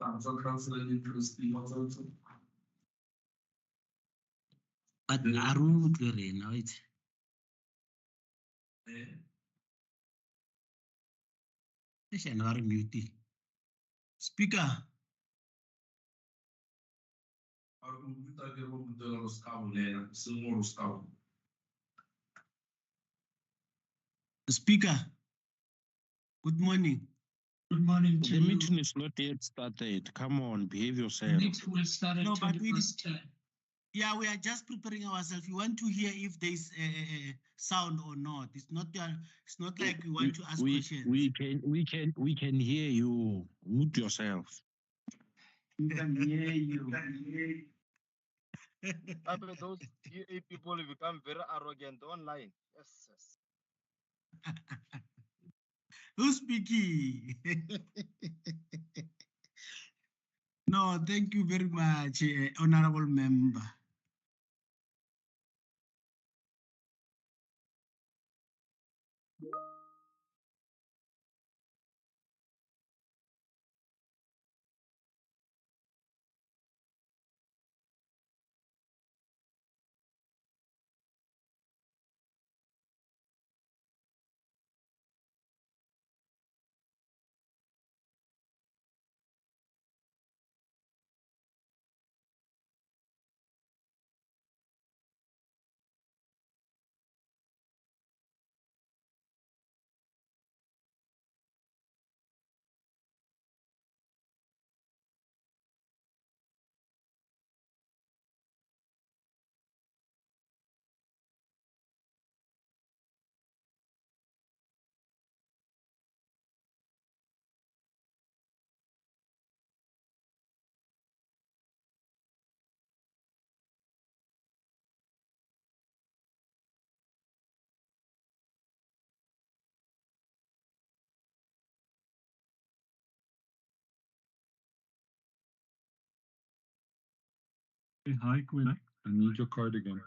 Council interesting also. But Arun now it's very muted. Speaker. Speaker. Good morning. Good morning to The you. meeting is not yet started. Come on, behave The yourself. meeting will start at No, but we 21st time. Yeah, we are just preparing ourselves. We want to hear if there's a sound or not. It's not like we want to ask questions. We can hear you. Mute yourself. We can hear you. After those EA people become very arrogant online. Yes. Who's speaking? No, thank you very much, honorable member. Hey, hi, Quinn. I need your card again.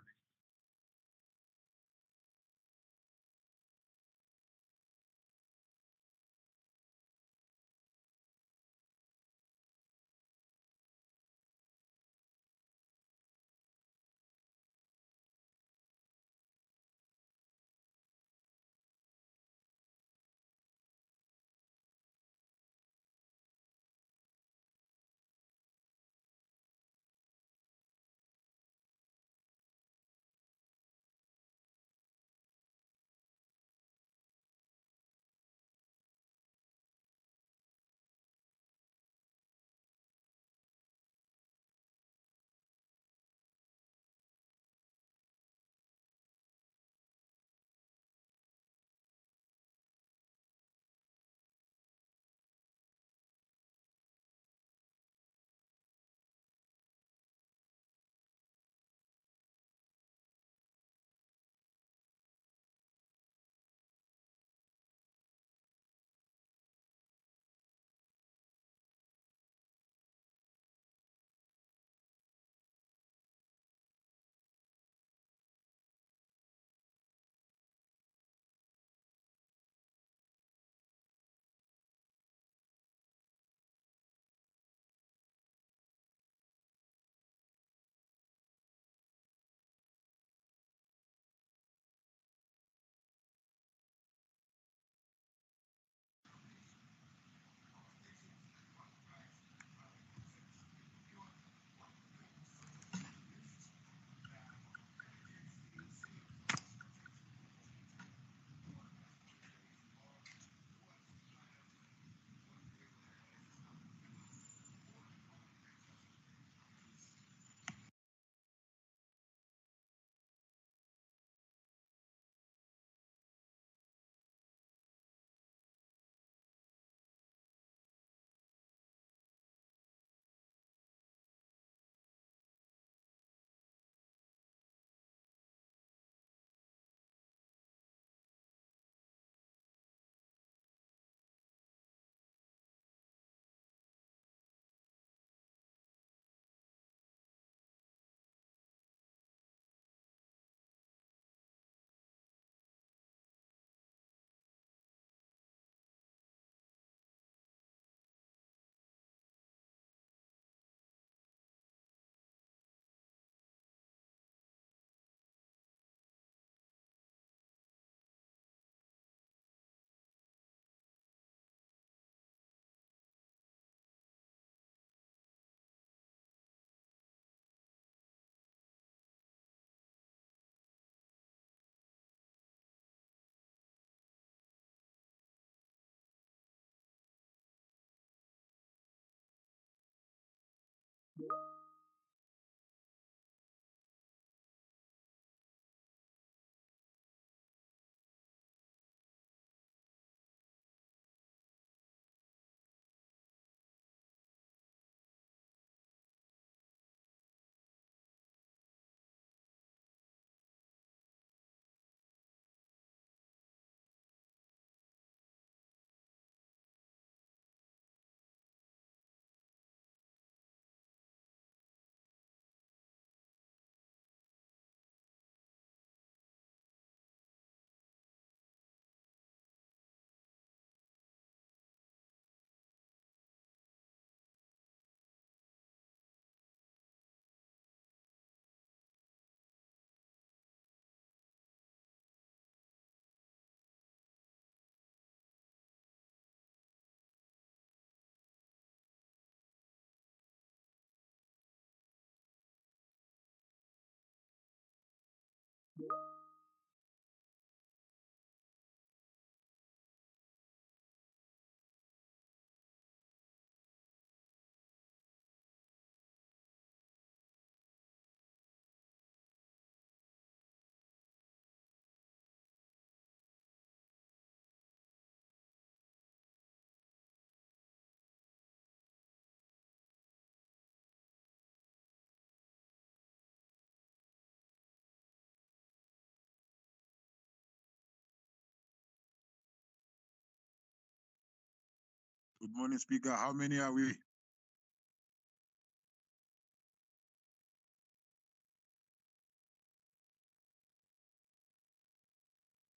Good morning, Speaker. How many are we?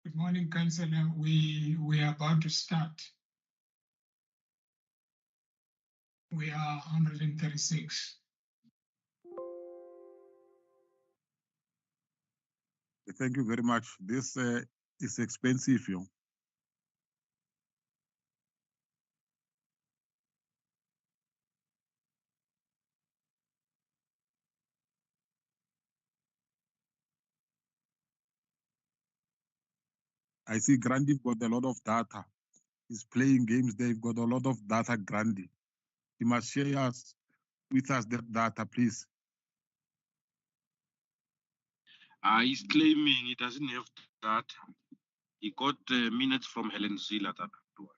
Good morning, Councillor. We are about to start. We are 136. Thank you very much. This is expensive, you know. I see Grandy got a lot of data. He's playing games. They've got a lot of data, Grandy. He must share with us the data, please. He's claiming he doesn't have that. He got minutes from Helen Ziller. That one.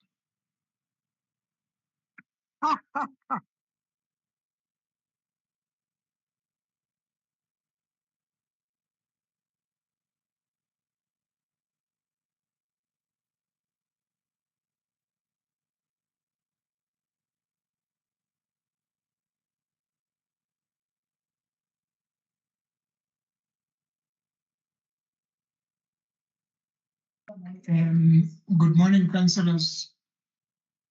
Good morning, councillors.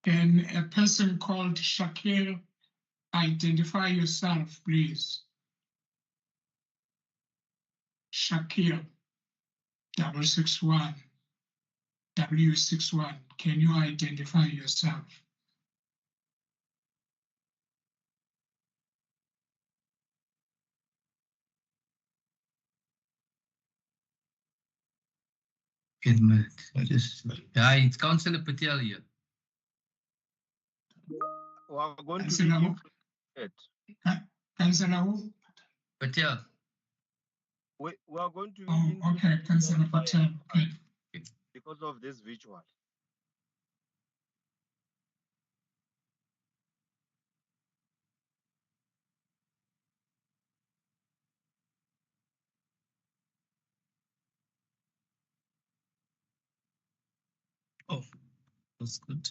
Can a person called Shakir identify yourself, please? Shakir, 661, W61. Can you identify yourself? Wait a minute. Yeah, it's Councillor Patel here. We are going to Councillor be who? it. Councillor who? Patel. We are going to be Oh, okay, introduced Councillor by- Patel. Okay. because of this virtual. Oh, that's good.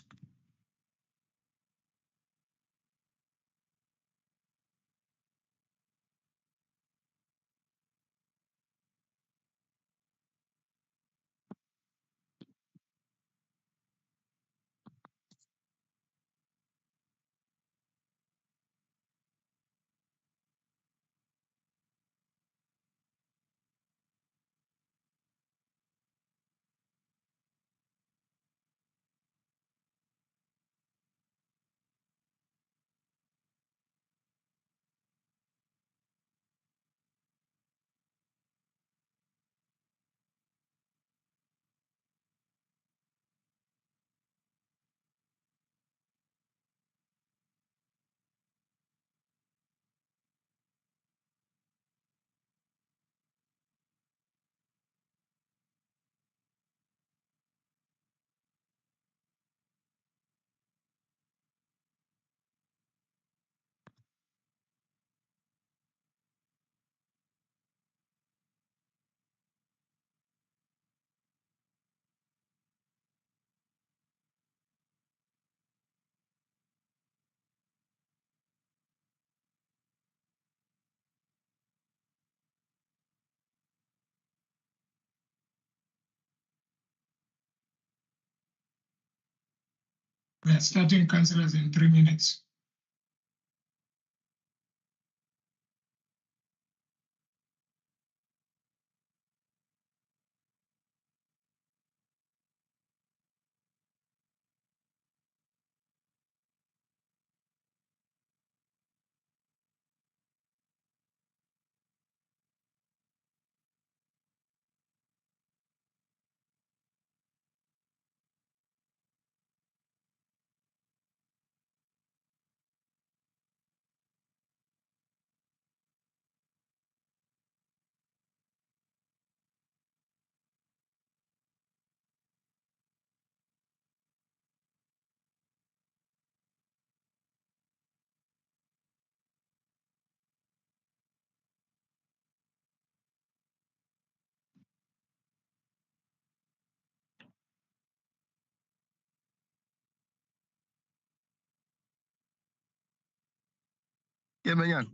We are starting, councillors, in 3 minutes. Kemenyan.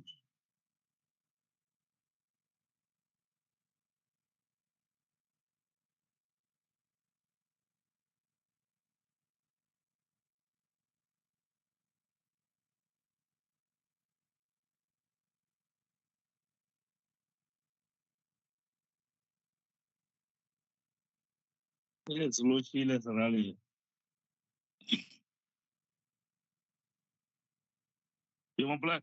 Yes, Luchile Rally. You want black?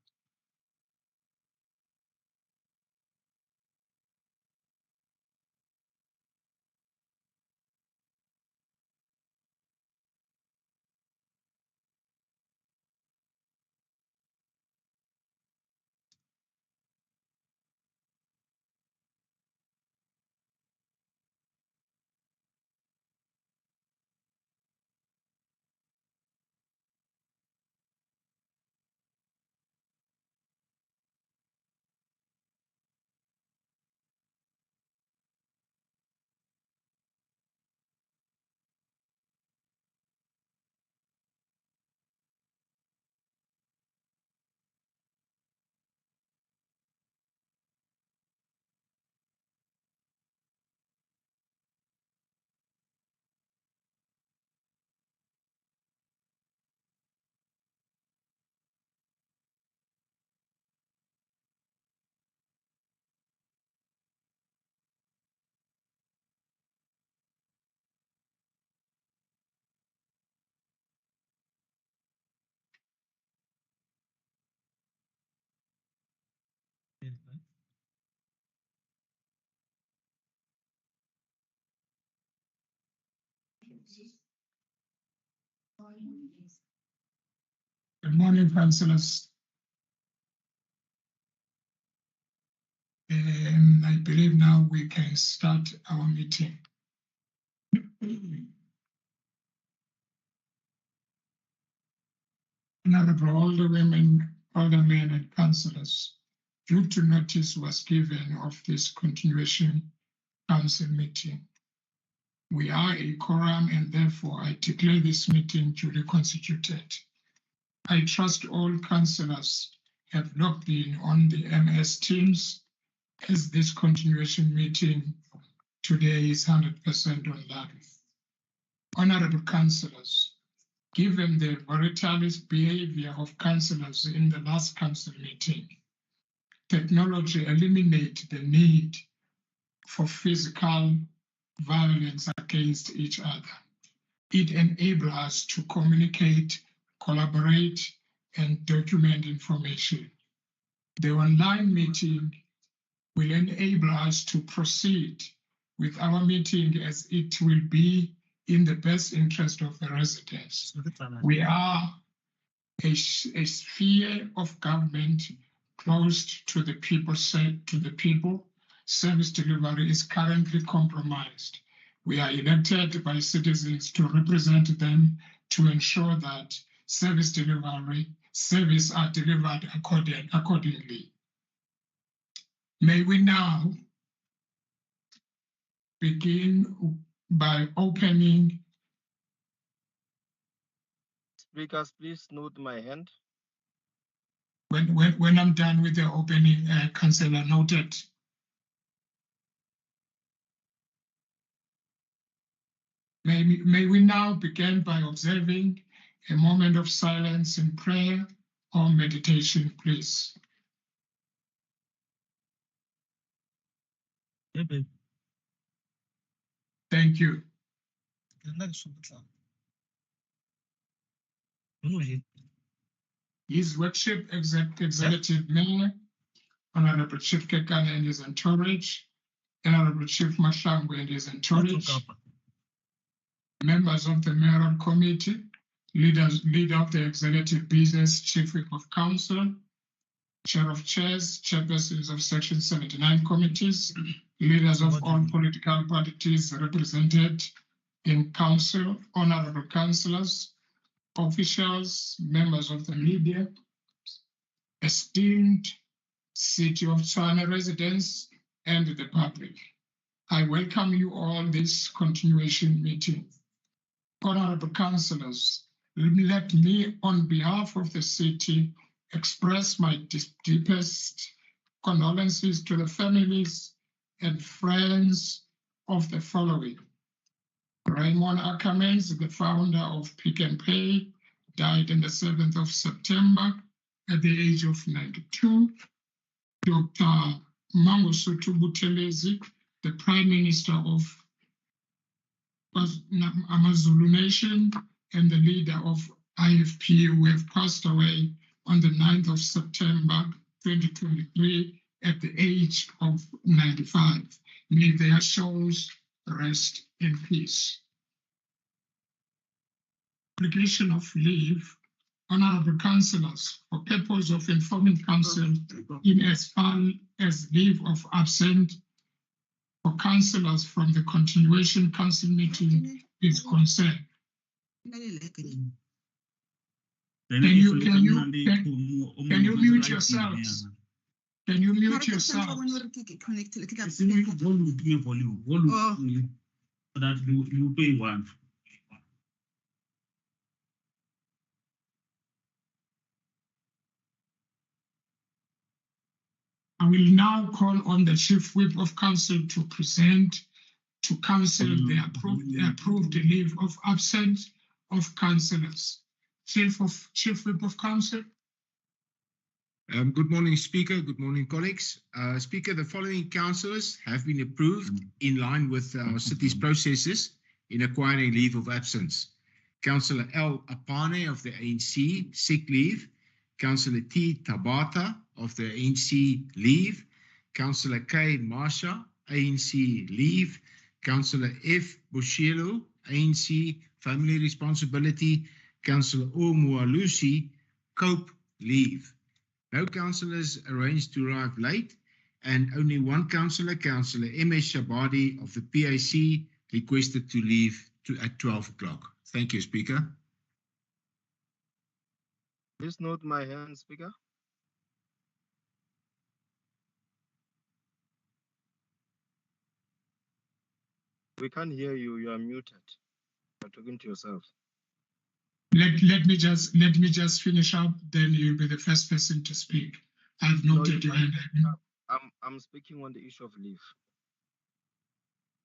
Good morning, councillors. I believe now we can start our meeting. Honorable Alderwomen, Aldermen and councillors, due to notice was given of this continuation council meeting. We are a quorum and therefore I declare this meeting duly constituted. I trust all councillors have logged in on the MS Teams as this continuation meeting today is 100% online. Honorable councillors, given the volatile behavior of councillors in the last council meeting, technology eliminated the need for physical violence against each other. It enables us to communicate, collaborate, and document information. The online meeting will enable us to proceed with our meeting as it will be in the best interest of the residents. We are a sphere of government close to the people. Service delivery is currently compromised. We are elected by citizens to represent them to ensure that service are delivered accordingly. May we now begin by opening. Speakers, please note my hand. When I'm done with the opening, Councillor noted. May we now begin by observing a moment of silence in prayer or meditation, please. Thank you. His Worship Executive Mayor, Honorable Chief Kekana and his entourage, Honorable Chief Mashangwe and his entourage, members of the Mayoral Committee, leader of the Executive Business, Chief Whip of Council, Chair of Chairs, Chairpersons of Section 79 committees, leaders of all political parties represented in Council, honorable councillors, officials, members of the media, esteemed City of Tshwane residents, and the public. I welcome you all this continuation meeting. Honorable councillors, let me, on behalf of the city, express my deepest condolences to the families and friends of the following. Raymond Ackermans, the founder of Pick and Pay, died on the 7th of September at the age of 92. Dr. Mangosuthu Buthelezi, the Prime Minister of Amazulu Nation and the leader of IFP, who have passed away on the 9th of September 2023 at the age of 95. May their souls rest in peace. Application of leave. Honorable Councillors, for purpose of informing Council in as far as leave of absence for Councillors from the continuation Council meeting is concerned. Can you mute yourselves? Can you mute yourselves? Volume, so that you pay one. I will now call on the Chief Whip of Council to present to Council the approved leave of absence of Councillors. Chief Whip of Council. Good morning, Speaker. Good morning, colleagues. Speaker, the following councillors have been approved in line with our city's processes in acquiring leave of absence. Councillor L. Apane of the ANC, sick leave. Councillor T. Tabata of the ANC, leave. Councillor K. Marsha, ANC, leave. Councillor F. Bushelo, ANC, family responsibility. Councillor O. Mualusi, COPE, leave. No councillors arranged to arrive late, and only one councillor, Councillor M.S. Shabadi of the PAC, requested to leave at 12 o'clock. Thank you, Speaker. Please note my hand, Speaker. We can't hear you. You are muted. You're talking to yourself. Let me just finish up. Then you'll be the first person to speak. I've noted your hand. I'm speaking on the issue of leave.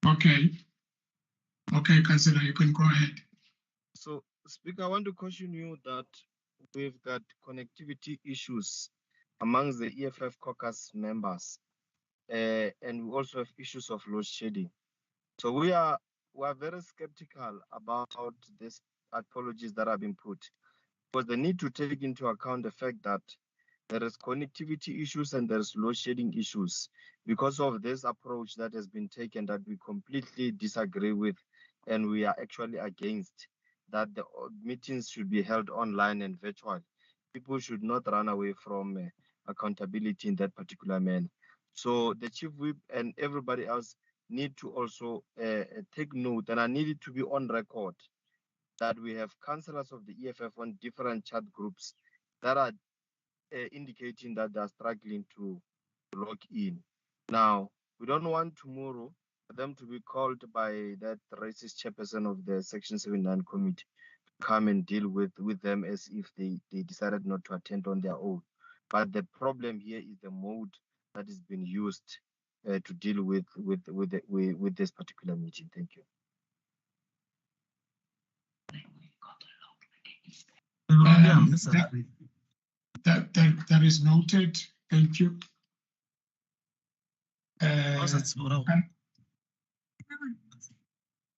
Okay. Okay, Councillor, you can go ahead. So, Speaker, I want to caution you that we've got connectivity issues amongst the EFF caucus members, and we also have issues of load shedding. So we are very skeptical about these apologies that have been put, because they need to take into account the fact that there is connectivity issues and there's load shedding issues because of this approach that has been taken that we completely disagree with, and we are actually against that the meetings should be held online and virtual. People should not run away from accountability in that particular manner. So the Chief Whip and everybody else need to also take note, and I need it to be on record, that we have councillors of the EFF on different chat groups that are indicating that they are struggling to log in. Now, we don't want tomorrow for them to be called by that racist chairperson of the Section 79 committee to come and deal with them as if they decided not to attend on their own. But the problem here is the mode that is being used to deal with this particular meeting. Thank you. That is noted. Thank you.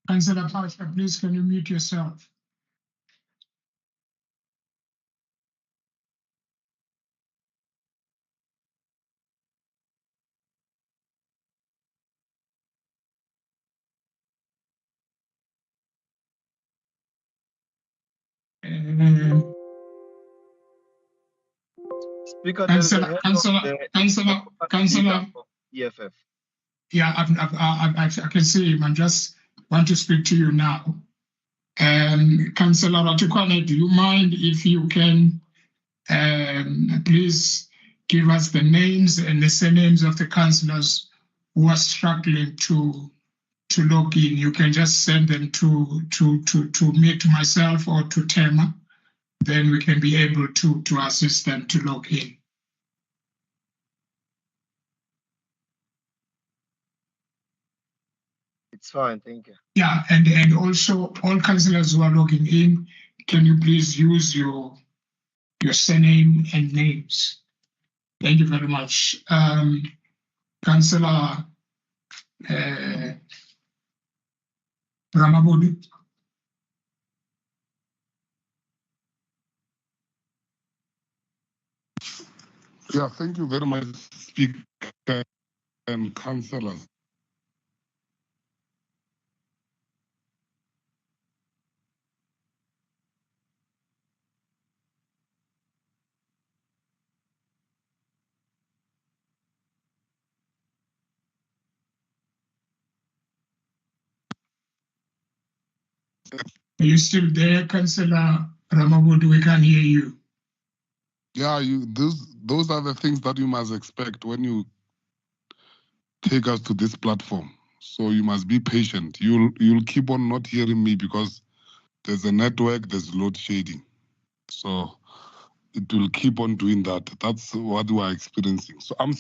Councillor Pasha, please can you mute yourself? Speaker, Councillor, EFF. Yeah, I can see him. I just want to speak to you now. Councillor Ratukwane, do you mind if you can please give us the names and the surnames of the councillors who are struggling to log in? You can just send them to me, to myself, or to Tema, then we can be able to assist them to log in. It's fine, thank you. Yeah, and also all councillors who are logging in, can you please use your surname and names? Thank you very much. Councillor Ramabodu. Yeah, thank you very much, Speaker and councillors. Are you still there, Councillor Ramabodu? We can hear you. Yeah, those are the things that you must expect when you take us to this platform. So you must be patient. You'll keep on not hearing me because there's a network, there's load shading. So it will keep on doing that. That's what we are experiencing. So I'm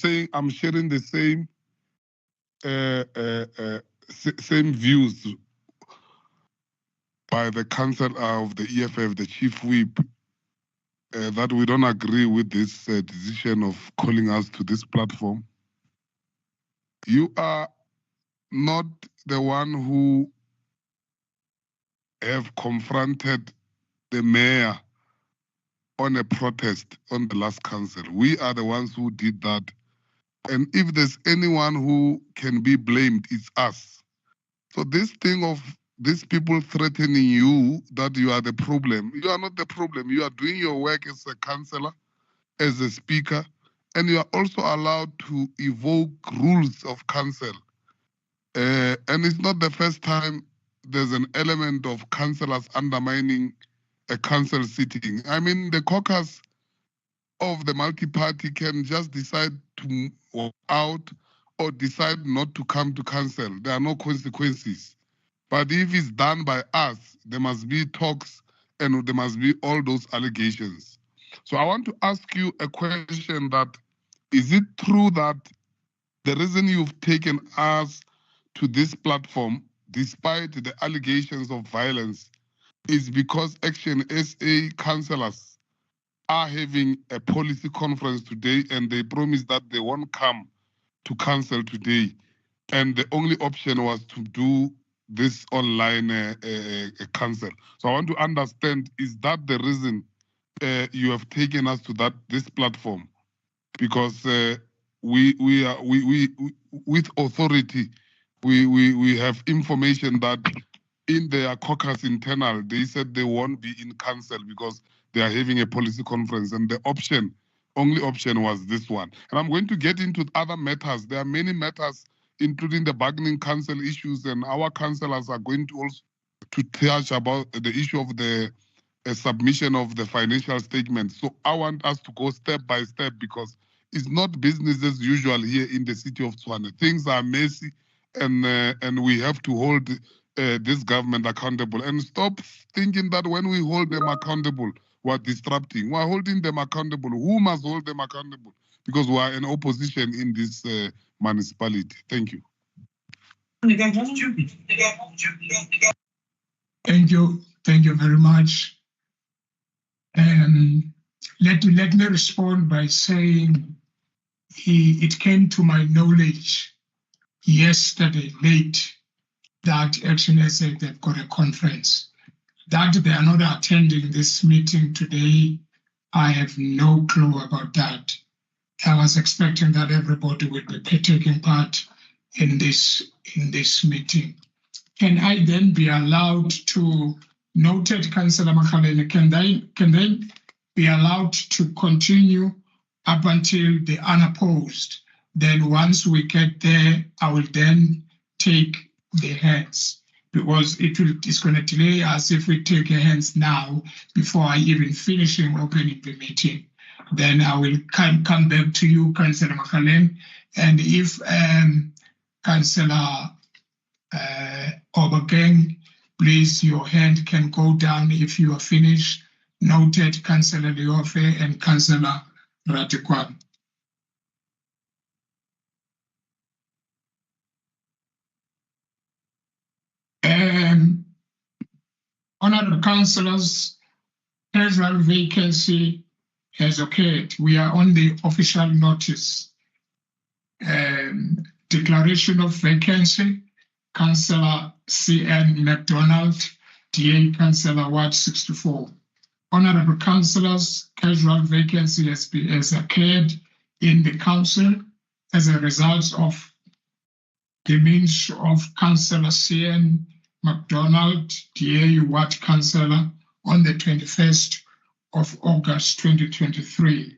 sharing the same same views by the council of the EFF, the chief whip, that we don't agree with this decision of calling us to this platform. You are not the one who have confronted the mayor on a protest on the last council. We are the ones who did that. And if there's anyone who can be blamed, it's us. So this thing of these people threatening you that you are the problem, you are not the problem. You are doing your work as a councillor, as a speaker, and you are also allowed to evoke rules of council. And it's not the first time there's an element of councillors undermining a council sitting. I mean, the caucus of the multi-party can just decide to walk out or decide not to come to council. There are no consequences. But if it's done by us, there must be talks and there must be all those allegations. So I want to ask you a question that, is it true that the reason you've taken us to this platform, despite the allegations of violence, is because Action SA councillors are having a policy conference today and they promised that they won't come to council today. And the only option was to do this online council. So I want to understand, is that the reason you have taken us to this platform? Because we with authority, we have information that in their caucus internal, they said they won't be in council because they are having a policy conference, and the only option was this one. And I'm going to get into other matters. There are many matters, including the bargaining council issues, and our councillors are going to also to touch about the issue of the submission of the financial statement. So I want us to go step by step because it's not business as usual here in the city of Tshwane. Things are messy, and we have to hold this government accountable and stop thinking that when we hold them accountable, we're disrupting. We're holding them accountable. Who must hold them accountable? Because we are in opposition in this municipality. Thank you. Thank you. Thank you very much. Let me respond by saying it came to my knowledge yesterday late that Action SA they've got a conference. That they are not attending this meeting today, I have no clue about that. I was expecting that everybody would be taking part in this meeting. Can I then be allowed to, noted Councillor Makhalele, can they be allowed to continue up until the unopposed? Then once we get there, I will then take the hands, because it's going to delay us if we take a hands now before I even finishing opening the meeting. Then I will come back to you, Councillor Makhalele, and if Councillor Obakeng, please, your hand can go down if you are finished. Noted, Councillor Leofe and Councillor Ratikwan. Honourable councillors, casual vacancy has occurred. We are on the official notice. Declaration of vacancy, Councillor C.N. MacDonald, DA Councillor Ward 64. Honourable councillors, casual vacancy has occurred in the council as a result of the means of Councillor C.N. MacDonald, DA Ward Councillor, on the 21st of August 2023.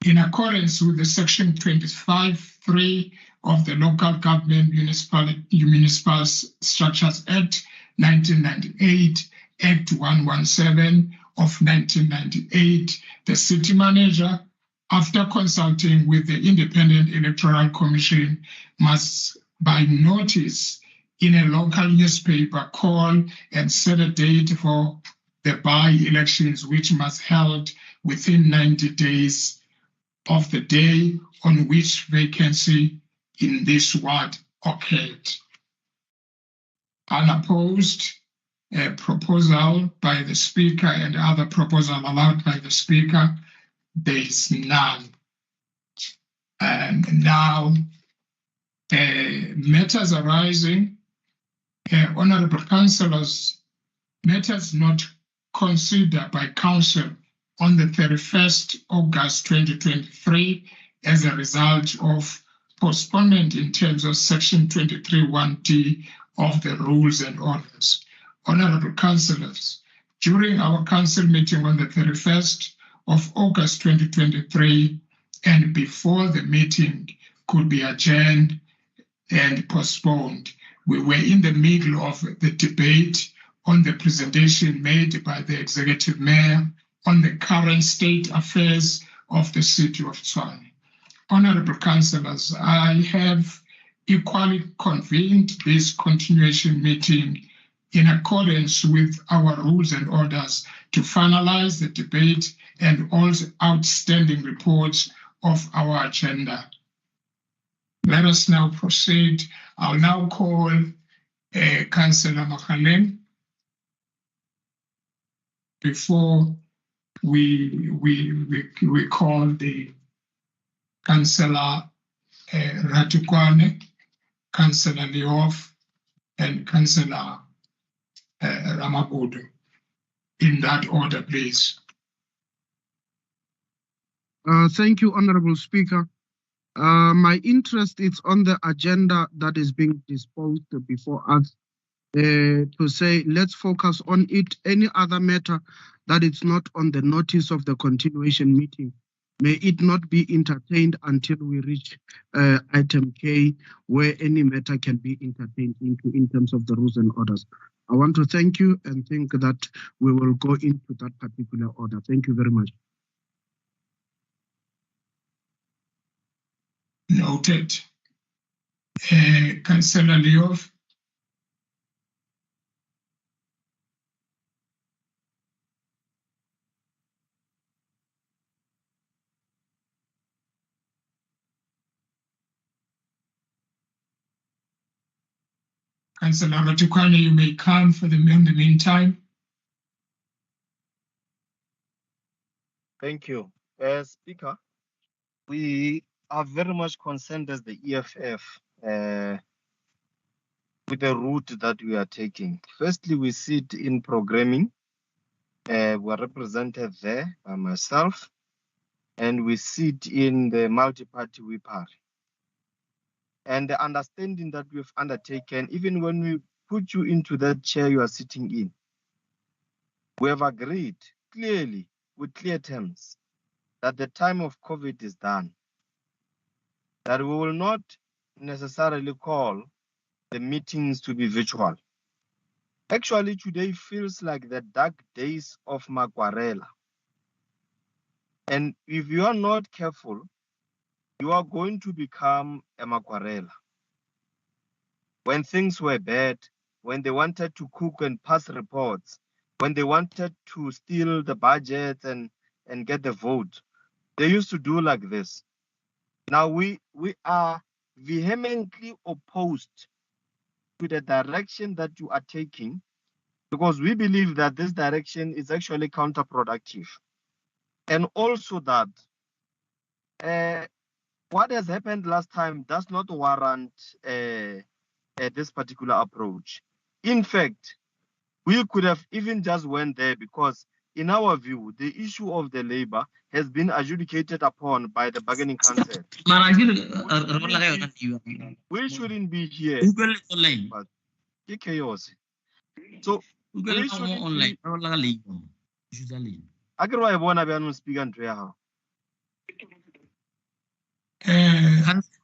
In accordance with the Section 25(3) of the Local Government Municipal Structures Act 1998, Act 117 of 1998, the City Manager, after consulting with the Independent Electoral Commission, must by notice in a local newspaper call and set a date for the by-elections, which must be held within 90 days of the day on which vacancy in this ward occurred. Unopposed proposal by the Speaker and other proposal allowed by the Speaker, there is none. And now, matters arising, honourable councillors, matters not considered by council on the 31st August 2023 as a result of postponement in terms of Section 23(1)(d) of the Rules and Orders. Honourable councillors, during our council meeting on the 31st of August 2023 and before the meeting could be adjourned and postponed, we were in the middle of the debate on the presentation made by the Executive Mayor on the current state affairs of the City of Tshwane. Honourable councillors, I have equally convened this continuation meeting in accordance with our rules and orders to finalize the debate and all outstanding reports of our agenda. Let us now proceed. I'll now call Councillor Makhaleng before we call the Councillor Ratikwane, Councillor Leof, and Councillor Ramabudu. In that order, please. Thank you, Honourable Speaker. My interest is on the agenda that is being disposed before us to say let's focus on it. Any other matter that is not on the notice of the continuation meeting, may it not be entertained until we reach item K, where any matter can be entertained into in terms of the rules and orders. I want to thank you and think that we will go into that particular order. Thank you very much. Noted. Councillor Leof. Councillor Ratikwane, you may come for in the meantime. Thank you. Speaker, we are very much concerned as the EFF with the route that we are taking. Firstly, we sit in programming. We are represented there by myself, and we sit in the multi-party WIPAR. And the understanding that we've undertaken, even when we put you into that chair you are sitting in, we have agreed clearly with clear terms that the time of COVID is done, that we will not necessarily call the meetings to be virtual. Actually, today feels like the dark days of Makwarela. And if you are not careful, you are going to become a Makwarela. When things were bad, when they wanted to cook and pass reports, when they wanted to steal the budget and get the vote, they used to do like this. Now we are vehemently opposed to the direction that you are taking, because we believe that this direction is actually counterproductive. And also that what has happened last time does not warrant this particular approach. In fact, we could have even just went there, because in our view, the issue of the labor has been adjudicated upon by the bargaining council. We shouldn't be here, but it's chaos. So we shouldn't be.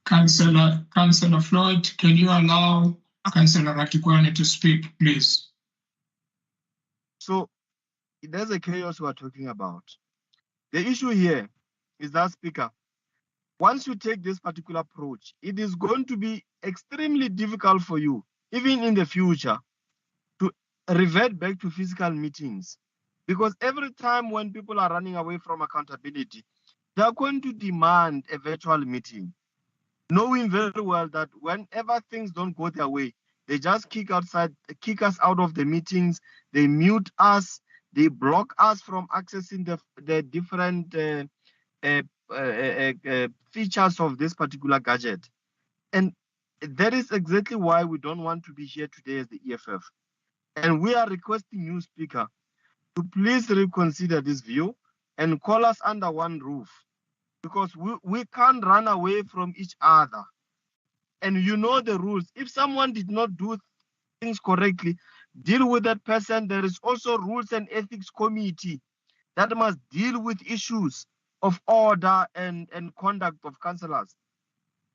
Councillor Floyd, can you allow Councillor Ratikwane to speak, please? So there's a chaos we are talking about. The issue here is that, Speaker, once you take this particular approach, it is going to be extremely difficult for you, even in the future, to revert back to physical meetings. Because every time when people are running away from accountability, they are going to demand a virtual meeting, knowing very well that whenever things don't go their way, they just kick us out of the meetings, they mute us, they block us from accessing the different features of this particular gadget. And that is exactly why we don't want to be here today as the EFF. And we are requesting you, Speaker, to please reconsider this view and call us under one roof, because we can't run away from each other. And you know the rules. If someone did not do things correctly, deal with that person. There is also rules and ethics committee that must deal with issues of order and conduct of councillors.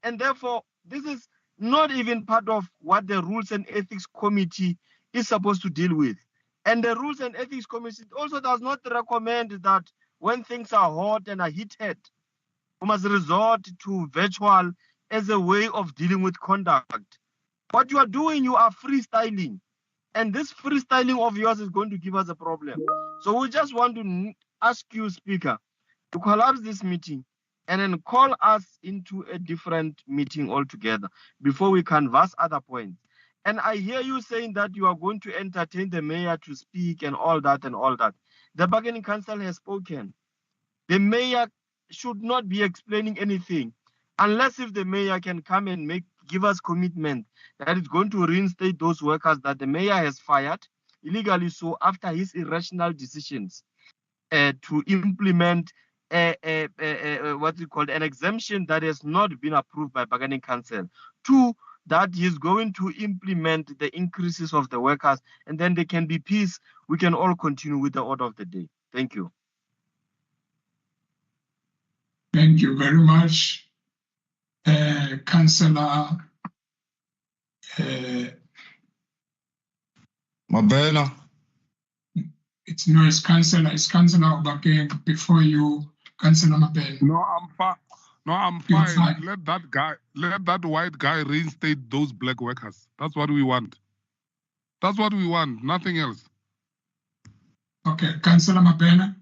And therefore, this is not even part of what the rules and ethics committee is supposed to deal with. And the rules and ethics committee also does not recommend that when things are hot and are heated, we must resort to virtual as a way of dealing with conduct. What you are doing, you are freestyling. And this freestyling of yours is going to give us a problem. So we just want to ask you, Speaker, to collapse this meeting and then call us into a different meeting altogether before we canvass other points. And I hear you saying that you are going to entertain the mayor to speak and all that and all that. The bargaining council has spoken. The mayor should not be explaining anything unless if the mayor can come and give us commitment that it's going to reinstate those workers that the mayor has fired illegally so after his irrational decisions to implement what we call an exemption that has not been approved by bargaining council. Two, that he's going to implement the increases of the workers, and then there can be peace. We can all continue with the order of the day. Thank you. Thank you very much, Councillor Mabena. It's Councillor Obakeng before you, Councillor Mabena. No, I'm fine. No, I'm fine. Let that white guy reinstate those black workers. That's what we want. That's what we want, nothing else. Okay, Councillor Mabena.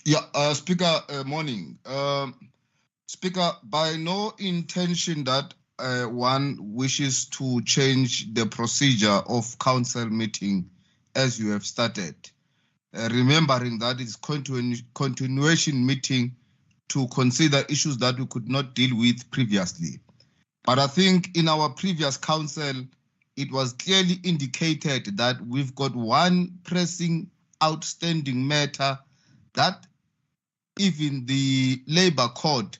Yeah, Speaker, morning. Speaker, by no intention that one wishes to change the procedure of council meeting as you have started, remembering that it's continuation meeting to consider issues that we could not deal with previously. But I think in our previous council, it was clearly indicated that we've got one pressing outstanding matter that even the Labour Court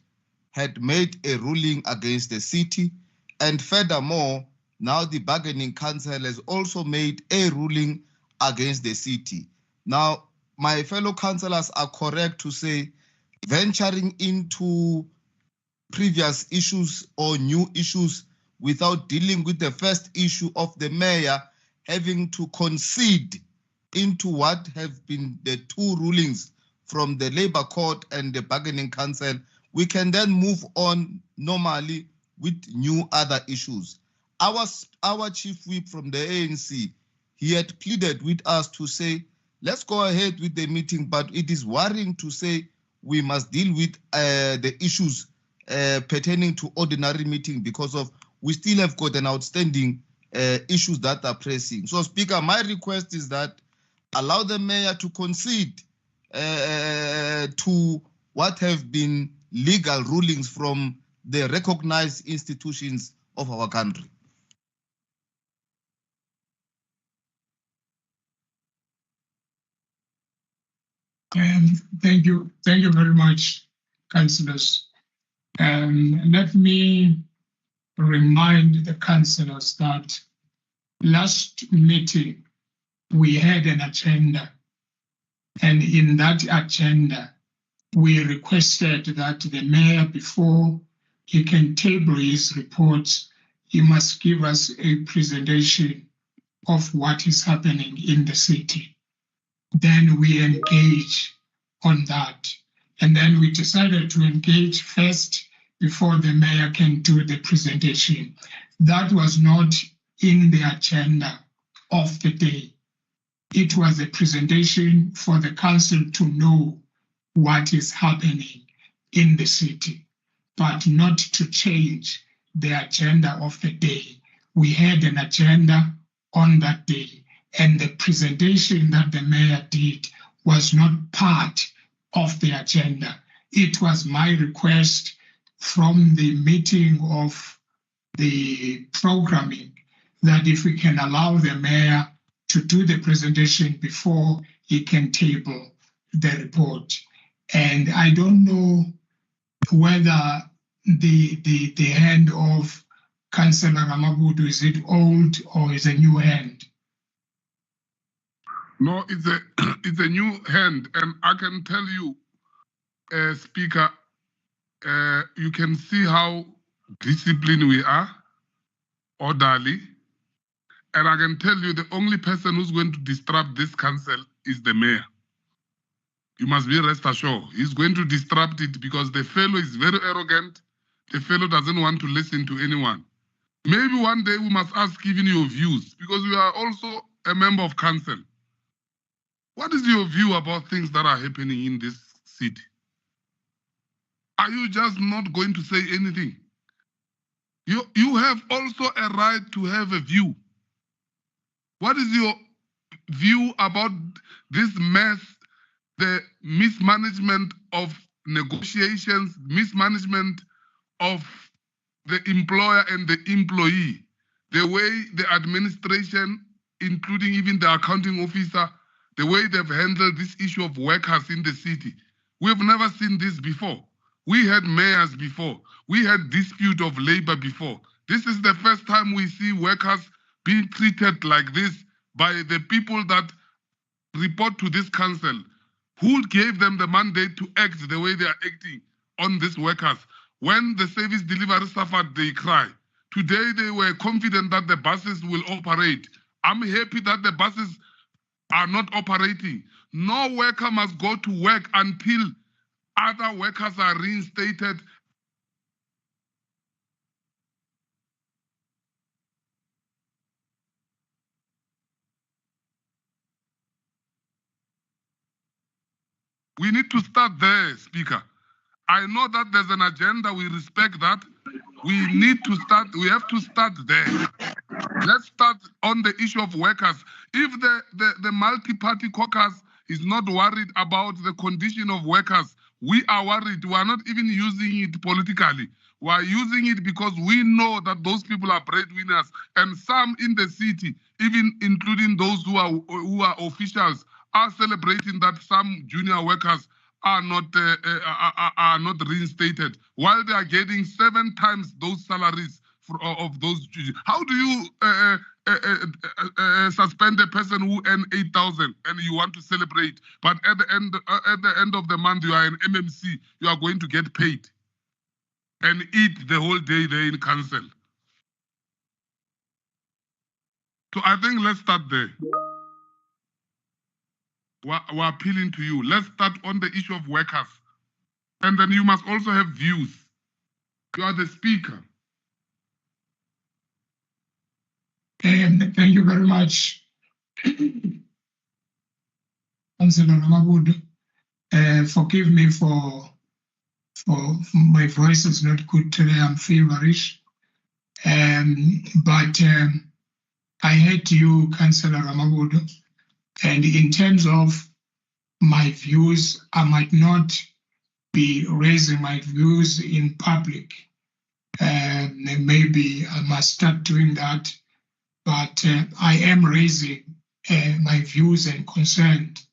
had made a ruling against the city. And furthermore, now the bargaining council has also made a ruling against the city. Now, my fellow councillors are correct to say venturing into previous issues or new issues without dealing with the first issue of the mayor having to concede into what have been the two rulings from the Labour Court and the bargaining council, we can then move on normally with new other issues. Our chief whip from the ANC, he had pleaded with us to say, let's go ahead with the meeting, but it is worrying to say we must deal with the issues pertaining to ordinary meeting because of we still have got an outstanding issues that are pressing. So, Speaker, my request is that allow the mayor to concede to what have been legal rulings from the recognized institutions of our country. Thank you very much, councillors. Let me remind the councillors that last meeting we had an agenda, and in that agenda we requested that the mayor, before he can table his reports, he must give us a presentation of what is happening in the city. Then we engage on that. And then we decided to engage first before the mayor can do the presentation. That was not in the agenda of the day. It was a presentation for the council to know what is happening in the city, but not to change the agenda of the day. We had an agenda on that day, and the presentation that the mayor did was not part of the agenda. It was my request from the meeting of the programming that if we can allow the mayor to do the presentation before he can table the report. And I don't know whether the hand of Councillor Ramabudu, is it old or is a new hand? No, it's a new hand, and I can tell you, Speaker, you can see how disciplined we are, orderly, and I can tell you the only person who's going to disrupt this council is the mayor. You must be rest assured. He's going to disrupt it because the fellow is very arrogant. The fellow doesn't want to listen to anyone. Maybe one day we must ask even your views, because you are also a member of council. What is your view about things that are happening in this city? Are you just not going to say anything? You have also a right to have a view. What is your view about this mess, the mismanagement of negotiations, mismanagement of the employer and the employee, the way the administration, including even the accounting officer, the way they've handled this issue of workers in the city? We've never seen this before. We had mayors before. We had dispute of labor before. This is the first time we see workers being treated like this by the people that report to this council. Who gave them the mandate to act the way they are acting on these workers? When the service delivery suffered, they cry. Today, they were confident that the buses will operate. I'm happy that the buses are not operating. No worker must go to work until other workers are reinstated. We need to start there, Speaker. I know that there's an agenda, we respect that. We have to start there. Let's start on the issue of workers. If the multi-party caucus is not worried about the condition of workers, we are worried. We are not even using it politically. We are using it because we know that those people are breadwinners, and some in the city, even including those who are officials, are celebrating that some junior workers are not reinstated, while they are getting 7 times those salaries of those. How do you suspend a person who earn 8,000 and you want to celebrate, but at the end of the month you are an MMC, you are going to get paid and eat the whole day there in council? So I think let's start there. We're appealing to you. Let's start on the issue of workers. And then you must also have views. You are the speaker. And thank you very much, Councillor Ramabudu, forgive me for my voice is not good today. I'm feverish. But I heard you, Councillor Ramabudu, and in terms of my views, I might not be raising my views in public. Maybe I must start doing that, but I am raising my views and concerns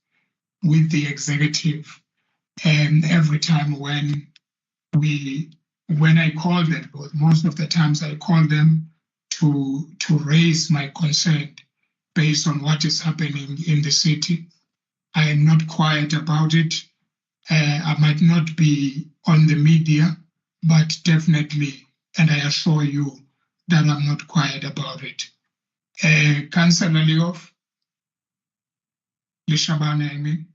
with the executive every time when I call them, but most of the times I call them to raise my concern based on what is happening in the city. I am not quiet about it. I might not be on the media, but definitely, and I assure you that I'm not quiet about it. Councillor Leof, Lishabane, I mean.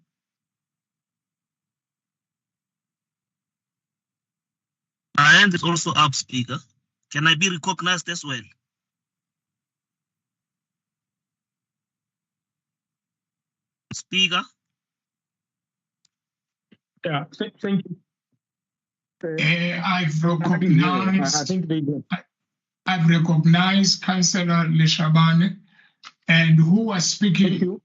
My hand is also up, Speaker. Can I be recognized as well? Speaker? Yeah, thank you. I've recognized Councillor Lishabane, and who was speaking?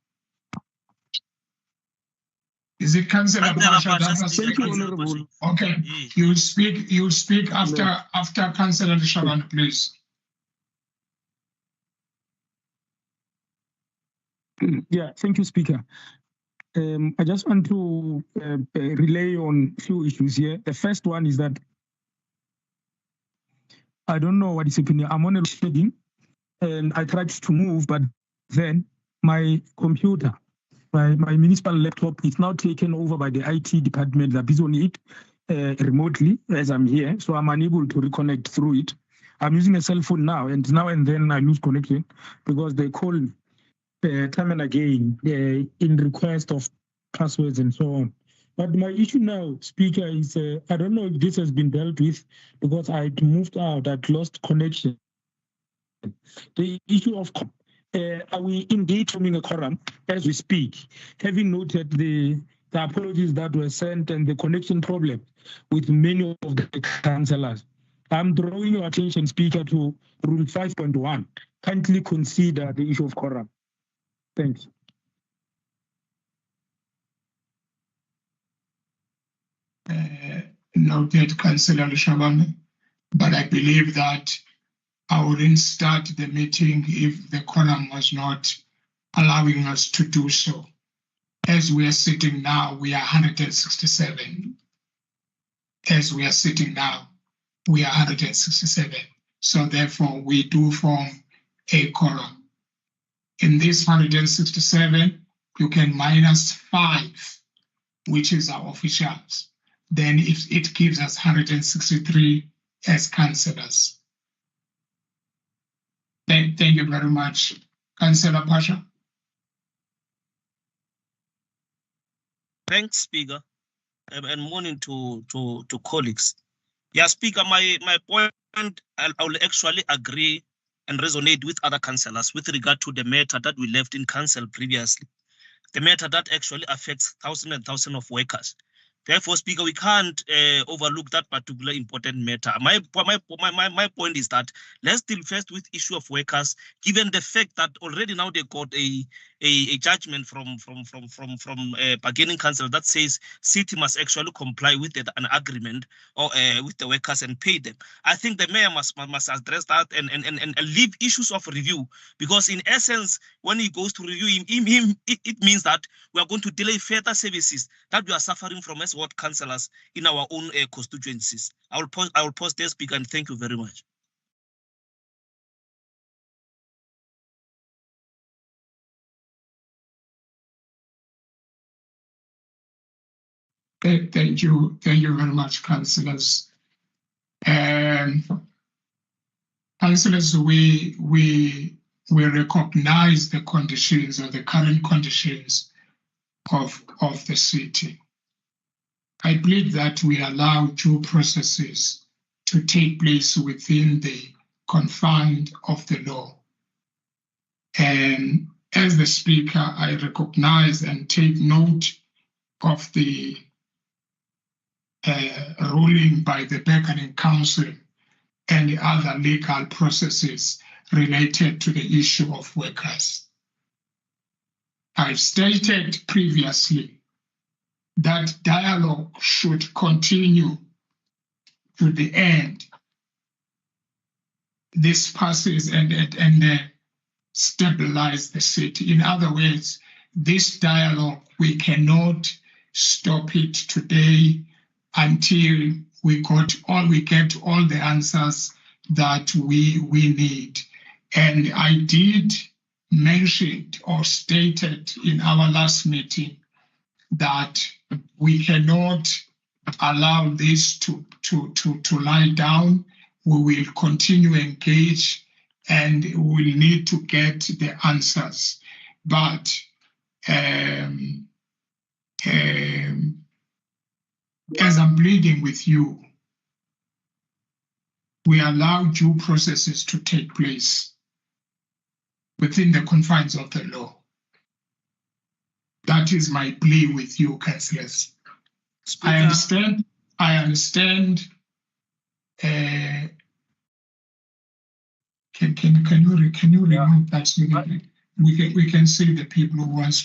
Is it Councillor Pasha? Thank you, Honorable. Okay, you'll speak after Councillor Lishabane, please. Yeah, thank you, Speaker. I just want to relay on a few issues here. The first one is that I don't know what is happening. I'm on a loading and I tried to move, but then my computer, my municipal laptop is now taken over by the IT department that is on it remotely as I'm here. So I'm unable to reconnect through it. I'm using a cell phone now and then I lose connection because they call time and again in request of passwords and so on. But my issue now, Speaker, is I don't know if this has been dealt with because I moved out, I lost connection. The issue of are we indeed forming a quorum as we speak, having noted the apologies that were sent and the connection problem with many of the councillors. I'm drawing your attention, Speaker, to Rule 5.1. Kindly consider the issue of quorum. Thanks. Noted, Councillor Lishabane, but I believe that I wouldn't start the meeting if the quorum was not allowing us to do so. As we are sitting now, we are 167. As we are sitting now, we are 167. So therefore, we do form a quorum. In this 167, you can minus 5, which is our officials. Then it gives us 163 as councillors. Thank you very much. Councillor Pasha. Thanks, Speaker, and morning to colleagues. Yeah, Speaker, my point, I will actually agree and resonate with other councillors with regard to the matter that we left in council previously. The matter that actually affects thousands and thousands of workers. Therefore, Speaker, we can't overlook that particular important matter. My point is that let's deal first with issue of workers, given the fact that already now they got a judgment from bargaining council that says city must actually comply with an agreement or with the workers and pay them. I think the mayor must address that and leave issues of review, because in essence, when he goes to review it means that we are going to delay further services that we are suffering from as ward councillors in our own constituencies. I will pause there, Speaker, and thank you very much. Thank you very much, councillors. Councillors, we recognize the conditions or the current conditions of the city. I believe that we allow due processes to take place within the confines of the law. And as the Speaker, I recognize and take note of the ruling by the Bargaining Council and the other legal processes related to the issue of workers. I've stated previously that dialogue should continue to the end. This passes and stabilize the city. In other words, this dialogue, we cannot stop it today until we get all the answers that we need. And I did mention or stated in our last meeting that we cannot allow this to lie down. We will continue engage and we will need to get the answers. But as I'm pleading with you, we allow due processes to take place within the confines of the law. That is my plea with you, councillors. I understand. Can you remove that so that we can see the people who wants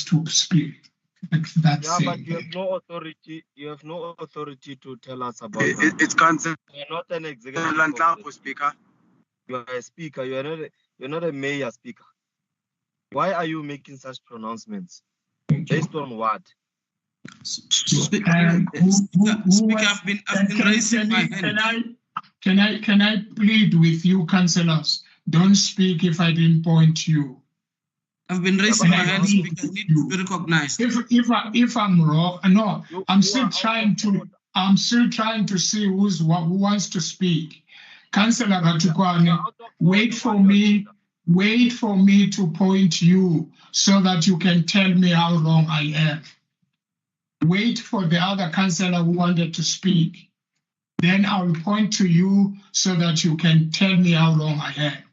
to speak? That's but you have no authority. You have no authority to tell us about it. It's council. You're not an executive speaker. You are a speaker. You're not a mayor speaker. Why are you making such pronouncements? Based on what? Speaker, I've been raising my hand. Can I plead with you, councillors? Don't speak if I didn't point you. I've been raising my hand, Speaker. I need to be recognized. If I'm wrong, no, I'm still trying to see who wants to speak. Councillor Ratukwane, wait for me to point you so that you can tell me how wrong I am. Wait for the other councillor who wanted to speak. Then I'll point to you so that you can tell me how wrong I am.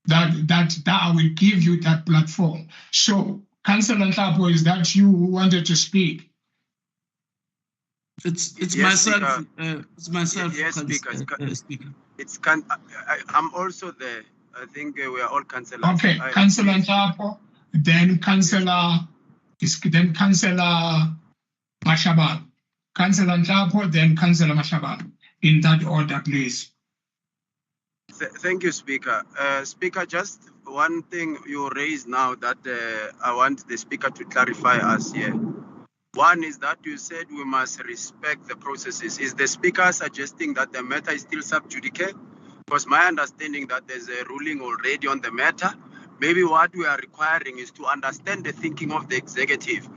That I will give you that platform. So, Councillor Nhlapo, is that you who wanted to speak? It's yes, myself. It's myself. Yes, Speaker. I'm also there. I think we are all councillors. Okay, Councillor Nhlapo, then Councillor Mashabane. Councillor Nhlapo, then Councillor Mashabane. In that order, please. Thank you, Speaker. Speaker, just one thing you raised now that I want the Speaker to clarify us here. One is that you said we must respect the processes. Is the Speaker suggesting that the matter is still sub judice? Because my understanding that there's a ruling already on the matter. Maybe what we are requiring is to understand the thinking of the executive.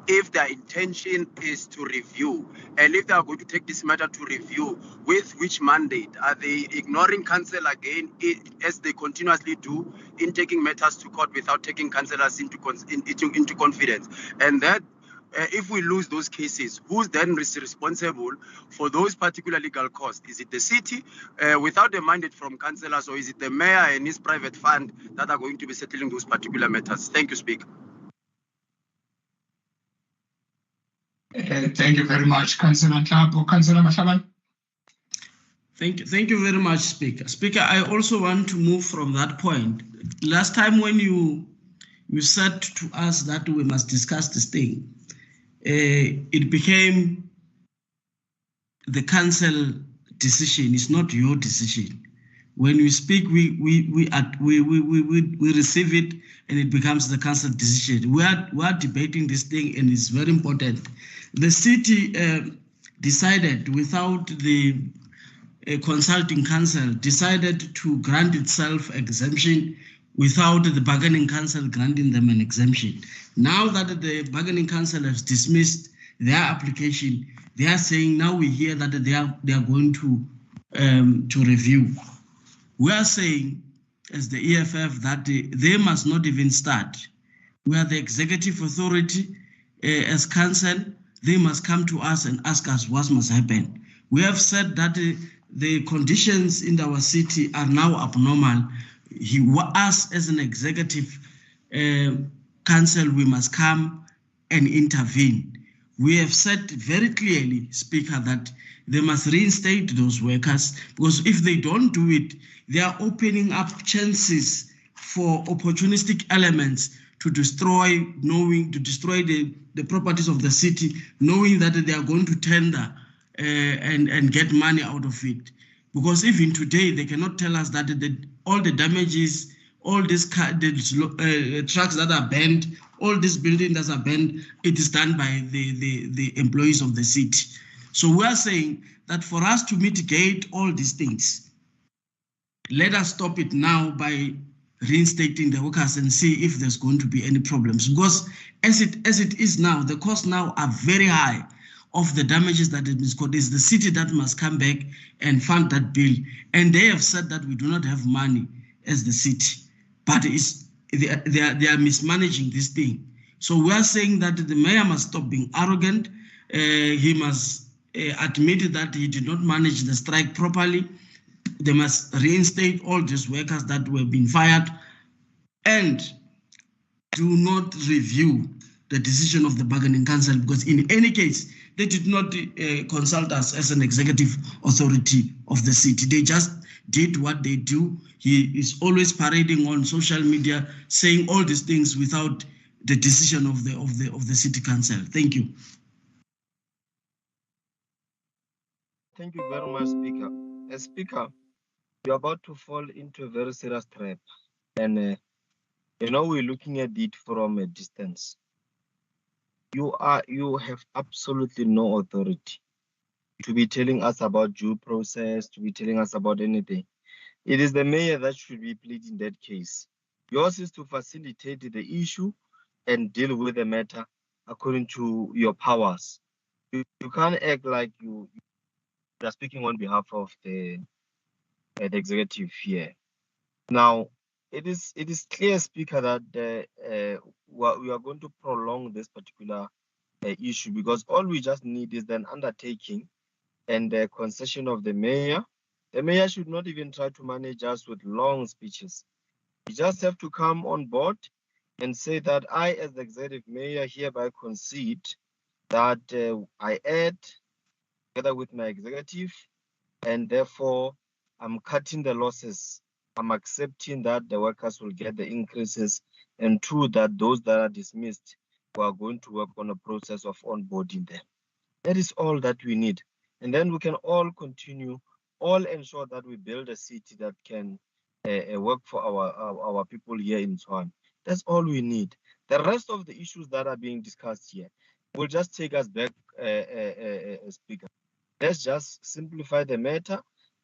If their intention is to review, and if they are going to take this matter to review, with which mandate? Are they ignoring council again, as they continuously do in taking matters to court without taking councillors into confidence? And that, if we lose those cases, who's then responsible for those particular legal costs? Is it the city without a mandate from councillors, or is it the mayor and his private fund that are going to be settling those particular matters? Thank you, Speaker. Thank you very much, Councillor Nhlapo. Councillor Mashabane. Thank you very much, Speaker. Speaker, I also want to move from that point. Last time when you said to us that we must discuss this thing, it became the council decision. It's not your decision. When we speak, we receive it, and it becomes the council decision. We are debating this thing, and it's very important. The city decided, without the consulting council, decided to grant itself exemption without the bargaining council granting them an exemption. Now that the bargaining council has dismissed their application, they are saying now we hear that they are going to review. We are saying, as the EFF, that they must not even start. We are the executive authority. As council, they must come to us and ask us what must happen. We have said that the conditions in our city are now abnormal. us as an executive council, we must come and intervene. We have said very clearly, Speaker, that they must reinstate those workers, because if they don't do it, they are opening up chances for opportunistic elements to destroy the properties of the city, knowing that they are going to tender and get money out of it. Because even today, they cannot tell us that all the damages, all these trucks that are banned, all these buildings that are banned, it is done by the employees of the city. So we are saying that for us to mitigate all these things, let us stop it now by reinstating the workers and see if there's going to be any problems. Because as it is now, the costs now are very high of the damages that have been caused. It's the city that must come back and fund that bill. And they have said that we do not have money as the city, but they are mismanaging this thing. So we are saying that the mayor must stop being arrogant. He must admit that he did not manage the strike properly. They must reinstate all these workers that were being fired, and do not review the decision of the bargaining council, because in any case, they did not consult us as an executive authority of the city. They just did what they do. He is always parading on social media, saying all these things without the decision of the city council. Thank you. Thank you very much, Speaker. As Speaker, you're about to fall into a very serious trap. And, we're looking at it from a distance. You have absolutely no authority to be telling us about due process, to be telling us about anything. It is the mayor that should be pleading that case. Yours is to facilitate the issue and deal with the matter according to your powers. You can't act like you are speaking on behalf of the executive here. Now, it is clear, Speaker, that we are going to prolong this particular issue, because all we just need is an undertaking and the concession of the mayor. The mayor should not even try to manage us with long speeches. You just have to come on board and say that I, as the executive mayor, hereby concede that I add together with my executive, and therefore I'm cutting the losses. I'm accepting that the workers will get the increases, and two, that those that are dismissed, we are going to work on a process of onboarding them. That is all that we need. And then we can all continue, all ensure that we build a city that can work for our people here in Tshwane. That's all we need. The rest of the issues that are being discussed here will just take us back, Speaker. Let's just simplify the matter.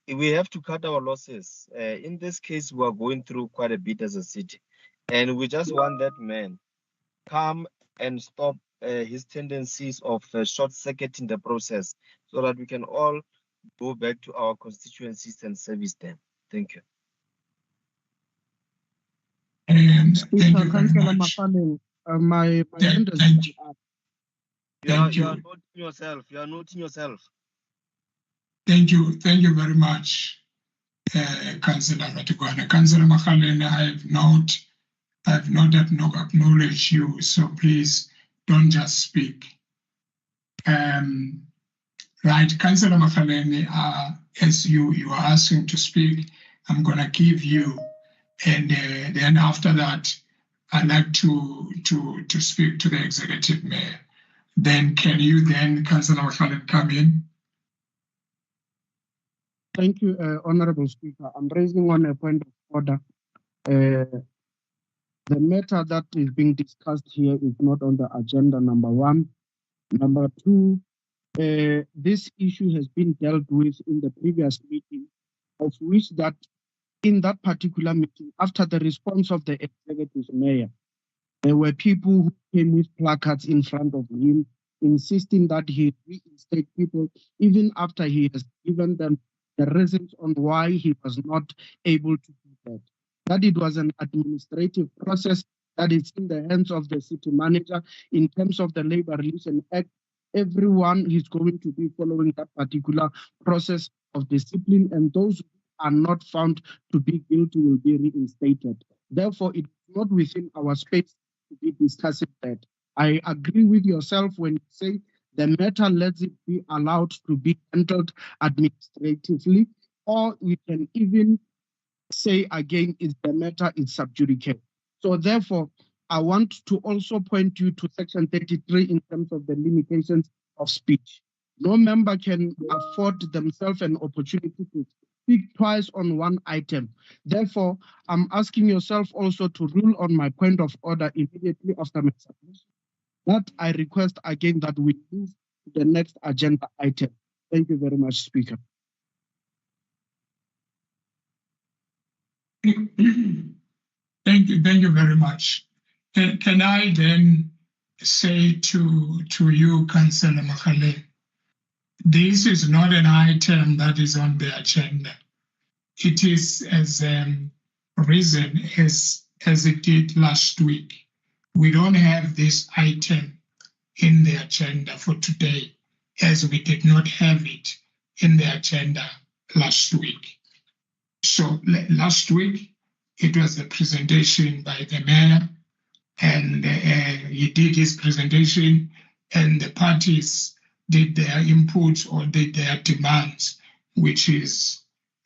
We have to cut our losses. In this case, we are going through quite a bit as a city. And we just want that man come and stop his tendencies of short-circuiting the process, so that we can all go back to our constituencies and service them. Thank you. Speaker, Councillor Makhaleni, my hand is up. You are noting yourself. You are noting yourself. Thank you very much, Councillor Matigwana. Councillor Makhaleni, I have not acknowledged you, so please don't just speak. Right, Councillor Makhaleni, as you are asking to speak, I'm going to give you, and then after that, I'd like to speak to the executive mayor. Then can you then, Councillor Makhaleni, come in? Thank you, Honorable Speaker. I'm raising on a point of order. The matter that is being discussed here is not on the agenda, number one. Number two, this issue has been dealt with in the previous meeting, of which that in that particular meeting, after the response of the executive mayor, there were people who came with placards in front of him, insisting that he reinstate people, even after he has given them the reasons on why he was not able to do that. That it was an administrative process that is in the hands of the city manager. In terms of the Labor Relations Act, everyone is going to be following that particular process of discipline, and those are not found to be guilty will be reinstated. Therefore, it's not within our space to be discussing that. I agree with yourself when you say the matter lets it be allowed to be handled administratively, or we can even say again, is the matter is sub judice. So therefore, I want to also point you to section 33 in terms of the limitations of speech. No member can afford themselves an opportunity to speak twice on one item. Therefore, I'm asking yourself also to rule on my point of order immediately after my submission. That I request again that we move to the next agenda item. Thank you very much, Speaker. Thank you very much. Can I then say to you, Councillor Makale, this is not an item that is on the agenda. It is as risen as it did last week. We don't have this item in the agenda for today, as we did not have it in the agenda last week. So last week, it was a presentation by the mayor, and he did his presentation, and the parties did their inputs or did their demands, which is,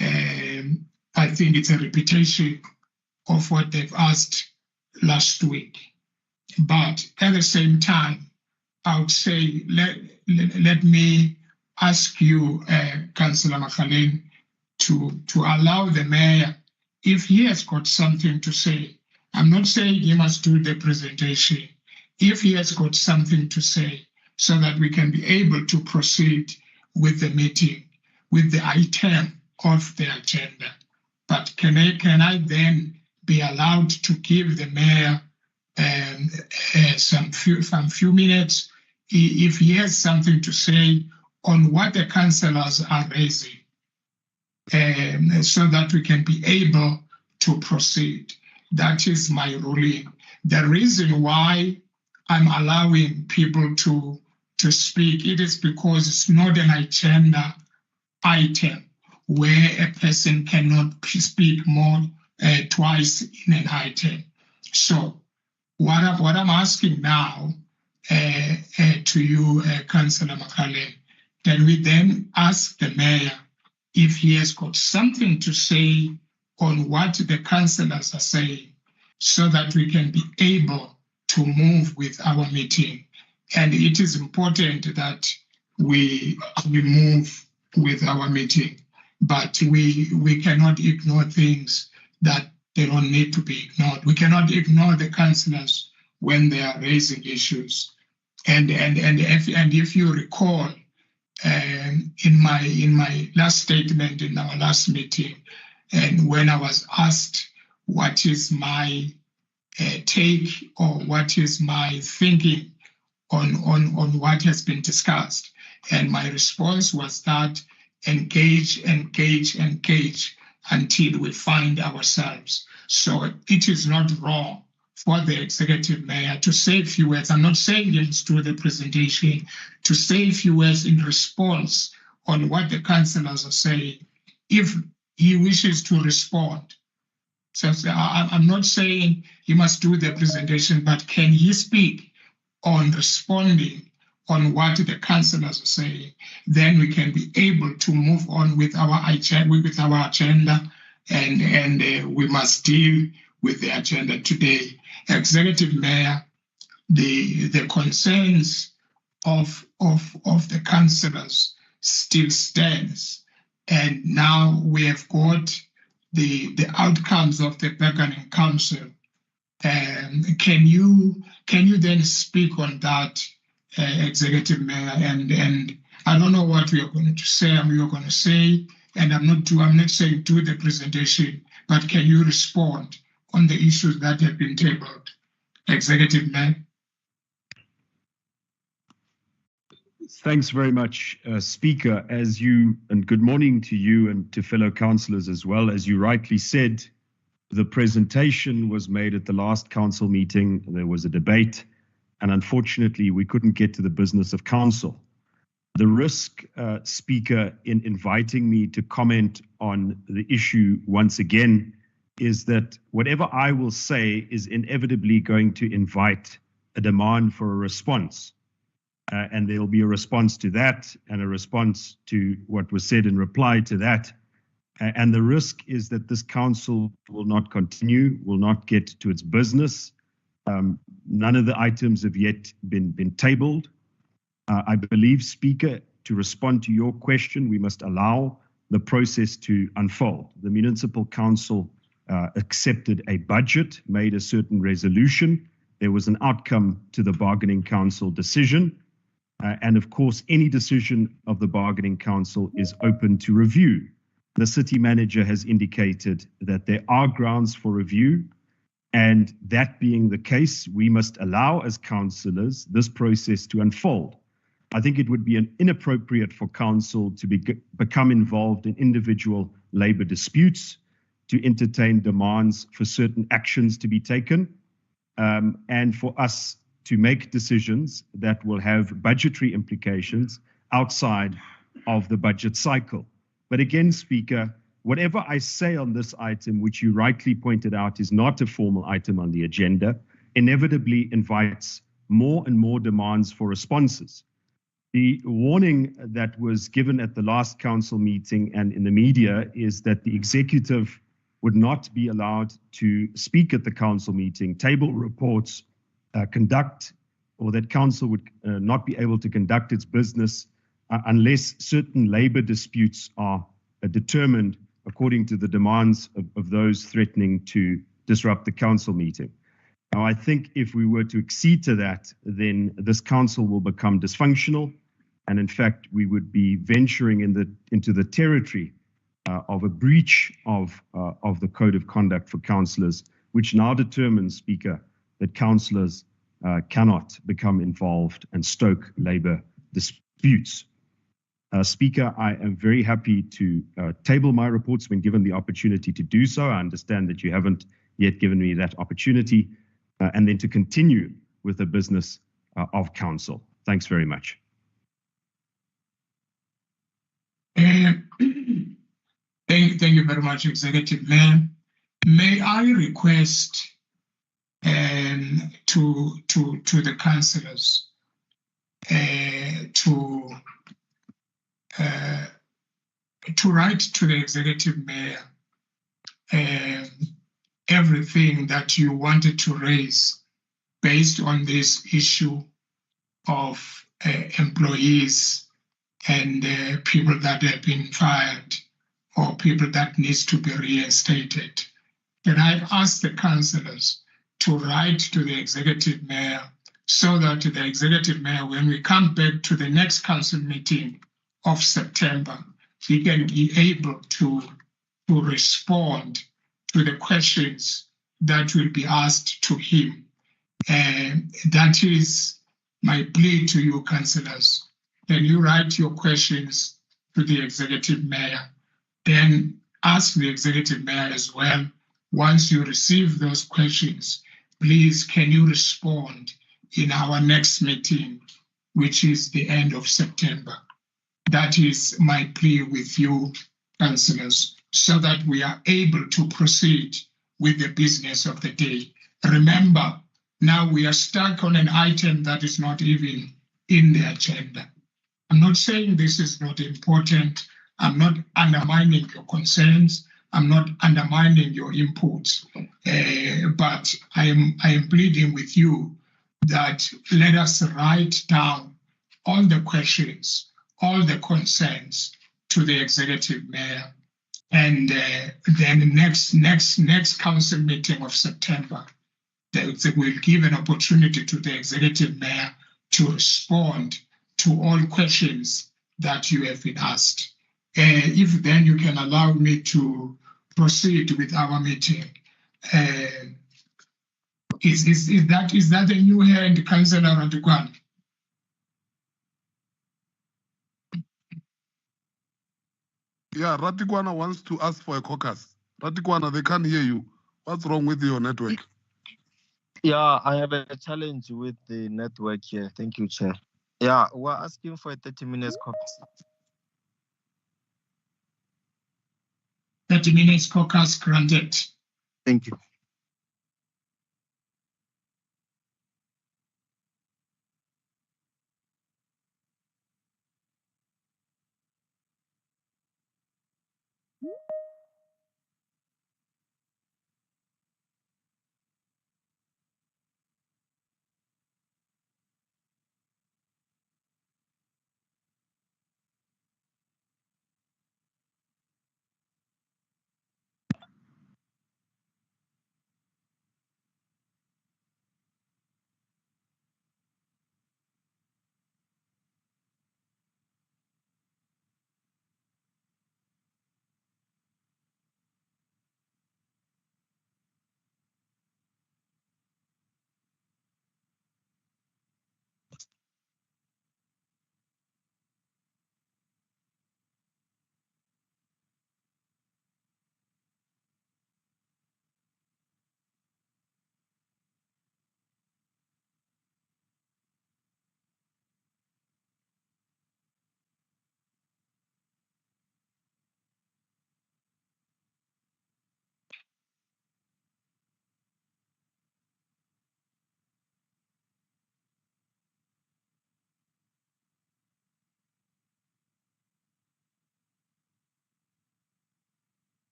I think it's a repetition of what they've asked last week. But at the same time, I would say, let me ask you, Councillor Makhaleng, to allow the mayor, if he has got something to say. I'm not saying he must do the presentation. If he has got something to say, so that we can be able to proceed with the meeting, with the item of the agenda. But can I then be allowed to give the mayor some few minutes if he has something to say on what the councillors are raising, so that we can be able to proceed? That is my ruling. The reason why I'm allowing people to speak, it is because it's not an agenda item where a person cannot speak more twice in an item. So what I'm asking now to you, Councillor Makale, can we then ask the mayor if he has got something to say on what the councillors are saying, so that we can be able to move with our meeting. And it is important that we move with our meeting, but we cannot ignore things that they don't need to be ignored. We cannot ignore the councillors when they are raising issues. And if you recall, in my last statement in our last meeting, and when I was asked what is my take or what is my thinking on what has been discussed, and my response was that engage until we find ourselves. So it is not wrong for the executive mayor to say a few words. I'm not saying let's do the presentation, to say a few words in response on what the councillors are saying, if he wishes to respond. So I'm not saying he must do the presentation, but can he speak on responding on what the councillors are saying? Then we can be able to move on with our agenda, and we must deal with the agenda today. Executive Mayor, the concerns of the councillors still stands, and now we have got the outcomes of the bargaining council. Can you then speak on that, Executive Mayor? And I don't know what we are going to say. We are going to say, and I'm not saying do the presentation, but can you respond on the issues that have been tabled, Executive Mayor? Thanks very much, Speaker. And good morning to you and to fellow councillors as well. As you rightly said, the presentation was made at the last council meeting. There was a debate, and unfortunately, we couldn't get to the business of council. The risk, Speaker, in inviting me to comment on the issue once again is that whatever I will say is inevitably going to invite a demand for a response. And there will be a response to that and a response to what was said in reply to that. And the risk is that this council will not continue, will not get to its business. None of the items have yet been tabled. I believe, Speaker, to respond to your question, we must allow the process to unfold. The Municipal Council accepted a budget, made a certain resolution. There was an outcome to the Bargaining Council decision. And of course, any decision of the Bargaining Council is open to review. The City Manager has indicated that there are grounds for review. And that being the case, we must allow as councillors this process to unfold. I think it would be inappropriate for council to become involved in individual labour disputes, to entertain demands for certain actions to be taken, and for us to make decisions that will have budgetary implications outside of the budget cycle. But again, Speaker, whatever I say on this item, which you rightly pointed out is not a formal item on the agenda, inevitably invites more and more demands for responses. The warning that was given at the last council meeting and in the media is that the executive would not be allowed to speak at the council meeting, table reports, or that council would not be able to conduct its business unless certain labor disputes are determined according to the demands of those threatening to disrupt the council meeting. Now, I think if we were to accede to that, then this council will become dysfunctional. And in fact, we would be venturing into the territory of a breach of the Code of Conduct for councillors, which now determines, Speaker, that councillors cannot become involved and stoke labour disputes. Speaker, I am very happy to table my reports when given the opportunity to do so. I understand that you haven't yet given me that opportunity, and then to continue with the business of council. Thanks very much. Thank you very much, Executive Mayor. May I request to the councillors to write to the Executive Mayor everything that you wanted to raise based on this issue of employees and people that have been fired or people that needs to be reinstated. Can I ask the councillors to write to the Executive Mayor so that the Executive Mayor, when we come back to the next council meeting of September, he can be able to respond to the questions that will be asked to him. And that is my plea to you, councillors. Can you write your questions to the Executive Mayor? Then ask the Executive Mayor as well, once you receive those questions, please can you respond in our next meeting, which is the end of September. That is my plea with you, councillors, so that we are able to proceed with the business of the day. Remember, now we are stuck on an item that is not even in the agenda. I'm not saying this is not important. I'm not undermining your concerns. I'm not undermining your inputs. But I am pleading with you that let us write down all the questions, all the concerns to the Executive Mayor. And then next council meeting of September, they will give an opportunity to the Executive Mayor to respond to all questions that you have been asked. If then you can allow me to proceed with our meeting. Is that a new hand, Councillor Radikwana? Yeah, Radikwana wants to ask for a caucus. Radikwana, they can't hear you. What's wrong with your network? Yeah, I have a challenge with the network here. Thank you, Chair. Yeah, we're asking for a 30 minutes caucus. 30 minutes caucus granted. Thank you.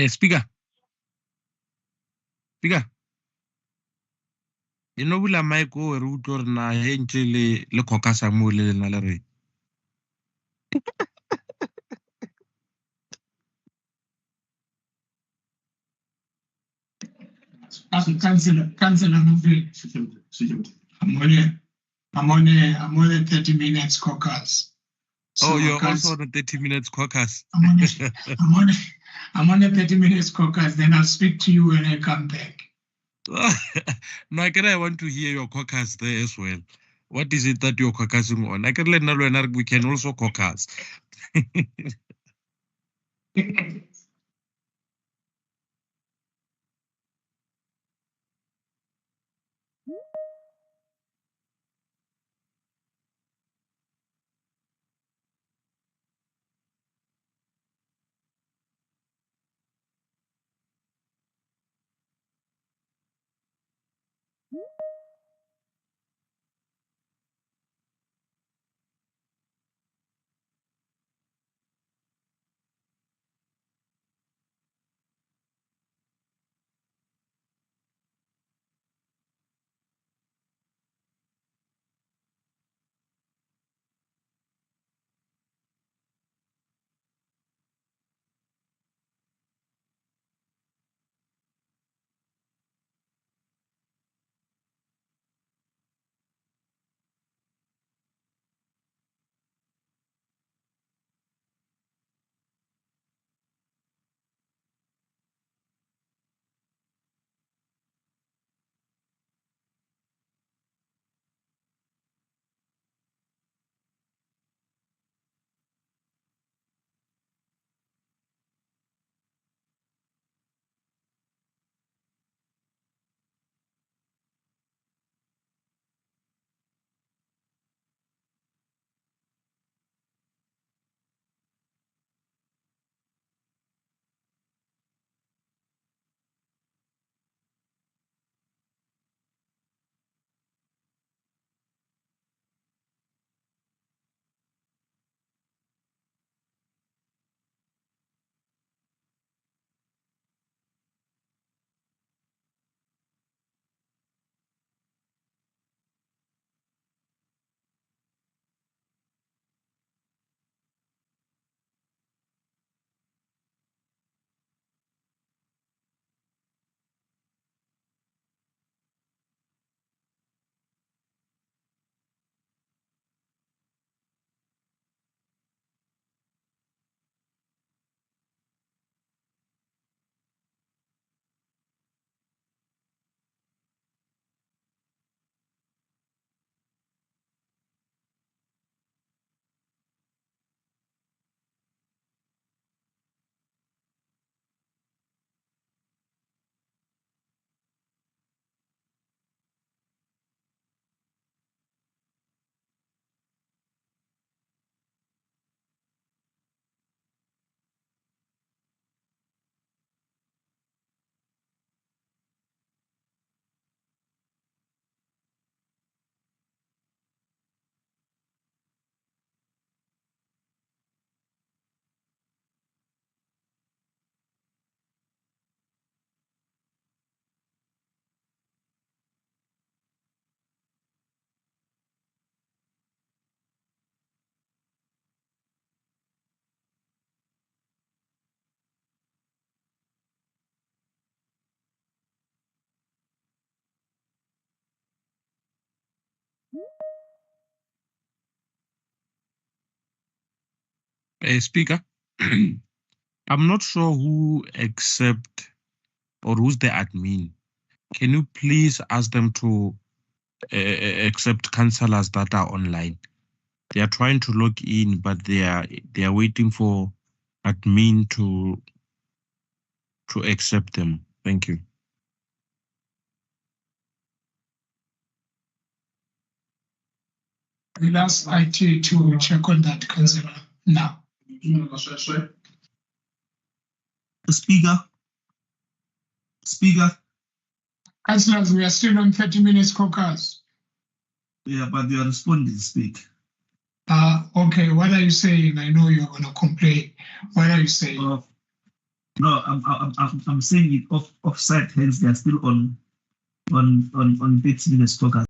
Speaker. Speaker. You know, will I make go a root or na henchele le caucus mo le nalare. Councillor I'm on a 30 minutes caucus. So you're also on a 30 minutes caucus. I'm on a 30 minutes caucus, then I'll speak to you when I come back. No, I want to hear your caucus there as well. What is it that you're caucusing on? I can let know we can also caucus. Speaker, I'm not sure who accept or who's the admin. Can you please ask them to accept councillors that are online? They are trying to log in, but they are waiting for admin to accept them. Thank you. We'll ask IT to check on that, Councillor, now. Speaker. Councillors, we are still on 30 minutes caucus. Yeah, but you are responding, speak. Okay, what are you saying? I know you're going to complain. What are you saying? No, I'm saying it offside, hence they are still on 30 minutes caucus.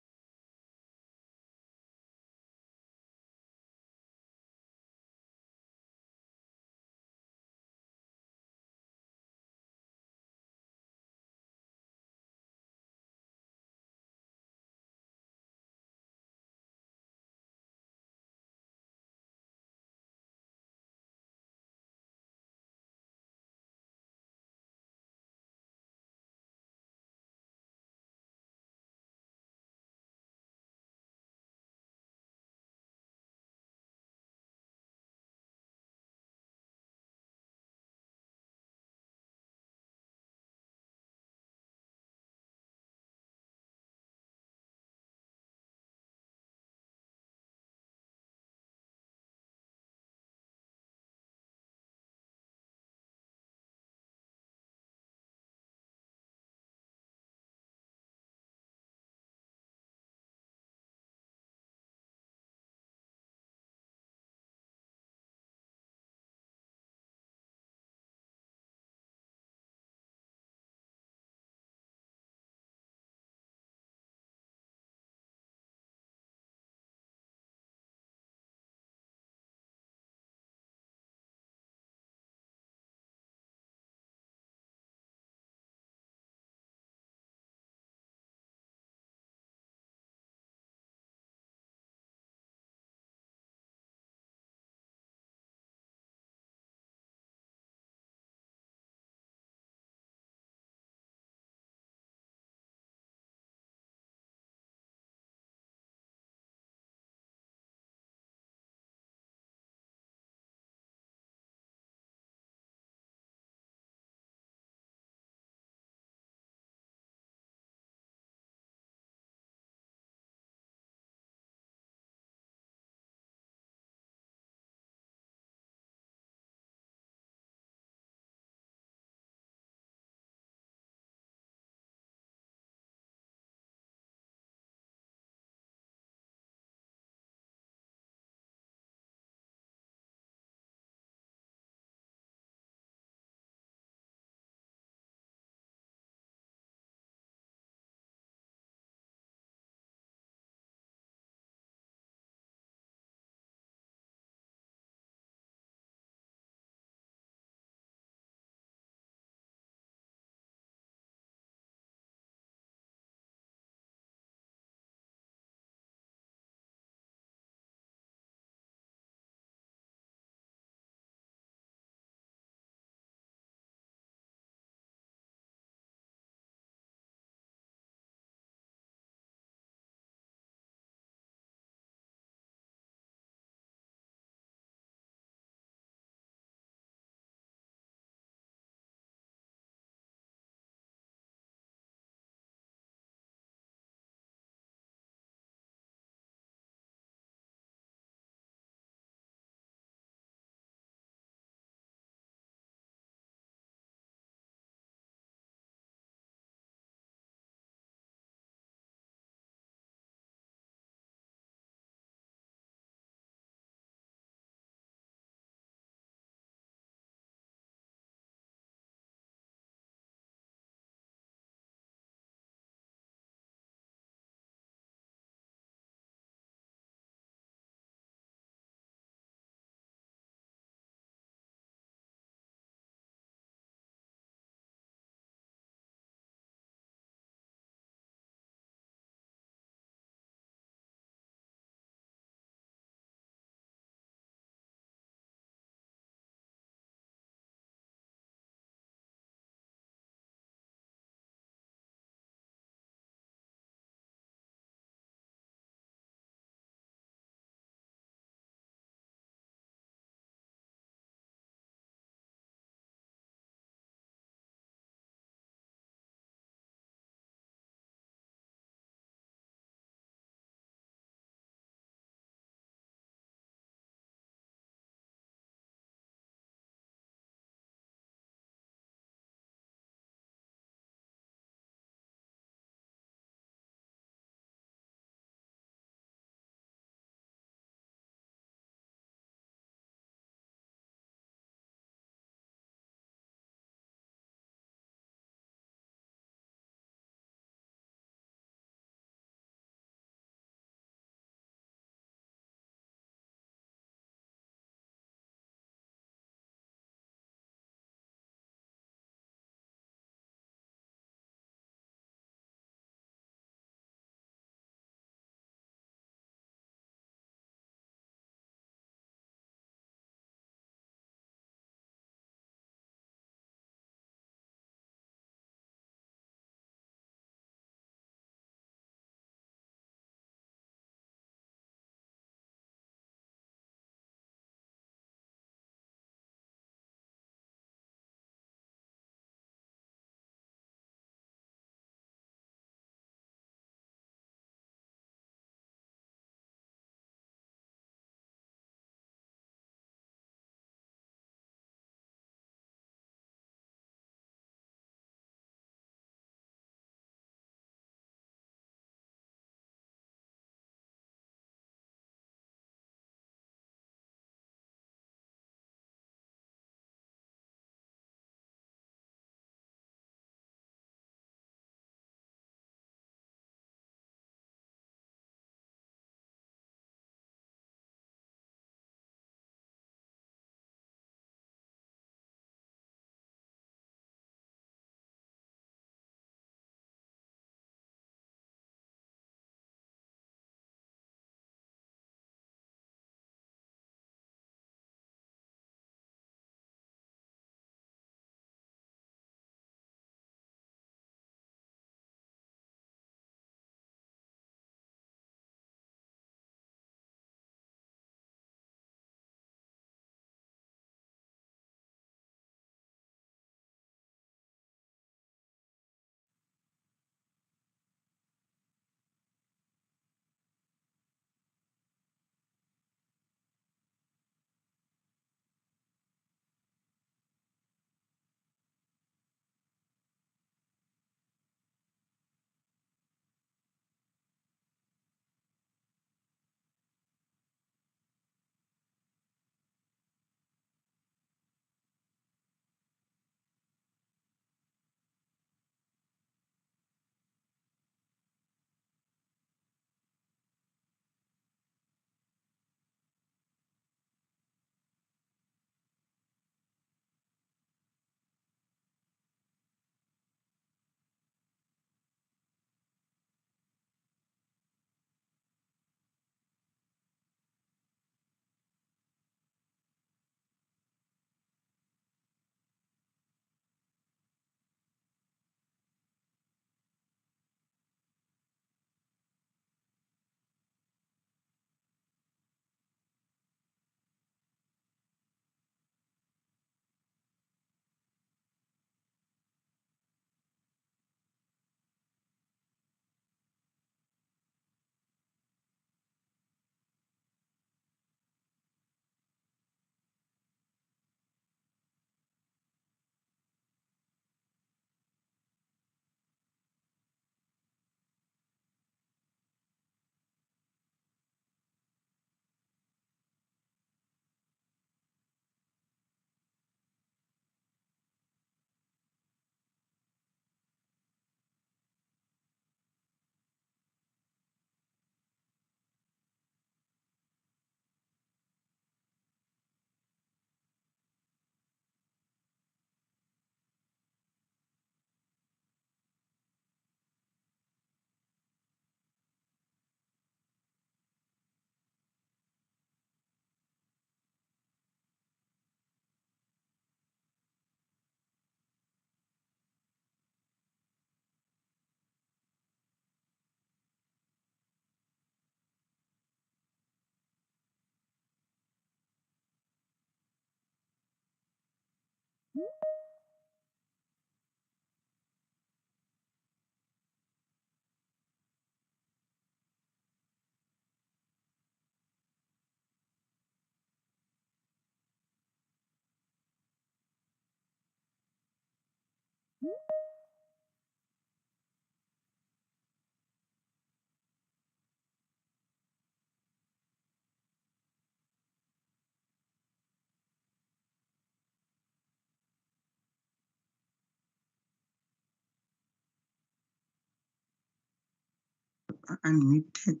Unmuted.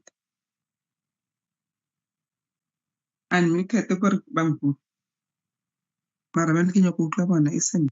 Unmuted ko bangku. Maraman kinyo kukla bana isen.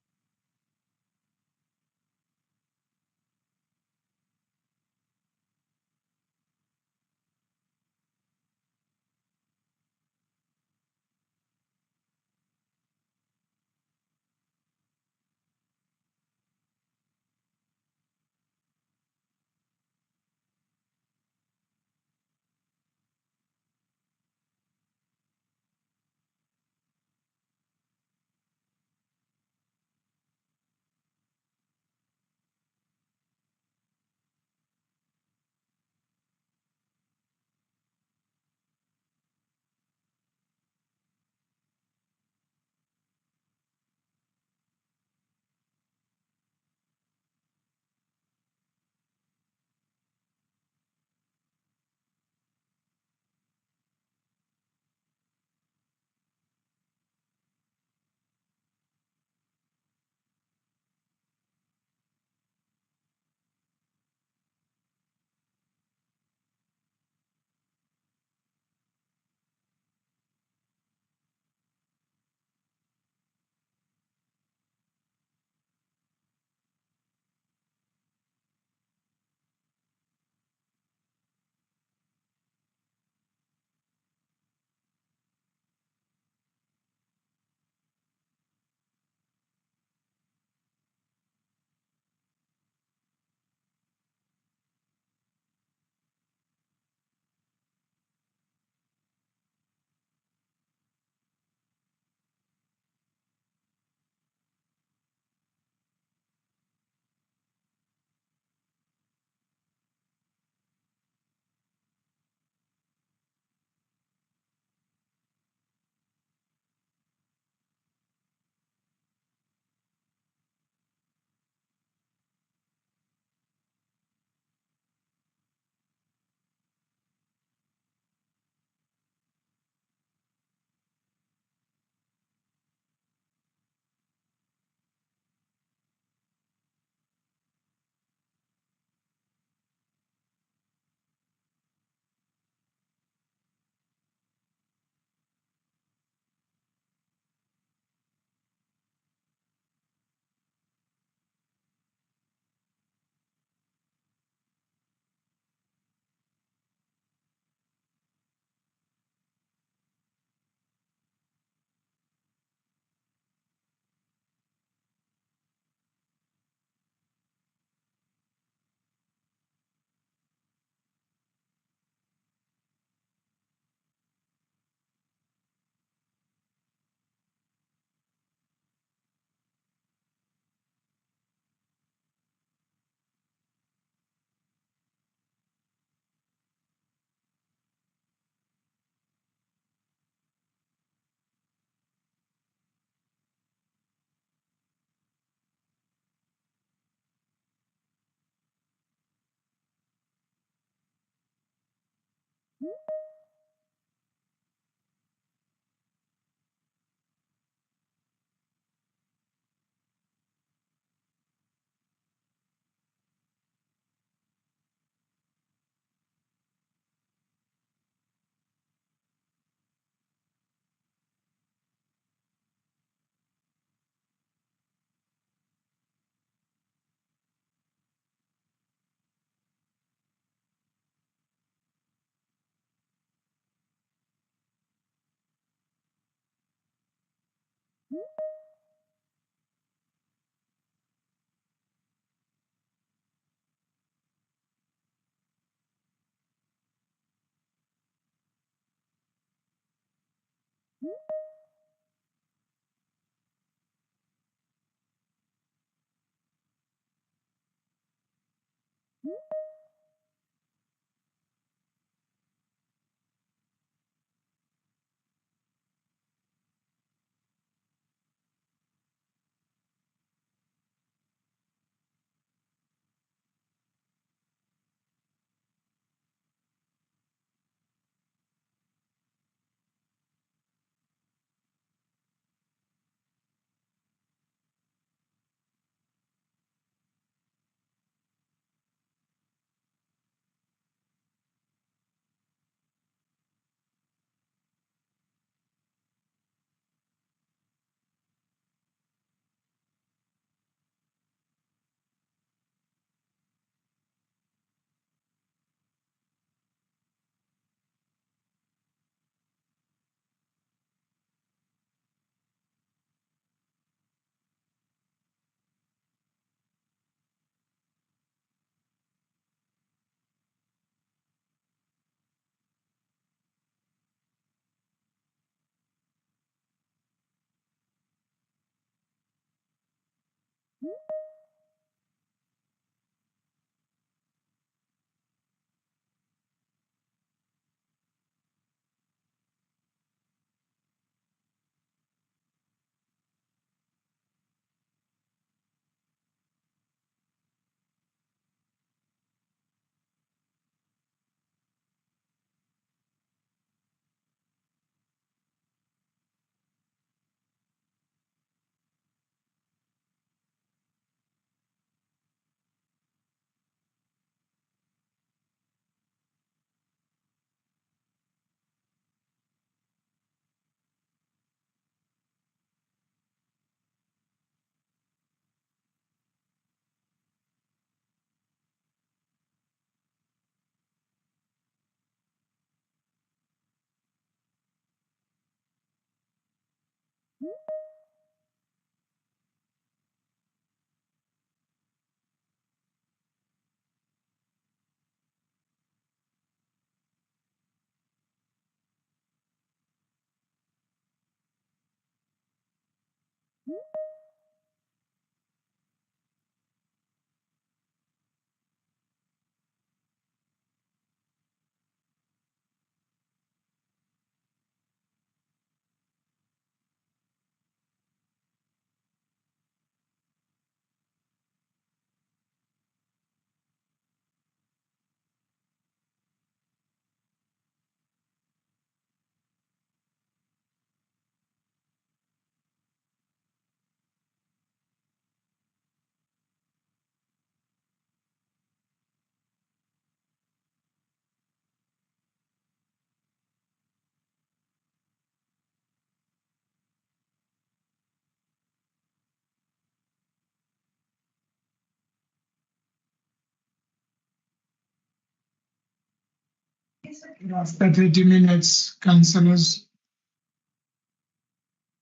After 30 minutes, councillors,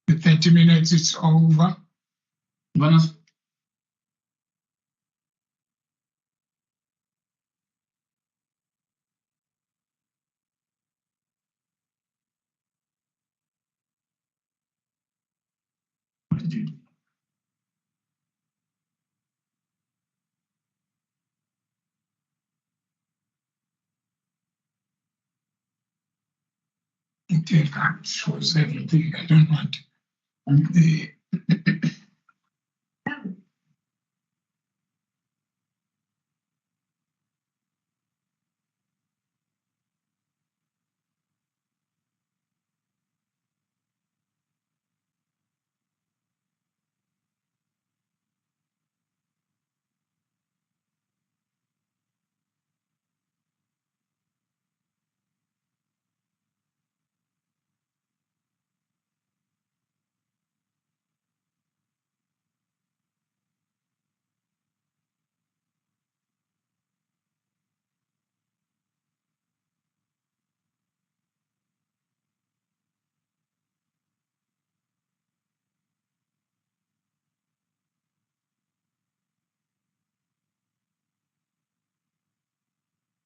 the 30 minutes is over. Okay, that shows everything. I don't want the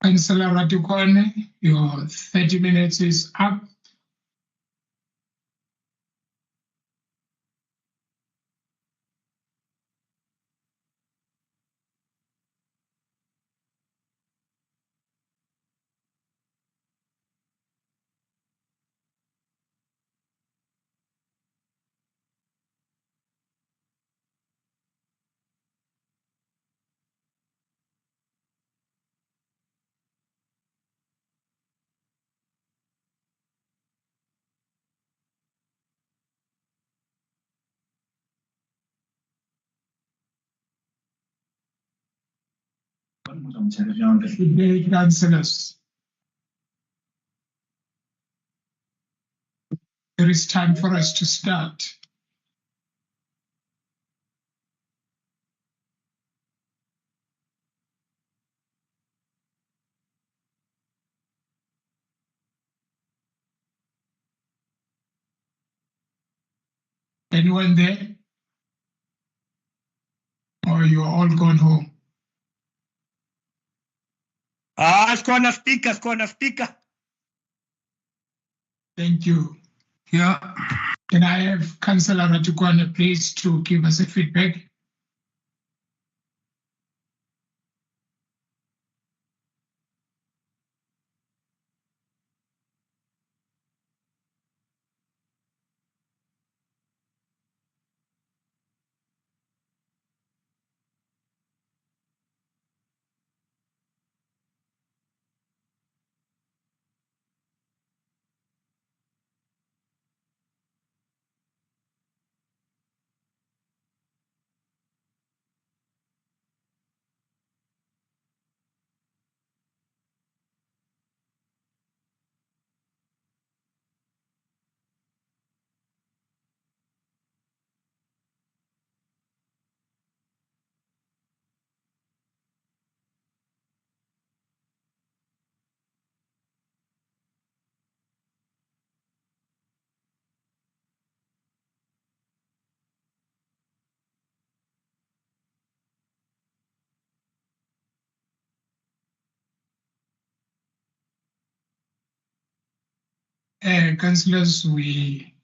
Councillor Ratukone, your 30 minutes is up. Good day, councillors. There is time for us to start. Anyone there? Or you're all gone home? Skona speaker. Thank you. Yeah. Can I have Councillor Ratukwana please to give us a feedback? Councillors, we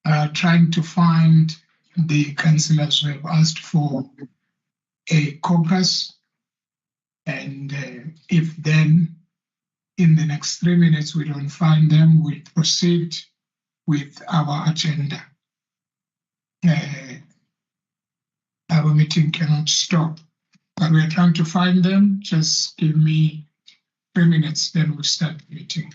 are trying to find the councillors who have asked for a caucus, and if then in the next 3 minutes we don't find them, we'll proceed with our agenda. Our meeting cannot stop, but we're trying to find them. Just give me 3 minutes, then we'll start the meeting.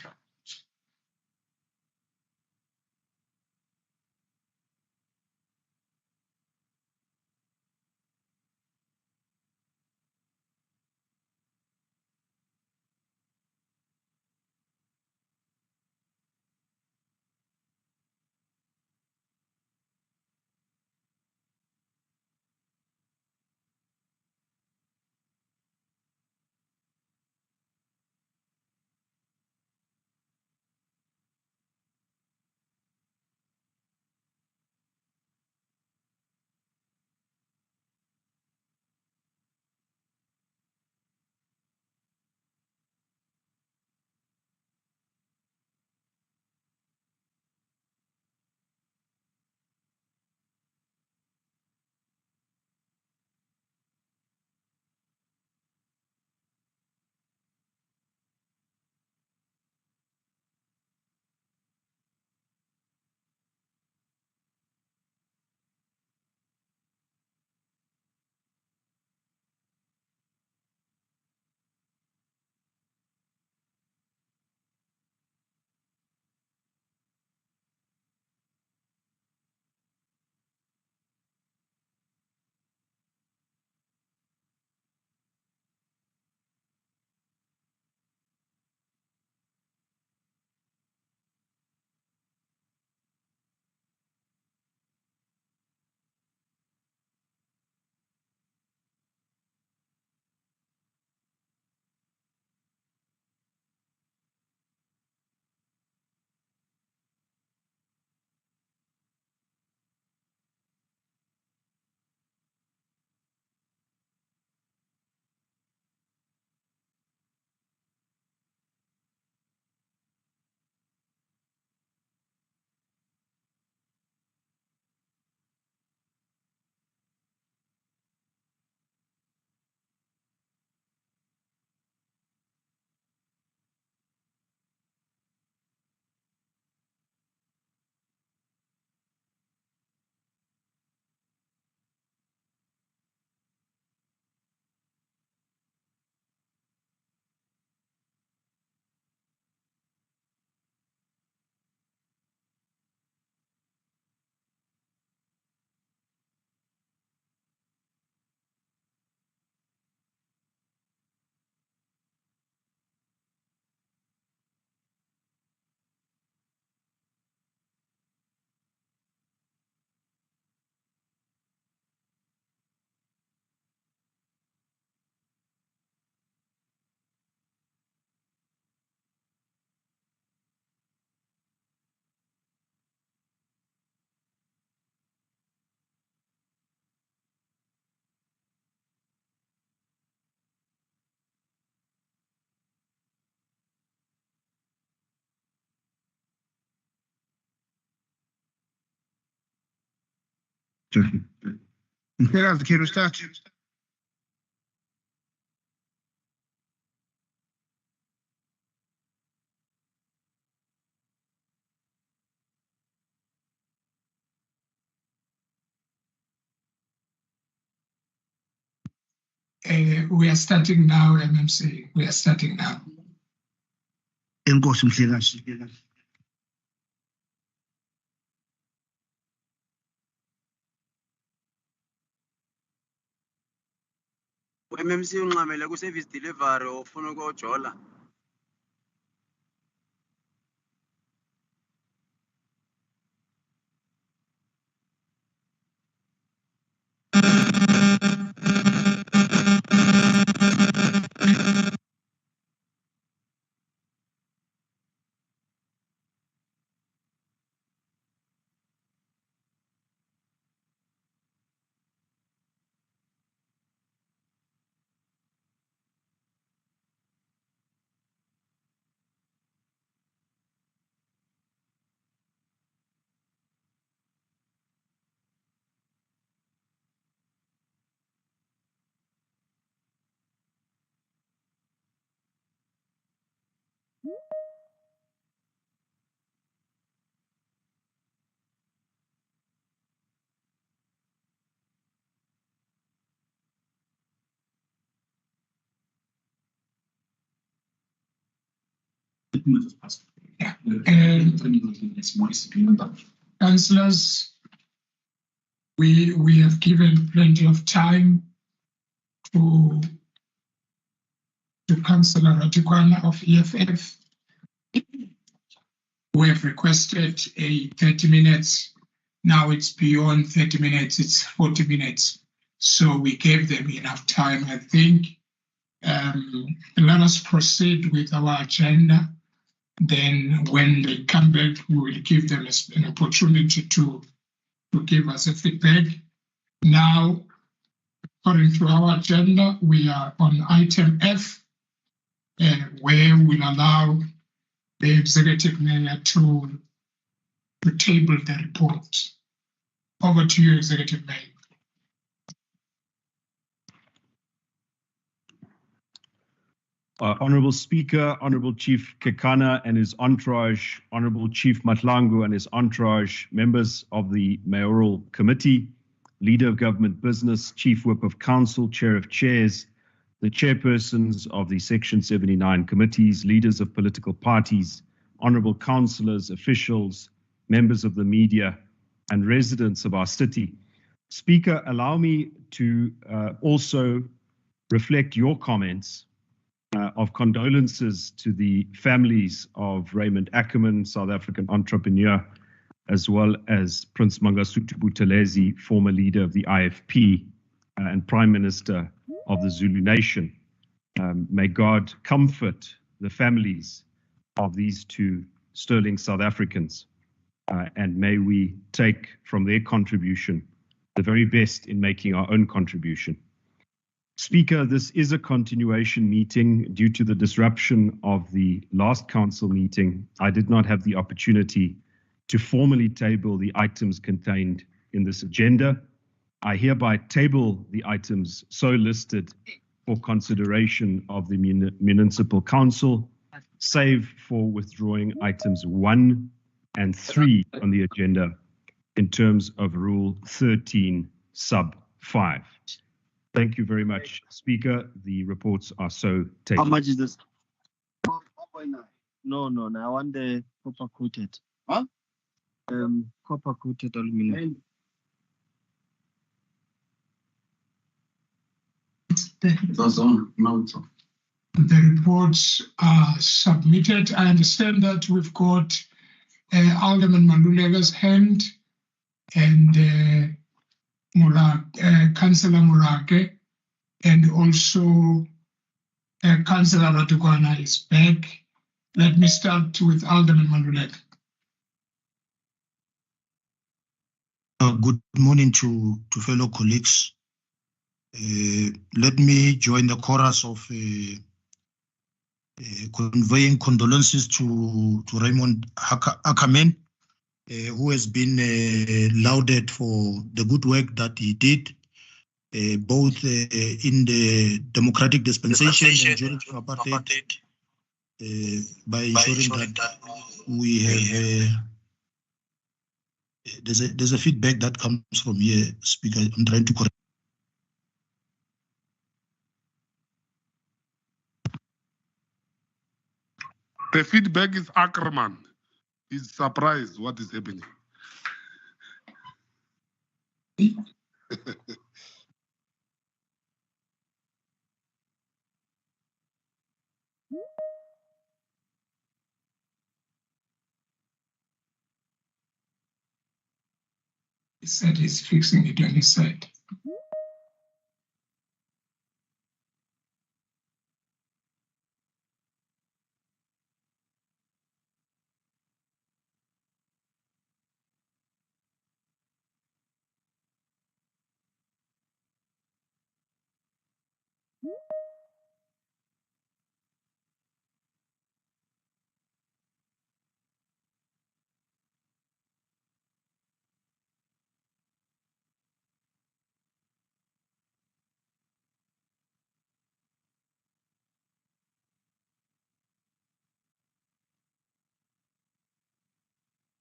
Mhlekazi, can you start? We are starting now, MMC. We are starting now. Enkosi Mhlekazi. MMC unqamele ku-service delivery ofuna ukuyojola. Councillors, we have given plenty of time to Councillor Ratikwana of EFF. We have requested a 30 minutes. Now it's beyond 30 minutes, it's 40 minutes. So we gave them enough time, I think. Let us proceed with our agenda. Then when they come back, we will give them an opportunity to give us a feedback. Now, according to our agenda, we are on item F, where we'll allow the executive mayor to table the report. Over to you, executive mayor. Honorable Speaker, Honorable Chief Kekana and his entourage, Honorable Chief Matlangu and his entourage, members of the Mayoral Committee, Leader of Government Business, Chief Whip of Council, Chair of Chairs, the chairpersons of the Section 79 committees, leaders of political parties, honorable councillors, officials, members of the media, and residents of our city. Speaker, allow me to also reflect your comments of condolences to the families of Raymond Ackerman, South African entrepreneur, as well as Prince Mangosuthu Buthelezi, former leader of the IFP and Prime Minister of the Zulu Nation. May God comfort the families of these two sterling South Africans, and may we take from their contribution the very best in making our own contribution. Speaker, this is a continuation meeting due to the disruption of the last council meeting. I did not have the opportunity to formally table the items contained in this agenda. I hereby table the items so listed for consideration of the Municipal Council, save for withdrawing items 1 and 3 on the agenda in terms of Rule 13 sub 5. Thank you very much, Speaker. The reports are so tabled. How much is this? No, I want the copper coated. Huh? Copper coated aluminum. The reports are submitted. I understand that we've got Alderman Malulega's hand and Councillor Murake, and also Councillor Ratukwana is back. Let me start with Alderman Malulega. Good morning to fellow colleagues. Let me join the chorus of conveying condolences to Raymond Ackerman, who has been lauded for the good work that he did, both in the democratic dispensation and during apartheid, by ensuring that we have there's a feedback that comes from here, Speaker. I'm trying to correct. The feedback is Ackerman. He's surprised what is happening. He said he's fixing it on his side.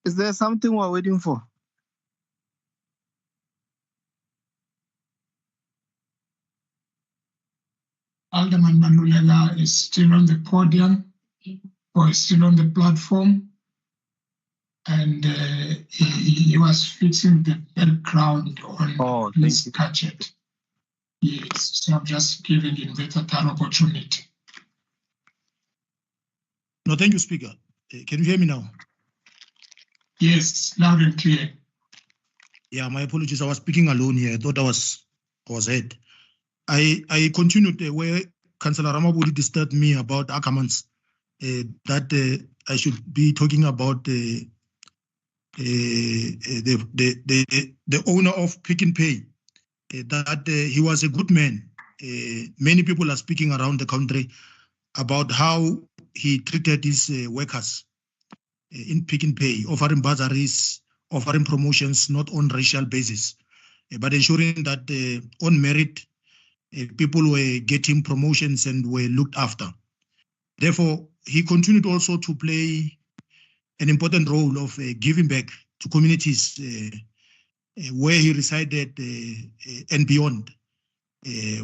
Is there something we're waiting for? Alderman Manuela is still on the podium or is still on the platform, and he was fixing the background on this gadget. Yes, so I'm just giving him that opportunity. No, thank you, Speaker. Can you hear me now? Yes, loud and clear. Yeah, my apologies. I was speaking alone here. I thought I was heard. I continued where Councillor Ramabudi disturbed me about Ackermans, that I should be talking about the owner of Pick and Pay, that he was a good man. Many people are speaking around the country about how he treated his workers in Pick and Pay, offering bursaries, offering promotions, not on racial basis, but ensuring that on merit, people were getting promotions and were looked after. Therefore, he continued also to play an important role of giving back to communities where he resided and beyond,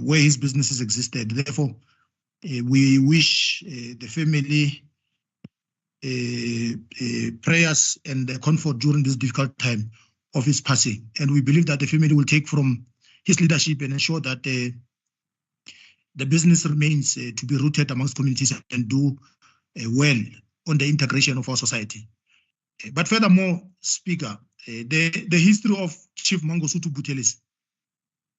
where his businesses existed. Therefore, we wish the family prayers and comfort during this difficult time of his passing. And we believe that the family will take from his leadership and ensure that the business remains to be rooted amongst communities and do well on the integration of our society. But furthermore, Speaker, the history of Chief Mangosuthu Buthelezi,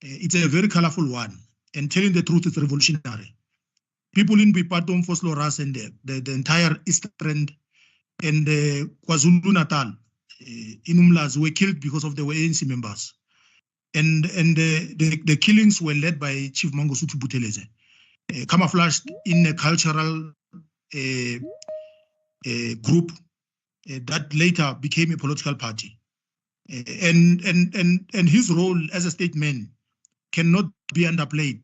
it's a very colorful one, and telling the truth is revolutionary. People in Bipatom, Fosloras, and the entire Eastern and KwaZulu-Natal in Umlazi were killed because of the ANC members. And the killings were led by Chief Mangosuthu Buthelezi, camouflaged in a cultural group that later became a political party. And his role as a statesman cannot be underplayed.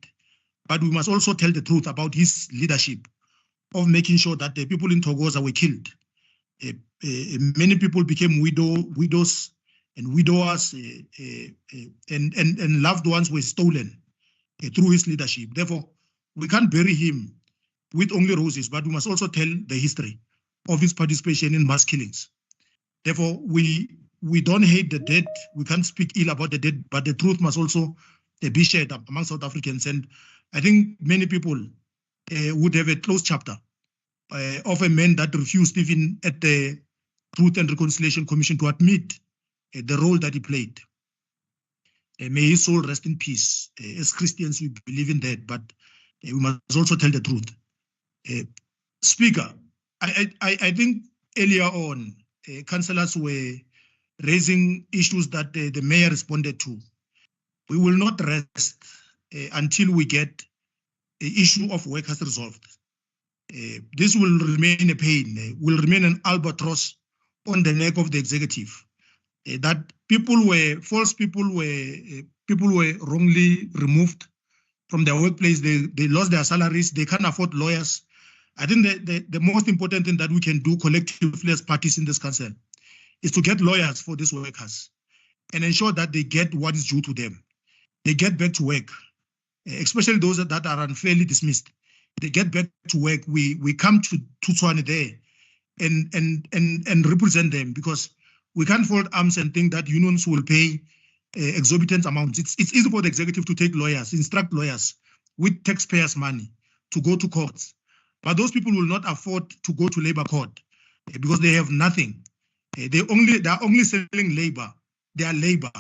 But we must also tell the truth about his leadership of making sure that the people in Thokoza were killed. Many people became widows and widowers, and loved ones were stolen through his leadership. Therefore, we can't bury him with only roses, but we must also tell the history of his participation in mass killings. Therefore, we don't hate the dead. We can't speak ill about the dead, but the truth must also be shared among South Africans. And I think many people would have a close chapter of a man that refused even at the Truth and Reconciliation Commission to admit the role that he played. May his soul rest in peace. As Christians, we believe in that, but we must also tell the truth. Speaker, I think earlier on, councillors were raising issues that the mayor responded to. We will not rest until we get the issue of workers resolved. This will remain a pain, will remain an albatross on the neck of the executive. that false people were wrongly removed from their workplace. They lost their salaries. They can't afford lawyers. I think the most important thing that we can do collectively as parties in this council is to get lawyers for these workers and ensure that they get what is due to them. They get back to work, especially those that are unfairly dismissed. They get back to work. We come to Tshwane there and represent them, because we can't fold arms and think that unions will pay exorbitant amounts. It's easy for the executive to take lawyers, instruct lawyers with taxpayers' money to go to courts. But those people will not afford to go to labor court because they have nothing. They are only selling labor, their labor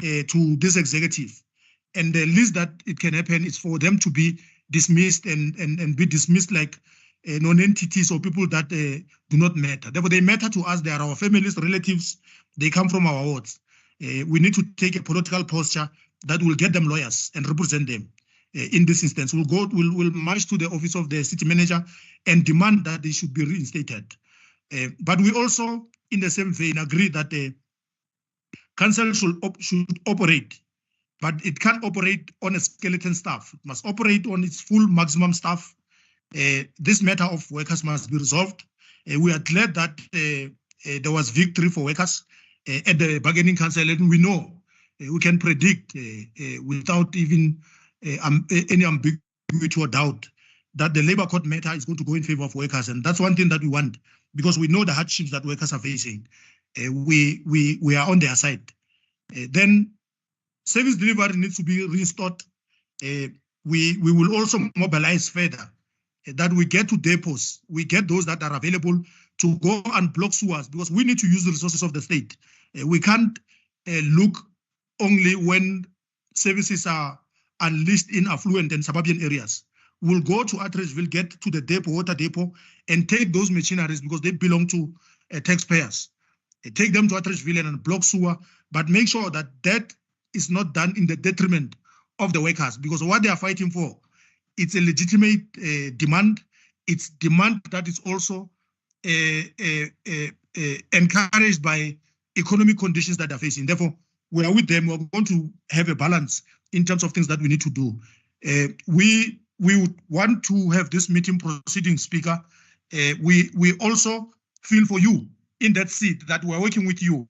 to this executive. And the least that it can happen is for them to be dismissed and be dismissed like non-entities or people that do not matter. Therefore, they matter to us. They are our families, relatives. They come from our wards. We need to take a political posture that will get them lawyers and represent them. In this instance, we'll march to the office of the city manager and demand that they should be reinstated. But we also, in the same vein, agree that the council should operate, but it can't operate on a skeleton staff. It must operate on its full maximum staff. This matter of workers must be resolved. We are glad that there was victory for workers at the bargaining council, and we know we can predict without even any ambiguity or doubt that the labor court matter is going to go in favor of workers. And that's one thing that we want, because we know the hardships that workers are facing. We are on their side. Then service delivery needs to be restored. We will also mobilize further, that we get to depots, we get those that are available to go and block sewers, because we need to use the resources of the state. We can't look only when services are unleashed in affluent and suburban areas. We'll go to Atteridgeville, get to the depot, water depot, and take those machineries because they belong to taxpayers. Take them to Atteridgeville and block sewer, but make sure that that is not done in the detriment of the workers, because what they are fighting for, it's a legitimate demand. It's demand that is also encouraged by economic conditions that they're facing. Therefore, we are with them. We're going to have a balance in terms of things that we need to do. We would want to have this meeting proceeding, Speaker. We also feel for you in that seat that we're working with you.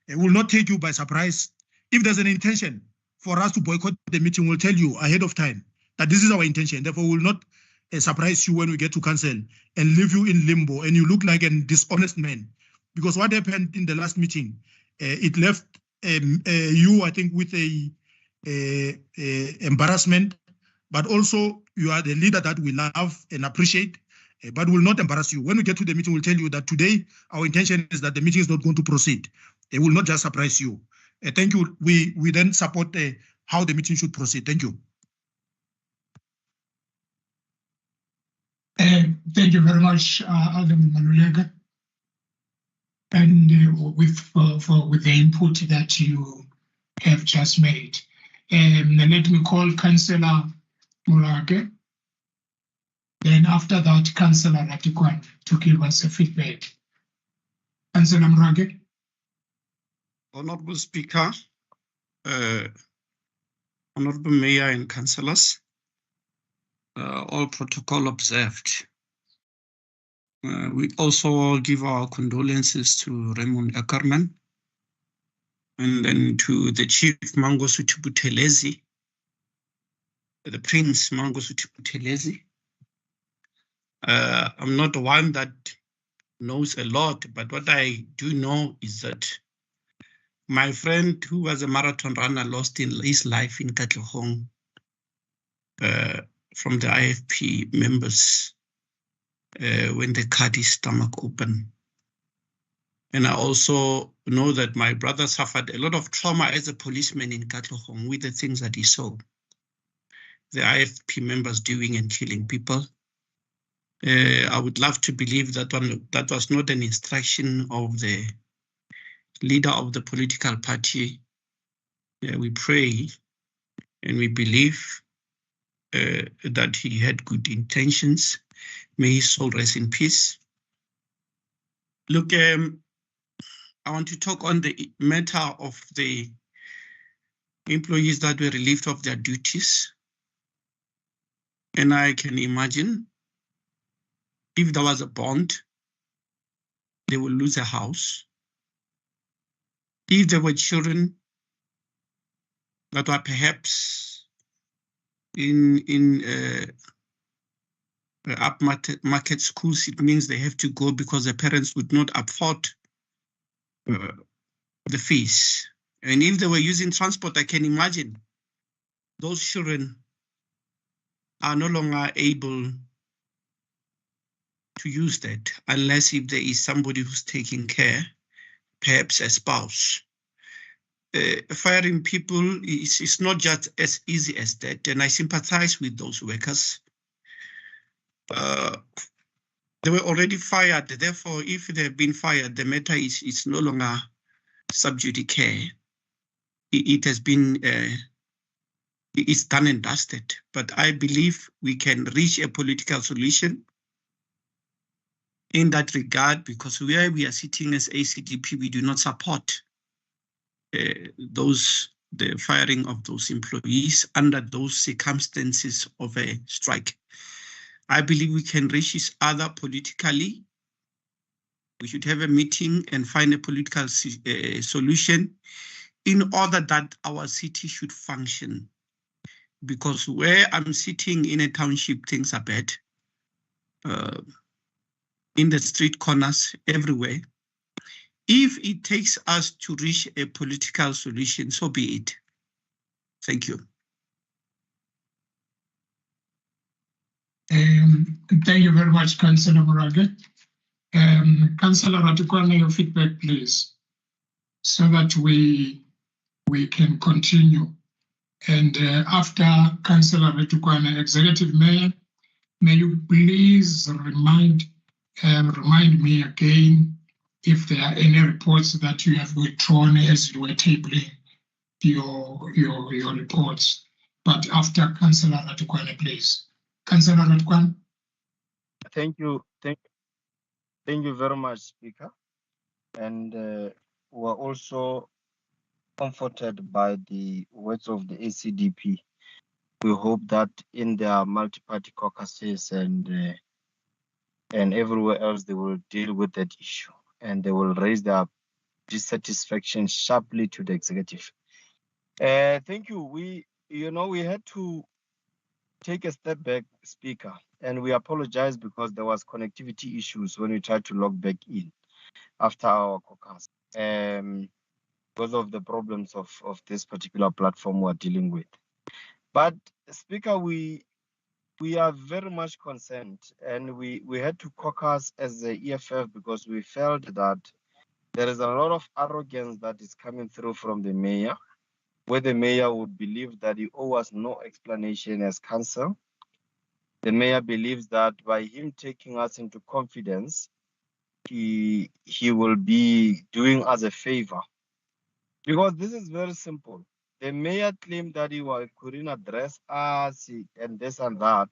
It will not take you by surprise. If there's an intention for us to boycott the meeting, we'll tell you ahead of time that this is our intention. Therefore, we will not surprise you when we get to council and leave you in limbo and you look like a dishonest man. Because what happened in the last meeting, it left you, I think, with a embarrassment, but also you are the leader that we love and appreciate, but will not embarrass you. When we get to the meeting, we'll tell you that today our intention is that the meeting is not going to proceed. It will not just surprise you. Thank you. We then support how the meeting should proceed. Thank you. Thank you very much, Alderman Manulega, and with the input that you have just made. Let me call Councillor Murage. Then after that, Councillor Ratikwan to give us a feedback. Councillor Murage. Honorable Speaker, Honorable Mayor and Councillors, all protocol observed. We also give our condolences to Raymond Ackerman, and then to the Chief Mangosuthu Buthelezi, the Prince Mangosuthu Buthelezi. I'm not one that knows a lot, but what I do know is that my friend who was a marathon runner lost his life in Katlehong from the IFP members when they cut his stomach open. And I also know that my brother suffered a lot of trauma as a policeman in Katlehong with the things that he saw the IFP members doing and killing people. I would love to believe that that was not an instruction of the leader of the political party. We pray and we believe that he had good intentions. May his soul rest in peace. Look, I want to talk on the matter of the employees that were relieved of their duties. And I can imagine if there was a bond, they will lose a house. If there were children that were perhaps in upmarket schools, it means they have to go because the parents would not afford the fees. And if they were using transport, I can imagine those children are no longer able to use that unless if there is somebody who's taking care, perhaps a spouse. Firing people is not just as easy as that, and I sympathize with those workers. They were already fired, therefore, if they've been fired, the matter is no longer sub judice care. It has been, it's done and dusted, but I believe we can reach a political solution in that regard, because where we are sitting as ACDP, we do not support the firing of those employees under those circumstances of a strike. I believe we can reach each other politically. We should have a meeting and find a political solution in order that our city should function. Because where I'm sitting in a township, things are bad. In the street corners, everywhere. If it takes us to reach a political solution, so be it. Thank you. Thank you very much, Councillor Morage. Councillor Ratukwana, your feedback, please, so that we can continue. And after Councillor Ratukwana, Executive Mayor, may you please remind me again if there are any reports that you have withdrawn as you were tabling your reports. But after Councillor Ratukwana, please. Councillor Ratukwana. Thank you very much, Speaker. And we're also comforted by the words of the ACDP. We hope that in their multi-party caucuses and everywhere else, they will deal with that issue and they will raise their dissatisfaction sharply to the executive. Thank you. We had to take a step back, Speaker, and we apologize because there was connectivity issues when we tried to log back in after our caucus, because of the problems of this particular platform we're dealing with. But Speaker, we are very much concerned, and we had to caucus as the EFF because we felt that there is a lot of arrogance that is coming through from the mayor, where the mayor would believe that he owes us no explanation as council. The mayor believes that by him taking us into confidence, he will be doing us a favor. Because this is very simple. The mayor claimed that he couldn't address us and this and that.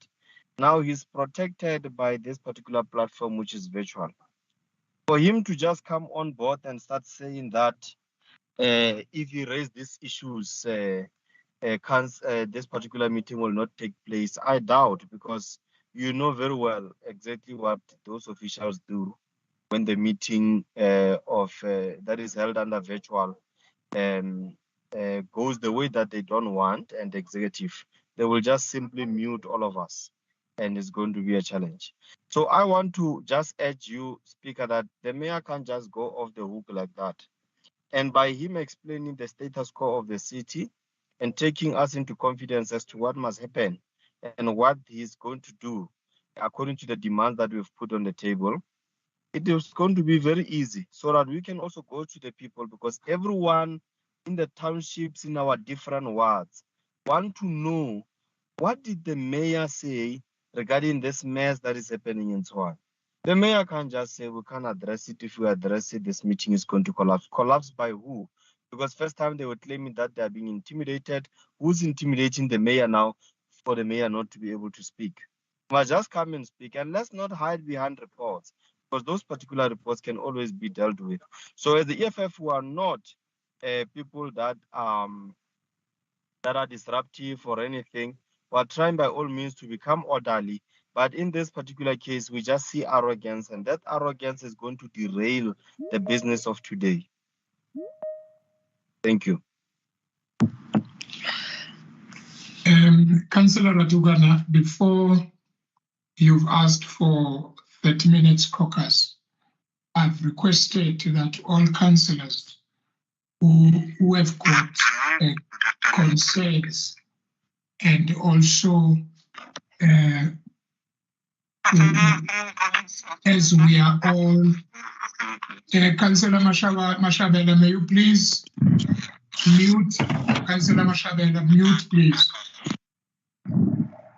Now he's protected by this particular platform, which is virtual. For him to just come on board and start saying that if he raised these issues, this particular meeting will not take place, I doubt, because you know very well exactly what those officials do when the meeting that is held under virtual goes the way that they don't want, and the executive, they will just simply mute all of us, and it's going to be a challenge. So I want to just urge you, Speaker, that the mayor can't just go off the hook like that. And by him explaining the status quo of the city and taking us into confidence as to what must happen and what he's going to do according to the demands that we've put on the table, it is going to be very easy so that we can also go to the people, because everyone in the townships in our different wards want to know what did the mayor say regarding this mess that is happening in Tshwane. The mayor can't just say we can't address it. If we address it, this meeting is going to collapse. Collapse by who? Because first time they were claiming that they are being intimidated. Who's intimidating the mayor now for the mayor not to be able to speak? Must just come and speak, and let's not hide behind reports. because those particular reports can always be dealt with. So as the EFF, we are not people that are disruptive or anything. We are trying by all means to become orderly. But in this particular case, we just see arrogance, and that arrogance is going to derail the business of today. Thank you. Councillor Ratugana, before you've asked for 30 minutes caucus, I've requested that all councillors who have got concerns and also as we are all, Councillor Mashabela, may you please mute? Councillor Mashabela, mute, please.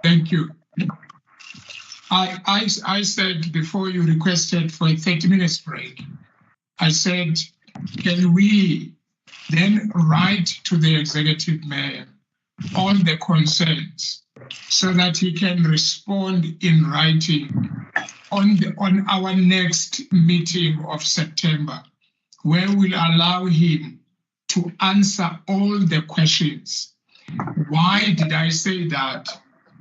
Thank you. I said before you requested for a 30 minutes break, I said, can we then write to the executive mayor on the concerns so that he can respond in writing on our next meeting of September, where we'll allow him to answer all the questions. Why did I say that?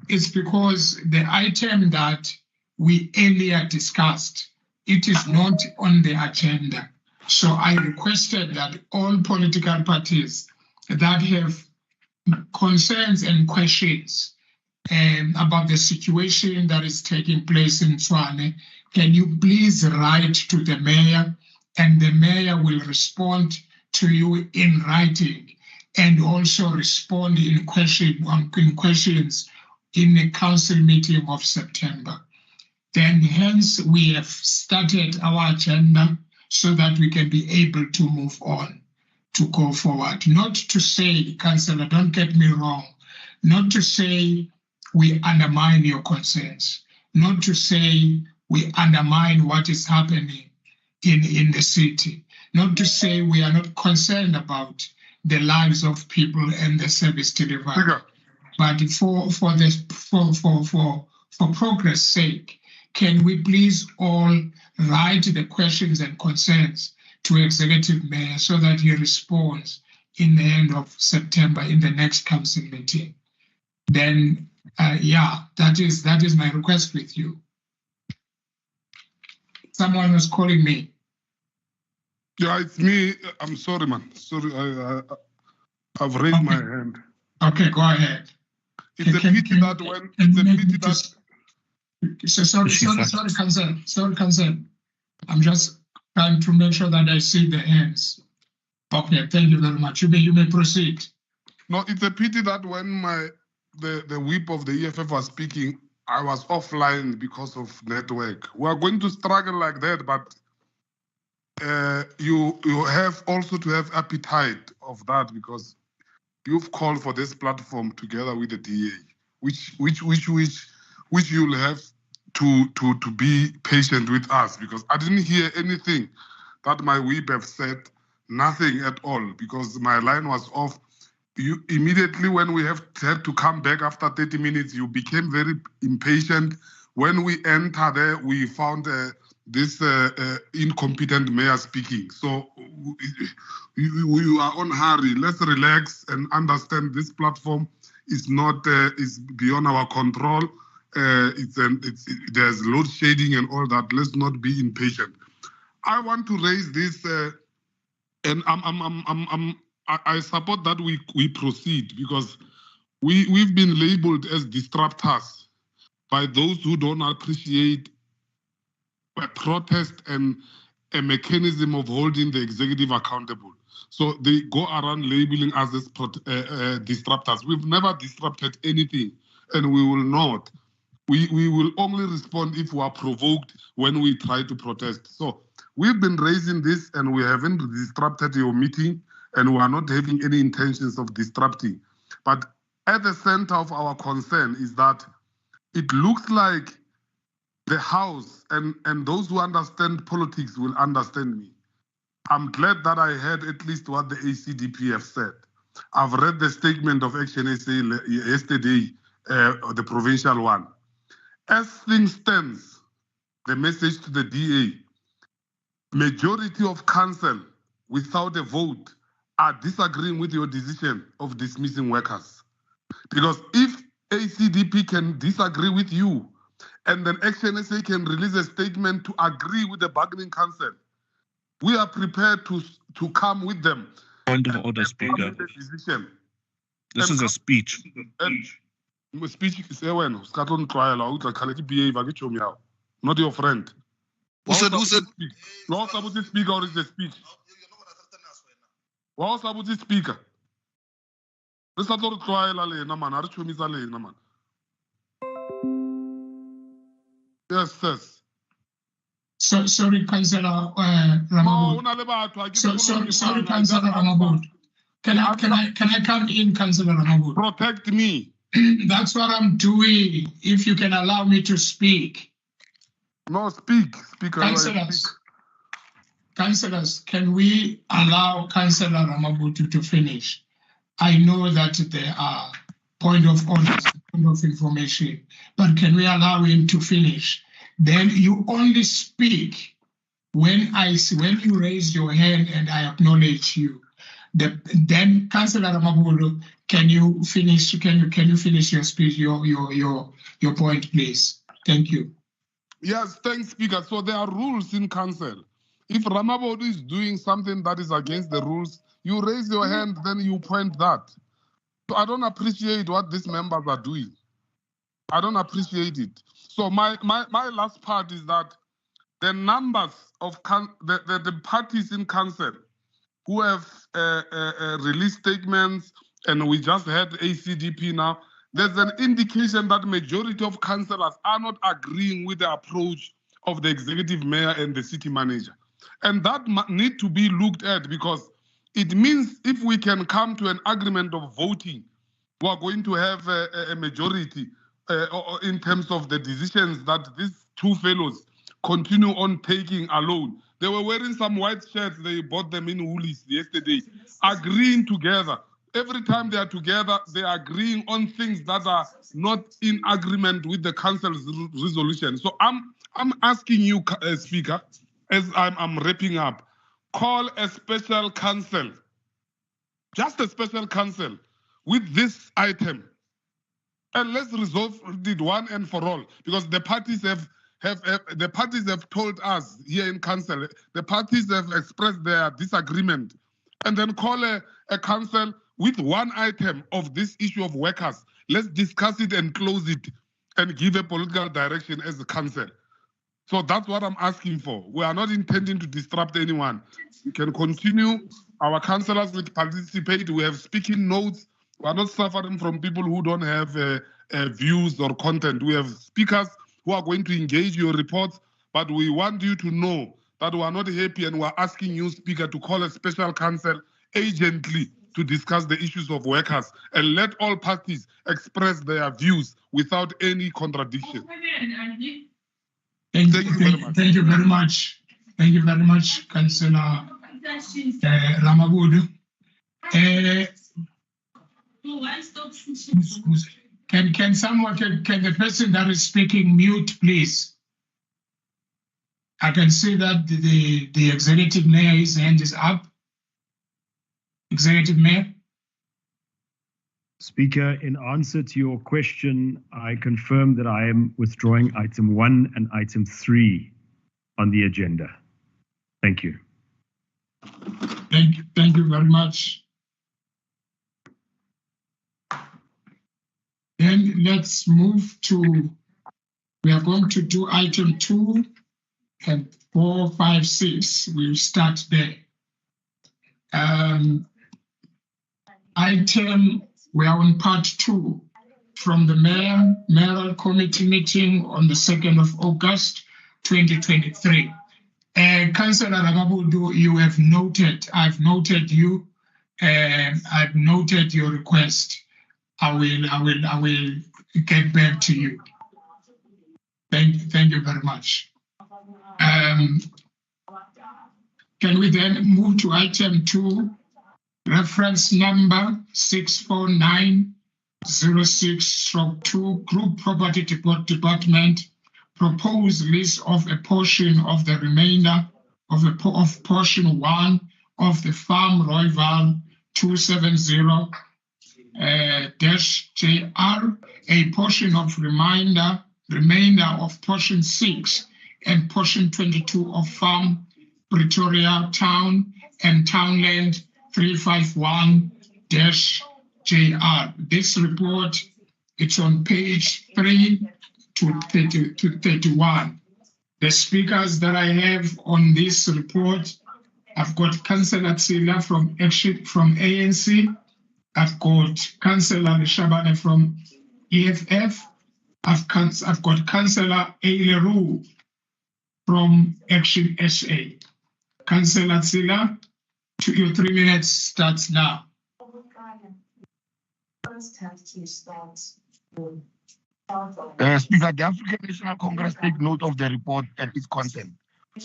It's because the item that we earlier discussed, it is not on the agenda. So I requested that all political parties that have concerns and questions about the situation that is taking place in Tshwane, can you please write to the mayor, and the mayor will respond to you in writing and also respond in questions in the council meeting of September. Then hence we have started our agenda so that we can be able to move on, to go forward. Not to say, Councillor, don't get me wrong, not to say we undermine your concerns, not to say we undermine what is happening in the city, not to say we are not concerned about the lives of people and the service delivered. But for progress' sake, can we please all write the questions and concerns to Executive Mayor so that he responds in the end of September in the next council meeting? Then, yeah, that is my request with you. Someone was calling me. Yeah, it's me. I'm sorry, man. Sorry, I've raised my hand. Okay, go ahead. It's a pity that when it's a pity that. Sorry, Council. I'm just trying to make sure that I see the hands. Okay, thank you very much. You may proceed. No, it's a pity that when the whip of the EFF was speaking, I was offline because of network. We are going to struggle like that, but you have also to have appetite of that, because you've called for this platform together with the DA, which you'll have to be patient with us, because I didn't hear anything that my whip have said, nothing at all, because my line was off. You immediately, when we had to come back after 30 minutes, you became very impatient. When we enter there, we found this incompetent mayor speaking. So we are on hurry. Let's relax and understand this platform is not is beyond our control. There's load shedding and all that. Let's not be impatient. I want to raise this, and I support that we proceed, because we've been labeled as disruptors by those who don't appreciate a protest and a mechanism of holding the executive accountable. So they go around labeling us as disruptors. We've never disrupted anything, and we will not. We will only respond if we are provoked when we try to protest. So we've been raising this, and we haven't disrupted your meeting, and we are not having any intentions of disrupting. But at the center of our concern is that it looks like the House and those who understand politics will understand me. I'm glad that I heard at least what the ACDP have said. I've read the statement of Action SA yesterday, the provincial one. As things stands, the message to the DA. Majority of council, without a vote, are disagreeing with your decision of dismissing workers. Because if ACDP can disagree with you, and then Action SA can release a statement to agree with the bargaining council, we are prepared to come with them. Point of order, Speaker. Decision. This is a speech. Speech is when Scotland trial out like behavior, not your friend. Who said? No, somebody speaker or is the speech? Wow, somebody speaker. This is not trial, man. I show me man. Yes, yes. So, sorry, Councillor Ramabud. Sorry, Councillor Ramabud. Can I come in, Councillor Ramabud? Protect me. That's what I'm doing. If you can allow me to speak. No, speak. Councillors, can we allow Councillor Ramabud to finish? I know that there are point of orders, point of information, but can we allow him to finish? Then you only speak when you raise your hand and I acknowledge you. Then Councillor Ramabulu, can you finish your speech, your point, please? Thank you. Yes, thanks, Speaker. So there are rules in council. If Ramabulu is doing something that is against the rules, you raise your hand, then you point that. So I don't appreciate what these members are doing. I don't appreciate it. So my last part is that the numbers of the parties in council who have released statements, and we just had ACDP now, there's an indication that majority of councillors are not agreeing with the approach of the executive mayor and the city manager. And that need to be looked at, because it means if we can come to an agreement of voting, we are going to have a majority in terms of the decisions that these two fellows continue on taking alone. They were wearing some white shirts, they bought them in Woolies yesterday, agreeing together. Every time they are together, they are agreeing on things that are not in agreement with the council's resolution. So I'm asking you, Speaker, as I'm wrapping up, call a special council, just a special council with this item. And let's resolve it one and for all, because the parties have told us here in council, the parties have expressed their disagreement, and then call a council with one item of this issue of workers. Let's discuss it and close it and give a political direction as a council. So that's what I'm asking for. We are not intending to disrupt anyone. We can continue. Our councillors will participate. We have speaking notes. We are not suffering from people who don't have views or content. We have speakers who are going to engage your reports, but we want you to know that we are not happy, and we are asking you, Speaker, to call a special council urgently to discuss the issues of workers and let all parties express their views without any contradiction. Thank you very much. Thank you very much. Thank you very much, Councillor Ramabud. Can someone, can the person that is speaking mute, please? I can see that the executive mayor, his hand is up. Executive Mayor. Speaker, in answer to your question, I confirm that I am withdrawing item 1 and item 3 on the agenda. Thank you. Thank you very much. Then let's move to, we are going to do item 2 and 4, 5, 6. We'll start there. Item, we are on part 2 from the mayoral committee meeting on the 2nd of August, 2023. Councillor Ramabudu, you have noted, I've noted you, I've noted your request. I will get back to you. Thank you very much. Can we then move to item 2? Reference number 64906/2, Group Property Department, proposed list of a portion of the remainder of portion 1 of the Farm Royval 270 JR, a portion of remainder of portion 6 and portion 22 of Farm Pretoria Town and Townland 351 JR. This report, it's on page 3 to 31. The speakers that I have on this report, I've got Councillor Tsila from ANC. I've got Councillor Shabane from EFF. I've got Councillor Eileru from Action SA. Councillor Tsila, your 3 minutes starts now. Speaker, the African National Congress take note of the report and its content.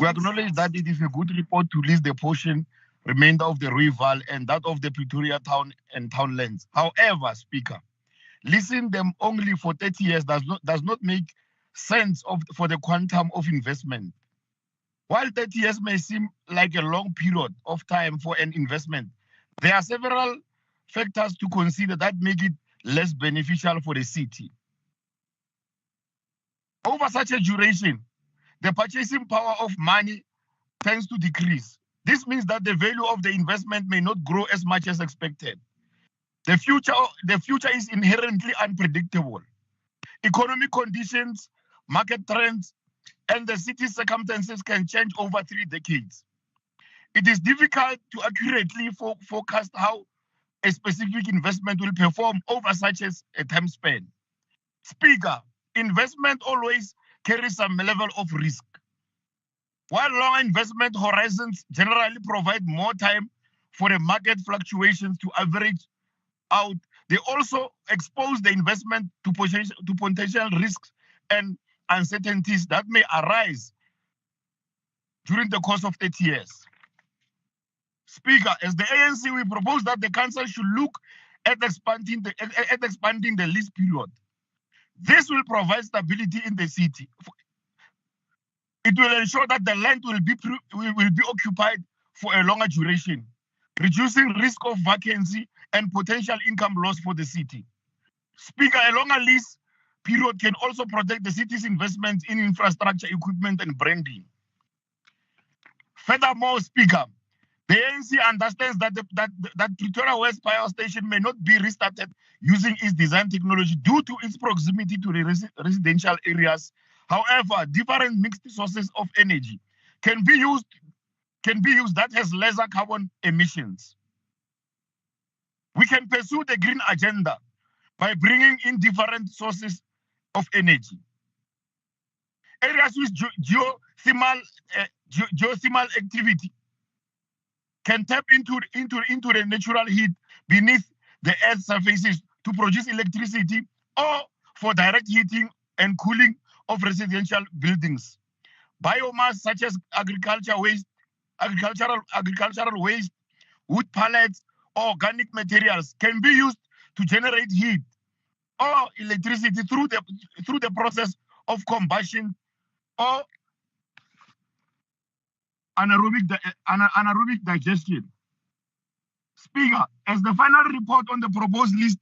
We acknowledge that it is a good report to list the portion remainder of the Royval and that of the Pretoria Town and Townlands. However, Speaker, listing them only for 30 years does not make sense for the quantum of investment. While 30 years may seem like a long period of time for an investment, there are several factors to consider that make it less beneficial for the city. Over such a duration, the purchasing power of money tends to decrease. This means that the value of the investment may not grow as much as expected. The future is inherently unpredictable. Economic conditions, market trends, and the city's circumstances can change over 3 decades. It is difficult to accurately forecast how a specific investment will perform over such a time span. Speaker, investment always carries some level of risk. While long investment horizons generally provide more time for the market fluctuations to average out, they also expose the investment to potential risks and uncertainties that may arise during the course of 30 years. Speaker, as the ANC, we propose that the council should look at expanding the lease period. This will provide stability in the city. It will ensure that the land will be occupied for a longer duration, reducing risk of vacancy and potential income loss for the city. Speaker, a longer lease period can also protect the city's investments in infrastructure, equipment, and branding. Furthermore, Speaker, the ANC understands that Pretoria West Power Station may not be restarted using its design technology due to its proximity to the residential areas. However, different mixed sources of energy can be used that has lesser carbon emissions. We can pursue the green agenda by bringing in different sources of energy. Areas with geothermal activity can tap into the natural heat beneath the Earth's surfaces to produce electricity or for direct heating and cooling of residential buildings. Biomass such as agricultural waste, wood pellets, or organic materials can be used to generate heat or electricity through the process of combustion or anaerobic digestion. Speaker, as the final report on the proposed list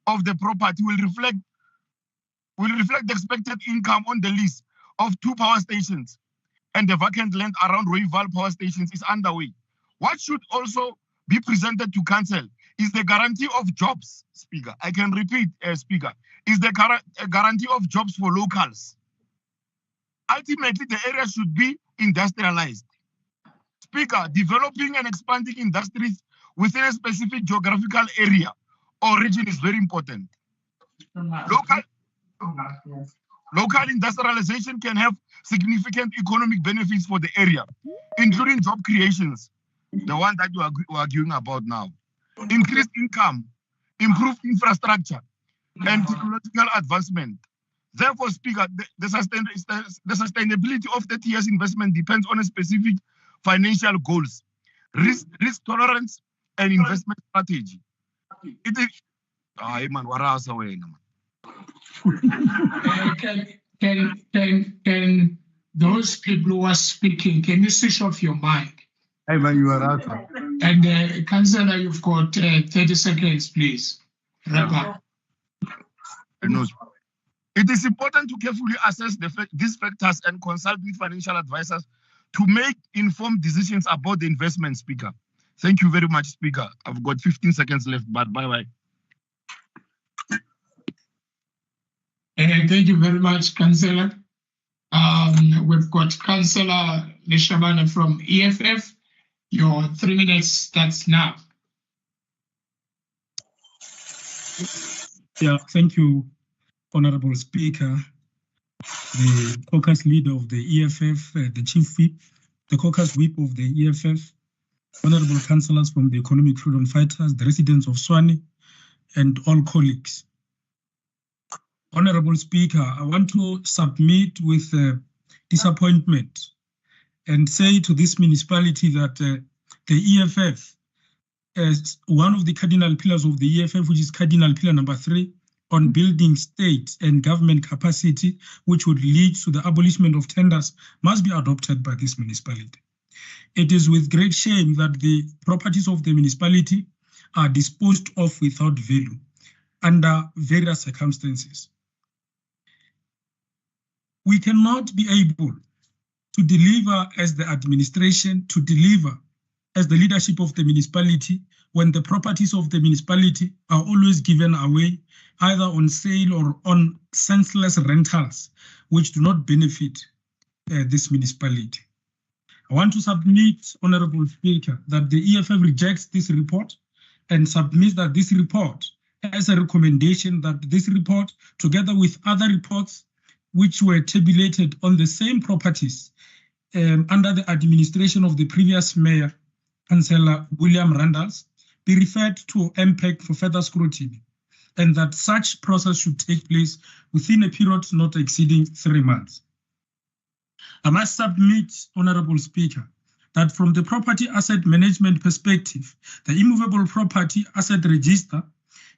of the property will reflect the expected income on the lease of 2 power stations and the vacant land around Royval power stations is underway. What should also be presented to council is the guarantee of jobs, Speaker. I can repeat, Speaker, is the guarantee of jobs for locals. Ultimately, the area should be industrialized. Speaker, developing and expanding industries within a specific geographical area or region is very important. Local industrialization can have significant economic benefits for the area, including job creations, the one that we are arguing about now, increased income, improved infrastructure, and technological advancement. Therefore, Speaker, the sustainability of 30 years investment depends on a specific financial goals, risk tolerance, and investment strategy. It is. Can those people who are speaking, can you switch off your mic? Ivan, you are right. And Councillor, you've got 30 seconds, please. Wrap up. It is important to carefully assess these factors and consult with financial advisors to make informed decisions about the investment, Speaker. Thank you very much, Speaker. I've got 15 seconds left, but bye-bye. Thank you very much, Councillor. We've got Councillor Neshabana from EFF. Your 3 minutes starts now. Yeah, thank you, Honorable Speaker. The caucus leader of the EFF, the chief whip, the caucus whip of the EFF, honorable councillors from the Economic Freedom Fighters, the residents of Swani, and all colleagues. Honorable Speaker, I want to submit with disappointment and say to this municipality that the EFF, as one of the cardinal pillars of the EFF, which is cardinal pillar number 3, on building state and government capacity, which would lead to the abolishment of tenders, must be adopted by this municipality. It is with great shame that the properties of the municipality are disposed of without value under various circumstances. We cannot be able to deliver as the administration, to deliver as the leadership of the municipality, when the properties of the municipality are always given away, either on sale or on senseless rentals, which do not benefit this municipality. I want to submit, Honorable Speaker, that the EFF rejects this report and submits that this report as a recommendation that this report, together with other reports which were tabulated on the same properties under the administration of the previous mayor, Councillor William Randalls, be referred to MPEC for further scrutiny, and that such process should take place within a period not exceeding 3 months. I must submit, Honorable Speaker, that from the property asset management perspective, the immovable property asset register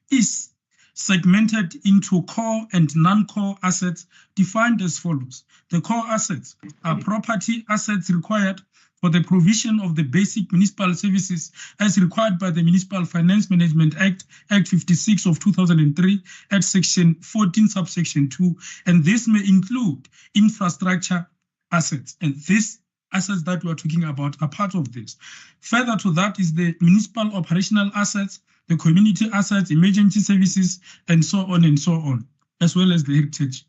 is segmented into core and non-core assets defined as follows. The core assets are property assets required for the provision of the basic municipal services as required by the Municipal Finance Management Act, Act 56 of 2003, at Section 14, subsection 2, and this may include infrastructure assets, and these assets that we are talking about are part of this. Further to that is the municipal operational assets, the community assets, emergency services, and so on, as well as the heritage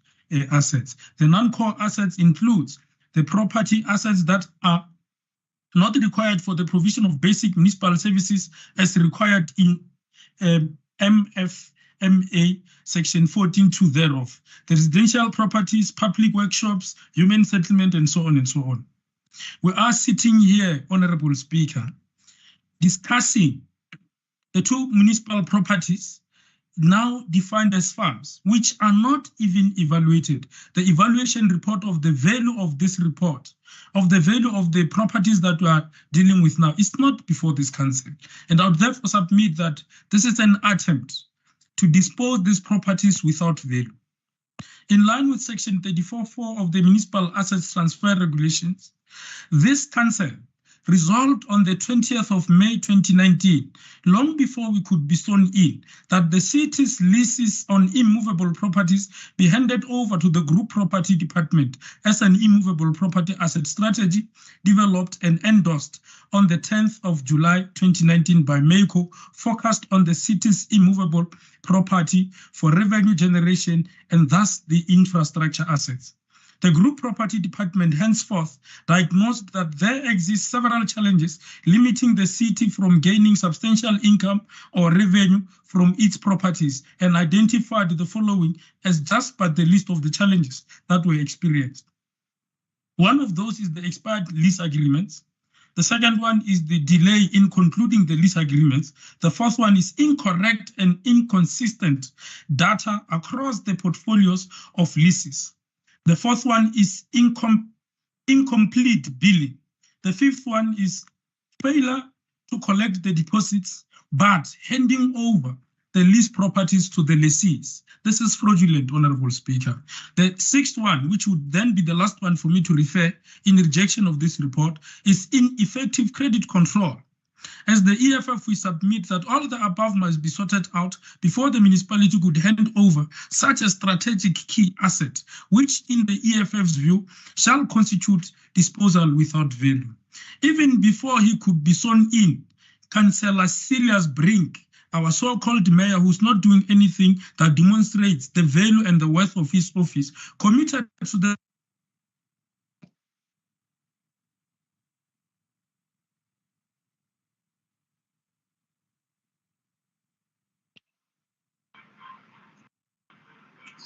assets. The non-core assets includes the property assets that are not required for the provision of basic municipal services as required in MFMA section 14.2 thereof. The residential properties, public workshops, human settlement, and so on and so on. We are sitting here, Honorable Speaker, discussing the 2 municipal properties now defined as farms, which are not even evaluated. The evaluation report of the value of this report, of the value of the properties that we are dealing with now, is not before this council. And I would therefore submit that this is an attempt to dispose these properties without value. In line with Section 34.4 of the Municipal Assets Transfer Regulations, this council resolved on the 20th of May 2019, long before we could be sworn in, that the city's leases on immovable properties be handed over to the Group Property Department as an immovable property asset strategy developed and endorsed on the 10th of July 2019 by MECO, focused on the city's immovable property for revenue generation and thus the infrastructure assets. The Group Property Department henceforth diagnosed that there exist several challenges limiting the city from gaining substantial income or revenue from its properties and identified the following as just but the list of the challenges that were experienced. One of those is the expired lease agreements. The second one is the delay in concluding the lease agreements. The fourth one is incorrect and inconsistent data across the portfolios of leases. The fourth one is incomplete billing. The fifth one is failure to collect the deposits, but handing over the the lease properties to the lessees. This is fraudulent, Honorable Speaker. The sixth one, which would then be the last one for me to refer in rejection of this report, is ineffective credit control. As the EFF, we submit that all the above must be sorted out before the municipality could hand over such a strategic key asset, which in the EFF's view shall constitute disposal without value. Even before he could be sworn in, Councillor Sirius Brink, our so-called mayor who's not doing anything that demonstrates the value and the worth of his office, committed to the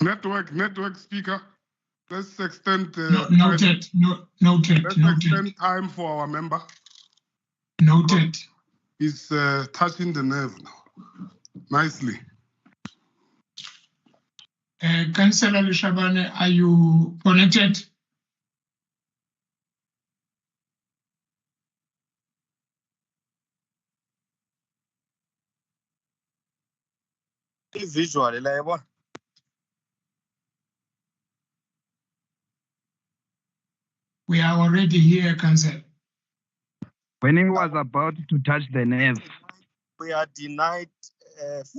Network speaker. Let's extend noted. Let's extend time for our member. Noted. He's touching the nerve now. Nicely. Councillor Shabane, are you connected? Visual, We are already here, Councillor. When he was about to touch the nerve. We are denied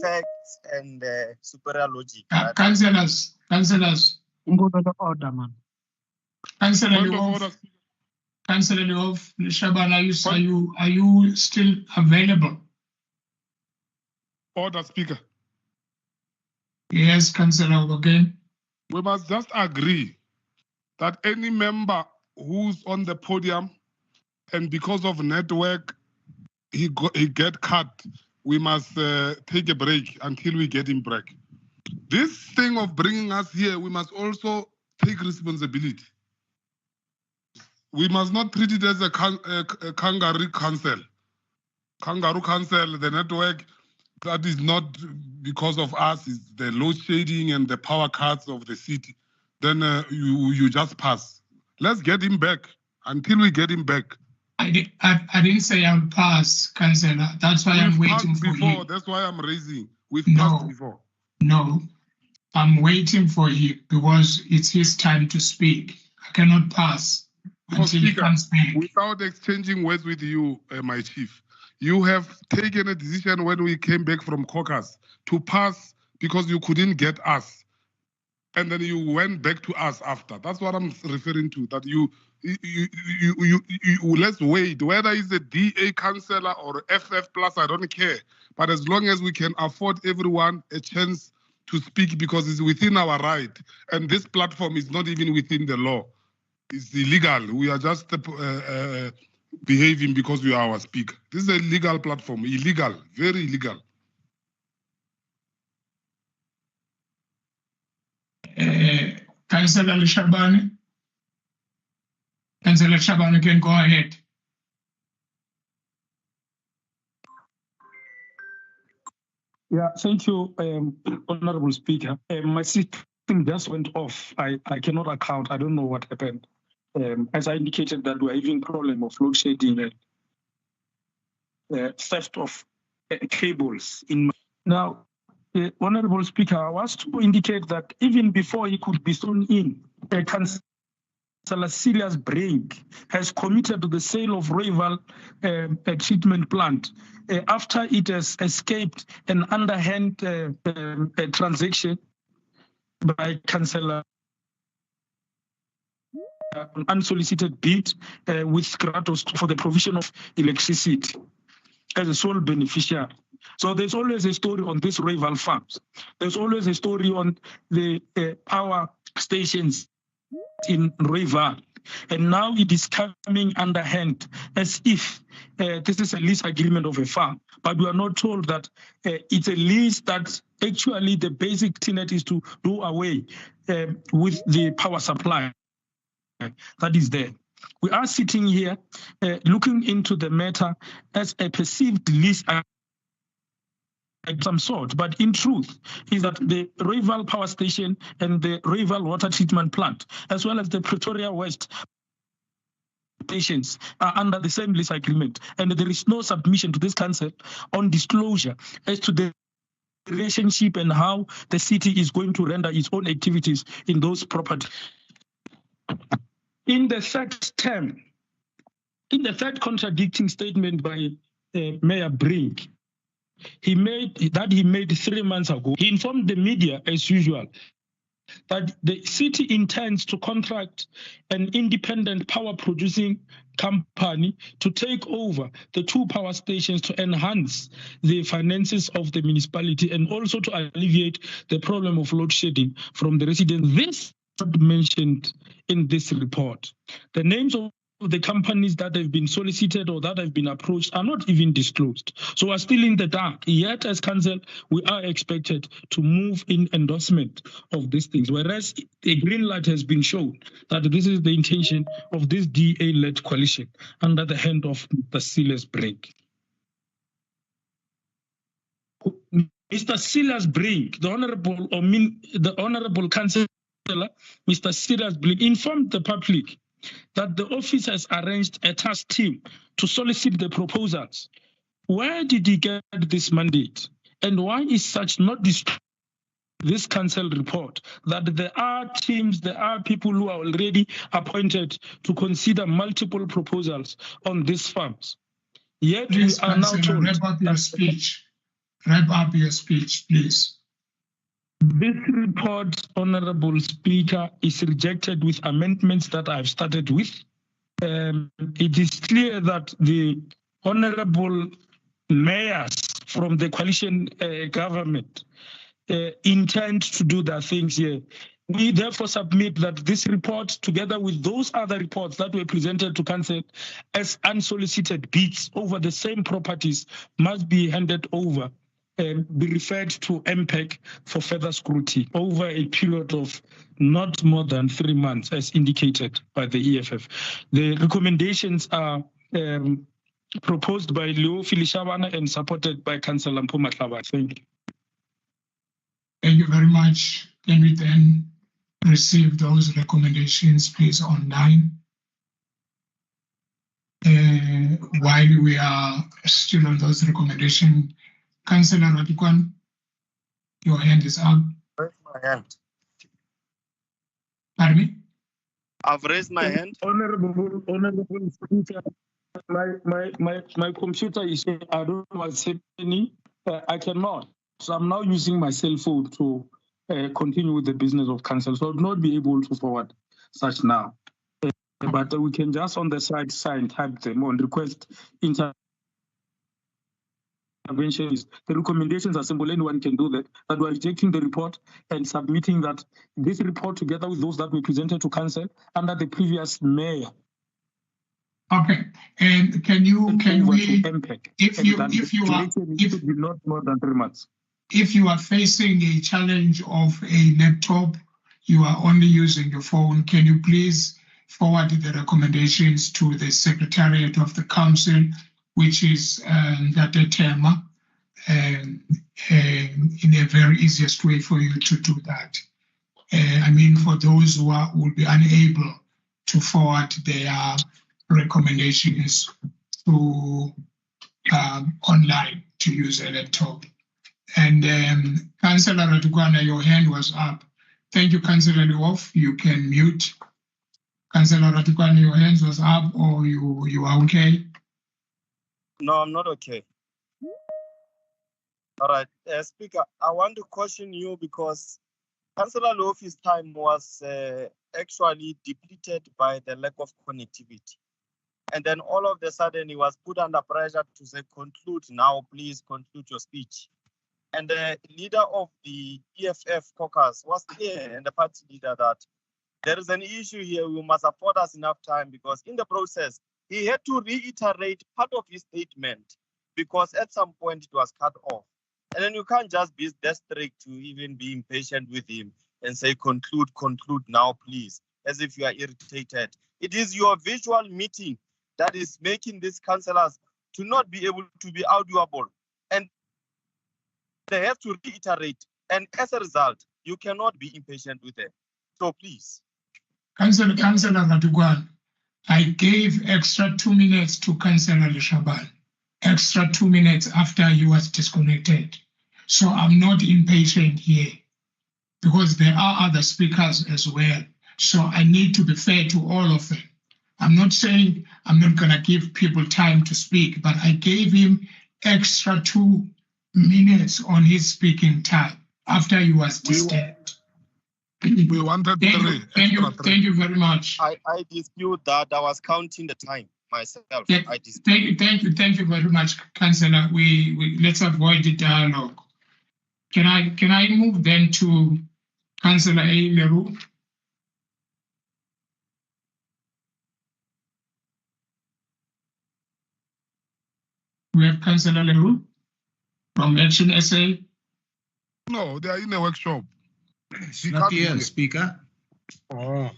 facts and superior logic. Councillors. Go to the order, man. Councillor Shabana, are you still available? Order, Speaker. Yes, Councillor, again. We must just agree that any member who's on the podium and because of network, he get cut, we must take a break until we get him back. This thing of bringing us here, we must also take responsibility. We must not treat it as a kangaroo council. Kangaroo council, the network, that is not because of us, it's the load shedding and the power cuts of the city. Then you just pass. Let's get him back. Until we get him back. I didn't say I'll pass, Councillor. That's why I'm waiting for you. That's why I'm raising. We've passed before. No, I'm waiting for you because it's his time to speak. I cannot pass until he comes back. Without exchanging words with you, my chief, you have taken a decision when we came back from Caucus to pass because you couldn't get us. And then you went back to us after. That's what I'm referring to, that you let's wait. Whether it's a DA councillor or FF plus, I don't care. But as long as we can afford everyone a chance to speak because it's within our right. And this platform is not even within the law. It's illegal. We are just behaving because we are our speaker. This is a legal platform, illegal, very illegal. Councillor Shabane. Councillor Shabane can go ahead. Yeah, thank you, Honorable Speaker. My system just went off. I cannot account. I don't know what happened. As I indicated that we're having problem of load shedding and theft of cables. Now, Honorable Speaker, I was to indicate that even before he could be thrown in, Councillor Sirius Brink has committed to the sale of Rival treatment plant after it has escaped an underhand transaction by Councillor unsolicited bid with Kratos for the provision of electricity as a sole beneficiary. So there's always a story on these rival farms. There's always a story on the power stations in rival. And now it is coming underhand as if this is a lease agreement of a farm. But we are not told that it's a lease that actually the basic tenet is to do away with the power supply that is there. We are sitting here looking into the matter as a perceived lease some sort, but in truth is that the rival power station and the rival water treatment plant, as well as the Pretoria West stations, are under the same lease agreement, and there is no submission to this council on disclosure as to the relationship and how the city is going to render its own activities in those properties. In the third contradicting statement by Mayor Brink, he made 3 months ago, he informed the media as usual that the city intends to contract an independent power producing company to take over the 2 power stations to enhance the finances of the municipality and also to alleviate the problem of load shedding from the residents. This is not mentioned in this report. The names of the companies that have been solicited or that have been approached are not even disclosed. So we're still in the dark. Yet as council, we are expected to move in endorsement of these things, whereas a green light has been shown that this is the intention of this DA-led coalition under the hand of the Silas Brink. Mr. Silas Brink, the Honorable Councillor, Mr. Silas Brink, informed the public that the office has arranged a task team to solicit the proposals. Where did he get this mandate? And why is such not this council report that there are teams, there are people who are already appointed to consider multiple proposals on these farms? Yet Please, we are now Councillor, told wrap up your speech. Wrap up your speech, please. This report, Honorable Speaker, is rejected with amendments that I've started with. It is clear that the Honorable Mayors from the coalition government intend to do their things here. We therefore submit that this report, together with those other reports that were presented to Council as unsolicited bids over the same properties, must be handed over and be referred to MPEC for further scrutiny over a period of not more than 3 months, as indicated by the EFF. The recommendations are proposed by Leo Filishabana and supported by Councillor Mpho Matlaba. Thank you. Thank you very much. Can we then receive those recommendations, please, online? While we are still on those recommendations, Councillor Ratikwan, your hand is up. Raise my hand. Pardon me? I've raised my hand. Honorable Speaker, my computer is saying I don't know what's happening. I cannot. So I'm now using my cell phone to continue with the business of council. So I'll not be able to forward such now. But we can just on the side sign, type them on request interventions. The recommendations are simple. Anyone can do that. That we're rejecting the report and submitting that this report together with those that we presented to council under the previous mayor. Okay, and can we, if you are, not more than 3 months. If you are facing a challenge of a laptop, you are only using your phone, can you please forward the recommendations to the Secretariat of the Council, which is that term, in a very easiest way for you to do that. I mean, for those who will be unable to forward their recommendations to online to use a laptop. And Councillor Ratukwana, your hand was up. Thank you, Councillor Leof. You can mute. Councillor Ratukwana, your hand was up, or you are okay? No, I'm not okay. All right, Speaker, I want to caution you because Councillor Leof's time was actually depleted by the lack of connectivity. And then all of a sudden he was put under pressure to say, conclude now, please conclude your speech. And the leader of the EFF caucus was clear, and the party leader, that there is an issue here. We must afford us enough time, because in the process, he had to reiterate part of his statement because at some point it was cut off. And then you can't just be that strict to even be impatient with him and say, conclude now, please, as if you are irritated. It is your visual meeting that is making these councillors to not be able to be audible. And they have to reiterate. And as a result, you cannot be impatient with them. So please. Councillor Ratukwan, I gave extra 2 minutes to Councillor Leshabal. Extra 2 minutes after he was disconnected. So I'm not impatient here because there are other speakers as well. So I need to be fair to all of them. I'm not saying I'm not going to give people time to speak, but I gave him extra 2 minutes on his speaking time after he was disturbed. We wanted Thank you very much. I dispute that. I was counting the time myself. Thank you very much, Councillor. We let's avoid the dialogue. Can I move then to Councillor A. Leroux? We have Councillor Leroux from Action SA. No, they are in a workshop. Not here, Speaker. Oh.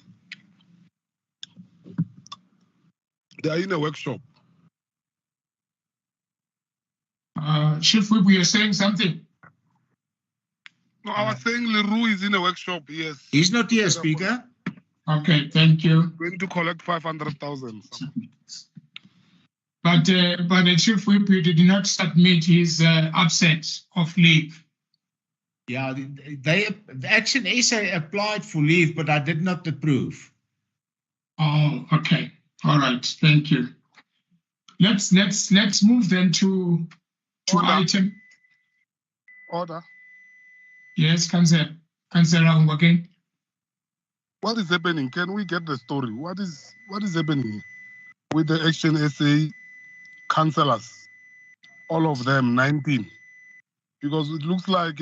They are in a workshop. Chief Whip, we are saying something. No, I was saying Leroux is in a workshop, yes. He's not here, Speaker. Okay, thank you. Going to collect 500,000. But the Chief Whip did not submit his absence of leave. Yeah, the Action SA applied for leave, but I did not approve. Oh, okay. All right. Thank you. Let's move then to item. Order. Yes, Councillor again. What is happening? Can we get the story? What is happening with the Action SA councillors? All of them, 19. Because it looks like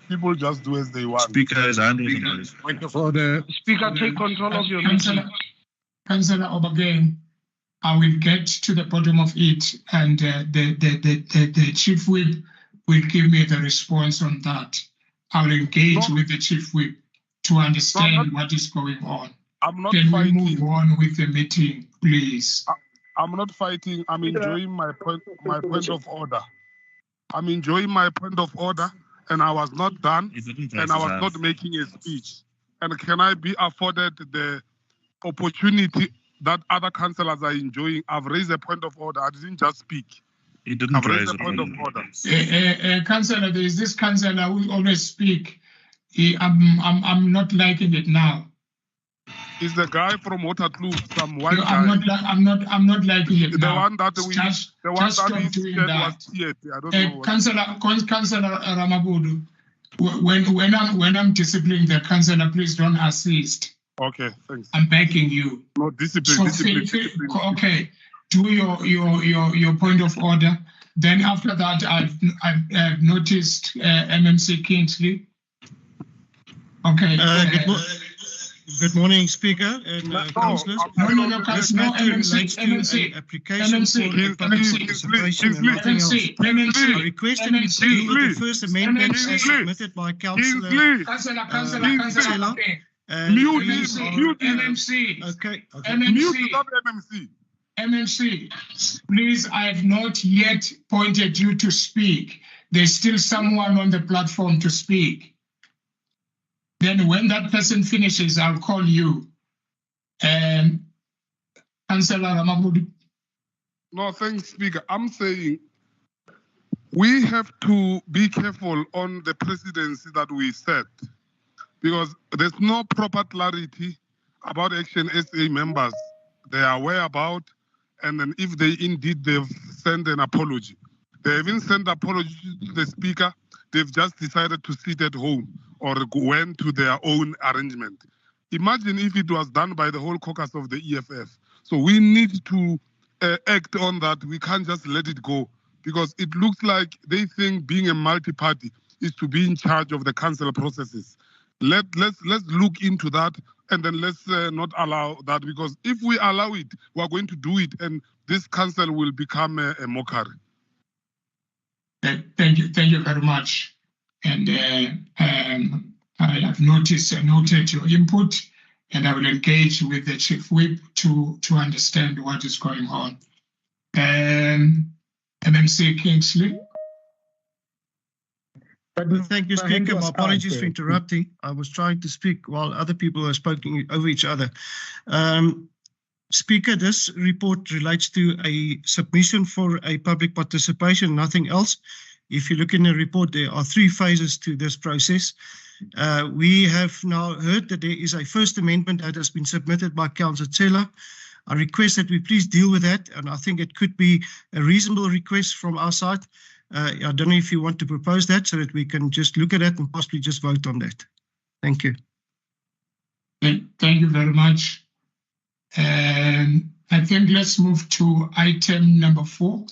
people just do as they want. Speaker is under For the Speaker, take control of your meeting. Councillor Obagain, I will get to the bottom of it, and the Chief Whip will give me the response on that. I will engage with the Chief Whip to understand what is going on. I'm not Can fighting. we move on with the meeting, please? I'm not fighting. I'm enjoying my point of order. I'm enjoying my point of order, and I was not done, and I was not making a speech. And can I be afforded the opportunity that other councillors are enjoying? I've raised a point of order. I didn't just speak. He didn't I've raise raised a it. point of order. Councillor, there is this councillor who always speak. I'm not liking it now. Is the guy from Waterloo, some white guy? I'm not liking it the now. one that we, Just the one stop that he doing said that. was teared. I don't know. Councillor Ramabudu, when I'm disciplining the councillor, please don't assist. Okay, thanks. I'm begging you. No discipline. So discipline. okay, do your point of order. Then after that, I've noticed MMC Kingsley. Okay. Good morning, Speaker and councillors. No, Councillor. No, MMC. Application for participation and nothing else. I request that we deal with the first amendment as submitted by Councillor Taylor. MMC. Okay. MMC, please, I have not yet pointed you to speak. There's still someone on the platform to speak. Then when that person finishes, I'll call you. Councillor Ramabudu. No, thanks, Speaker. I'm saying we have to be careful on the presidency that we set, because there's no proper clarity about Action SA members. They are aware about, and then if they indeed they've sent an apology. They haven't sent apology to the Speaker. They've just decided to sit at home or went to their own arrangement. Imagine if it was done by the whole caucus of the EFF. So we need to act on that. We can't just let it go, because it looks like they think being a multi-party is to be in charge of the council processes. Let's look into that, and then let's not allow that, because if we allow it, we're going to do it, and this council will become a mockery. Thank you very much. And I have noted your input, and I will engage with the Chief Whip to understand what is going on. MMC Kingsley. Thank you, Speaker. My apologies for interrupting. I was trying to speak while other people were speaking over each other. Speaker, this report relates to a submission for a public participation, nothing else. If you look in the report, there are 3 phases to this process. We have now heard that there is a first amendment that has been submitted by Councillor Tsela. I request that we please deal with that, and I think it could be a reasonable request from our side. I don't know if you want to propose that so that we can just look at it and possibly just vote on that. Thank you. Thank you very much. I think let's move to item number 4.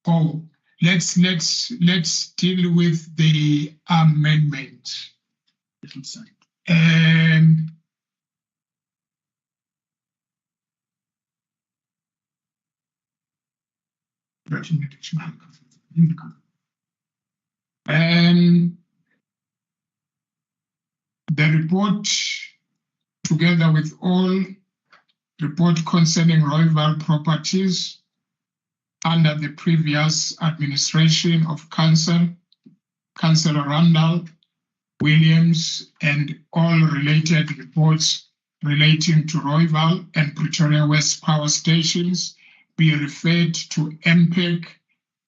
Oh, let's deal with the amendment. The report, together with all report concerning Royal properties under the previous administration of Councillor Randall, Williams, and all related reports relating to Royal and Pretoria West power stations be referred to MPEG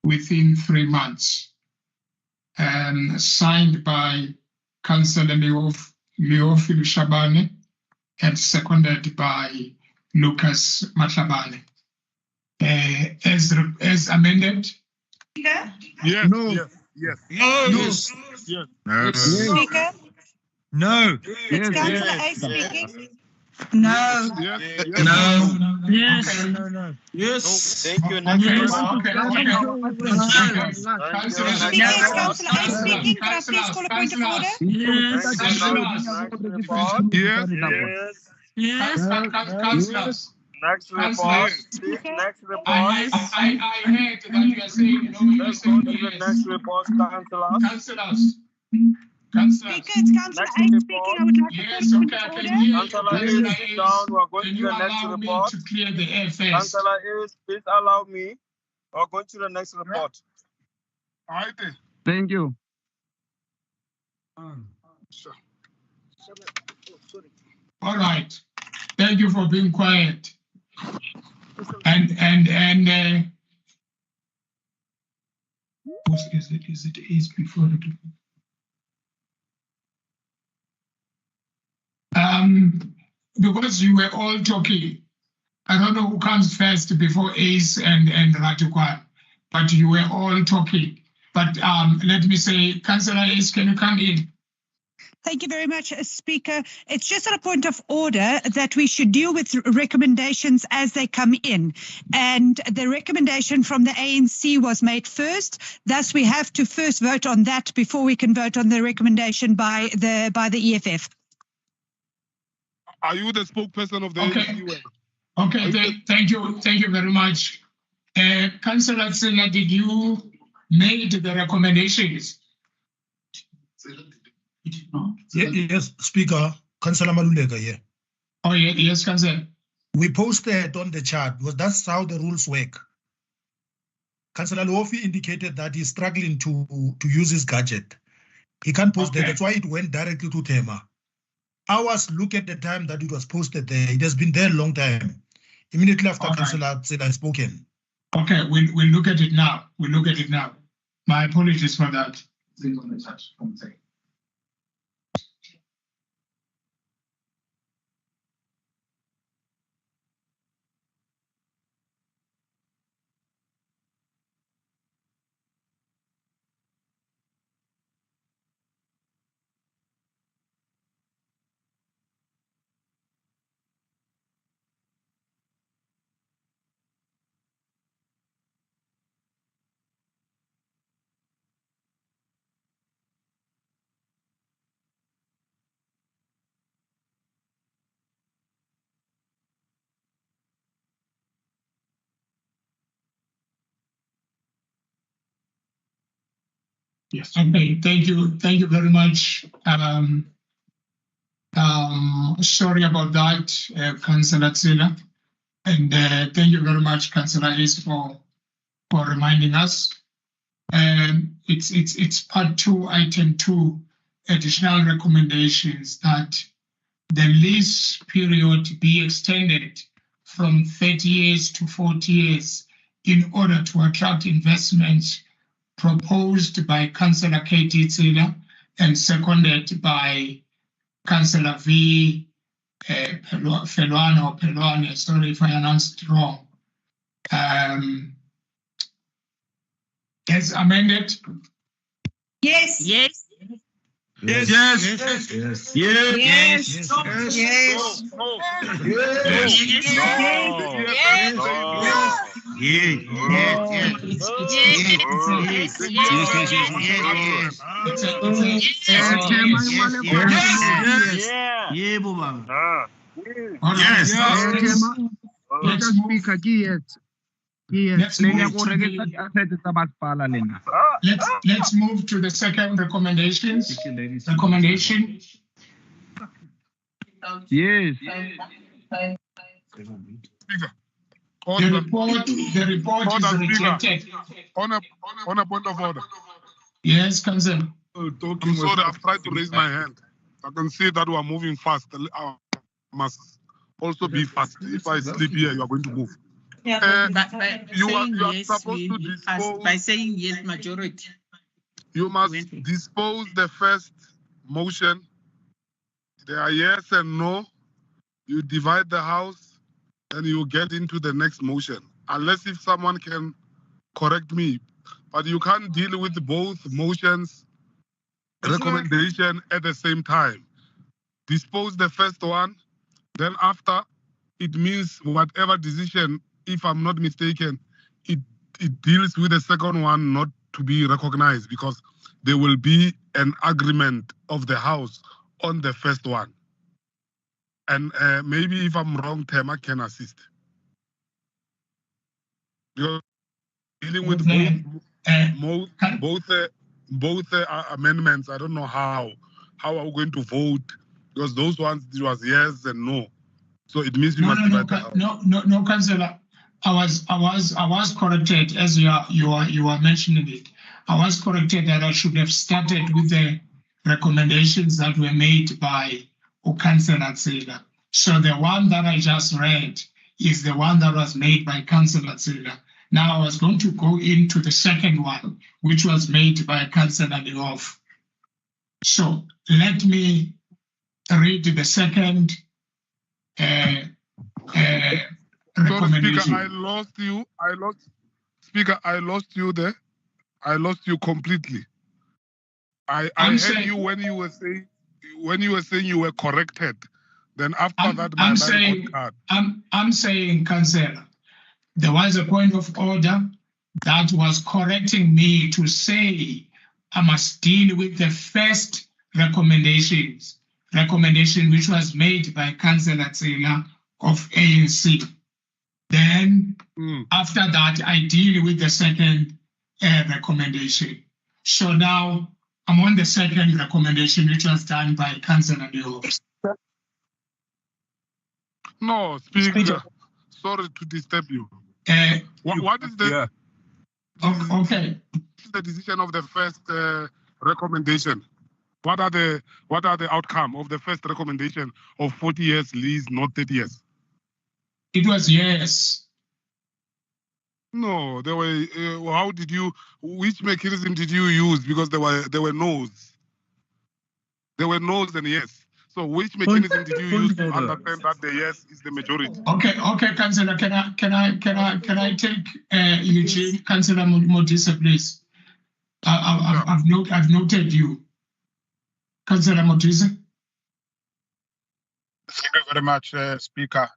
within 3 months. Signed by Councillor Leofi Shabane and seconded by Lucas Matlabane. As amended? Yes. No. Yes. No. Yes. Yes. Yes. Speaker? No. It's Councillor A speaking. No. Yes. No. Yes. No. Yes. Thank you. Next Next report. Next report. Next report. I heard that you are saying no. Let's go to the next report, councillors. Speaker, it's Councillor A speaking. I would like to Yes, okay, I can hear you. Councillor is down. We're going to the next report. To clear the air first. Councillor is, please allow me. We're going to the next report. Thank you. All right. Thank you for being quiet. And is it Ace before it? Because you were all talking, I don't know who comes first before Ace and Ratukwan, but you were all talking. But let me say, Councillor Ace, can you come in? Thank you very much, Speaker. It's just on a point of order that we should deal with recommendations as they come in. And the recommendation from the ANC was made first. Thus, we have to first vote on that before we can vote on the recommendation by the EFF. Are you the spokesperson of the ANC? Okay, thank you very much. Councillor Tsela, did you make the recommendations? Yes, Speaker, Councillor Maluleka here. Oh, yeah, yes, Councillor. We posted on the chart because that's how the rules work. Councillor Luofi indicated that he's struggling to use his gadget. He can't post that. That's why it went directly to Tema. Ours, look at the time that it was posted there. It has been there a long time. Immediately after Councillor Tsela has spoken. Okay, we'll look at it now. We'll look at it now. My apologies for that. Yes. Okay. Thank you. Thank you very much. Sorry about that, Councillor Tsela, and thank you very much, Councillor Hayes, for reminding us. It's part 2, item 2, additional recommendations that the lease period be extended from 30 years to 40 years in order to attract investments proposed by Councillor Katie Tsila and seconded by Councillor V. Pelwane, sorry if I announced it wrong. As amended? Yes. Yes. Yes. Yes. Yes. Yes. Yes. Yes. Yes. No. Let's move to the second recommendation. Yes. The report is rejected. On a point of order. Yes, Councillor. I'm sorry, I've tried to raise my hand. I can see that we are moving fast. I must also be fast. If I sleep here, you are going to move. You are supposed to dispose by saying yes, majority. You must dispose the first motion. There are yes and no. You divide the house, and you get into the next motion. Unless if someone can correct me, but you can't deal with both motions, recommendation at the same time. Dispose the first one, then after, it means whatever decision, if I'm not mistaken, it deals with the second one not to be recognized because there will be an agreement of the House on the first one. And maybe if I'm wrong, Tema can assist. You're dealing with both amendments. I don't know how are we going to vote because those ones it was yes and no. So it means we must divide the House. No, Councillor. I was corrected as you are mentioning it. I was corrected that I should have started with the recommendations that were made by Councillor Tsila. So the one that I just read is the one that was made by Councillor Tsila. Now I was going to go into the second one, which was made by Councillor Leof. So let me read the second recommendation. Speaker, I lost you. Speaker, I lost you there. I lost you completely. I heard you when you were saying you were corrected. Then after that, my line got cut. I'm saying, Councillor, there was a point of order that was correcting me to say I must deal with the first recommendation which was made by Councillor Tsila of ANC. Then after that, I deal with the second recommendation. So now I'm on the second recommendation, which was done by Councillor Leof. No, Speaker. Sorry to disturb you. What is the the decision of the first recommendation? What are the outcome of the first recommendation of 40 years lease, not 30 years? It was yes. No, there were. How did you? Which mechanism did you use? Because there were no's. There were no's and yes. So which mechanism did you use to understand that the yes is the majority? Okay, Councillor, can I take Eugene, Councillor Modisa, please? I've noted you, Councillor Modisa. Thank you very much, Speaker.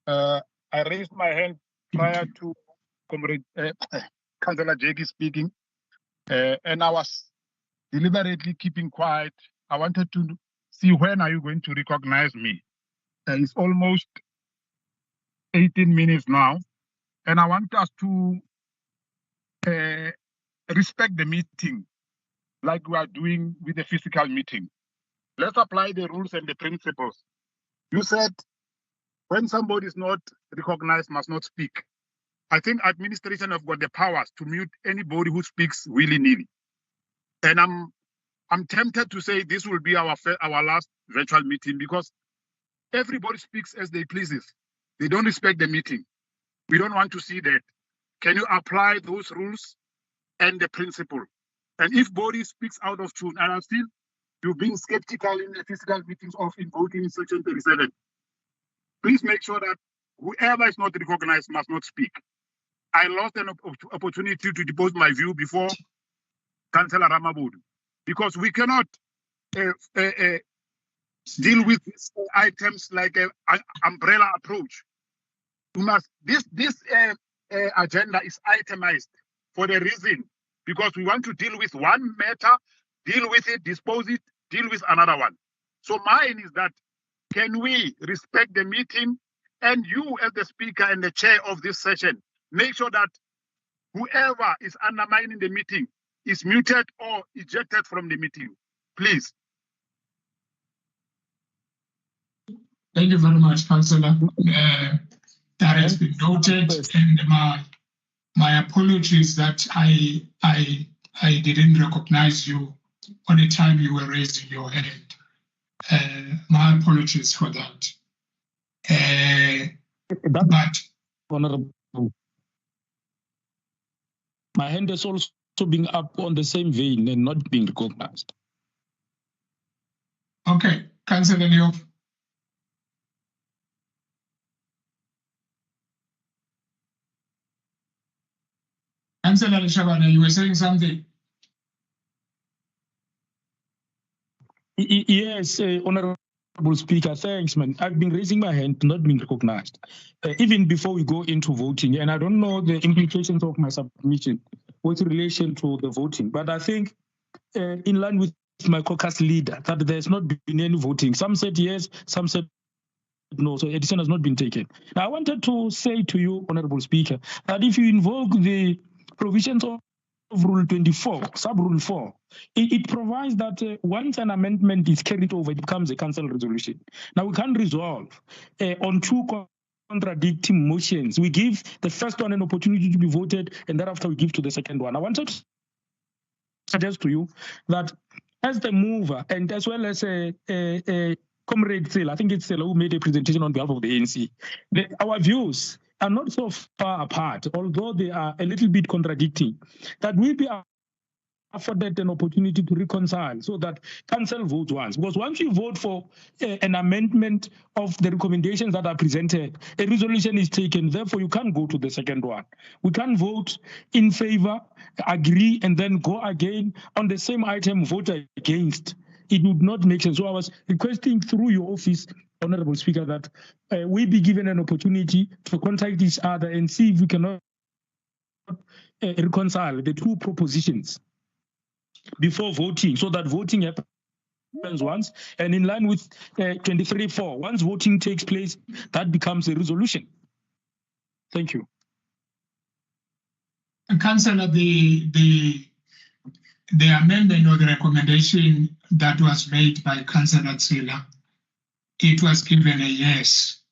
I raised my hand prior to Comrade Councillor Jackie speaking, and I was deliberately keeping quiet. I wanted to see when are you going to recognize me. It's almost 18 minutes now, and I want us to respect the meeting like we are doing with the physical meeting. Let's apply the rules and the principles. You said when somebody is not recognized, must not speak. I think administration have got the powers to mute anybody who speaks willy-nilly. And I'm tempted to say this will be our last virtual meeting because everybody speaks as they pleases. They don't respect the meeting. We don't want to see that. Can you apply those rules and the principle? And if body speaks out of tune, and I'm still, you're being skeptical in the physical meetings of in voting in section 37, please make sure that whoever is not recognized must not speak. I lost an opportunity to depose my view before Councillor Ramabud, because we cannot deal with items like an umbrella approach. We must, this agenda is itemized for the reason, because we want to deal with one matter, deal with it, dispose it, deal with another one. So mine is that, can we respect the meeting, and you as the speaker and the chair of this session, make sure that whoever is undermining the meeting is muted or ejected from the meeting, please. Thank you very much, Councillor. That has been noted, and my apologies that I didn't recognize you on the time you were raising your hand. My apologies for that. But Honorable, my hand is also being up on the same vein and not being recognized. Okay, Councillor Leo. Councillor Shabana, you were saying something. Yes, Honorable Speaker, thanks, man. I've been raising my hand, not being recognized, even before we go into voting. And I don't know the implications of my submission with relation to the voting. But I think, in line with my caucus leader, that there's not been any voting. Some said yes, some said no, so a decision has not been taken. Now, I wanted to say to you, Honorable Speaker, that if you invoke the provisions of Rule 24, Sub-Rule 4, it provides that once an amendment is carried over, it becomes a council resolution. Now, we can't resolve on two contradicting motions. We give the first one an opportunity to be voted, and thereafter we give to the second one. I wanted to suggest to you that as the mover, and as well as Comrade Sale, I think it's Sale who made a presentation on behalf of the ANC, our views are not so far apart, although they are a little bit contradicting, that we be afforded an opportunity to reconcile so that council votes once. Because once you vote for an amendment of the recommendations that are presented, a resolution is taken, therefore you can't go to the second one. We can't vote in favor, agree, and then go again on the same item, vote against. It would not make sense. So I was requesting through your office, Honorable Speaker, that we be given an opportunity to contact each other and see if we cannot reconcile the two propositions before voting, so that voting happens once, and in line with 23.4, once voting takes place, that becomes a resolution. Thank you. Councillor, the amendment or the recommendation that was made by Councillor Tsila, it was given a yes.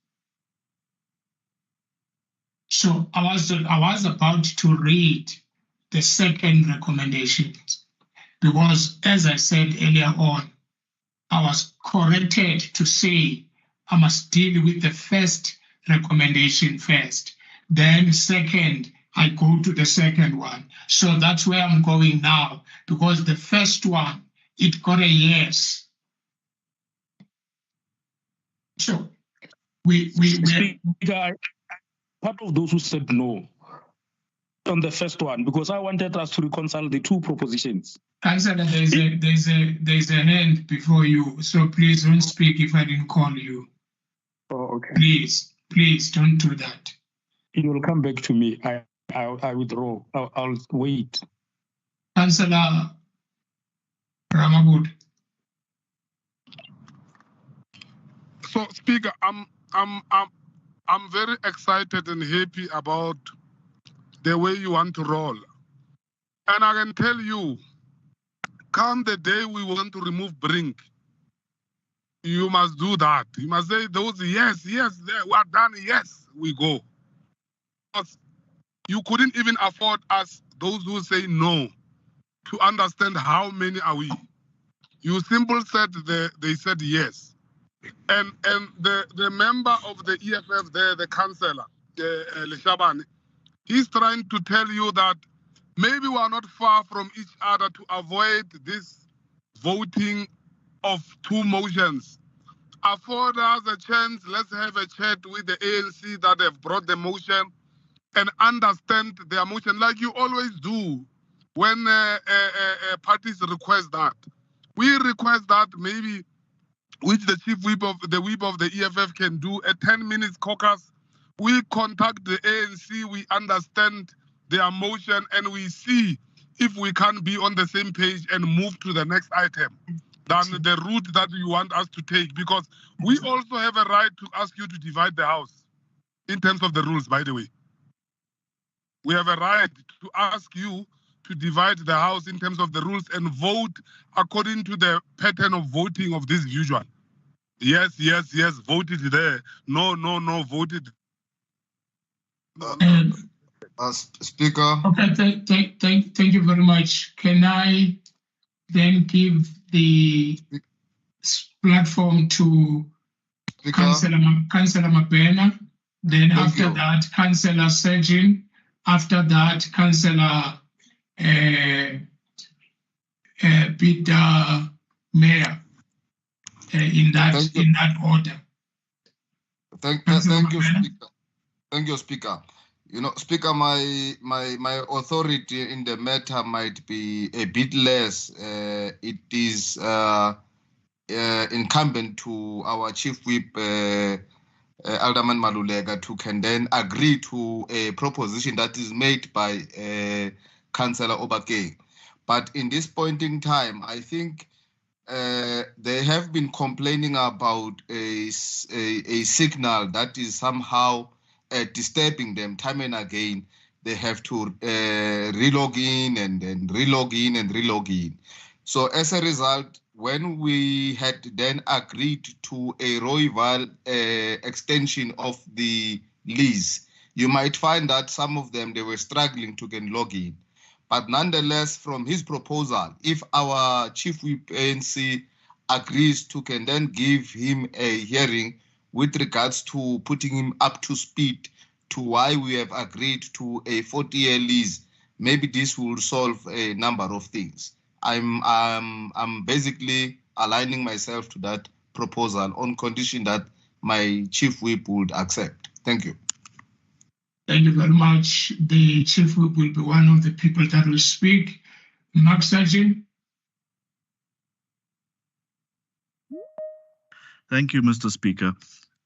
So I was about to read the second recommendation, because as I said earlier on, I was corrected to say I must deal with the first recommendation first. Then second, I go to the second one. So that's where I'm going now, because the first one, it got a yes. So part of those who said no on the first one, because I wanted us to reconcile the two propositions. Councillor, there's a hand before you, so please don't speak if I didn't call you. Oh, okay. Please don't do that. It will come back to me. I withdraw. I'll wait. Councillor Ramabud. So, Speaker, I'm very excited and happy about the way you want to roll. And I can tell you, come the day we want to remove Brink, you must do that. You must say those yes, we are done, yes, we go. Because you couldn't even afford us, those who say no, to understand how many are we. You simply said they said yes. And the member of the EFF there, the councillor, Leshabane, he's trying to tell you that maybe we are not far from each other to avoid this voting of two motions. Afford us a chance, let's have a chat with the ANC that have brought the motion and understand their motion like you always do when parties request that. We request that maybe, which the chief whip of the EFF can do, a 10-minute caucus. We contact the ANC, we understand their motion, and we see if we can be on the same page and move to the next item than the route that you want us to take. Because we also have a right to ask you to divide the house in terms of the rules, by the way. We have a right to ask you to divide the house in terms of the rules and vote according to the pattern of voting of this usual. Yes, voted there. No, voted. Speaker. Okay, thank you very much. Can I then give the platform to Councillor Mabena? Then after that, Councillor Surgeon. After that, Councillor Peter Mayor. In that order. Thank you, Speaker. Thank you, Speaker. You know, Speaker, my authority in the matter might be a bit less. It is incumbent to our Chief Whip, Alderman Malulega, to can then agree to a proposition that is made by Councillor Obake. But in this point in time, I think they have been complaining about a signal that is somehow disturbing them time and again. They have to relog in and then relog in and relog in. So as a result, when we had then agreed to a Royval extension of the lease, you might find that some of them, they were struggling to get log in. But nonetheless, from his proposal, if our Chief Whip ANC agrees to can then give him a hearing with regards to putting him up to speed to why we have agreed to a 40-year lease, maybe this will solve a number of things. I'm basically aligning myself to that proposal on condition that my Chief Whip would accept. Thank you. Thank you very much. The Chief Whip will be one of the people that will speak. Mark Sargent. Thank you, Mr. Speaker.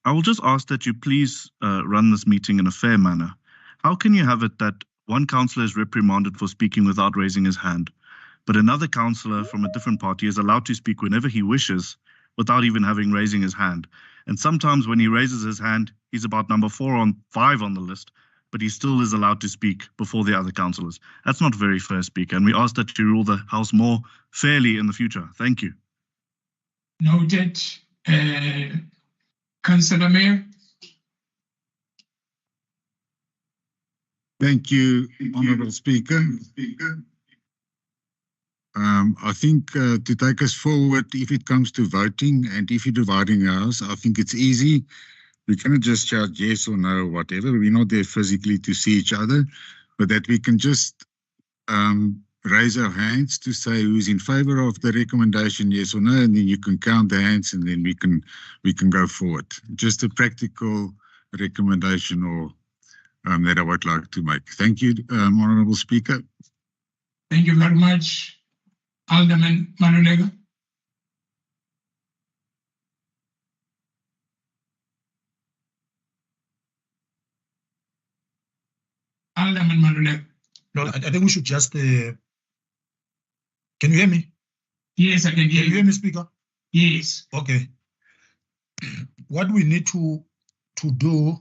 I will just ask that you please run this meeting in a fair manner. How can you have it that one councillor is reprimanded for speaking without raising his hand, but another councillor from a different party is allowed to speak whenever he wishes without even raising his hand? And sometimes when he raises his hand, he's about number 4 or 5 on the list, but he still is allowed to speak before the other councillors. That's not very fair, Speaker, and we ask that you rule the House more fairly in the future. Thank you. Noted. Councillor Mayor. Thank you, Honourable Speaker. I think to take us forward, if it comes to voting and if you're dividing a house, I think it's easy. We cannot just shout yes or no or whatever. We're not there physically to see each other, but that we can just raise our hands to say who's in favor of the recommendation, yes or no, and then you can count the hands and then we can go forward. Just a practical recommendation or that I would like to make. Thank you, Honourable Speaker. Thank you very much. Alderman Malulega. Alderman Malulega. No, I think we should just. Can you hear me? Yes, I can hear you. Can you hear me, Speaker? Yes. Okay. What we need to do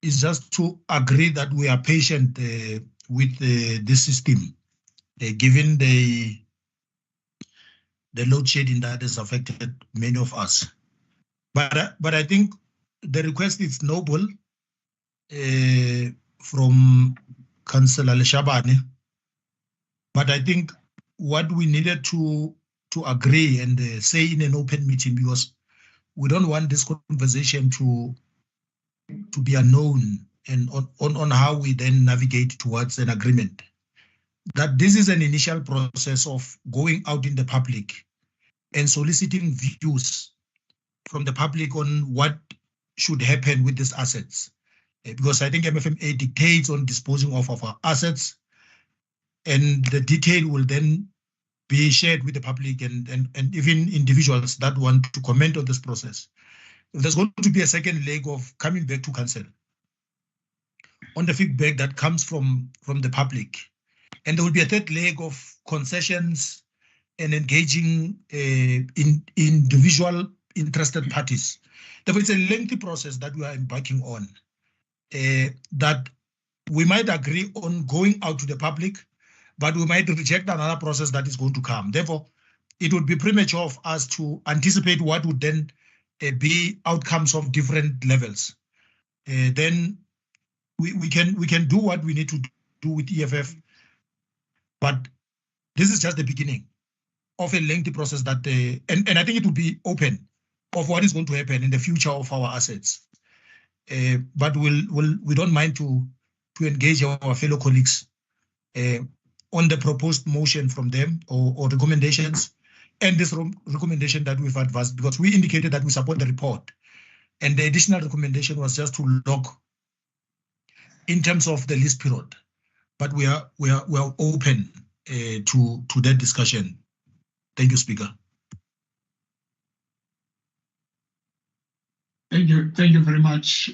is just to agree that we are patient with the system, given the load shedding that has affected many of us. But I think the request is noble from Councillor Leshabane. But I think what we needed to agree and say in an open meeting, because we don't want this conversation to be unknown and on how we then navigate towards an agreement. That this is an initial process of going out in the public and soliciting views from the public on what should happen with these assets. Because I think MFMA dictates on disposing of our assets, and the detail will then be shared with the public and even individuals that want to comment on this process. There's going to be a second leg of coming back to council on the feedback that comes from the public. And there will be a third leg of concessions and engaging individual interested parties. Therefore, it's a lengthy process that we are embarking on, that we might agree on going out to the public, but we might reject another process that is going to come. Therefore, it would be premature of us to anticipate what would then be outcomes of different levels. Then we can do what we need to do with EFF, but this is just the beginning of a lengthy process that, and I think it will be open of what is going to happen in the future of our assets. But we don't mind to engage our fellow colleagues on the proposed motion from them or recommendations, and this recommendation that we've advanced, because we indicated that we support the report, and the additional recommendation was just to lock in terms of the lease period. But we are open to that discussion. Thank you, Speaker. Thank you very much,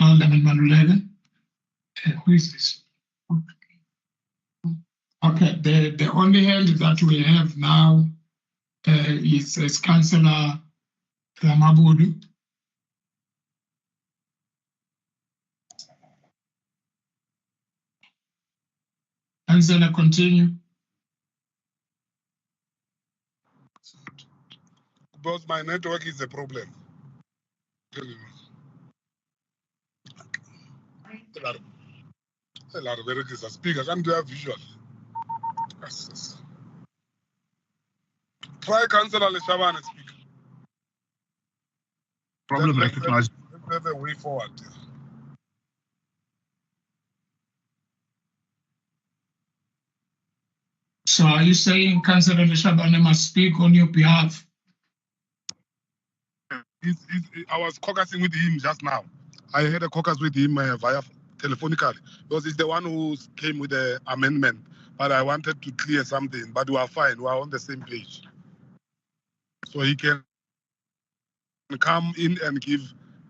Alderman Maluleke. Who is this? Okay, the only hand that we have now is Councillor Ramabudu. Councillor, continue. Because my network is a problem. Speaker, can't do a visual. Yes. Try Councillor Leshabane speak. Problem recognized. Let's have a way forward. So are you saying Councillor Leshabane must speak on your behalf? I was caucusing with him just now. I had a caucus with him via telephonically, because he's the one who came with the amendment. But I wanted to clear something, but we are fine. We are on the same page. So he can come in and give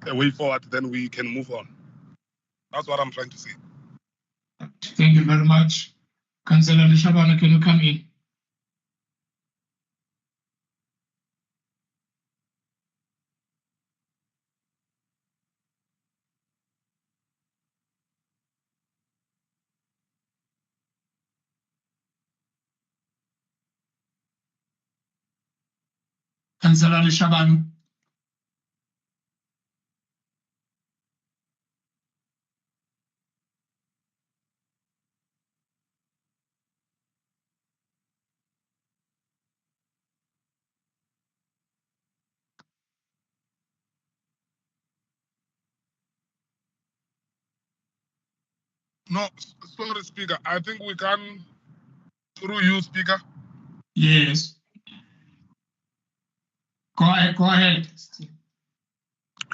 a way forward, then we can move on. That's what I'm trying to say. Thank you very much. Councillor Leshabane, can you come in? Councillor Leshabane. No, sorry, Speaker. I think we can, through you, Speaker. Yes. Go ahead.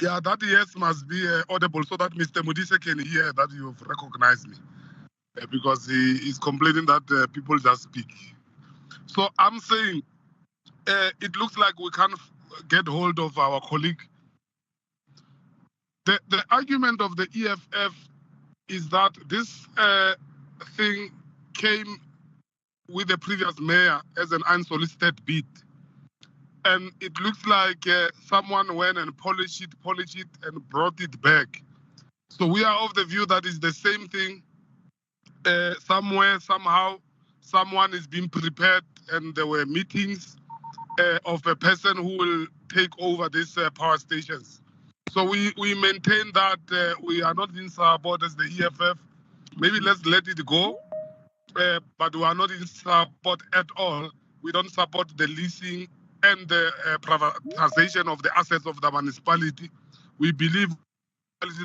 Yeah, that yes must be audible so that Mr. Modise can hear that you've recognized me. Because he is complaining that people just speak. So I'm saying it looks like we can't get hold of our colleague. The argument of the EFF is that this thing came with the previous mayor as an unsolicited bid. And it looks like someone went and polished it and brought it back. So we are of the view that it's the same thing. Somewhere, somehow, someone is being prepared and there were meetings of a person who will take over these power stations. So we maintain that we are not in support as the EFF. Maybe let's let it go, but we are not in support at all. We don't support the leasing and the privatization of the assets of the municipality. We believe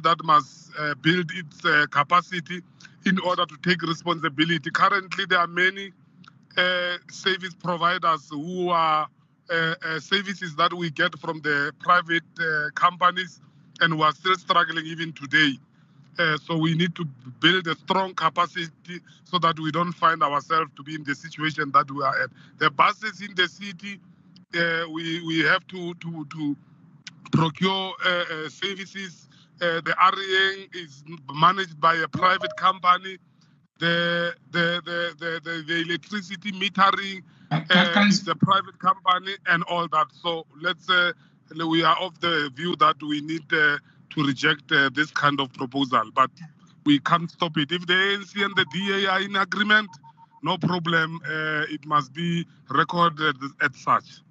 that must build its capacity in order to take responsibility. Currently, there are many service providers who are services that we get from the private companies, and we are still struggling even today. So we need to build a strong capacity so that we don't find ourselves to be in the situation that we are at. The buses in the city, we have to procure services. The REN is managed by a private company. The electricity metering is a private company and all that. So we are of the view that we need to reject this kind of proposal, but we can't stop it. If the ANC and the DA are in agreement, no problem. It must be recorded as such.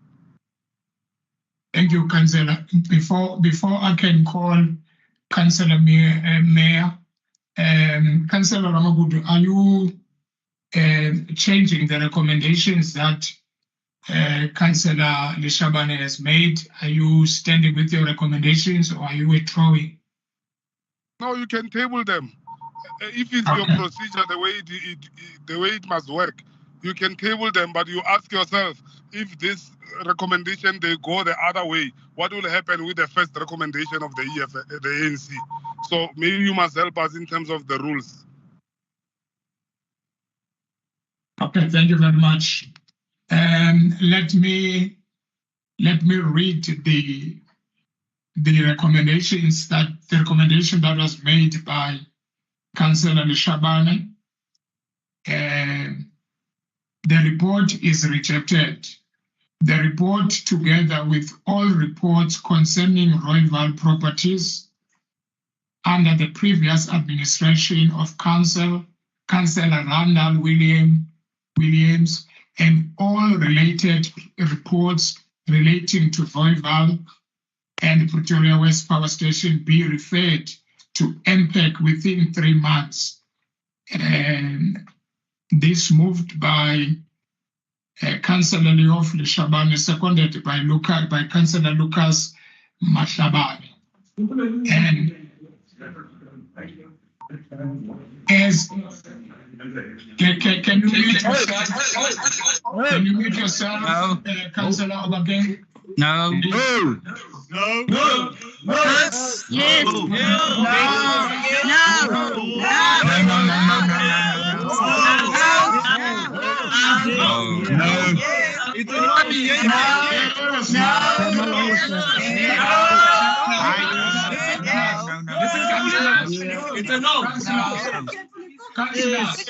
Thank you, Councillor. Before I can call Councillor Mayor, Councillor Ramagudu, are you changing the recommendations that Councillor Leshabane has made? Are you standing with your recommendations, or are you withdrawing? No, you can table them. If it's your procedure, the way it must work, you can table them. But you ask yourself, if this recommendation they go the other way, what will happen with the first recommendation of the ANC? So maybe you must help us in terms of the rules. Okay, thank you very much. Let me read the recommendation that was made by Councillor Leshabane. The report is rejected. The report, together with all reports concerning Royal properties under the previous administration of Councillor Randall Williams, and all related reports relating to Royal and Pretoria West Power Station be referred to MPEC within 3 months. This moved by Councillor Leof Leshabane, seconded by Councillor Lucas Mashabane. And as can you mute yourself? Can you mute yourself, Councillor Obage? No. No. No. No. Yes. Yes. No. It's a no. It's a no. Councillors,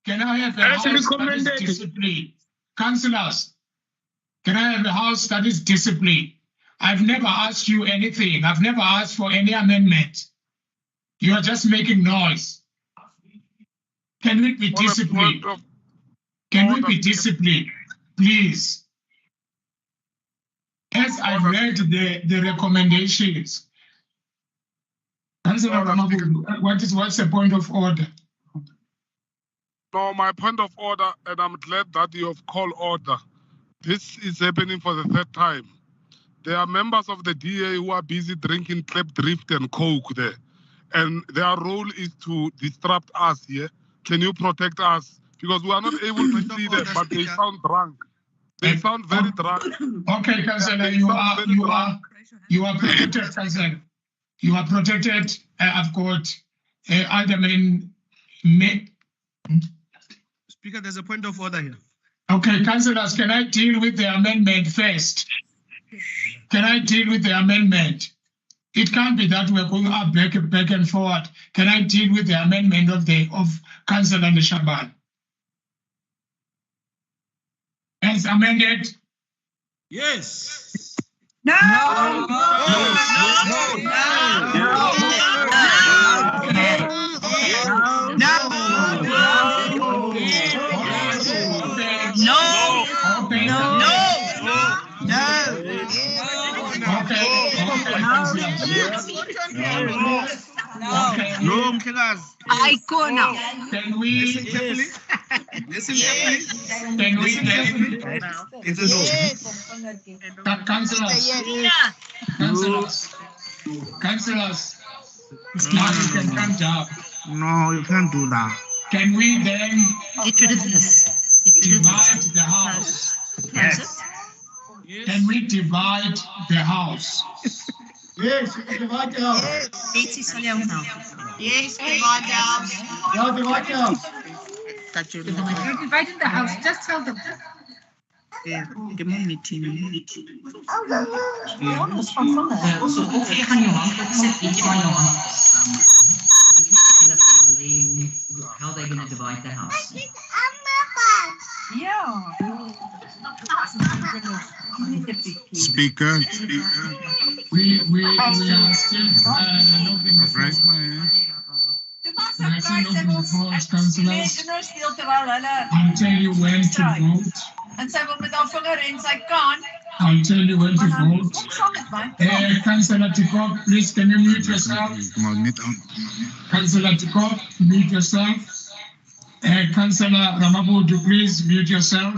can I have a house that is disciplined? Councillors, can I have a house that is disciplined? I've never asked you anything. I've never asked for any amendment. You are just making noise. Can we be disciplined? Can we be disciplined, please? As I've read the recommendations, Councillor Ramagudu, what's the point of order? No, my point of order, and I'm glad that you have called order. This is happening for the third time. There are members of the DA who are busy drinking Klep Drift and Coke there. And their role is to disrupt us here. Can you protect us? Because we are not able to see them, but they sound drunk. They sound very drunk. Okay, Councillor, you are protected, Councillor. You are protected. I've got Alderman. Speaker, there's a point of order here. Okay, councillors, can I deal with the amendment first? Can I deal with the amendment? It can't be that we're going up back and forward. Can I deal with the amendment of Councillor Leshabane? As amended? Yes. No. No. No, Mhlekazi. Aikona. Can we listen carefully? Listen carefully. Can we It's a no. Councillors. Councillors. Now you can come down. No, you can't do that. Can we then divide the house? Yes. Can we divide the house? Yes, you can divide the house. Yes, divide the house. Yeah, divide the house. Dividing the house, just tell them. The more meeting. How they're going to divide the house. Speaker. We are still looking I've raised my hand. we are still looking for councillors. I'll tell you when to vote. I'll tell you when to vote. Councillor Tikok, please can you mute yourself? Councillor Tikok, mute yourself. Councillor Ramabudu, please mute yourself.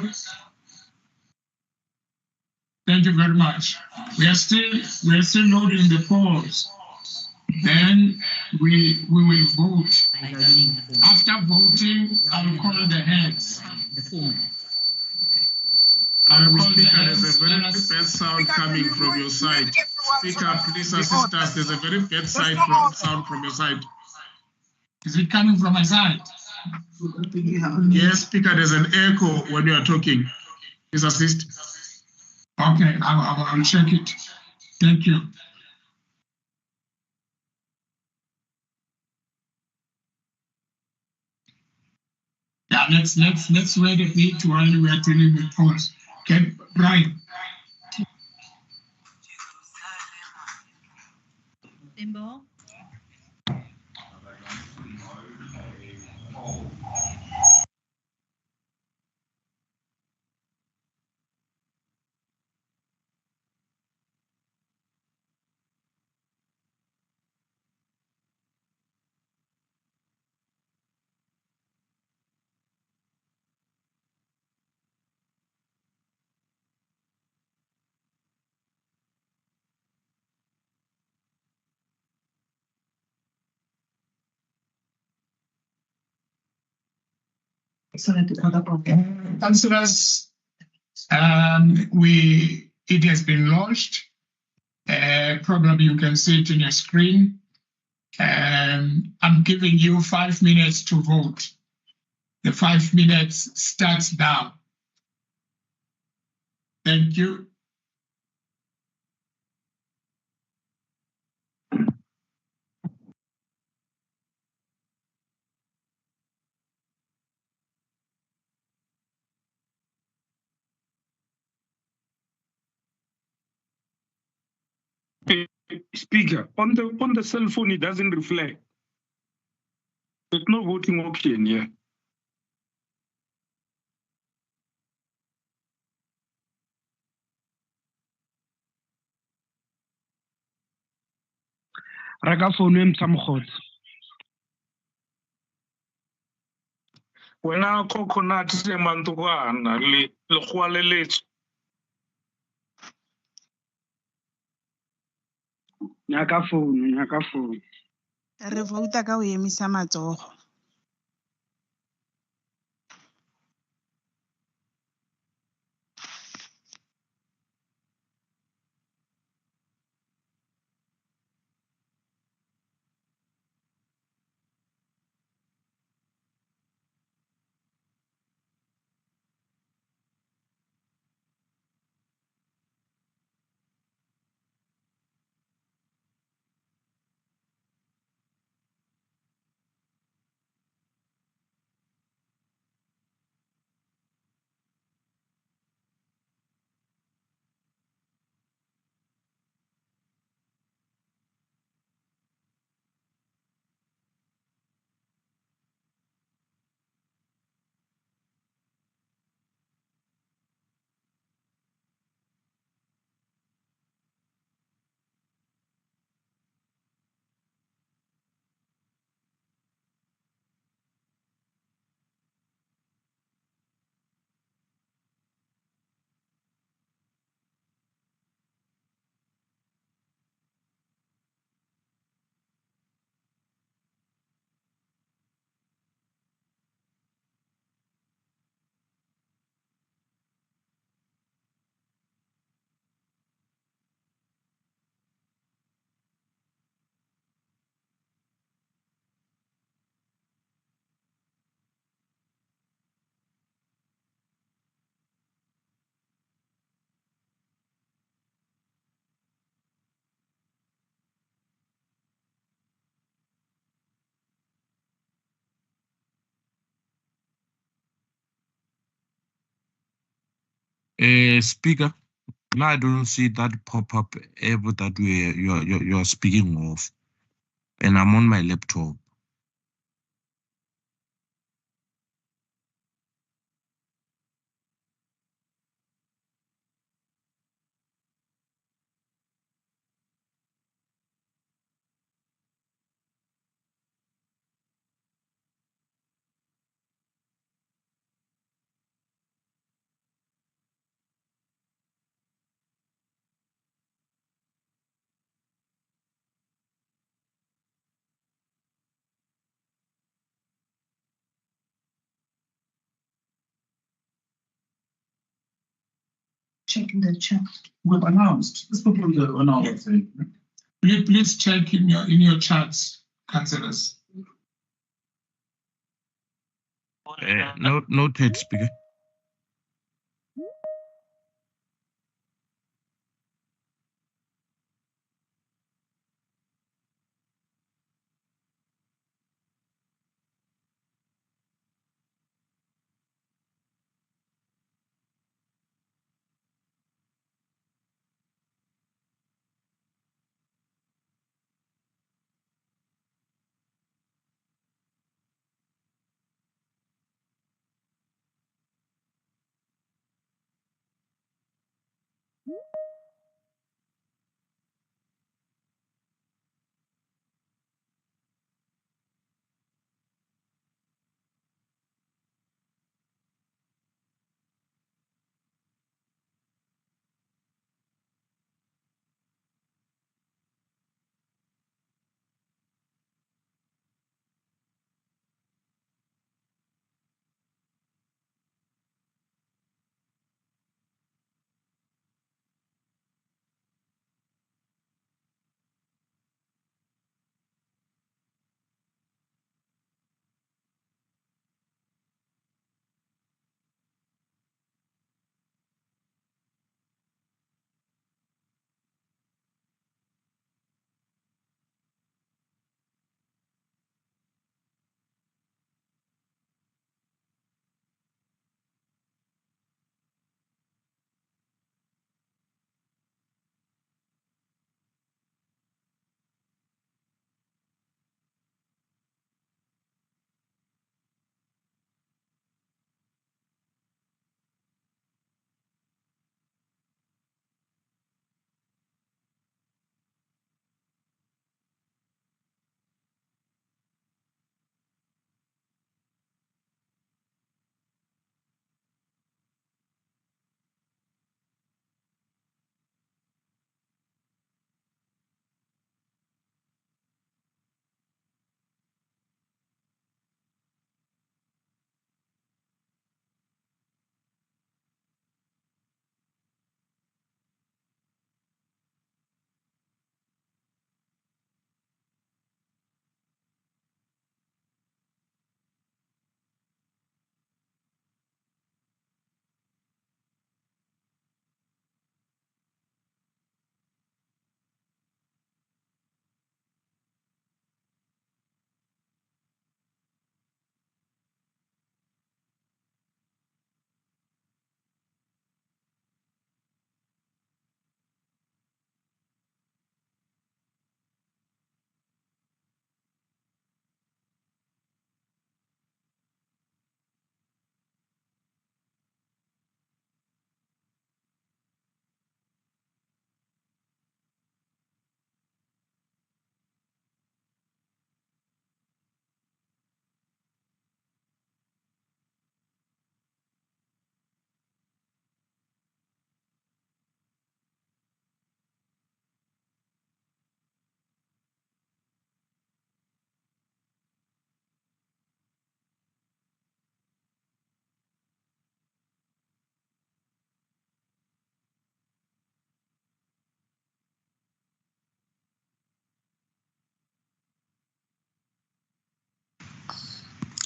Thank you very much. We are still loading the polls. Then we will vote. After voting, I'll call the heads. Speaker, there's a very bad sound coming from your side. Speaker, please assist us. There's a very bad sound from your side. Is it coming from my side? Yes, Speaker, there's an echo when you are talking. Please assist. Okay, I'll check it. Thank you. Yeah, let's wait a bit while we are telling the polls. Okay, Brian. Councillors, it has been launched. Probably you can see it in your screen. I'm giving you 5 minutes to vote. The 5 minutes starts now. Thank you. Speaker, on the cell phone, it doesn't reflect. There's no voting option here. Raka phone mtsamkhot. Wena coconut se mantukwana le khwaleletso. Nyaka phone. Re vouta ka o emisa matsogo. Speaker, now I don't see that pop-up app that you're speaking of, and I'm on my laptop. Checking the chat. We've announced. This people will announce. Please check in your chats, councillors. Noted, Speaker.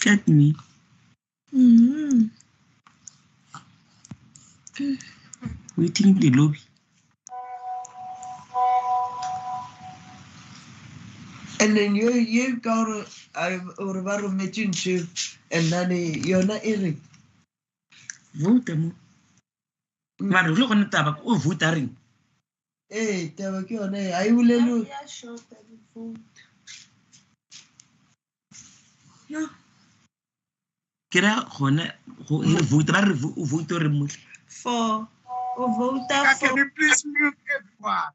Get me. Waiting in the lobby. And then you go over about meeting too, and then you're not eating. Vote them. Mara lo gone taba o vote reng. Taba ke yone ha e bolele. Yo. Kira gone go vote ba re vote re mo. For vote Can for. you please mute everyone?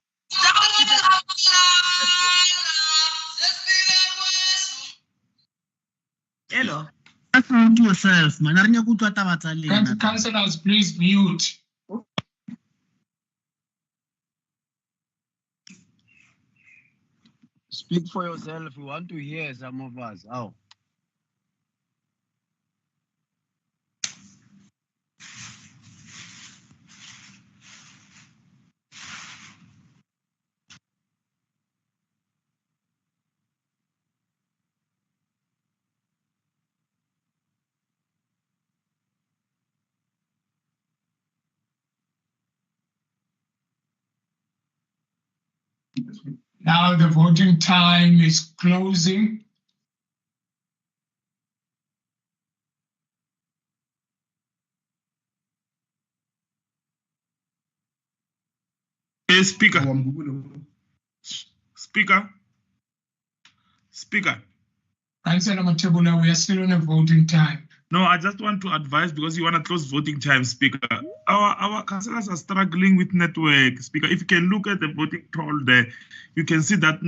Hello. Mute yourself, man. Councillors, please mute. Speak for yourself. We want to hear some of us. How? Now the voting time is closing. Hey, Speaker. Speaker. Councillor Matebula, we are still on a voting time. No, I just want to advise because you want to close voting time, Speaker. Our councillors are struggling with network, Speaker. If you can look at the voting poll there, you can see that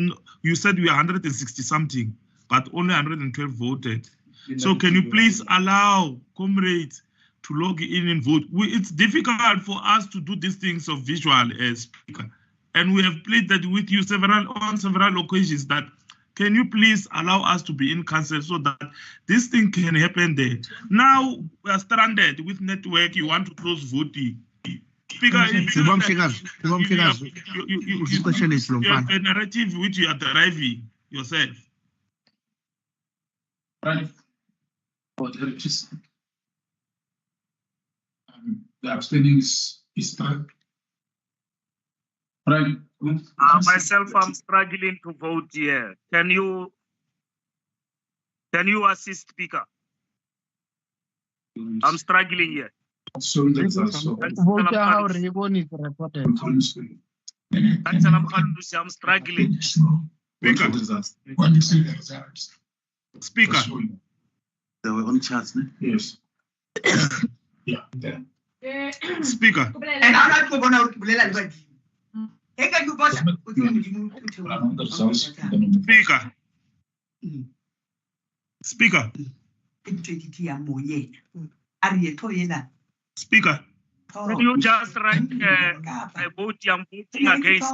you said we are 160 something, but only 112 voted. So can you please allow comrades to log in and vote? It's difficult for us to do these things of visual, Speaker. And we have pleaded with you on several occasions that can you please allow us to be in council so that this thing can happen there? Now we are stranded with network. You want to close voting. Speaker, you have a narrative which you are deriving yourself. Right. The abstaining is done. Right. Myself, I'm struggling to vote here. Can you assist, Speaker? I'm struggling here. Vote how ribbon is reported. I'm struggling. Speaker. When you see the results. Speaker. They were on charts, ne? Yes. Yeah. There. Speaker. And I'm not going to bolela Speaker. Speaker. Speaker. Can you just write a vote I'm voting against?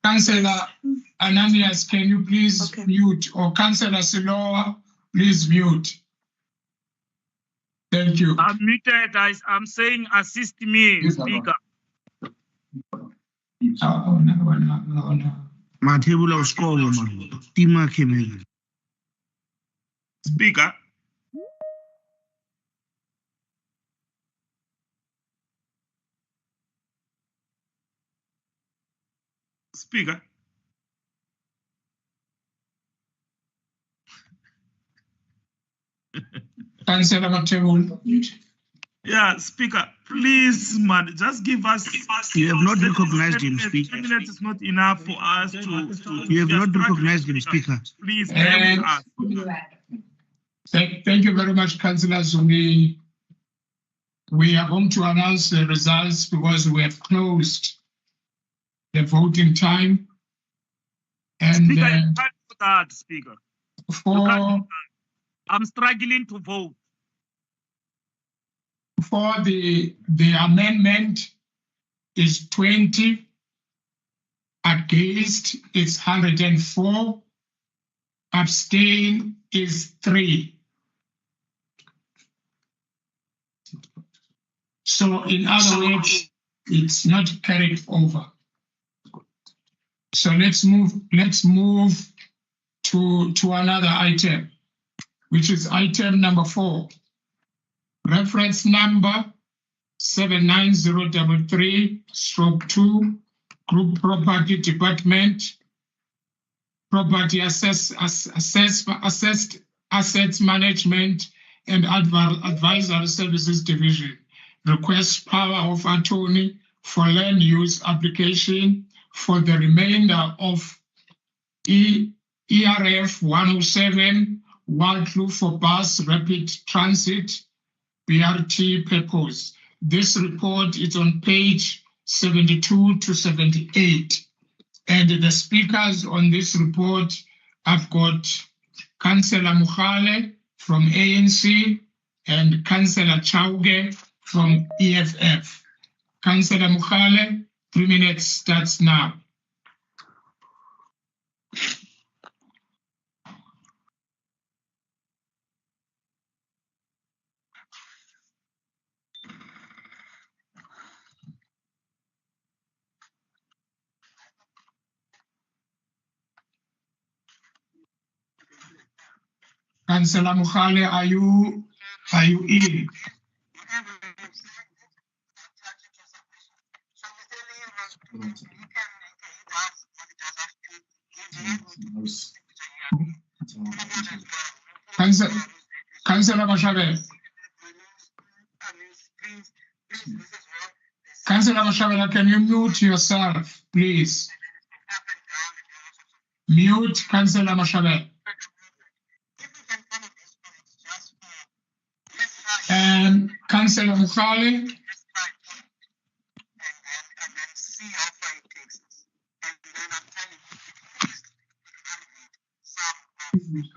Councillor Ananias, can you please mute? Or Councillor Siloa, please mute. Thank you. I'm muted. I'm saying assist me, Speaker. No. Matebula uskolo man. Tima Kimel. Speaker. Speaker. Councillor Matebula. Yeah, Speaker, please, man, just give us. You have not recognized him, Speaker. 10 minutes is not enough for us to. You have not recognized him, Speaker. Please, bear with us. Thank you very much, councillors. We are going to announce the results because we have closed the voting time. And Speaker, you can't do that, Speaker. I'm struggling to vote. For the amendment is 20, against is 104, abstain is 3. So in other words, it's not carried over. So let's move to another item, which is item number 4. Reference number 79033/2, Group Property Department, Property Assets Management and Advisory Services Division. Requests power of attorney for land use application for the remainder of ERF 107, Wildkloof for bus rapid transit, BRT purpose. This report is on page 72 to 78. And the speakers on this report, I've got Councillor Mukhale from ANC and Councillor Chauge from EFF. Councillor Mukhale, 3 minutes starts now. Councillor Mukhale, are you in? Councillor Mashabe. Councillor Mashabe, can you mute yourself, please? Mute Councillor Mashabe. And Councillor Mukhale.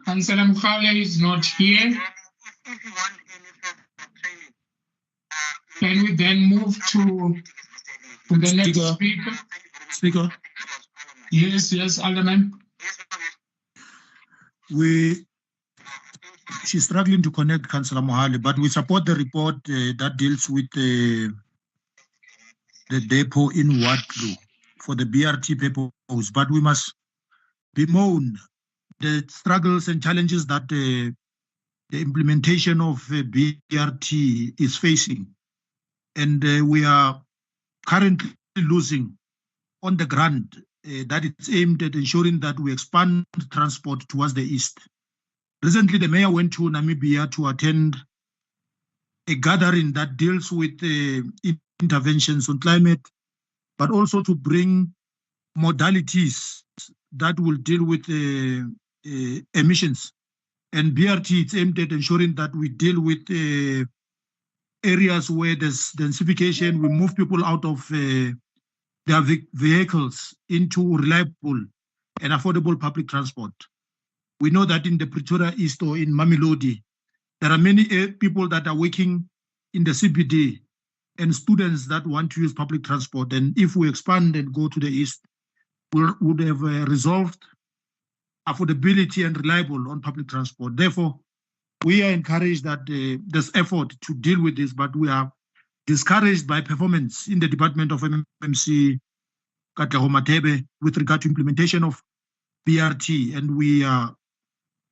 Councillor Mukhale is not here. Can we then move to the next speaker? Speaker. Yes, Alderman. She's struggling to connect, Councillor Mohale, but we support the report that deals with the depot in Wardlow for the BRT purpose. But we must bemoan the struggles and challenges that the implementation of BRT is facing. And we are currently losing on the grant that is aimed at ensuring that we expand transport towards the east. Recently, the mayor went to Namibia to attend a gathering that deals with interventions on climate, but also to bring modalities that will deal with emissions. And BRT is aimed at ensuring that we deal with areas where there's densification, we move people out of their vehicles into reliable and affordable public transport. We know that in the Pretoria East or in Mamelodi, there are many people that are working in the CBD and students that want to use public transport. And if we expand and go to the East, we would have resolved affordability and reliable on public transport. Therefore, we are encouraged that there's effort to deal with this, but we are discouraged by performance in the Department of MMC Katlego Matebe with regard to implementation of BRT, and we are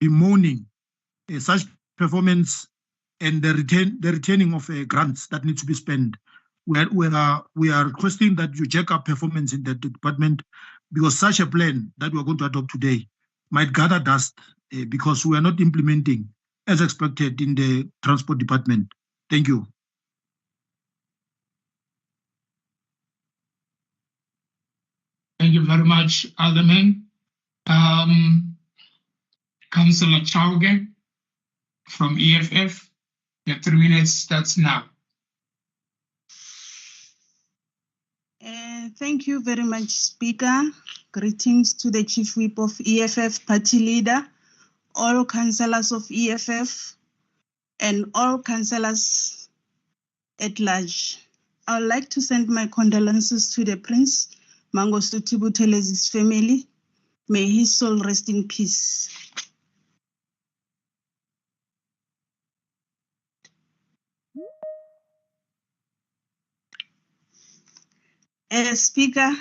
bemoaning such performance and the retaining of grants that need to be spent. We are requesting that you check up performance in the department, because such a plan that we are going to adopt today might gather dust because we are not implementing as expected in the transport department. Thank you. Thank you very much, Alderman. Councillor Chauge from EFF, your 3 minutes starts now. Thank you very much, Speaker. Greetings to the Chief Whip of EFF Party Leader, all councillors of EFF, and all councillors at large. I would like to send my condolences to the Prince Mangosuthu Buthelez's family. May his soul rest in peace. Speaker,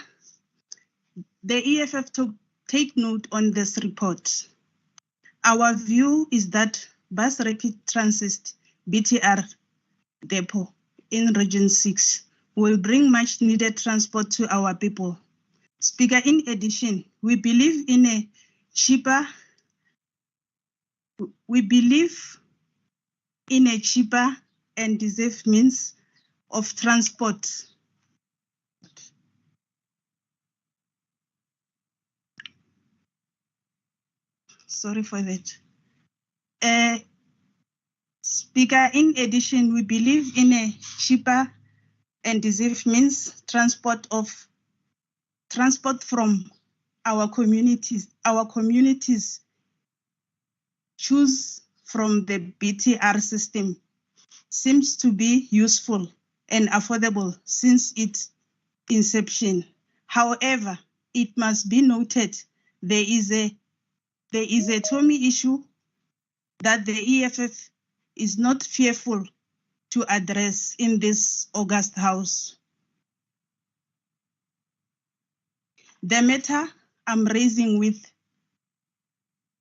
the EFF take note on this report. Our view is that Bus Rapid Transit BTR depot in Region 6 will bring much needed transport to our people. Speaker, in addition, we believe in a cheaper and safe means of transport. Sorry for that. Speaker, in addition, we believe in a cheaper and safe means transport from our communities. Our communities choose from the BTR system seems to be useful and affordable since its inception. However, it must be noted there is a Tommy issue that the EFF is not fearful to address in this August House. The matter I'm raising with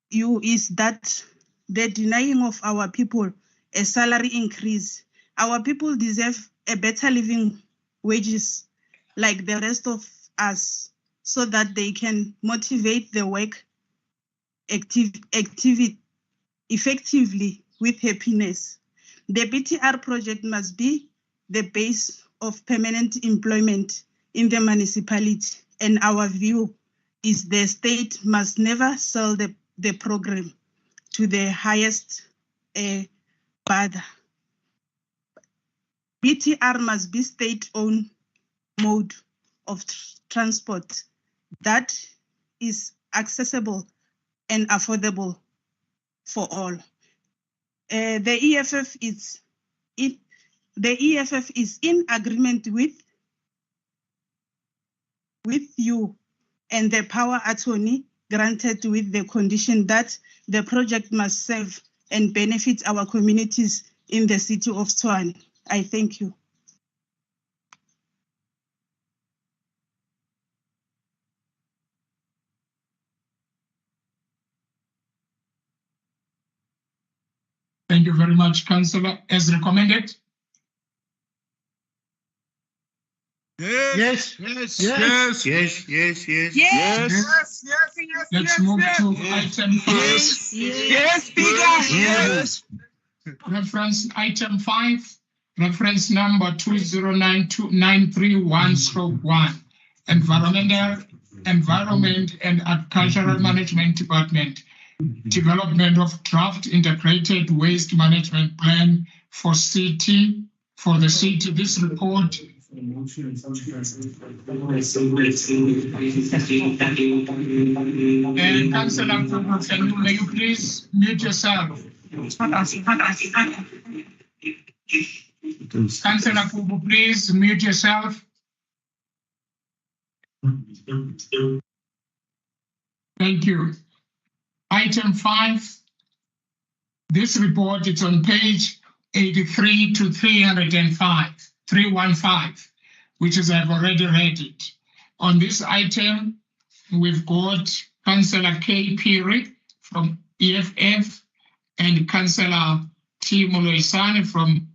you is that the denying of our people a salary increase. Our people deserve a better living wages like the rest of us so that they can motivate the work effectively with happiness. The BTR project must be the base of permanent employment in the municipality, and our view is the state must never sell the program to the highest bidder. BTR must be state-owned mode of transport that is accessible and affordable for all. The EFF is in agreement with you and the power attorney granted with the condition that the project must serve and benefit our communities in the city of Tshwane. I thank you. Thank you very much, Councillor. As recommended? Yes. Let's move to item 5. Yes, Speaker. Yes. Reference item 5, reference number 209293-1/1, Environment and Agricultural Management Department, development of draft integrated waste management plan for the city. This report Councillor Mfubu, may you please mute yourself? Councillor Mfubu, please mute yourself. Thank you. Item 5. This report is on page 83 to 315, which is I've already read it. On this item, we've got Councillor K. Piri from EFF and Councillor T. Moloisane from,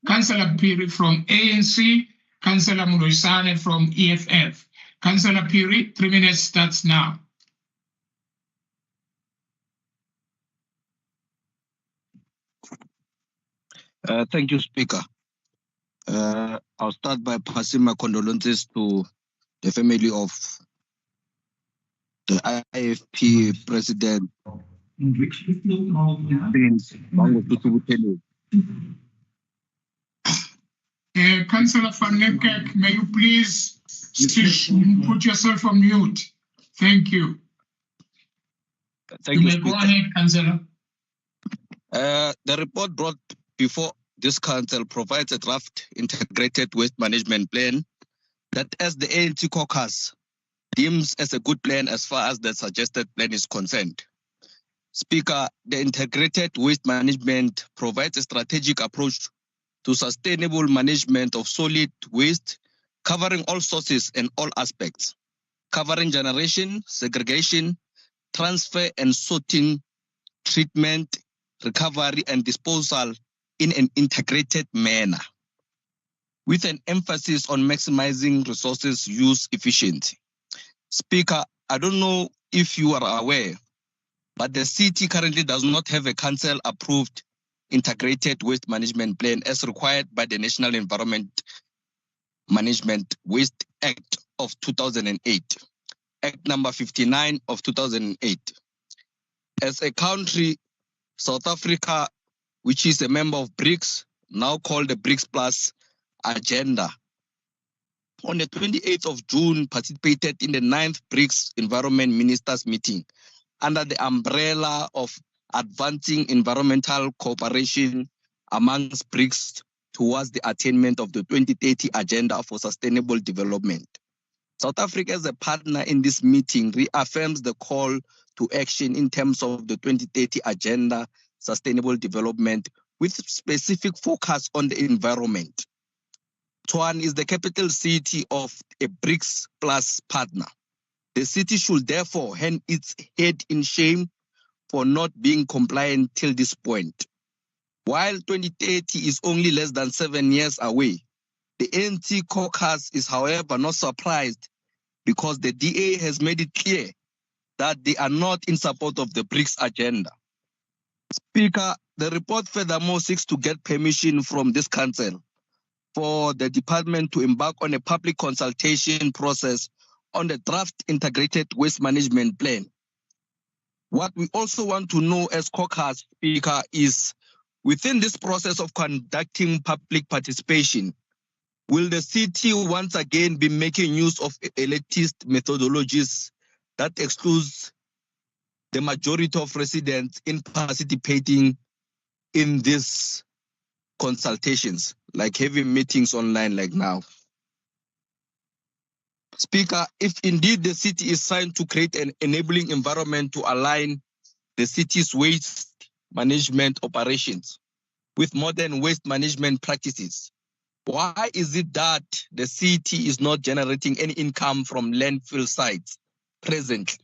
Councillor Piri from ANC, Councillor Moloisane from EFF. Councillor Piri, 3 minutes starts now. Thank you, Speaker. I'll start by passing my condolences to the family of the IFP President. Councillor Van Niekerk, may you please put yourself on mute? Thank you. Thank you, may go ahead, Councillor. The report brought before this council provides a draft integrated waste management plan that, as the ANC Caucus deems as a good plan as far as the suggested plan is concerned. Speaker, the integrated waste management provides a strategic approach to sustainable management of solid waste, covering all sources and all aspects, covering generation, segregation, transfer and sorting, treatment, recovery and disposal in an integrated manner, with an emphasis on maximizing resources use efficiency. Speaker, I don't know if you are aware, but the city currently does not have a council-approved integrated waste management plan as required by the National Environment Management Waste Act of 2008, Act number 59 of 2008. As a country, South Africa, which is a member of BRICS, now called the BRICS Plus agenda, on the 28th of June participated in the 9th BRICS Environment Ministers meeting under the umbrella of advancing environmental cooperation amongst BRICS towards the attainment of the 2030 Agenda for Sustainable Development. South Africa as a partner in this meeting reaffirms the call to action in terms of the 2030 Agenda Sustainable Development with specific focus on the environment. Tshwane is the capital city of a BRICS Plus partner. The city should therefore hang its head in shame for not being compliant till this point. While 2030 is only less than 7 years away, the ANC caucus is, however, not surprised because the DA has made it clear that they are not in support of the BRICS agenda. Speaker, the report furthermore seeks to get permission from this council for the department to embark on a public consultation process on the draft integrated waste management plan. What we also want to know as caucus, Speaker, is within this process of conducting public participation, will the city once again be making use of elitist methodologies that excludes the majority of residents in participating in these consultations, like having meetings online like now? Speaker, if indeed the city is trying to create an enabling environment to align the city's waste management operations with modern waste management practices, why is it that the city is not generating any income from landfill sites presently?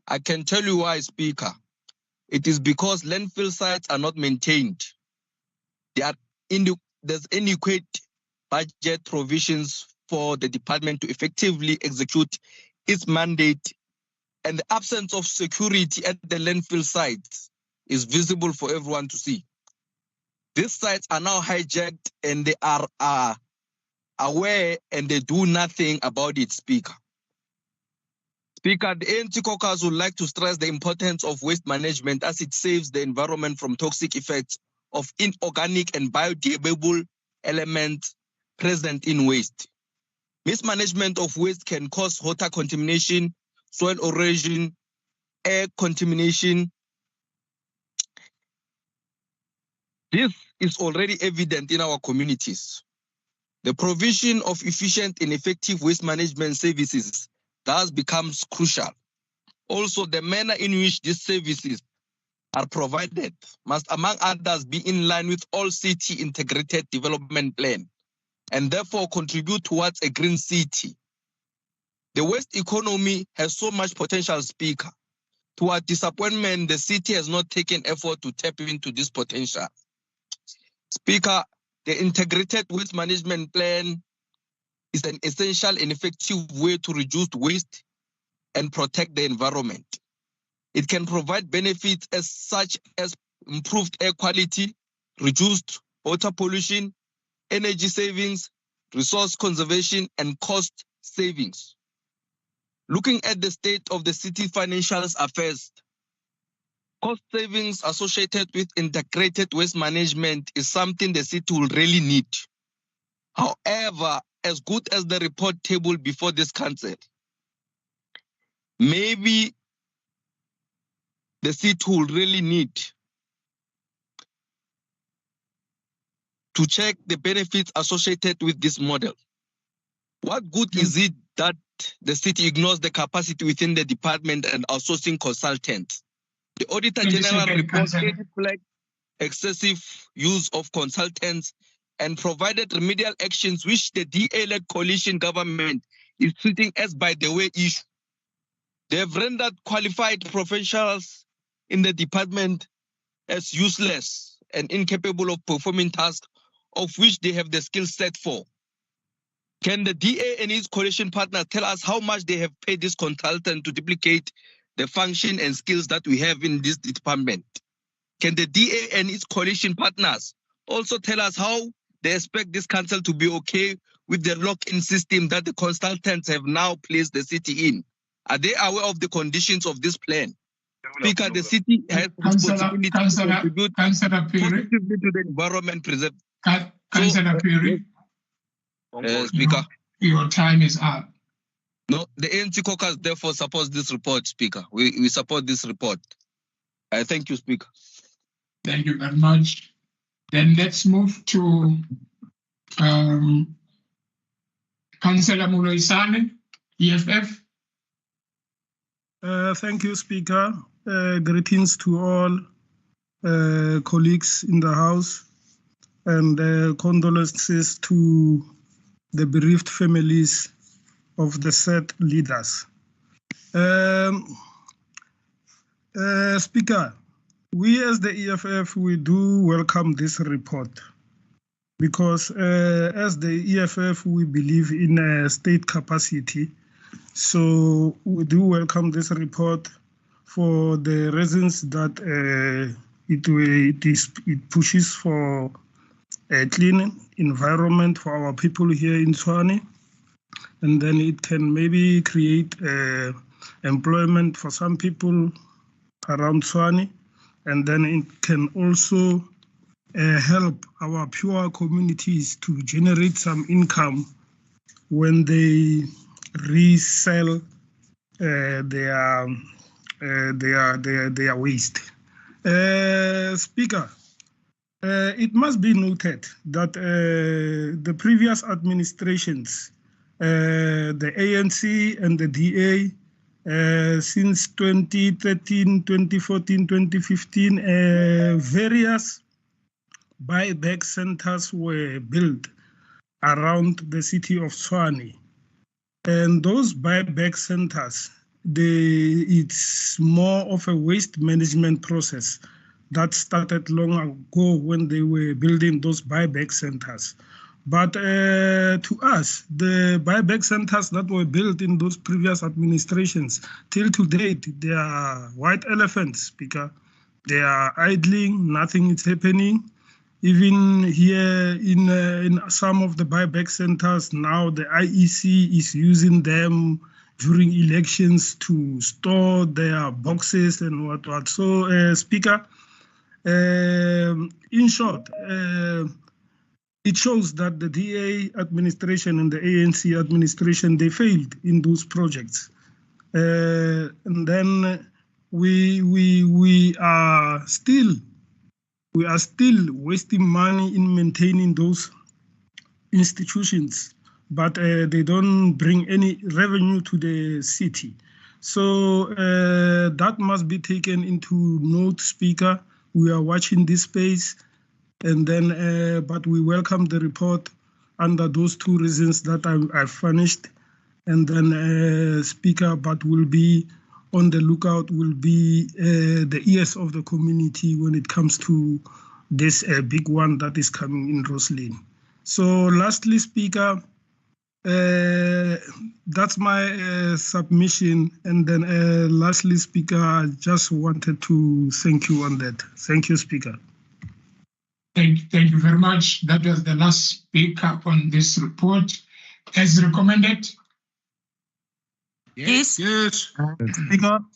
I can tell you why, Speaker. It is because landfill sites are not maintained. There's inadequate budget provisions for the department to effectively execute its mandate, and the absence of security at the landfill sites is visible for everyone to see. These sites are now hijacked and they are aware and they do nothing about it, Speaker. Speaker, the ANC caucus would like to stress the importance of waste management as it saves the environment from toxic effects of inorganic and biodegradable elements present in waste. Mismanagement of waste can cause water contamination, soil erosion, air contamination. This is already evident in our communities. The provision of efficient and effective waste management services thus becomes crucial. Also, the manner in which these services are provided must, among others, be in line with all city integrated development plan and therefore contribute towards a green city. The waste economy has so much potential, Speaker. To our disappointment, the city has not taken effort to tap into this potential. Speaker, the integrated waste management plan is an essential and effective way to reduce waste and protect the environment. It can provide benefits such as improved air quality, reduced water pollution, energy savings, resource conservation, and cost savings. Looking at the state of the city financial affairs, cost savings associated with integrated waste management is something the city will really need. However, as good as the report table before this council, maybe the city will really need to check the benefits associated with this model. What good is it that the city ignores the capacity within the department and outsourcing consultants? The Auditor General report flagged excessive use of consultants and provided remedial actions which the DA-led coalition government is treating as by the way issue. They have rendered qualified professionals in the department as useless and incapable of performing tasks of which they have the skill set for. Can the DA and its coalition partner tell us how much they have paid this consultant to duplicate the function and skills that we have in this department? Can the DA and its coalition partners also tell us how they expect this council to be okay with the lock-in system that the consultants have now placed the city in? Are they aware of the conditions of this plan? Speaker, the city has responsibility to contribute positively to the environment preserve. Councillor Perry, Speaker. Your time is up. No, the ANC caucus therefore supports this report, Speaker. We support this report. I thank you, Speaker. Thank you very much. Then let's move to Councillor Muloisane, EFF. Thank you, Speaker. Greetings to all colleagues in the House, and condolences to the bereaved families of the said leaders. Speaker, we as the EFF, we do welcome this report because as the EFF, we believe in state capacity. So we do welcome this report for the reasons that it pushes for a clean environment for our people here in Tshwane, and then it can maybe create employment for some people around Tshwane, and then it can also help our pure communities to generate some income when they resell their waste. Speaker, it must be noted that the previous administrations, the ANC and the DA, since 2013, 2014, 2015, various buyback centers were built around the city of Tshwane. And those buyback centers, it's more of a waste management process that started long ago when they were building those buyback centers. But to us, the buyback centers that were built in those previous administrations, till to date, they are white elephants, Speaker. They are idling, nothing is happening. Even here in some of the buyback centers now, the IEC is using them during elections to store their boxes and what. So, Speaker, in short, it shows that the DA administration and the ANC administration, they failed in those projects. And then we are still wasting money in maintaining those institutions, but they don't bring any revenue to the city. So that must be taken into note, Speaker. We are watching this space, and then, but we welcome the report under those two reasons that I've furnished. And then, Speaker, but will be on the lookout, will be the ears of the community when it comes to this big one that is coming in Roslyn. So lastly, Speaker, that's my submission. And then lastly, Speaker, I just wanted to thank you on that. Thank you, Speaker. Thank you very much. That was the last speaker on this report. As recommended. Yes. Yes.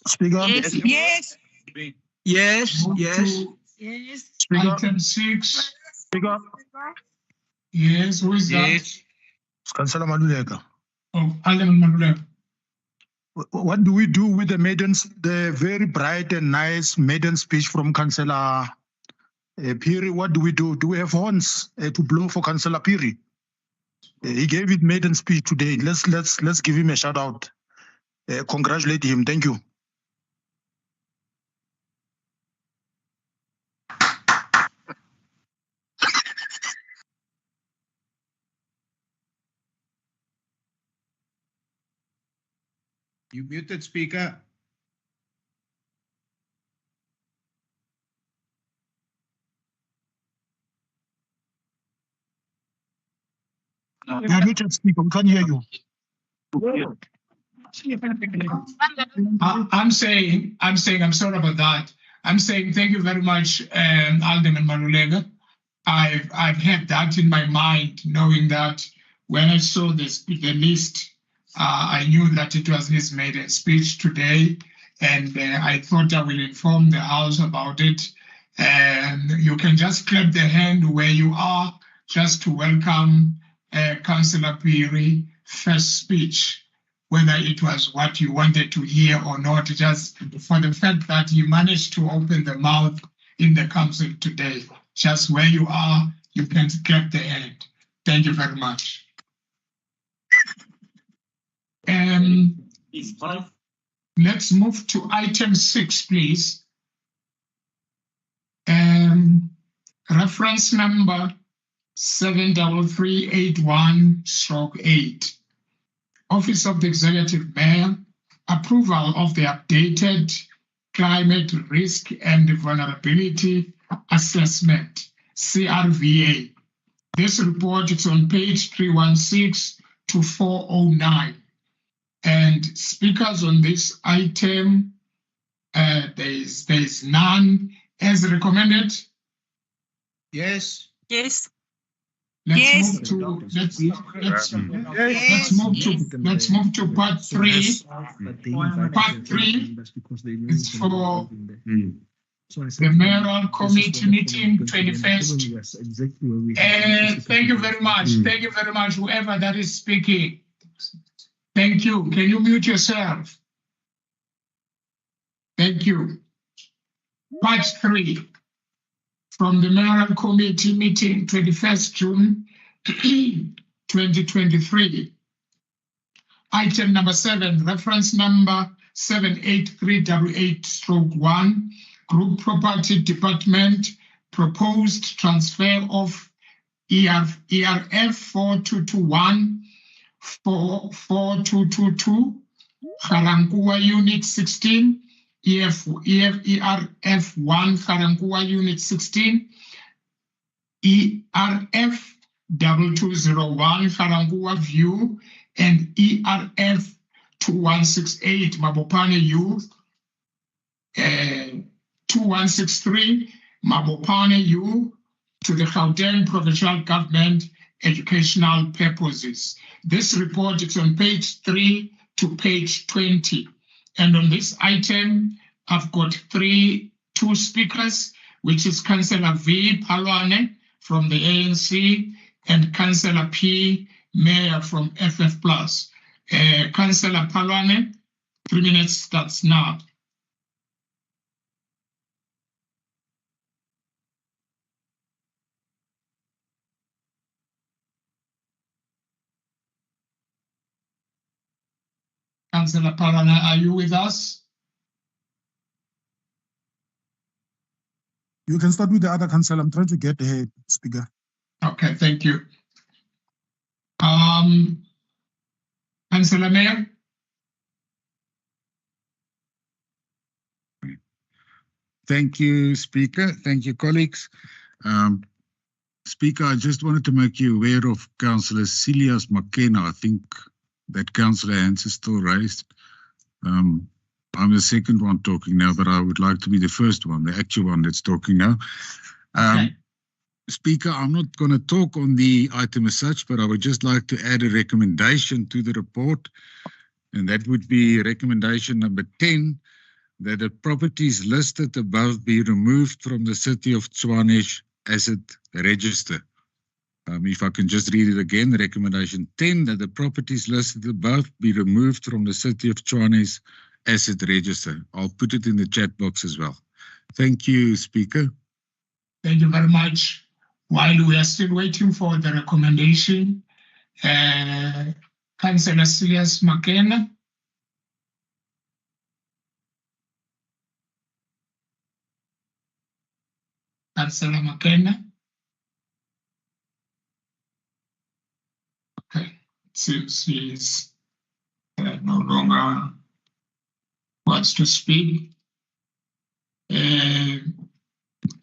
Speaker. Yes. Yes. Yes. Yes. Yes. Speaker. Item 6. Speaker. Yes, who is that? Yes. Councillor Maluleka. Oh, Alderman Maluleka. What do we do with the very bright and nice maiden speech from Councillor Piri? What do we do? Do we have horns to blow for Councillor Piri? He gave it maiden speech today. Let's give him a shout out. Congratulate him. Thank you. You muted, Speaker. You are muted, speaker. We can't hear you. I'm saying, I'm sorry about that. I'm saying thank you very much, Alderman Malulega. I've had that in my mind, knowing that when I saw the list, I knew that it was his maiden speech today, and I thought I will inform the House about it. And you can just clap the hand where you are, just to welcome Councillor Piri first speech, whether it was what you wanted to hear or not, just for the fact that you managed to open the mouth in the council today. Just where you are, you can clap the hand. Thank you very much. Let's move to item 6, please. Reference number 73381/8. Office of the Executive Mayor, approval of the updated Climate Risk and Vulnerability Assessment, CRVA. This report is on page 316 to 409. And speakers on this item, there is none. As recommended? Yes. Yes. Let's move to part 3. Part 3 is for the mayoral committee meeting 21st. Thank you very much. Thank you very much, whoever that is speaking. Thank you. Can you mute yourself? Thank you. Part 3 from the mayoral committee meeting 21st June 2023. Item number 7, reference number 78388/1, Group Property Department proposed transfer of ERF 4221 4222, Karankua Unit 16, ERF 1 Karankua Unit 16, ERF 2201 Karankua View, and ERF 2168 Mabopane Youth, 2163 Mabopane U to the Gauteng Provincial Government educational purposes. This report is on page 3 to page 20. And on this item, I've got two speakers, which is Councillor V. Palwane from the ANC and Councillor P. Mayor from FF+. Councillor Palwane, 3 minutes starts now. Councillor Palwane, are you with us? You can start with the other councillor. I'm trying to get the speaker. Okay, thank you. Councillor Mayor? Thank you, Speaker. Thank you, colleagues. Speaker, I just wanted to make you aware of Councillor Celias McKenna. I think that Councillor Hans is still raised. I'm the second one talking now, but I would like to be the first one, the actual one that's talking now. Okay. Speaker, I'm not going to talk on the item as such, but I would just like to add a recommendation to the report, and that would be recommendation number 10, that the properties listed above be removed from the City of Tshwane asset register. If I can just read it again, recommendation 10, that the properties listed above be removed from the City of Tshwane asset register. I'll put it in the chat box as well. Thank you, Speaker. Thank you very much. While we are still waiting for the recommendation, Councillor Celias McKenna. Councillor McKenna. Okay, it seems he's no longer wants to speak.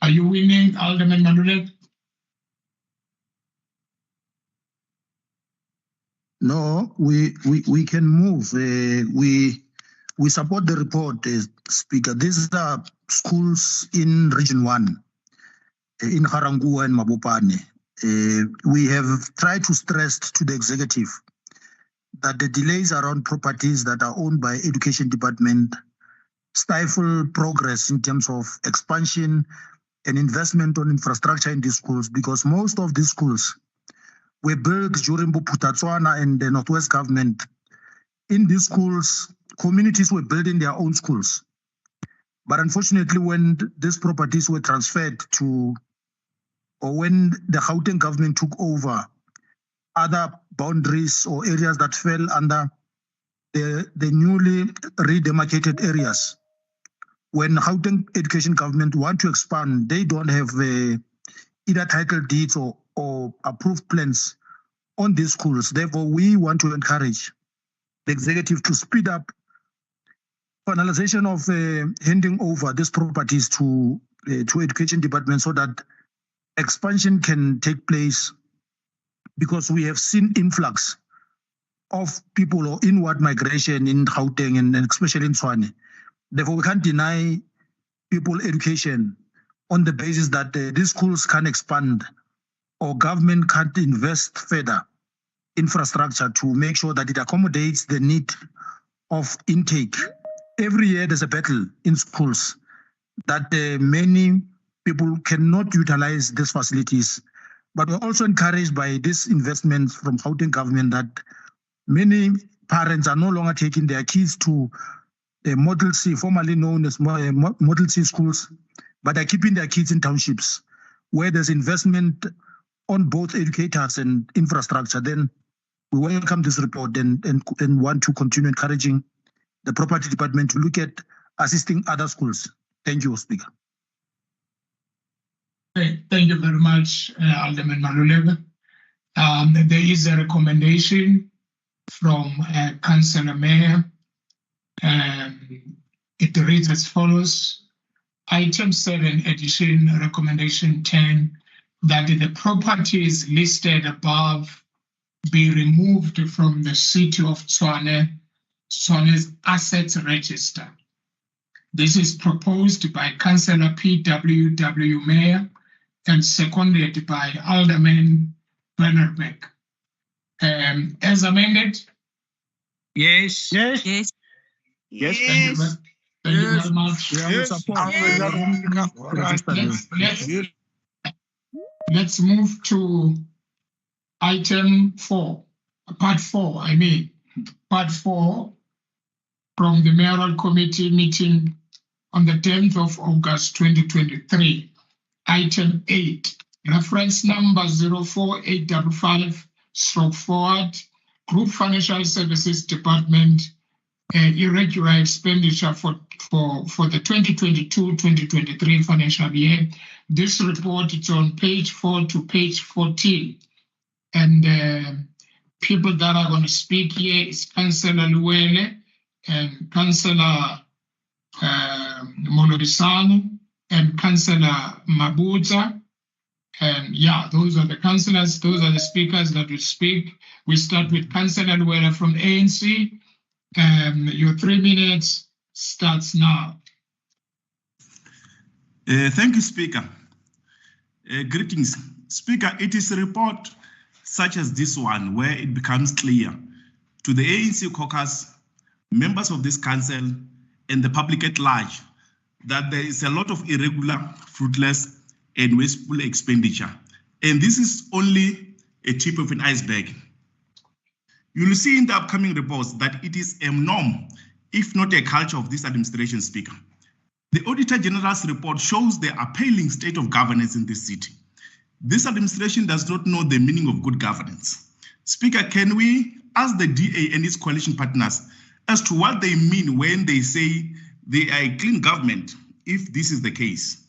Are you winning, Alderman Madulet? No, we can move. We support the report, Speaker. These are schools in Region 1, in Harangua and Mabopane. We have tried to stress to the executive that the delays around properties that are owned by Education Department stifle progress in terms of expansion and investment on infrastructure in these schools, because most of these schools were built during Buputatswana and the Northwest government. In these schools, communities were building their own schools. But unfortunately, when these properties were transferred to, or when the Gauteng government took over other boundaries or areas that fell under the newly redemarcated areas, when Gauteng education government want to expand, they don't have either title deeds or approved plans on these schools. Therefore, we want to encourage the executive to speed up finalization of handing over these properties to education department so that expansion can take place, because we have seen influx of people or inward migration in Gauteng and especially in Tshwane. Therefore, we can't deny people education on the basis that these schools can expand or government can't invest further infrastructure to make sure that it accommodates the need of intake. Every year there's a battle in schools that many people cannot utilize these facilities. But we're also encouraged by this investment from Gauteng government that many parents are no longer taking their kids to Model C, formerly known as Model C schools, but are keeping their kids in townships where there's investment on both educators and infrastructure. Then we welcome this report and want to continue encouraging the property department to look at assisting other schools. Thank you, Speaker. Thank you very much, Alderman Maluleka. There is a recommendation from Councillor Mayor. It reads as follows. Item 7, addition, recommendation 10, that the properties listed above be removed from the City of Tshwane's assets register. This is proposed by Councillor P.W.W. Mayor and seconded by Alderman Bennerbeck. As amended? Yes. Yes. Yes. Yes. Thank you very much. Let's move to item 4, part 4, part 4 from the Mayoral Committee meeting on the 10th of August 2023. Item 8, reference number 04855/forward, Group Financial Services Department, irregular expenditure for the 2022-2023 financial year. This report is on page 4 to page 14. And people that are going to speak here is Councillor Luele and Councillor Molodisano and Councillor Mabuza. And yeah, those are the councillors, those are the speakers that will speak. We start with Councillor Luele from ANC. Your 3 minutes starts now. Thank you, Speaker. Greetings. Speaker, it is a report such as this one where it becomes clear to the ANC caucus, members of this council, and the public at large that there is a lot of irregular, fruitless, and wasteful expenditure. And this is only a tip of an iceberg. You will see in the upcoming reports that it is a norm, if not a culture of this administration, Speaker. The Auditor General's report shows the appalling state of governance in this city. This administration does not know the meaning of good governance. Speaker, can we ask the DA and its coalition partners as to what they mean when they say they are a clean government, if this is the case?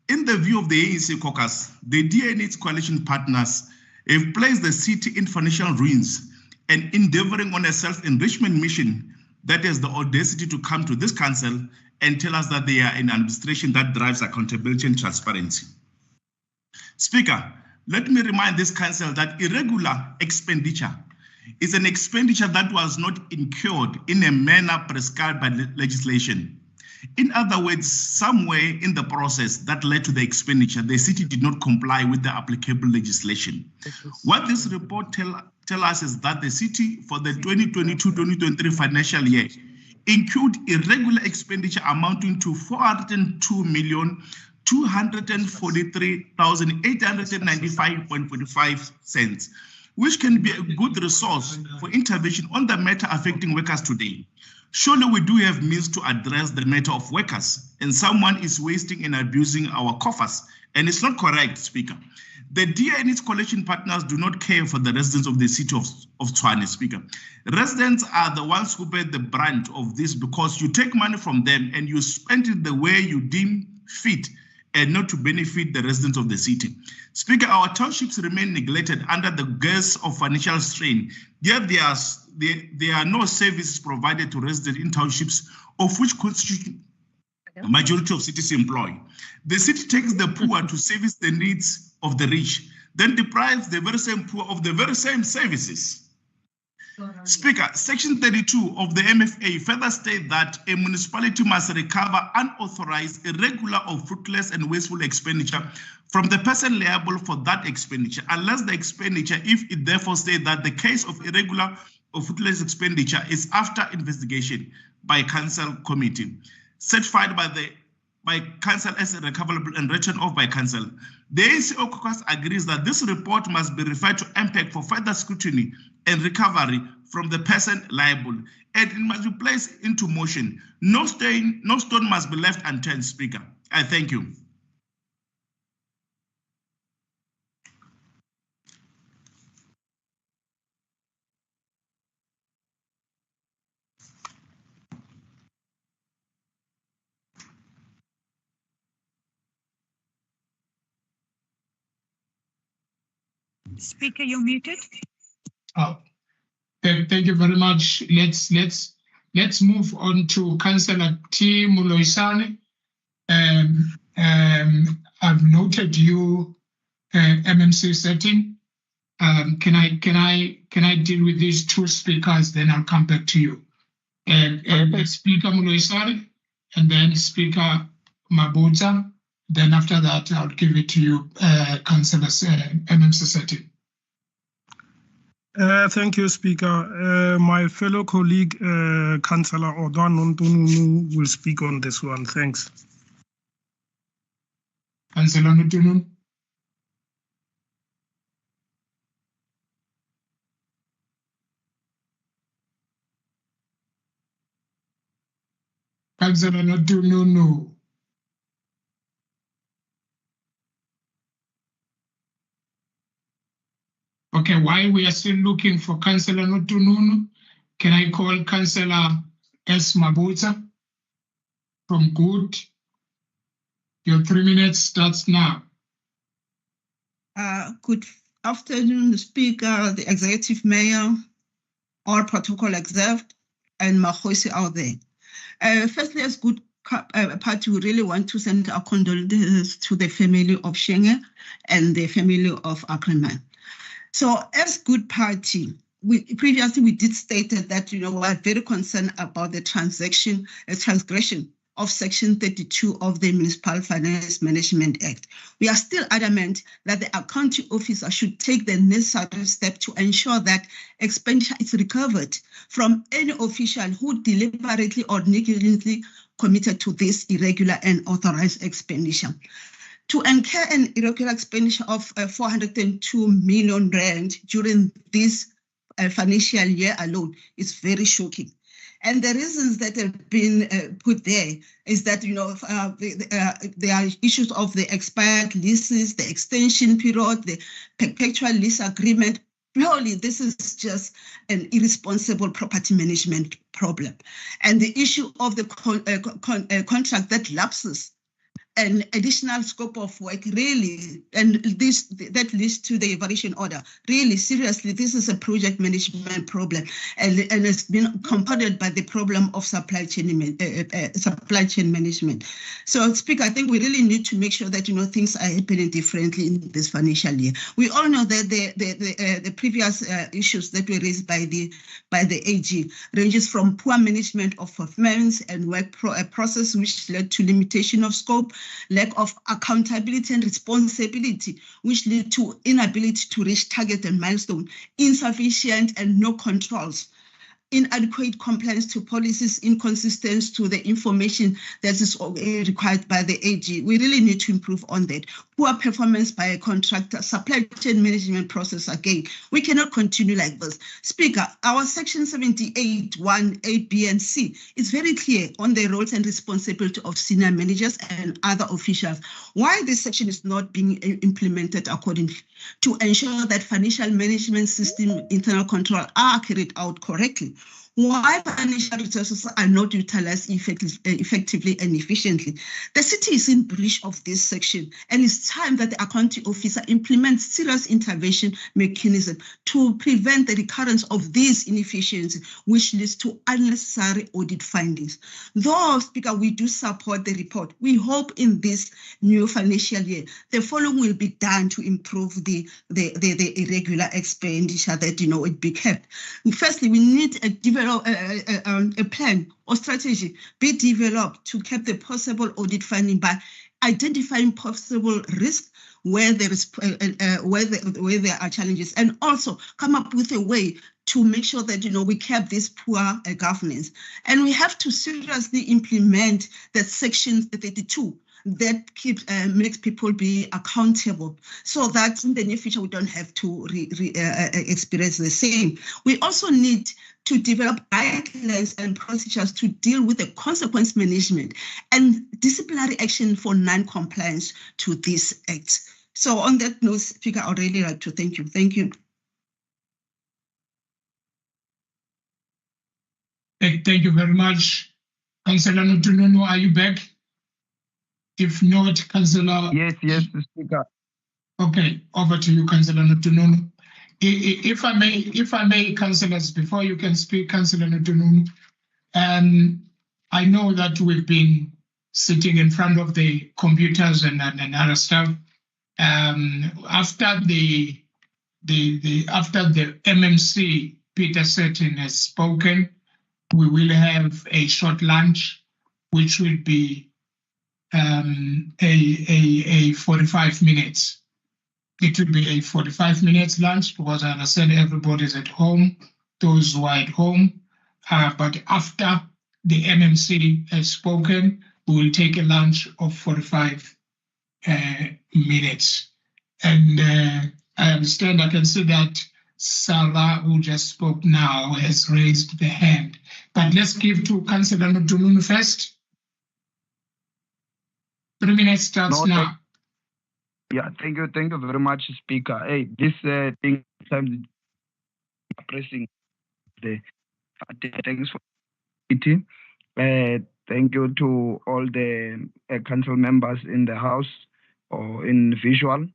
In the view of the ANC caucus, the DA and its coalition partners have placed the city in financial ruins and endeavoring on a self-enrichment mission that has the audacity to come to this council and tell us that they are an administration that drives accountability and transparency. Speaker, let me remind this council that irregular expenditure is an expenditure that was not incurred in a manner prescribed by legislation. In other words, somewhere in the process that led to the expenditure, the city did not comply with the applicable legislation. What this report tell us is that the city for the 2022-2023 financial year incurred irregular expenditure amounting to 402,243,895.45 cents, which can be a good resource for intervention on the matter affecting workers today. Surely we do have means to address the matter of workers, and someone is wasting and abusing our coffers, and it's not correct, Speaker. The DA and its collection partners do not care for the residents of the city of Tshwane, Speaker. Residents are the ones who bear the brunt of this because you take money from them and you spend it the way you deem fit and not to benefit the residents of the city. Speaker, our townships remain neglected under the guise of financial strain, yet there are no services provided to residents in townships, of which constitute a majority of cities employ. The city takes the poor to service the needs of the rich, then deprives the very same poor of the very same services. Speaker, Section 32 of the MFA further states that a municipality must recover unauthorized, irregular, or fruitless and wasteful expenditure from the person liable for that expenditure, unless the expenditure, if it therefore states that the case of irregular or fruitless expenditure is after investigation by council committee, certified by council as recoverable and written off by council. The ACO Caucus agrees that this report must be referred to MPEC for further scrutiny and recovery from the person liable, and it must be placed into motion. No stone must be left unturned, Speaker. I thank you. Speaker, you're muted. Oh, thank you very much. Let's move on to Councillor T. Muloisane. I've noted you MMC setting. Can I deal with these two speakers? Then I'll come back to you. Speaker Muloisane, and then Speaker Mabuza. Then after that, I'll give it to you, Councillor MMC setting. Thank you, Speaker. My fellow colleague, Councillor Odwan Ntununu, will speak on this one. Thanks. Councillor Ntununu. Councillor Ntununu. Okay, while we are still looking for Councillor Ntununu, can I call Councillor S. Mabuza from Good? Your 3 minutes starts now. Good afternoon, Speaker, the Executive Mayor, all protocol observed, and Mahosi out there. Firstly, as Good Party, we really want to send our condolences to the family of Shenge and the family of Ackerman. So as Good Party, previously we did state that, we are very concerned about the transgression of Section 32 of the Municipal Finance Management Act. We are still adamant that the accounting officer should take the necessary step to ensure that expenditure is recovered from any official who deliberately or negligently committed to this irregular and authorized expenditure. To incur an irregular expenditure of 402 million rand during this financial year alone is very shocking. And the reasons that have been put there is that, there are issues of the expired leases, the extension period, the perpetual lease agreement. Purely, this is just an irresponsible property management problem. And the issue of the contract that lapses an additional scope of work, really, and that leads to the evaluation order. Really, seriously, this is a project management problem, and it's been compounded by the problem of supply chain management. So, Speaker, I think we really need to make sure that things are happening differently in this financial year. We all know that the previous issues that were raised by the AG ranges from poor management of performance and work process, which led to limitation of scope, lack of accountability and responsibility, which led to inability to reach target and milestone, insufficient and no controls, inadequate compliance to policies, inconsistency to the information that is required by the AG. We really need to improve on that. Poor performance by a contractor, supply chain management process again. We cannot continue like this. Speaker, our section 78, 1, 8, B, and C is very clear on the roles and responsibility of senior managers and other officials. Why this section is not being implemented accordingly to ensure that financial management system internal control are carried out correctly. Why financial resources are not utilized effectively and efficiently. The city is in breach of this section, and it's time that the accounting officer implements serious intervention mechanism to prevent the recurrence of these inefficiencies, which leads to unnecessary audit findings. Though, Speaker, we do support the report, we hope in this new financial year, the following will be done to improve the irregular expenditure that it be kept. Firstly, we need a plan or strategy be developed to keep the possible audit finding by identifying possible risks where there are challenges, and also come up with a way to make sure that we keep this poor governance. And we have to seriously implement that section 32 that makes people be accountable, so that in the near future we don't have to experience the same. We also need to develop guidelines and procedures to deal with the consequence management and disciplinary action for non-compliance to this act. So on that note, Speaker, I would really like to thank you. Thank you. Thank you very much. Councillor Notunono, are you back? If not, Councillor... Yes, Speaker. Okay, over to you, Councillor Notunono. If I may, councillors, before you can speak, Councillor Notunono, I know that we've been sitting in front of the computers and other stuff. After the MMC, Peter Sutton has spoken, we will have a short lunch, which will be a 45 minutes. It will be a 45 minutes lunch because I understand everybody's at home, those who are at home. But after the MMC has spoken, we will take a lunch of 45 minutes. And I understand, I can see that Sarah, who just spoke now, has raised the hand. But let's give to Councillor Notunono first. 3 minutes starts now. Yeah, thank you very much, Speaker. Hey, this thing sometimes pressing the thanks for meeting. Thank you to all the council members in the house or in visual.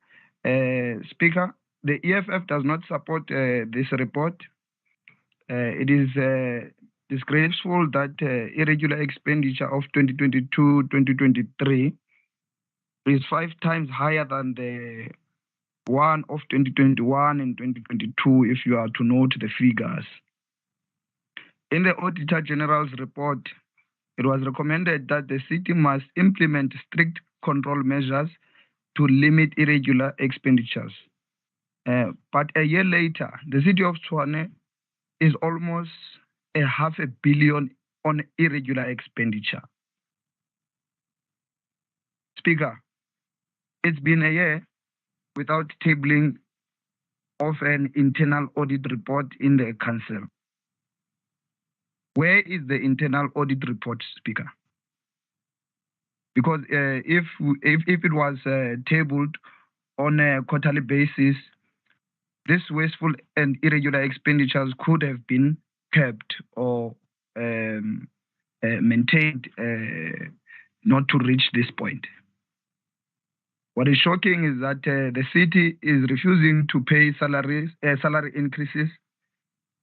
Speaker, the EFF does not support this report. It is disgraceful that irregular expenditure of 2022-2023 is 5 times higher than the one of 2021 and 2022, if you are to note the figures. In the Auditor General's report, it was recommended that the city must implement strict control measures to limit irregular expenditures. But a year later, the city of Tshwane is almost $500 million on irregular expenditure. Speaker, it's been a year without tabling of an internal audit report in the council. Where is the internal audit report, Speaker? Because if it was tabled on a quarterly basis, this wasteful and irregular expenditures could have been kept or maintained not to reach this point. What is shocking is that the city is refusing to pay salary increases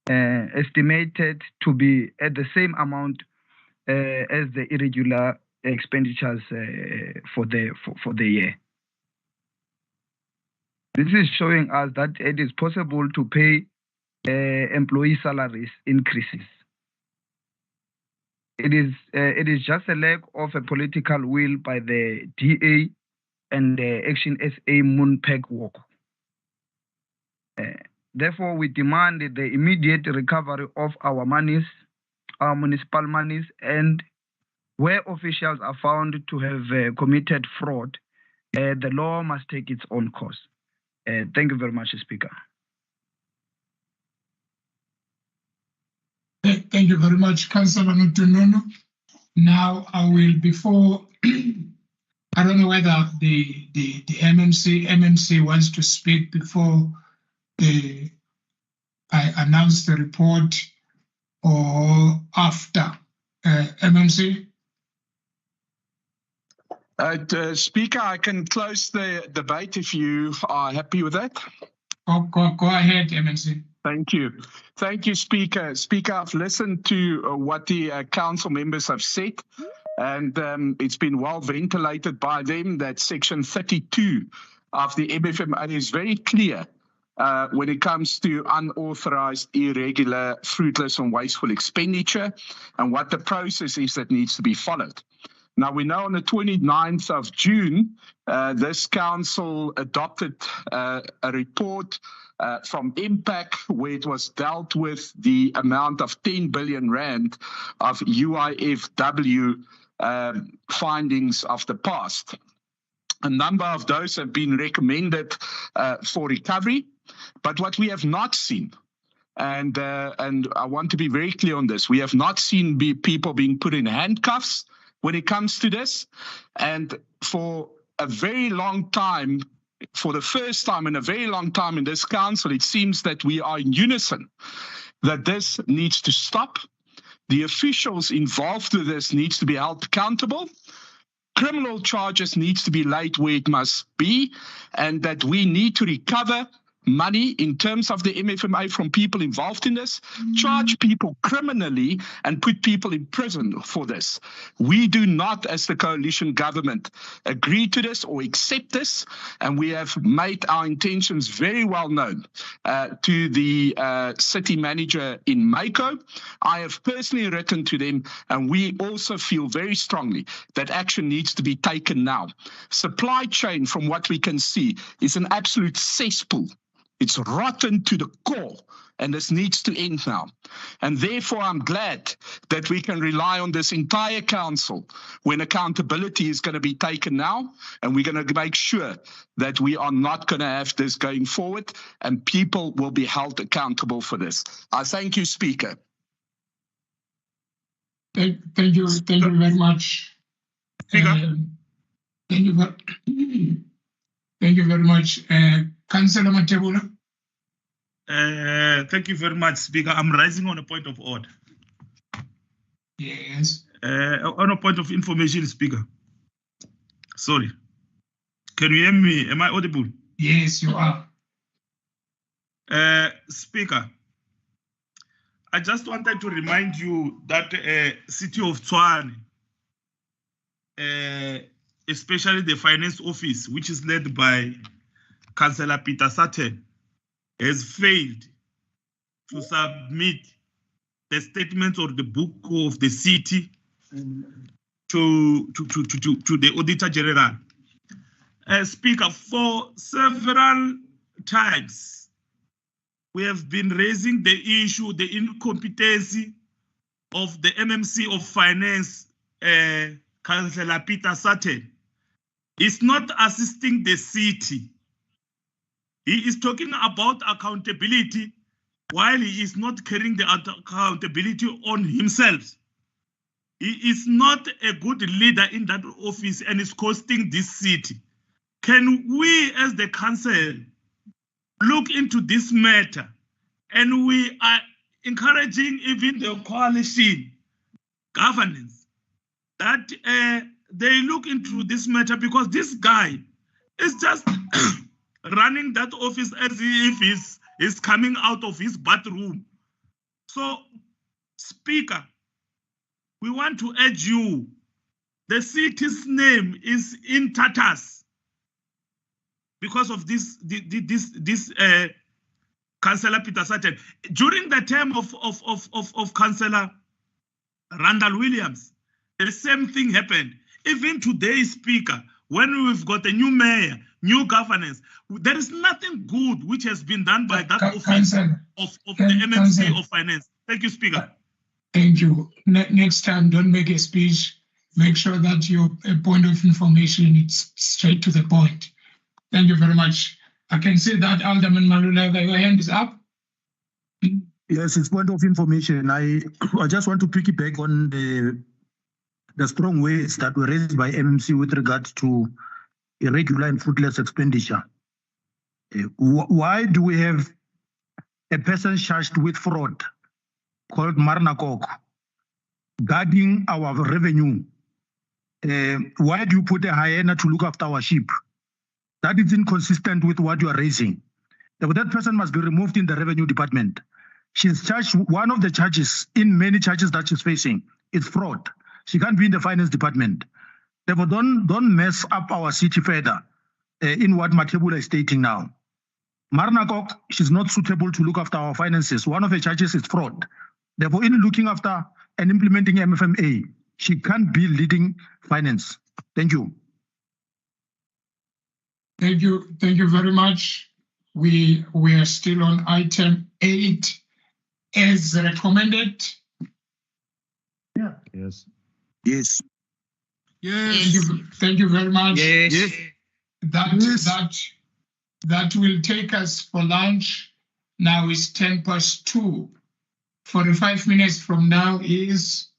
estimated to be at the same amount as the irregular expenditures for the year. This is showing us that it is possible to pay employee salaries increases. It is just a lack of a political will by the DA and the Action SA Moonpeg Walk. Therefore, we demand the immediate recovery of our monies, our municipal monies, and where officials are found to have committed fraud, the law must take its own course. Thank you very much, Speaker. Thank you very much, Councillor Nutunono. Now I will, before, I don't know whether the MMC wants to speak before I announce the report or after. MMC? Speaker, I can close the debate if you are happy with that. Go ahead, MMC. Thank you. Thank you, Speaker. Speaker, I've listened to what the council members have said, and it's been well ventilated by them that Section 32 of the MFMA is very clear when it comes to unauthorized, irregular, fruitless and wasteful expenditure and what the process is that needs to be followed. Now, we know on the 29th of June, this council adopted a report from Impact where it was dealt with the amount of 10 billion rand of UIFW findings of the past. A number of those have been recommended for recovery, but what we have not seen, and I want to be very clear on this, we have not seen people being put in handcuffs when it comes to this. And for a very long time, for the first time in a very long time in this council, it seems that we are in unison that this needs to stop. The officials involved with this needs to be held accountable. Criminal charges needs to be laid where it must be, and that we need to recover money in terms of the MFMA from people involved in this, charge people criminally and put people in prison for this. We do not, as the coalition government, agree to this or accept this, and we have made our intentions very well known to the city manager in Mako. I have personally written to them, and we also feel very strongly that action needs to be taken now. Supply chain, from what we can see, is an absolute cesspool. It's rotten to the core, and this needs to end now. And therefore, I'm glad that we can rely on this entire council when accountability is going to be taken now, and we're going to make sure that we are not going to have this going forward, and people will be held accountable for this. I thank you, Speaker. Thank you very much. Speaker. Thank you very much. Councillor Matebula. Thank you very much, Speaker. I'm rising on a point of order. Yes. On a point of information, Speaker. Sorry. Can you hear me? Am I audible? Yes, you are. Speaker, I just wanted to remind you that City of Tshwane, especially the finance office, which is led by Councillor Peter Sutton, has failed to submit the statement or the book of the city to the Auditor General. Speaker, for several times, we have been raising the issue, the incompetency of the MMC of Finance, Councillor Peter Sutton. Is not assisting the city. He is talking about accountability while he is not carrying the accountability on himself. He is not a good leader in that office and is costing this city. Can we as the council look into this matter? And we are encouraging even the coalition governance that they look into this matter, because this guy is just running that office as if he's coming out of his bathroom. So, Speaker, we want to urge you. The city's name is in tatters because of this Councillor Peter Sutton. During the term of Councillor Randall Williams, the same thing happened. Even today, Speaker, when we've got a new mayor, new governance, there is nothing good which has been done by that office of the MMC of Finance. Thank you, Speaker. Thank you. Next time, don't make a speech. Make sure that your point of information is straight to the point. Thank you very much. I can see that Alderman Malula, your hand is up. Yes, it's point of information. I just want to piggyback on the strong ways that were raised by MMC with regard to irregular and fruitless expenditure. Why do we have a person charged with fraud called Marnakok guarding our revenue? Why do you put a hyena to look after our sheep? That is inconsistent with what you are raising. That person must be removed in the revenue department. She's charged, one of the charges in many charges that she's facing is fraud. She can't be in the finance department. Therefore, don't mess up our city further in what Matebula is stating now. Marnakok, she's not suitable to look after our finances. One of the charges is fraud. Therefore, in looking after and implementing MFMA, she can't be leading finance. Thank you. Thank you. Thank you very much. We are still on item 8 as recommended. Yeah. Yes. Yes. Yes. Thank you very much. Yes. That will take us for lunch. Now is 2:10. 45 minutes from now is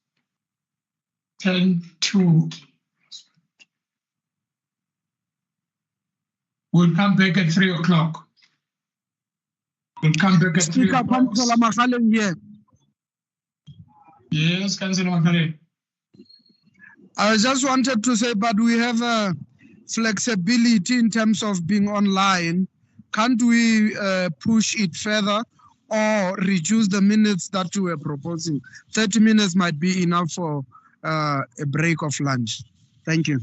10:02. We'll come back at 3 o'clock. We'll come back at 3 o'clock. Councillor Makhaleng here. Yes, Councillor Makhaleng. I just wanted to say, but we have a flexibility in terms of being online. Can't we push it further or reduce the minutes that we were proposing? 30 minutes might be enough for a break of lunch. Thank you.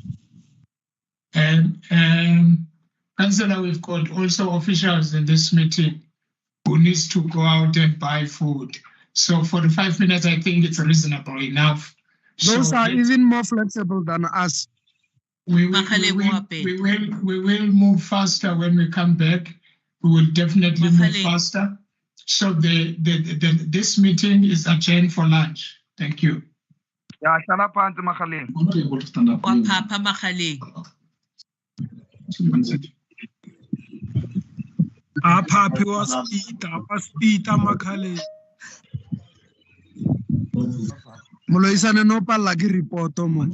And Councillor, we've got also officials in this meeting who needs to go out and buy food. So 45 minutes, I think it's reasonable enough. Those are even more flexible than us. We will move faster when we come back. We will definitely move faster. So this meeting is adjourned for lunch. Thank you. Yeah, Shala Panzi Makhaleng. Papa Makhaleng. Papa was Peter Makhaleng. Moloisane no palla ke report mo.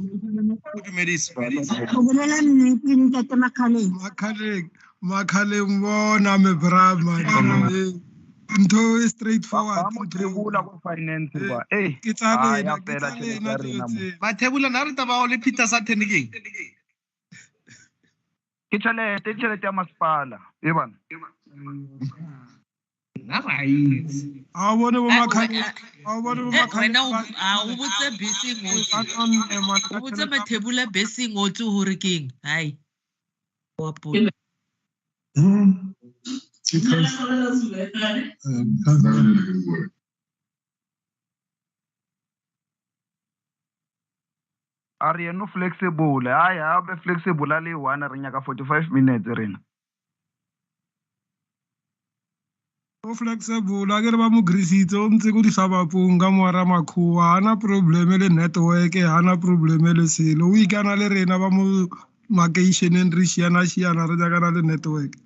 Makhaleng bona me brama. Ntho is straightforward. Mathebula na re taba o le Peter Sutton ke tšhelete ya masepala e bana na right a bone bo Makhaleng wena o botse busy ngotse o botse Mathebula busy ngotse hore keng hai wa pula are you no flexible? I be flexible ali one re nyaka 45 minutes rena. O flexible a ke re ba mo grisitse o ntse go di sabapong ka moara makhuwa hana problem le network hana problem le selo o ikana le rena ba mo makeišeneng re šiana re jakana le network.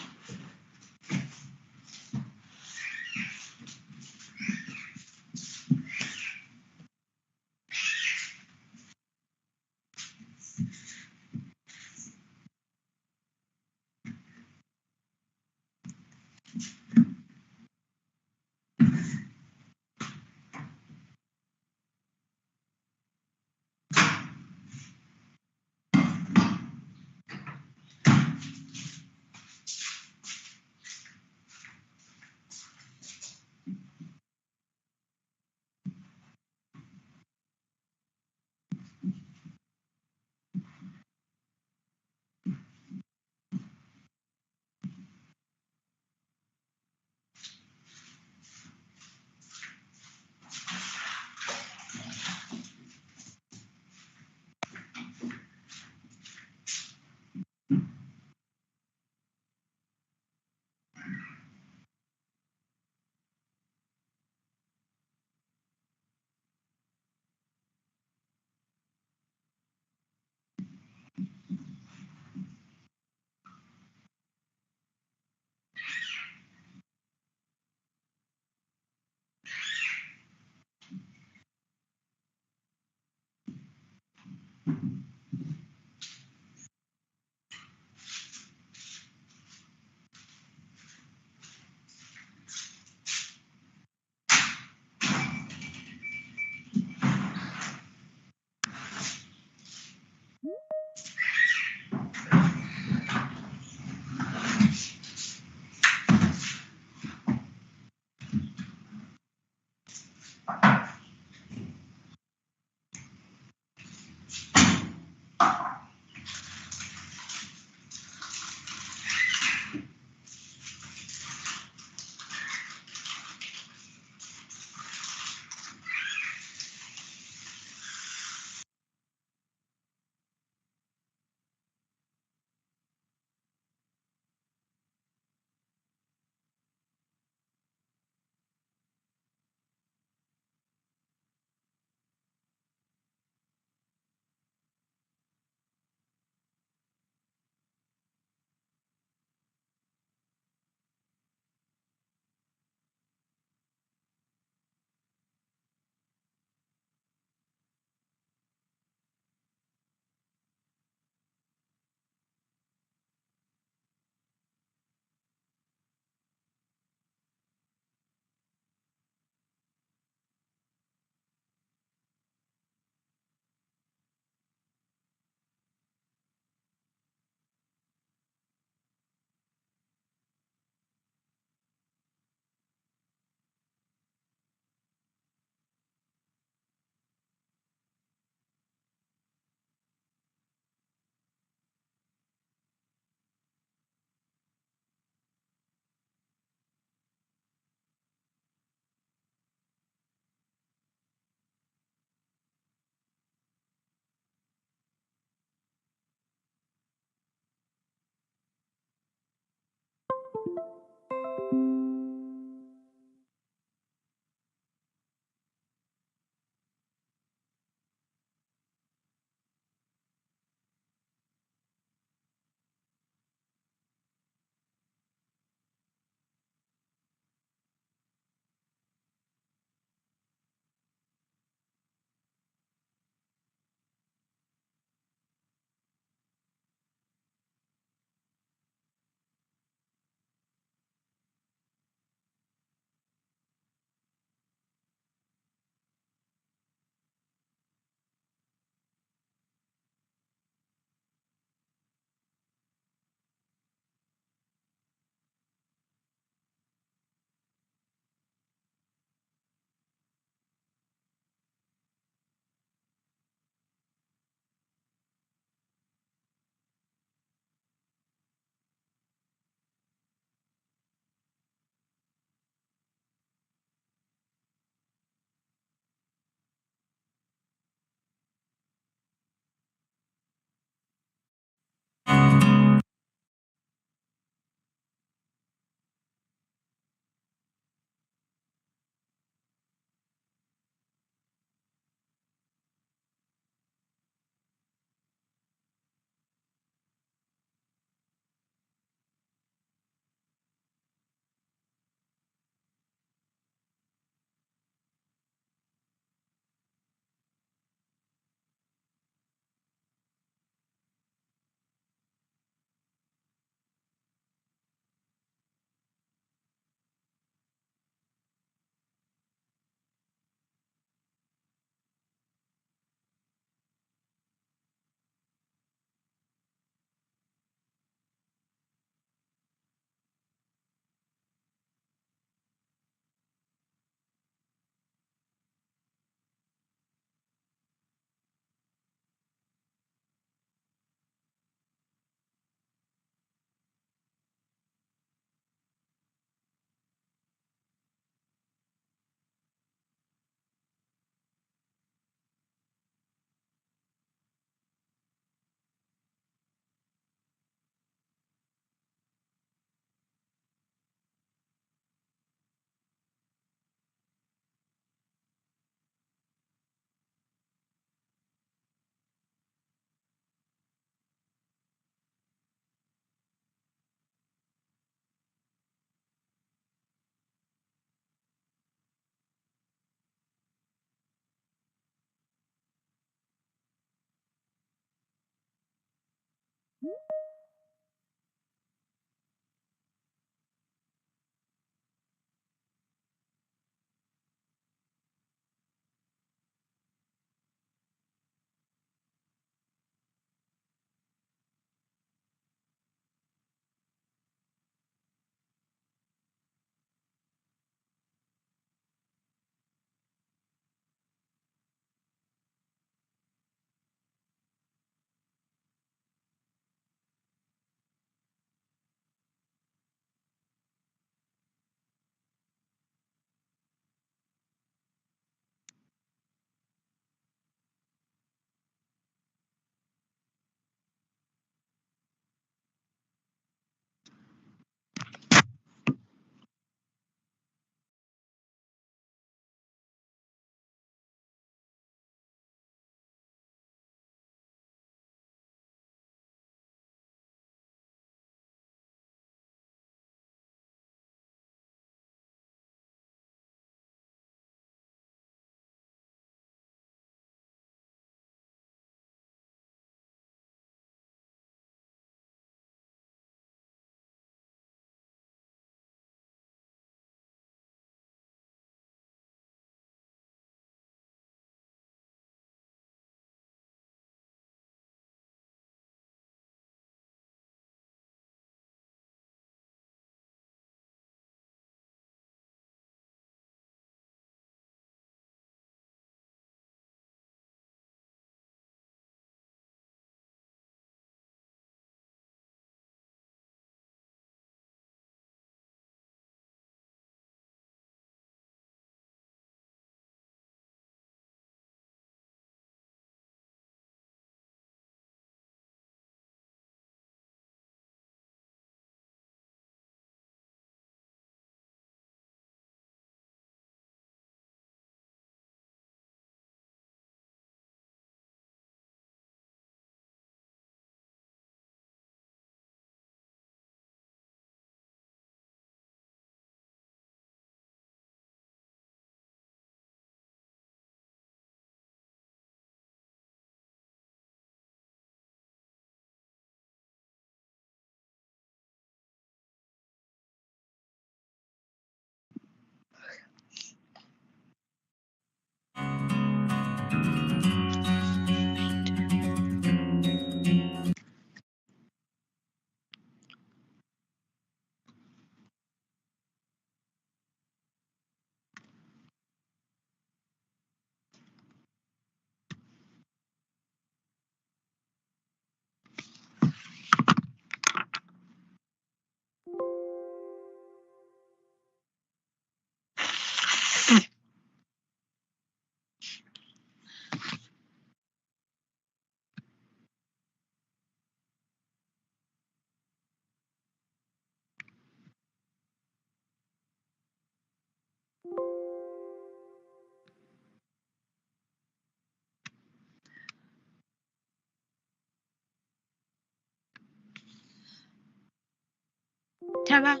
Taba.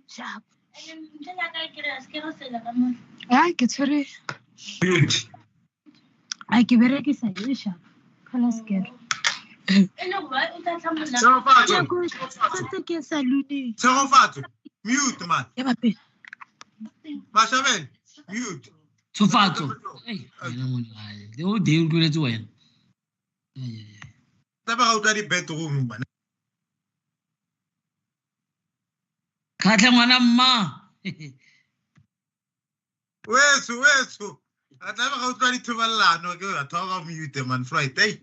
Sharp. Ay, ke tshwere. Ay, ke berekisa yo sharp. Khala skero. Tshegofatso, mute man. Mashabeng, mute. Tshofatso. Wena monale. Le o de o duletse wena. Taba ga o tla di bedroom man. Khatlhe ngwana mma. Weso. A taba ga o tla di thobalano ke batho ba ba mute man Friday.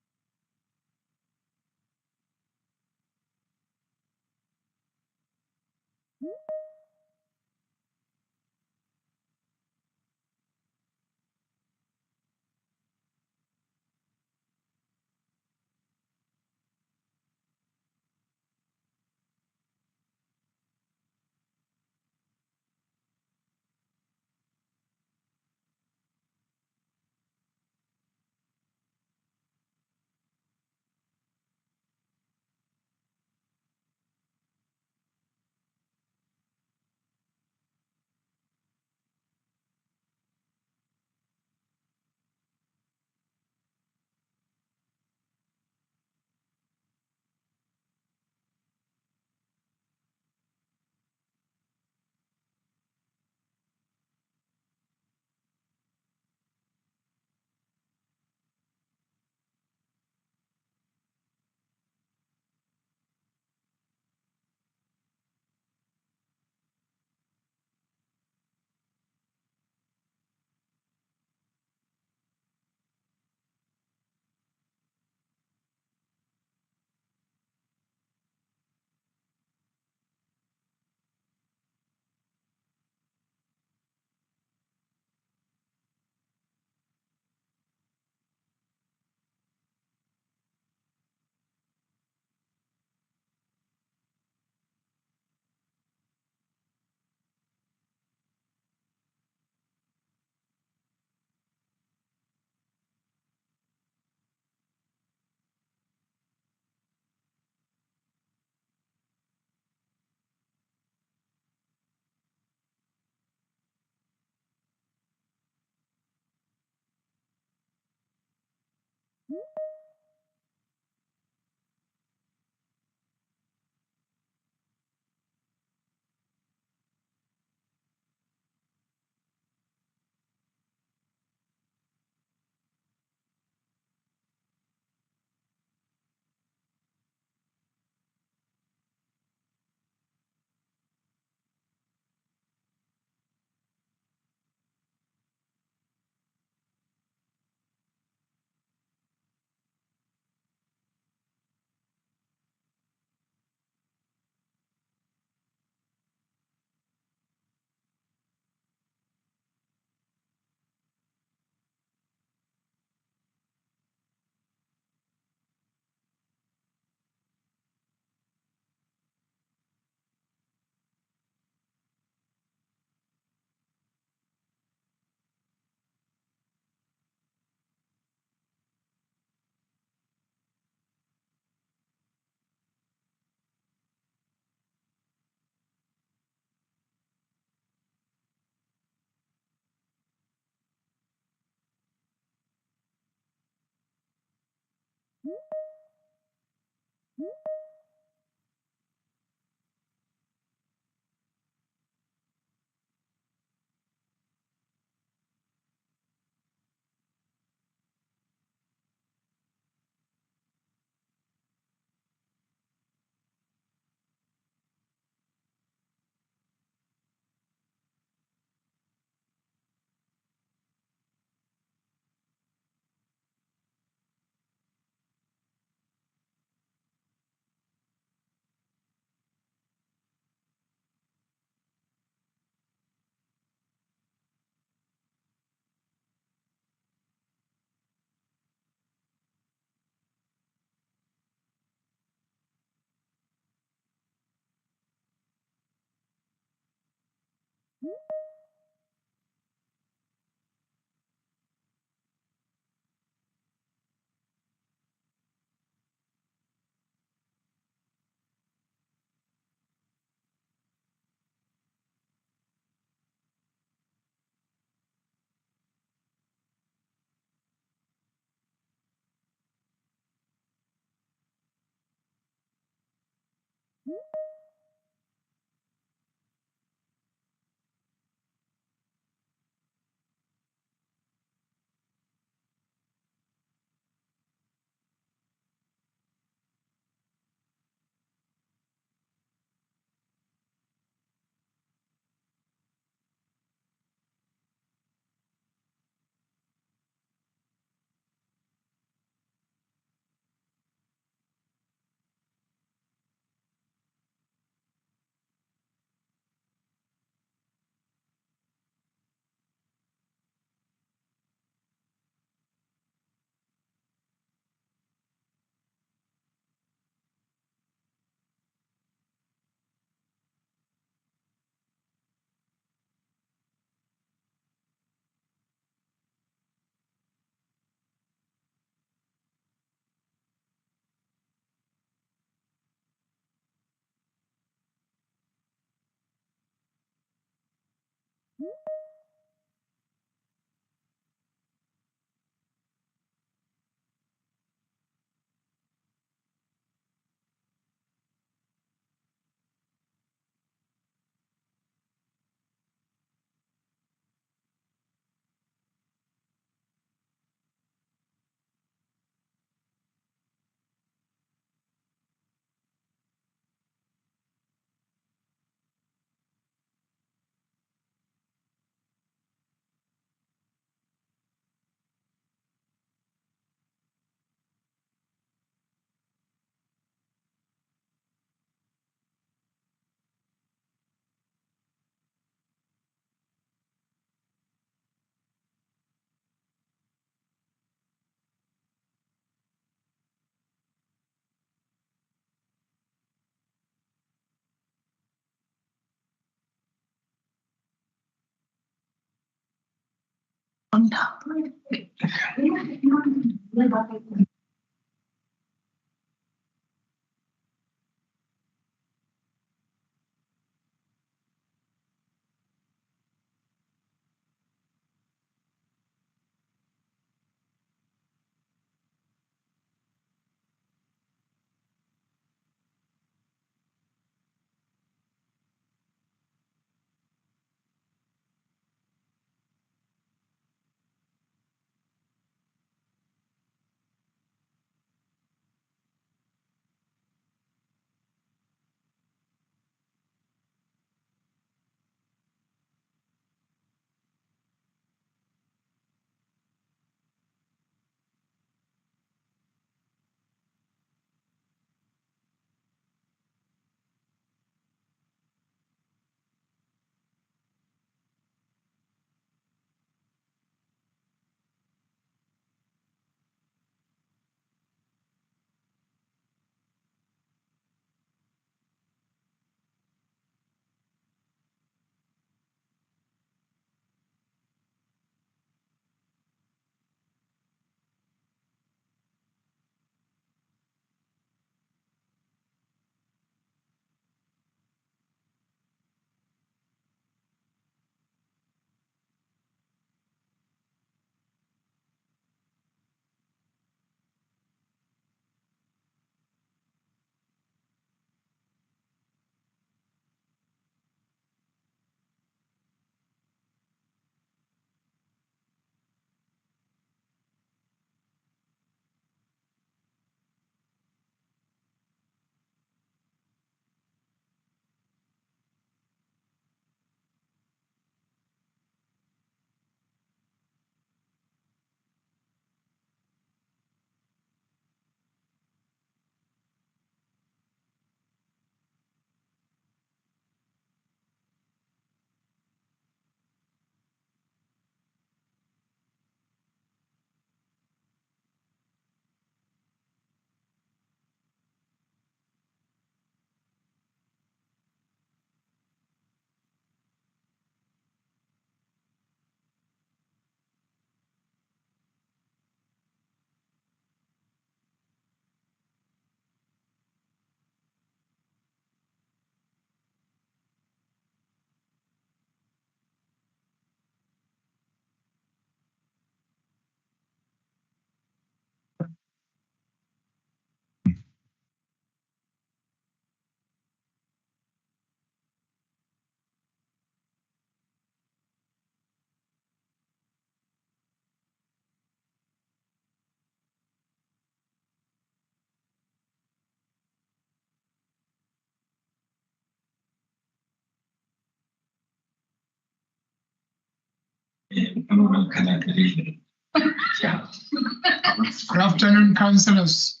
Good afternoon, councillors.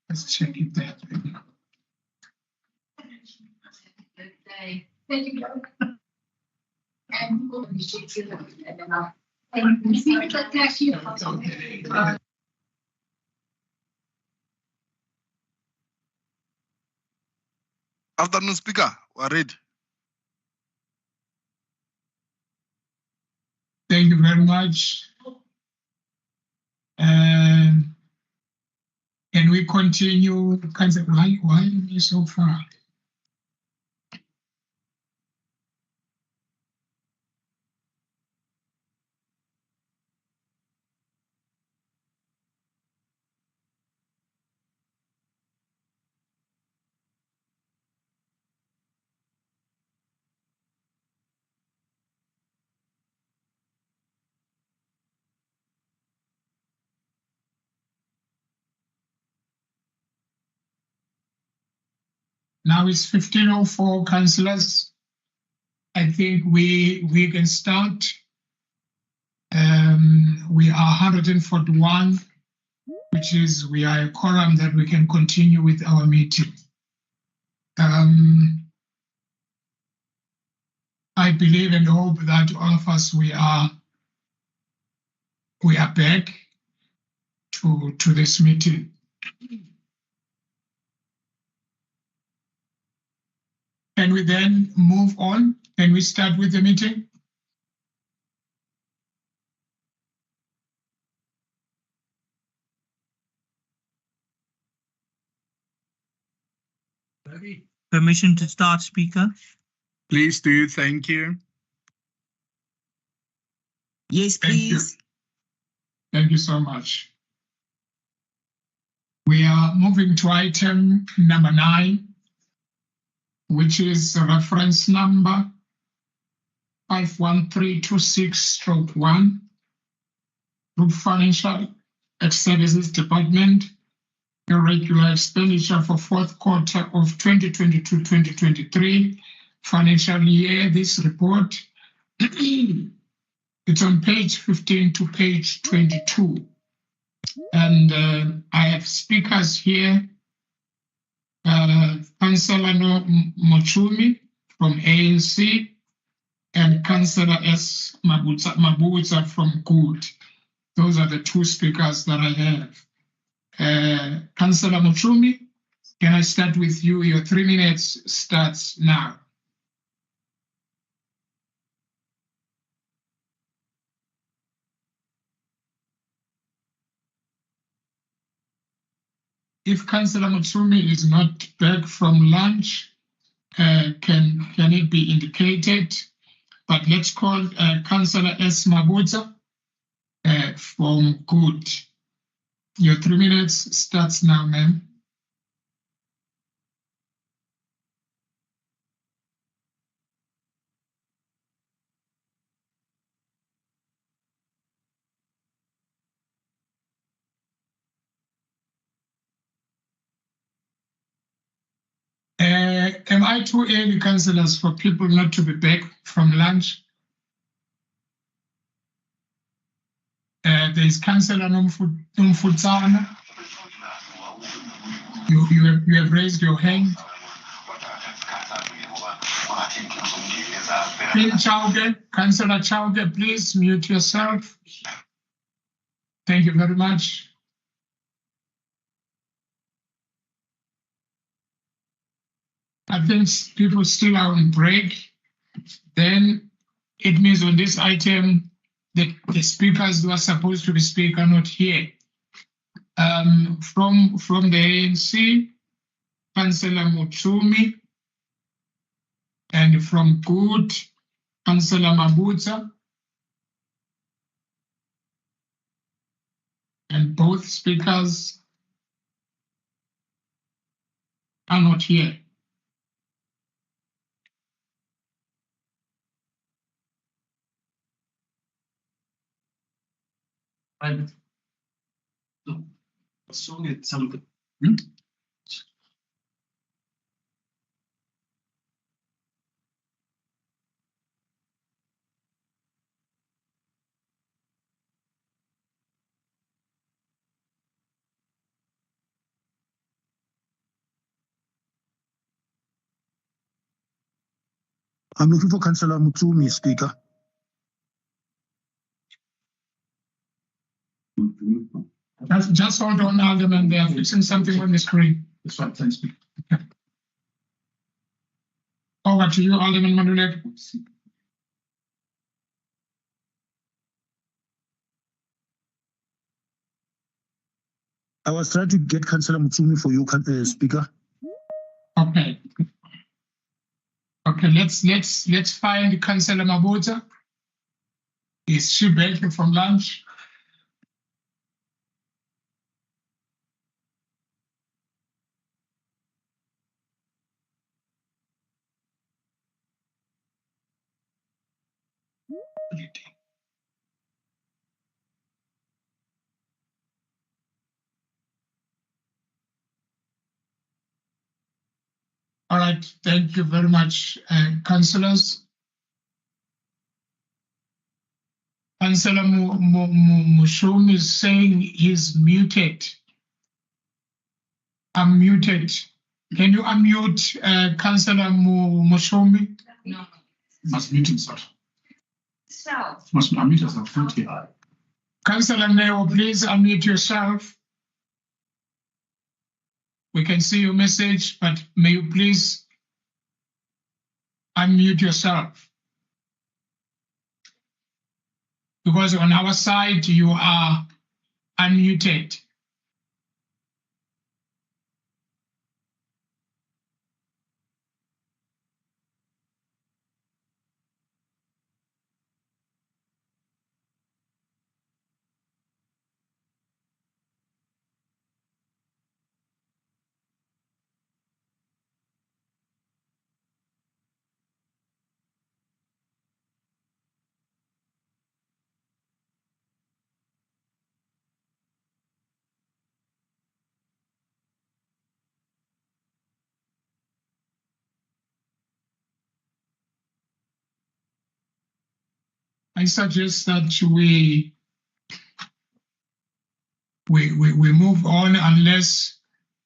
Let's check it there. Afternoon, Speaker. We're ready. Thank you very much. Can we continue? Why me so far? Now it's 15:04, councillors. I think we can start. We are 141, which is we are a quorum that we can continue with our meeting. I believe and hope that all of us we are back to this meeting. Can we then move on? Can we start with the meeting? Permission to start, Speaker? Please do, thank you. Yes, please. Thank you so much. We are moving to item number 9, which is reference number 51326/1, Group Financial Services Department, irregular expenditure for fourth quarter of 2022-2023 financial year. This report, it's on page 15 to page 22. And I have speakers here, Councillor Mochumi from ANC and Councillor S. Mabutsa from Good. Those are the two speakers that I have. Councillor Mochumi, can I start with you? Your 3 minutes starts now. If Councillor Mochumi is not back from lunch, can it be indicated? But let's call Councillor S. Mabutsa from Good. Your 3 minutes starts now, ma'am. Am I too early, councillors, for people not to be back from lunch? There is Councillor Nomfutsana. You have raised your hand. Councillor Chauge, please mute yourself. Thank you very much. I think people still are on break. Then it means on this item that the speakers who are supposed to be speaking are not here. From the ANC, Councillor Mochumi, and from Good, Councillor Mabutsa. And both speakers are not here. Something. I'm looking for Councillor Mutsumi, Speaker. Just hold on, Alderman. They are fixing something on the screen. That's right, thanks, Speaker. Okay. Over to you, Alderman Mandulek. I was trying to get Councillor Mutsumi for you, Speaker. Okay. Okay, let's find Councillor Mabutsa. Is she back from lunch? All right, thank you very much, councillors. Councillor Mushum is saying he's muted. Unmuted. Can you unmute Councillor Mushumi? No. Must mute himself. Must unmute yourself. Councillor Neo, please unmute yourself. We can see your message, but may you please unmute yourself. Because on our side, you are unmuted. I suggest that we move on unless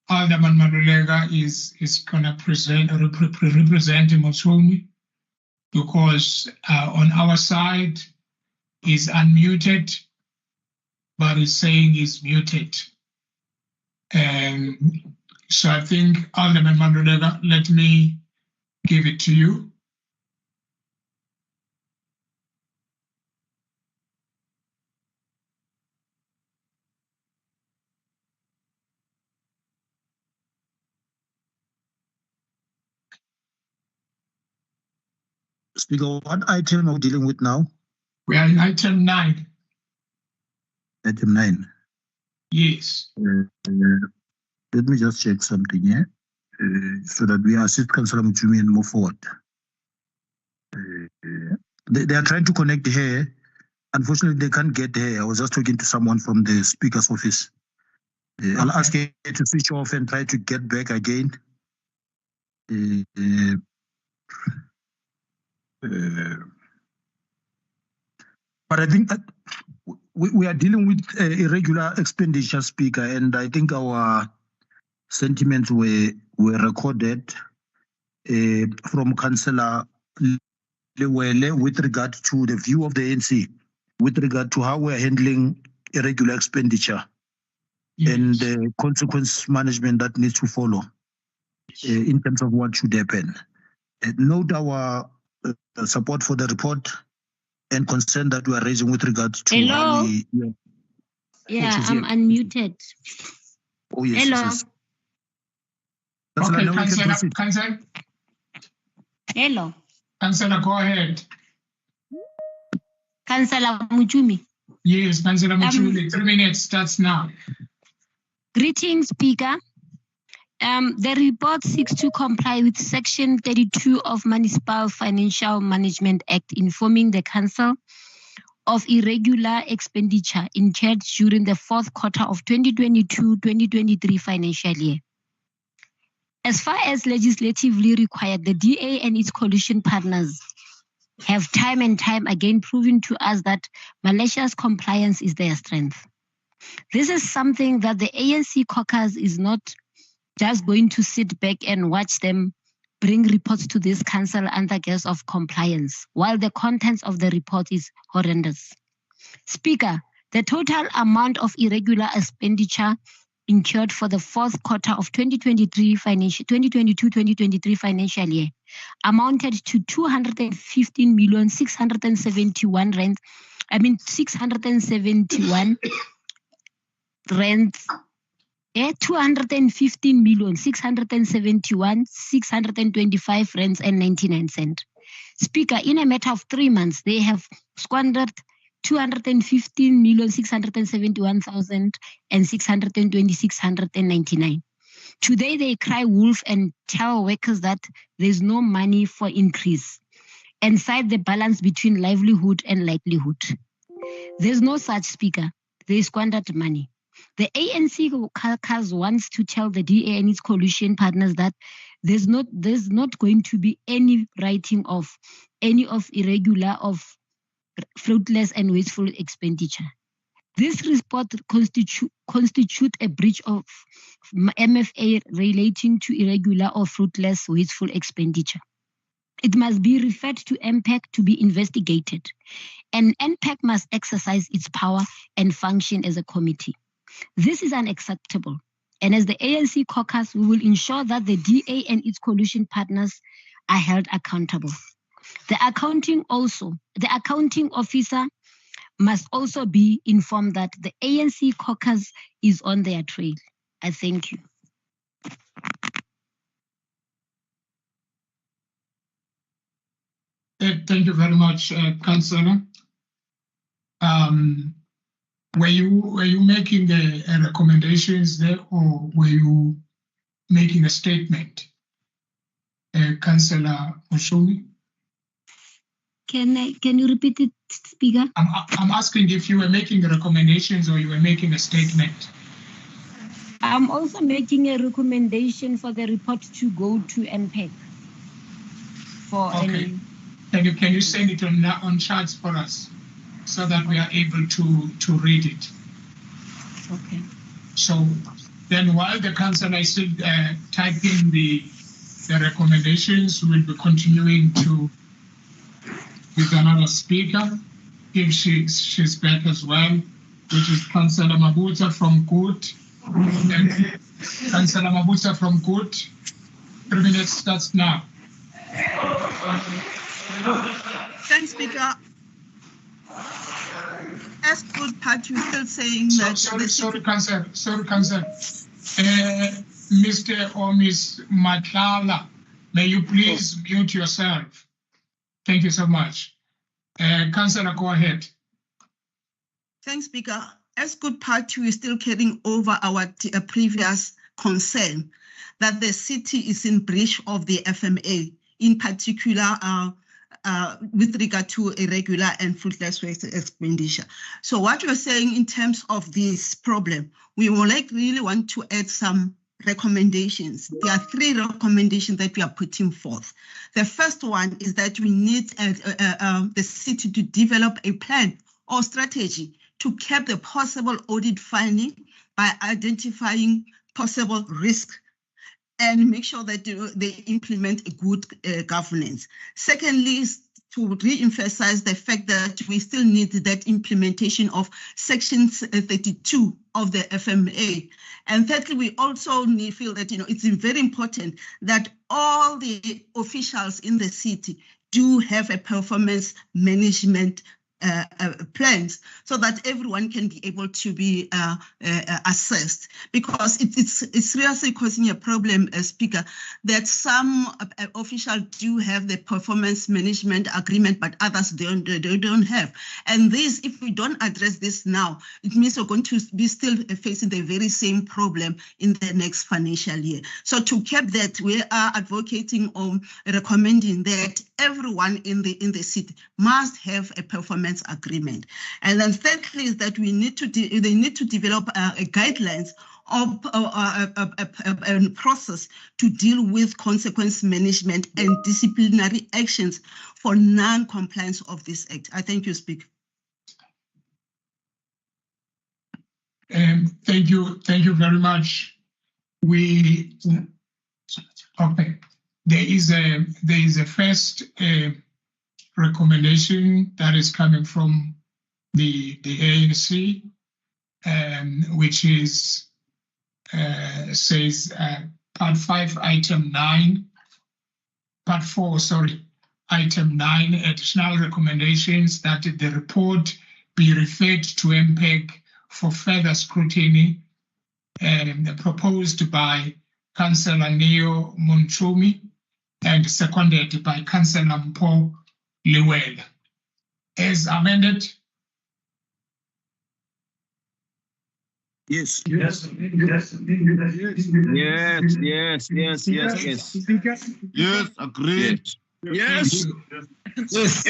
Alderman Madulega is going to represent Mosumi, because on our side is unmuted, but is saying is muted. So I think Alderman Madulega, let me give it to you. Speaker, what item are we dealing with now? We are in item 9. Item 9. Yes. Let me just check something here, so that we assist Councillor Muchumi and move forward. They are trying to connect here. Unfortunately, they can't get here. I was just talking to someone from the Speaker's office. I'll ask her to switch off and try to get back again. But I think that we are dealing with irregular expenditure, Speaker, and I think our sentiments were recorded from Councillor Lewele with regard to the view of the ANC, with regard to how we're handling irregular expenditure and the consequence management that needs to follow in terms of what should happen. Note our support for the report and concern that we are raising with regard to Hello? how we... Yeah, I'm unmuted. Oh, yes. Hello? Yes. Okay, now we can proceed. Councillor. Hello? Councillor, go ahead. Councillor Mujumi. Yes, Councillor Muchumi, 3 minutes starts now. Greetings, Speaker. The report seeks to comply with Section 32 of Municipal Financial Management Act, informing the Council of irregular expenditure incurred during the fourth quarter of 2022-2023 financial year. As far as legislatively required, the DA and its coalition partners have time and time again proven to us that malicious compliance is their strength. This is something that the ANC caucus is not just going to sit back and watch them bring reports to this council under guise of compliance, while the contents of the report is horrendous. Speaker, the total amount of irregular expenditure incurred for the fourth quarter of 2022-2023 financial year amounted to 215,671 rand. 671 rand. 215,671,625 rands and 99 cents. Speaker, in a matter of 3 months, they have squandered 215,671,626 Today they cry wolf and tell workers that there's no money for increase and cite the balance between livelihood and likelihood. There's no such, Speaker. They squandered money. The ANC caucus wants to tell the DA and its coalition partners that there's not going to be any writing of any of irregular, of fruitless and wasteful expenditure. This report constitute a breach of MFA relating to irregular or fruitless wasteful expenditure. It must be referred to MPAC to be investigated, and MPAC must exercise its power and function as a committee. This is unacceptable, and as the ANC caucus, we will ensure that the DA and its coalition partners are held accountable. The accounting officer must also be informed that the ANC caucus is on their trail. I thank you. Thank you very much, Councillor. Were you making a recommendations there, or were you making a statement, Councillor Mushumi? Can you repeat it, Speaker? I'm asking if you were making recommendations or you were making a statement. I'm also making a recommendation for the report to go to MPAC. Okay. Can you send it on charts for us so that we are able to read it? Okay. So then while the councillor is still typing the recommendations, we'll be continuing with another speaker, if she's back as well, which is Councillor Mabuza from Good. Councillor Mabuza from Good. 3 minutes starts now. Thanks, Speaker. As Good Party, we're still saying that... Sorry, Councillor. Mr. or Ms. Matlala, may you please mute yourself? Thank you so much. Councillor, go ahead. Thanks, Speaker. As Good Party, we're still carrying over our previous concern that the city is in breach of the FMA, in particular with regard to irregular and fruitless waste expenditure. So what you're saying in terms of this problem, we would really want to add some recommendations. There are 3 recommendations that we are putting forth. The first one is that we need the city to develop a plan or strategy to cap the possible audit finding by identifying possible risk and make sure that they implement a good governance. Secondly, is to re-emphasize the fact that we still need that implementation of Section 32 of the FMA. And thirdly, we also feel that it's very important that all the officials in the city do have a performance management plans so that everyone can be able to be assessed, because it's seriously causing a problem, Speaker, that some officials do have the performance management agreement, but others don't have. And this, if we don't address this now, it means we're going to be still facing the very same problem in the next financial year. So to keep that, we are advocating on recommending that everyone in the city must have a performance agreement. And then thirdly is that they need to develop guidelines of a process to deal with consequence management and disciplinary actions for non-compliance of this act. I thank you, Speaker. Thank you very much. Okay. There is a first recommendation that is coming from the ANC, which is says part 5, item 9, part 4, sorry, item 9, additional recommendations that the report be referred to MPAC for further scrutiny, proposed by Councillor Neo Munchumi and seconded by Councillor Mpho Liwela. As amended? Yes. Yes. Yes. Yes, agreed. Yes. Yes.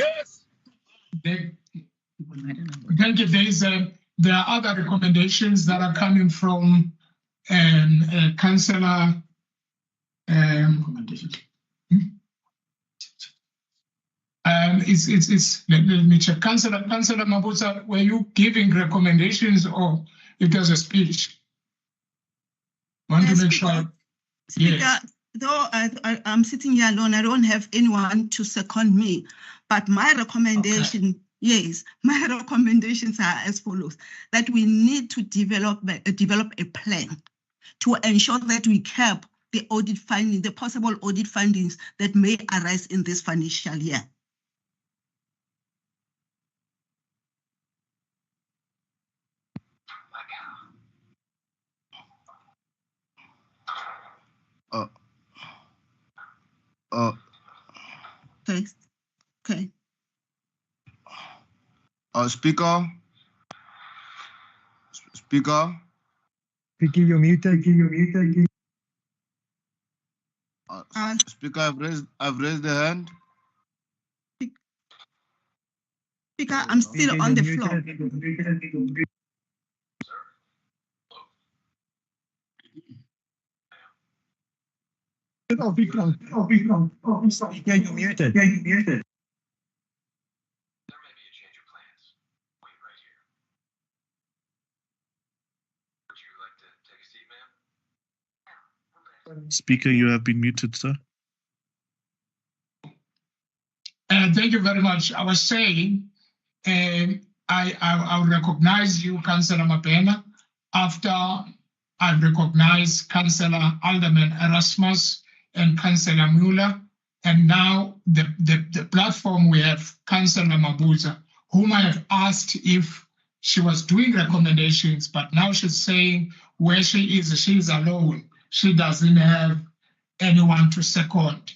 Thank you. There are other recommendations that are coming from Councillor Let me check. Councillor Mabuza, were you giving recommendations or it was a speech? Want to make sure. Speaker, Yes. though I'm sitting here alone, I don't have anyone to second me. But my recommendation, yes, my recommendations are as follows: that we need to develop a plan to ensure that we cap the audit finding, the possible audit findings that may arise in this financial year. Okay. Okay. Speaker. Speaker. Speaker, you're muted. Speaker, I've raised the hand. Speaker, I'm still on the floor. Yeah, you're muted. Speaker, you have been muted, sir. Thank you very much. I was saying, I recognize you, Councillor Mabena, after I recognize Councillor Alderman Erasmus and Councillor Muller, and now the platform we have Councillor Mabuza, whom I have asked if she was doing recommendations, but now she's saying where she is alone. She doesn't have anyone to second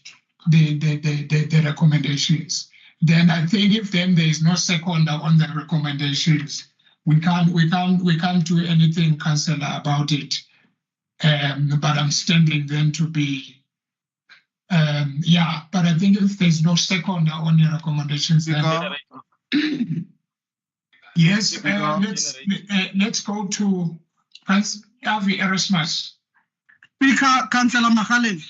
the recommendations. Then I think if then there is no second on the recommendations, we can't do anything, Councillor, about it. But I'm standing then to be but I think if there's no second on the recommendations, then yes, let's go to Avi Erasmus. Speaker, Councillor Mahalin.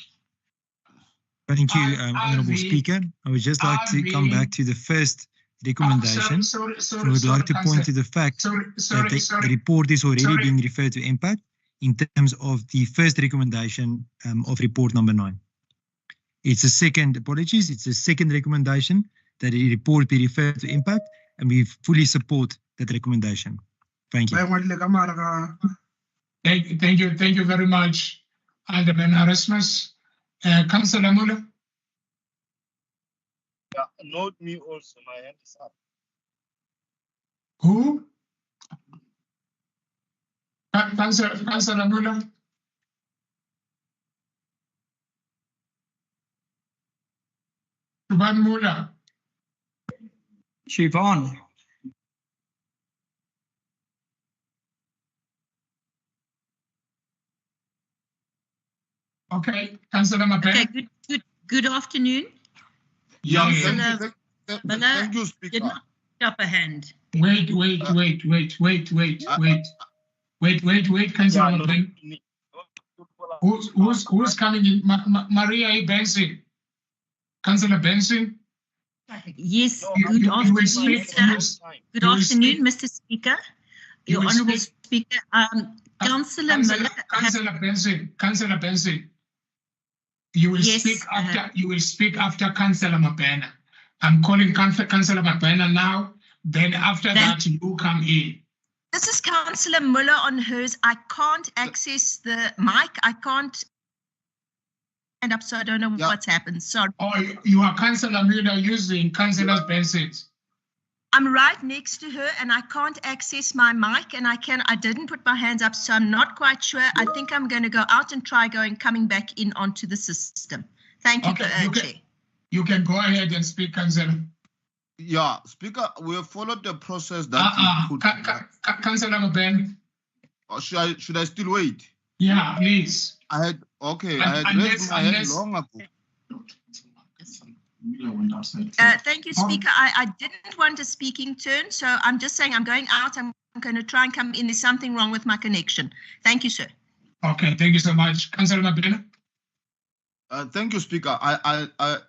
Thank you, Honourable Speaker. I would just like to come back to the first recommendation. I would like to point to the fact that the report is already being referred to impact in terms of the first recommendation of report number 9. It's a second, apologies, it's a second recommendation that the report be referred to impact, and we fully support that recommendation. Thank you. Thank you very much, Alderman Erasmus. Councillor Muller. Yeah, note me also, my hand is up. Who? Councillor Muller. Siobhan Muller. Siobhan. Okay, Councillor Mabena. Okay, good afternoon. Yes. Thank you, Speaker. Did not put up a hand. Wait, Councillor Mabena. Who's coming in? Maria Benson. Councillor Benson. Yes, good afternoon, sir. Good afternoon, Mr. Speaker. Your Honourable Speaker. Councillor Miller. Councillor Benson. You will speak after. You will speak after Councillor Mabena. I'm calling Councillor Mabena now. Then after that, you come in. This is Councillor Muller on hers. I can't access the mic. I can't stand up, so I don't know what's happened. Sorry. Oh, you are Councillor Muller using Councillor Benson's. I'm right next to her and I can't access my mic, and I didn't put my hands up, so I'm not quite sure. I think I'm going to go out and try coming back in onto the system. Thank you, Chair. You can go ahead and speak, Councillor. Yeah, Speaker, we have followed the process that you put. Councillor Mabena. Should I still wait? Yeah, please. I had raised my hand long ago. Thank you, Speaker. I didn't want a speaking turn, so I'm just saying I'm going out. I'm going to try and come in. There's something wrong with my connection. Thank you, sir. Okay, thank you so much. Councillor Mabena. Thank you, Speaker.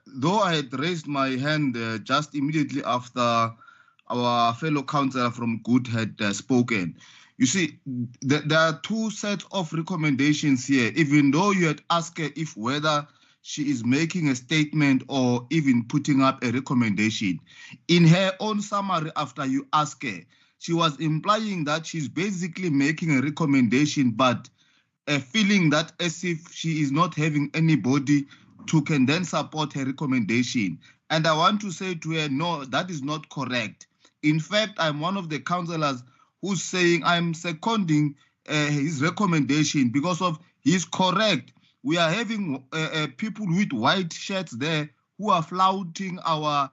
Though I had raised my hand just immediately after our fellow councillor from Good had spoken. You see, there are two sets of recommendations here, even though you had asked her if whether she is making a statement or even putting up a recommendation. In her own summary after you asked her, she was implying that she's basically making a recommendation, but a feeling that as if she is not having anybody to can then support her recommendation. And I want to say to her, no, that is not correct. In fact, I'm one of the councillors who's saying I'm seconding his recommendation because of he's correct. We are having people with white shirts there who are flouting our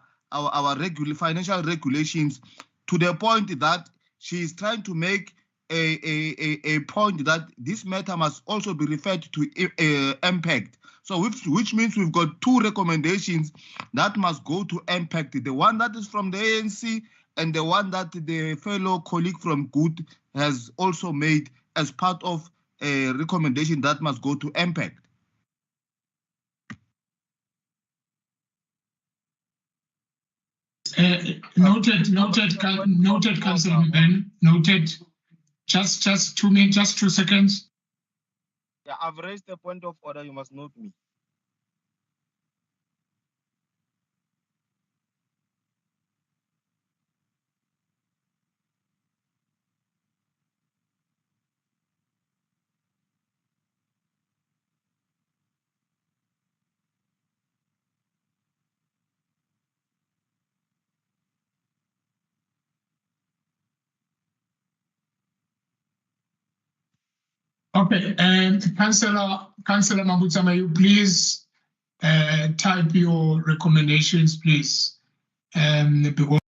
financial regulations to the point that she is trying to make a point that this matter must also be referred to impact. So which means we've got two recommendations that must go to impact. The one that is from the ANC and the one that the fellow colleague from Good has also made as part of a recommendation that must go to impact. Noted, Councillor Ben. Noted. Just 2 minutes, just 2 seconds. Yeah, I've raised the point of order. You must note me. Okay, and Councillor Mabutsa, may you please type your recommendations, please, because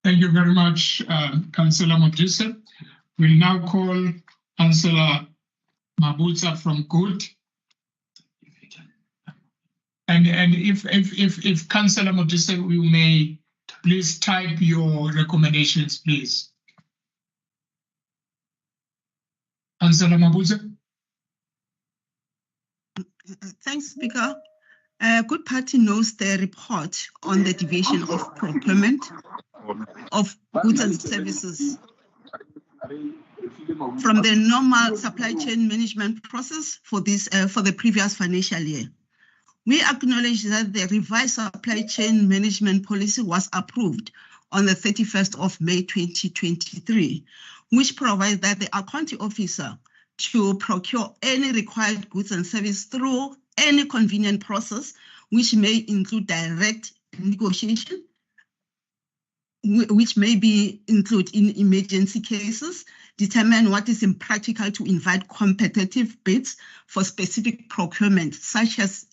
Thank you very much, Councillor Modise. We'll now call Councillor Mabutsa from Good. And if Councillor Modise, you may please type your recommendations, please. Councillor Mabutsa. Thanks, Speaker. Good Party knows the report on the deviation of procurement of goods and services from the normal supply chain management process for the previous financial year. We acknowledge that the revised supply chain management policy was approved on the 31st of May 2023, which provides that the accounting officer to procure any required goods and services through any convenient process, which may include direct negotiation, which may include in emergency cases, determine what is impractical to invite competitive bids for specific procurement, such as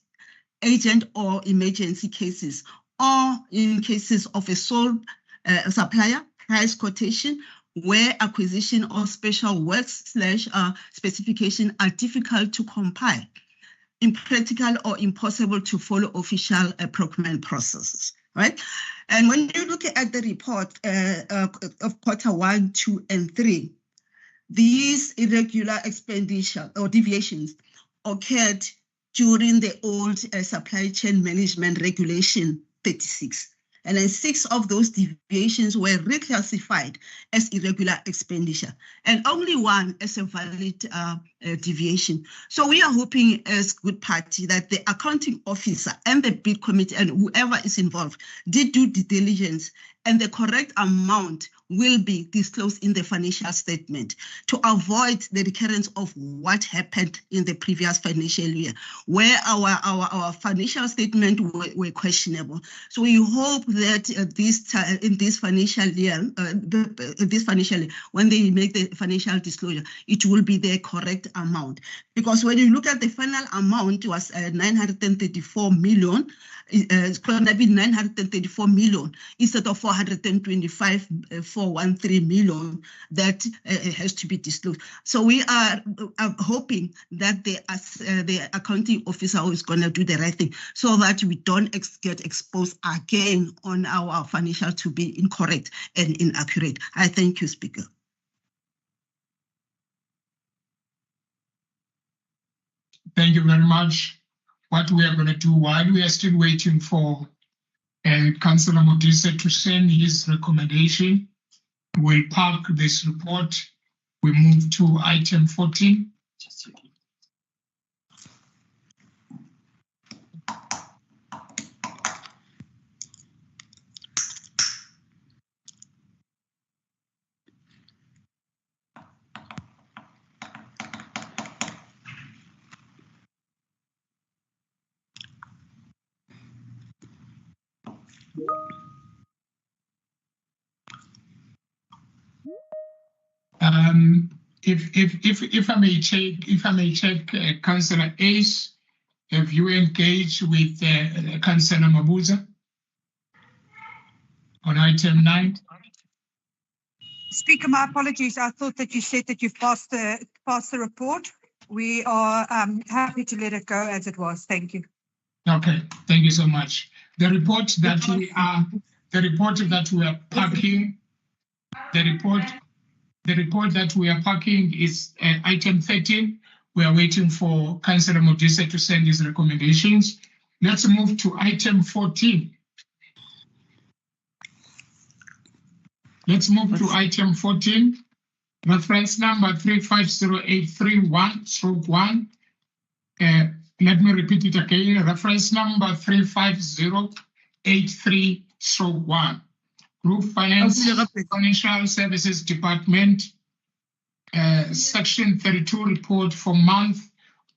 agent or emergency cases, or in cases of a sole supplier price quotation, where acquisition or special works / specification are difficult to compile, impractical or impossible to follow official procurement processes, right? And when you look at the report of quarter 1, 2, and 3, these irregular expenditure or deviations occurred during the old supply chain management regulation 36. And then 6 of those deviations were reclassified as irregular expenditure, and only 1 as a valid deviation. So we are hoping as Good Party that the accounting officer and the bid committee and whoever is involved did do due diligence, and the correct amount will be disclosed in the financial statement to avoid the recurrence of what happened in the previous financial year, where our financial statement were questionable. So we hope that in this financial year, when they make the financial disclosure, it will be the correct amount. Because when you look at the final amount, it was 934 million. It's going to be 934 million instead of 425,413 million that has to be disclosed. So we are hoping that the accounting officer is going to do the right thing so that we don't get exposed again on our financial to be incorrect and inaccurate. I thank you, Speaker. Thank you very much. What we are going to do while we are still waiting for Councillor Modise to send his recommendation, we'll park this report. We move to item 14. If I may check, Councillor Ace, have you engaged with Councillor Mabuza on item 9? Speaker, my apologies. I thought that you said that you've passed the report. We are happy to let it go as it was. Thank you. Okay, thank you so much. The report that we are packing, the report that we are packing is item 13. We are waiting for Councillor Modise to send his recommendations. Let's move to item 14. Let's move to item 14. Reference number 350831/1. Let me repeat it again. Reference number 35083/1. Group Finance Financial Services Department, Section 32 report for month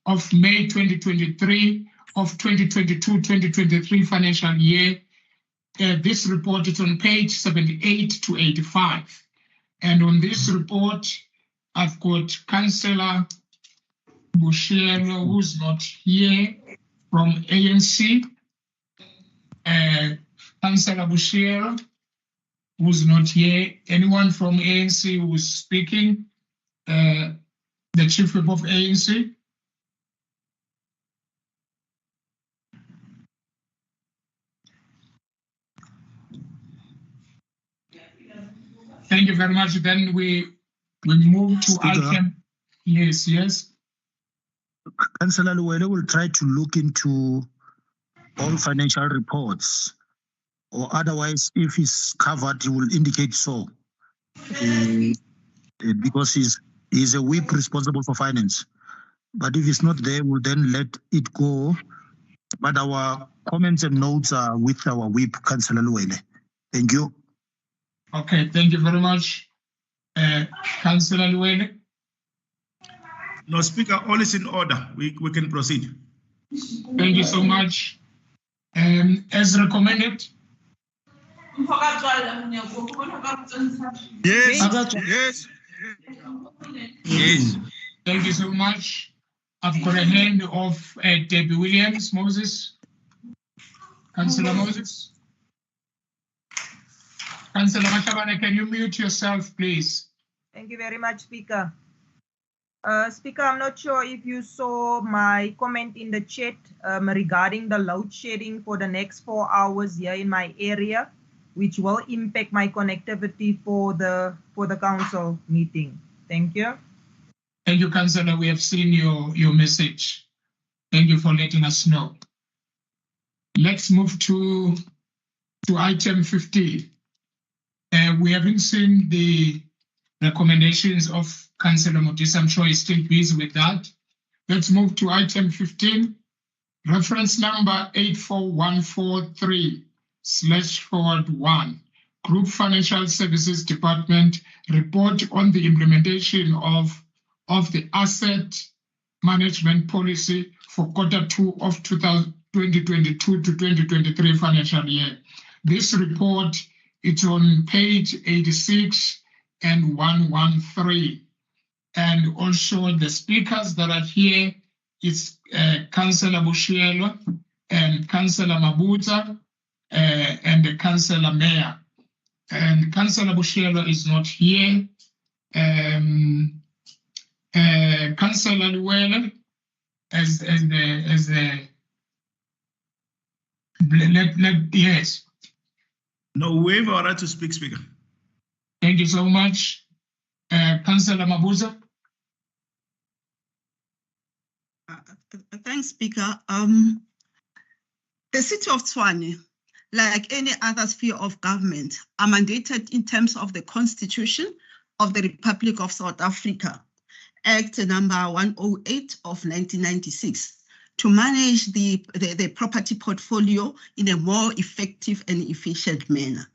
of May 2023 of 2022-2023 financial year. This report is on page 78 to 85. And on this report, I've got Councillor Bushielo, who's not here, from ANC. Councillor Bushier, who's not here. Anyone from ANC who's speaking? The Chief Whip of ANC. Thank you very much. Then we move to item. Yes. Councillor Luwele will try to look into all financial reports, or otherwise, if he's covered, he will indicate so. Because he's a whip responsible for finance. But if it's not there, we'll then let it go. But our comments and notes are with our whip, Councillor Luwele. Thank you. Okay, thank you very much. Councillor Luwele. No, Speaker, all is in order. We can proceed. Thank you so much. As recommended. Yes. Thank you so much. I've got a hand of Debbie Williams. Moses. Councillor Moses. Councillor Matabane, can you mute yourself, please? Thank you very much, Speaker. Speaker, I'm not sure if you saw my comment in the chat regarding the load shedding for the next 4 hours here in my area, which will impact my connectivity for the council meeting. Thank you. Thank you, Councillor. We have seen your message. Thank you for letting us know. Let's move to item 15. We haven't seen the recommendations of Councillor Modisa. I'm sure he's still busy with that. Let's move to item 15, reference number 84143/1, Group Financial Services Department report on the implementation of the asset management policy for Q2 of 2022 to 2023 financial year. This report is on page 86 and 113. And also the speakers that are here is Councillor Bushielo and Councillor Mabuza and the Councillor Mayor. And Councillor Bushielo is not here. Councillor Luwele as the yes. No, waive our right to speak, Speaker. Thank you so much. Councillor Mabuza. Thanks, Speaker. The city of Tshwane, like any other sphere of government, are mandated in terms of the Constitution of the Republic of South Africa, Act number 108 of 1996, to manage the property portfolio in a more effective and efficient manner.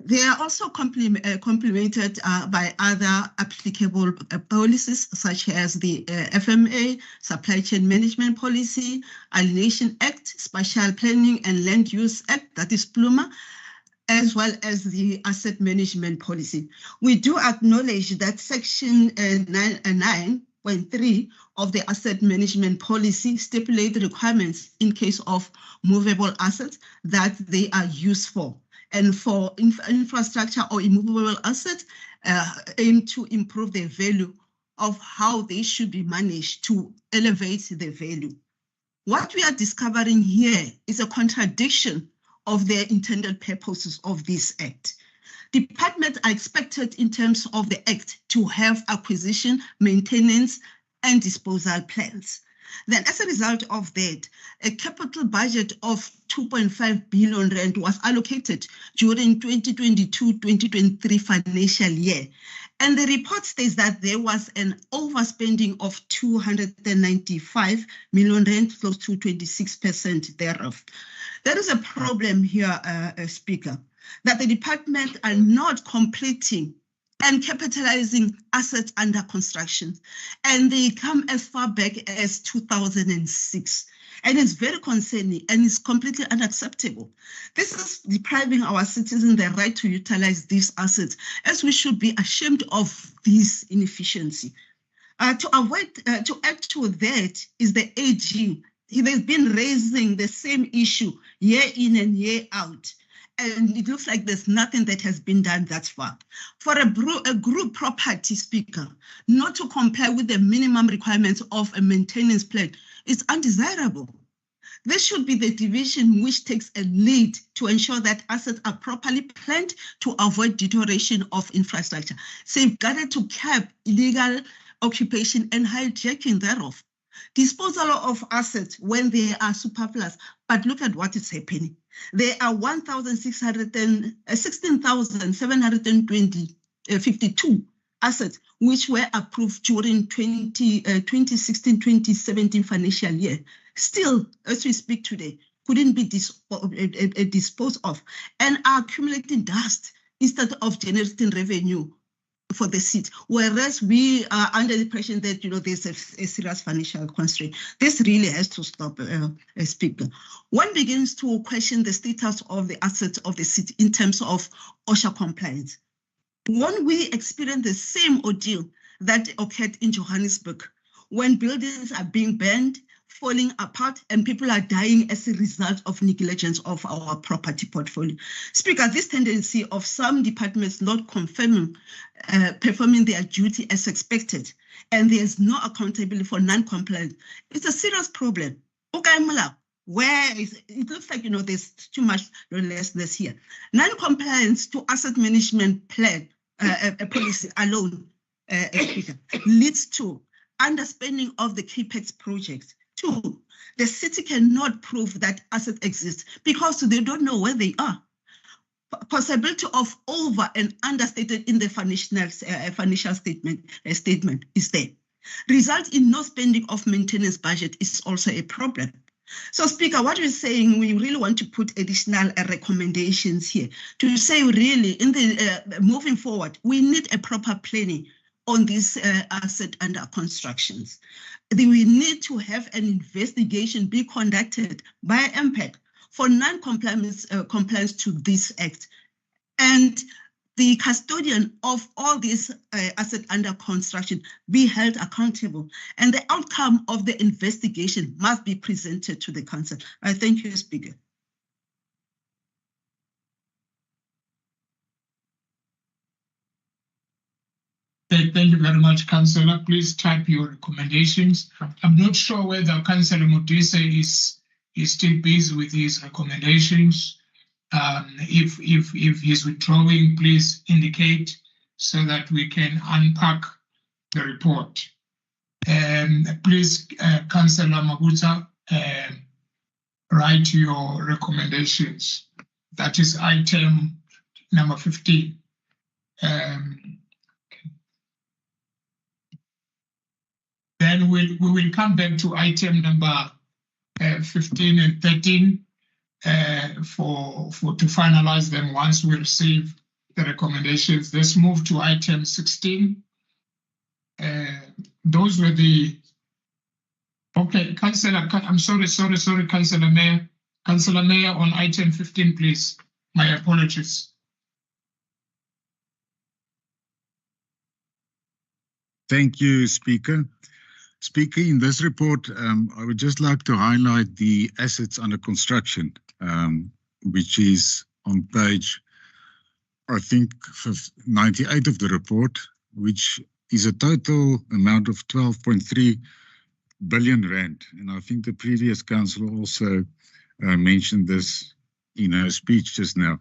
They are also complemented by other applicable policies, such as the FMA, Supply Chain Management Policy, Alienation Act, Spatial Planning and Land Use Act, that is PLUMA, as well as the Asset Management Policy. We do acknowledge that Section 9.3 of the Asset Management Policy stipulates requirements in case of movable assets that they are used for. And for infrastructure or immovable assets, aim to improve the value of how they should be managed to elevate the value. What we are discovering here is a contradiction of the intended purposes of this Act. Departments are expected in terms of the Act to have acquisition, maintenance, and disposal plans. Then as a result of that, a capital budget of 2.5 billion rand was allocated during 2022-2023 financial year. And the report states that there was an overspending of 295 million rand, close to 26% thereof. There is a problem here, Speaker, that the department are not completing and capitalizing assets under construction. And they come as far back as 2006. And it's very concerning and it's completely unacceptable. This is depriving our citizens the right to utilize these assets, as we should be ashamed of this inefficiency. To add to that is the AG they've been raising the same issue year in and year out. And it looks like there's nothing that has been done thus far. For a group property, Speaker, not to comply with the minimum requirements of a maintenance plan is undesirable. This should be the division which takes a lead to ensure that assets are properly planned to avoid deterioration of infrastructure, safeguarded to curb illegal occupation and hijacking thereof. Disposal of assets when they are superfluous, but look at what is happening. There are 16,752 assets which were approved during 2016-2017 financial year. Still, as we speak today, couldn't be disposed of and are accumulating dust instead of generating revenue for the city, whereas we are under the impression that there's a serious financial constraint. This really has to stop, Speaker. One begins to question the status of the assets of the city in terms of OSHA compliance. When we experience the same ordeal that occurred in Johannesburg, when buildings are being burned, falling apart, and people are dying as a result of negligence of our property portfolio. Speaker, this tendency of some departments not performing their duty as expected, and there's no accountability for non-compliance, it's a serious problem. Where it looks like there's too much lawlessness here. Non-compliance to asset management plan policy alone, Speaker, leads to underspending of the capex projects. Two, the city cannot prove that assets exist because they don't know where they are. Possibility of over and understated in the financial statement is there. Result in no spending of maintenance budget is also a problem. So, Speaker, what we're saying, we really want to put additional recommendations here to say really in the moving forward, we need a proper planning on this asset under constructions. We need to have an investigation be conducted by MPAC for non-compliance compliance to this act. And the custodian of all these assets under construction be held accountable. And the outcome of the investigation must be presented to the council. I thank you, Speaker. Thank you very much, Councillor. Please type your recommendations. I'm not sure whether Councillor Modise is still busy with his recommendations. If he's withdrawing, please indicate so that we can unpack the report. Please, Councillor Mabuza, write your recommendations. That is item number 15. Then we will come back to item number 15 and 13 to finalize them once we receive the recommendations. Let's move to item 16. Those were the, okay, Councillor, I'm sorry, Councillor Mayor. Councillor Mayor, on item 15, please. My apologies. Thank you, Speaker. Speaker, in this report, I would just like to highlight the assets under construction, which is on page, I think, 98 of the report, which is a total amount of 12.3 billion rand. And I think the previous councillor also mentioned this in her speech just now.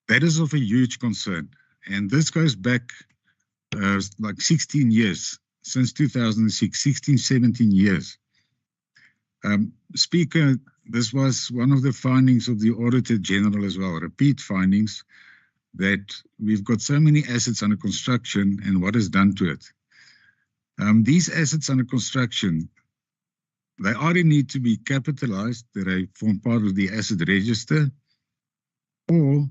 That is of a huge concern. And this goes back like 16 years. Since 2006, 16, 17 years. Speaker, this was one of the findings of the Auditor General as well, repeat findings, that we've got so many assets under construction and what is done to it. These assets under construction, they either need to be capitalized, that they form part of the asset register, or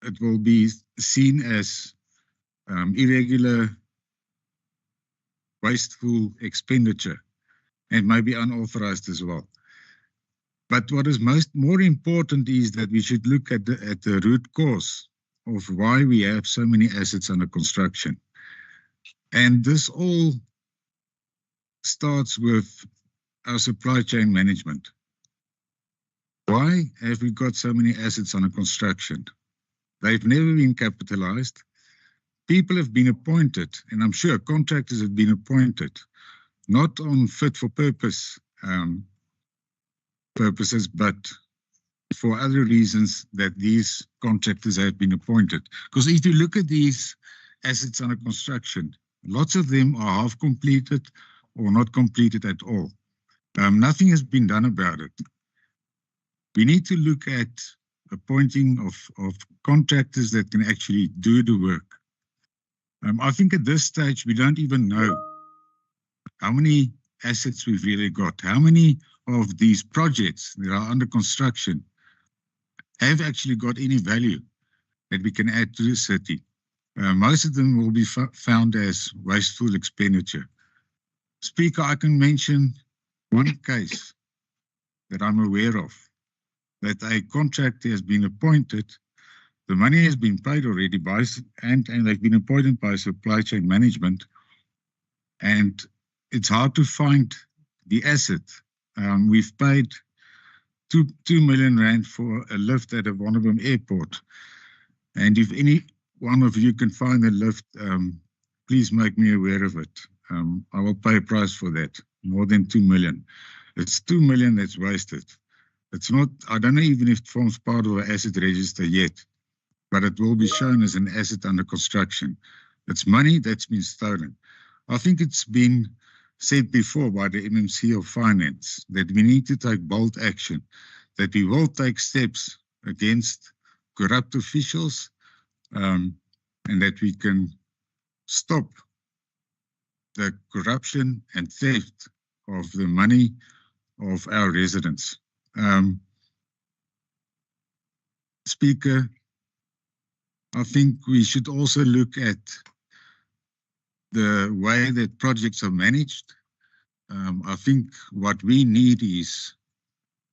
it will be seen as irregular, wasteful expenditure, and maybe unauthorized as well. But what is more important is that we should look at the root cause of why we have so many assets under construction. And this all starts with our supply chain management. Why have we got so many assets under construction? They've never been capitalized. People have been appointed, and I'm sure contractors have been appointed, not on fit for purpose purposes, but for other reasons that these contractors have been appointed. Because if you look at these assets under construction, lots of them are half completed or not completed at all. Nothing has been done about it. We need to look at appointing of contractors that can actually do the work. I think at this stage, we don't even know how many assets we've really got, how many of these projects that are under construction have actually got any value that we can add to the city. Most of them will be found as wasteful expenditure. Speaker, I can mention one case that I'm aware of, that a contractor has been appointed, the money has been paid already by, and they've been appointed by supply chain management, and it's hard to find the asset. We've paid 2 million rand for a lift at a Wonderboom airport, and if any one of you can find a lift, please make me aware of it. I will pay a price for that, more than 2 million. It's 2 million that's wasted. It's not, I don't know even if it forms part of an asset register yet, but it will be shown as an asset under construction. It's money that's been stolen. I think it's been said before by the MMC of Finance that we need to take bold action, that we will take steps against corrupt officials, and that we can stop the corruption and theft of the money of our residents. Speaker, I think we should also look at the way that projects are managed. I think what we need is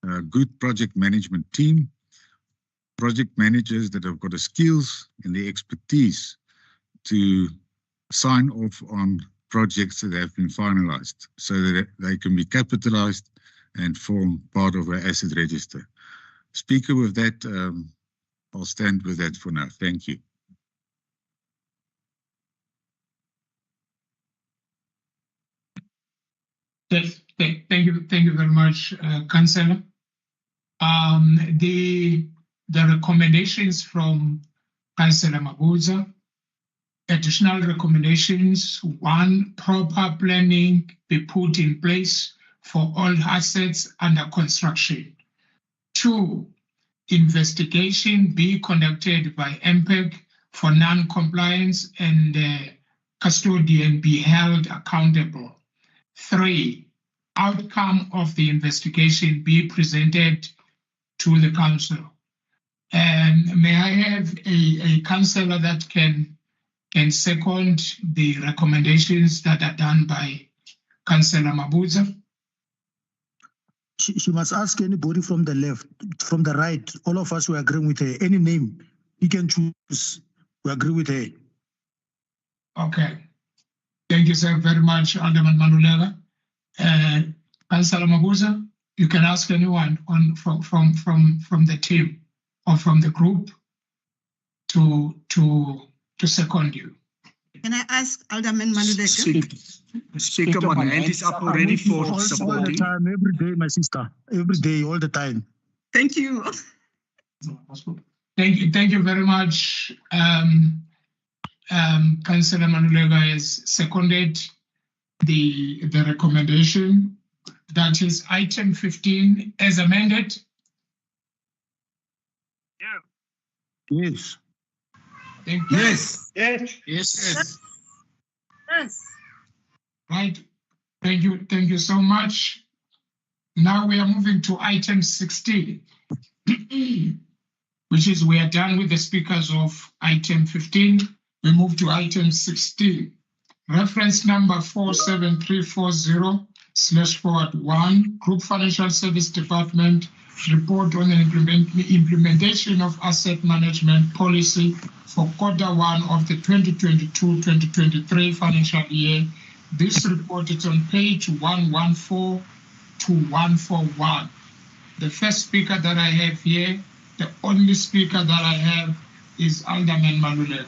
a good project management team, project managers that have got the skills and the expertise to sign off on projects that have been finalized so that they can be capitalized and form part of our asset register. Speaker, with that, I'll stand with that for now. Thank you. Yes, thank you very much, Councillor. The recommendations from Councillor Mabuza, additional recommendations: 1, proper planning be put in place for all assets under construction. 2, investigation be conducted by MPEG for non-compliance and custodian be held accountable. 3, outcome of the investigation be presented to the council. And may I have a councillor that can second the recommendations that are done by Councillor Mabuza? She must ask anybody from the left, from the right. All of us, we agree with her. Any name he can choose, we agree with her. Okay. Thank you, sir, very much, Alderman Manulela. Councillor Mabuza, you can ask anyone from the team or from the group to second you. Can I ask Alderman Maluleka? Speaker, my hand is up already for all supporting. the time, every day, my sister. Every day, all the time. Thank you. Thank you very much. Councillor Manulega has seconded the recommendation. That is item 15 as amended. Yes. Thank you. Yes. Yes. Right. Thank you so much. Now we are moving to item 16, which is we are done with the speakers of item 15. We move to item 16. Reference number 47340/1, Group Financial Service Department report on the implementation of asset management policy for Q1 of the 2022-2023 financial year. This report is on page 114 2141. The first speaker that I have here, the only speaker that I have is Alderman Malulega.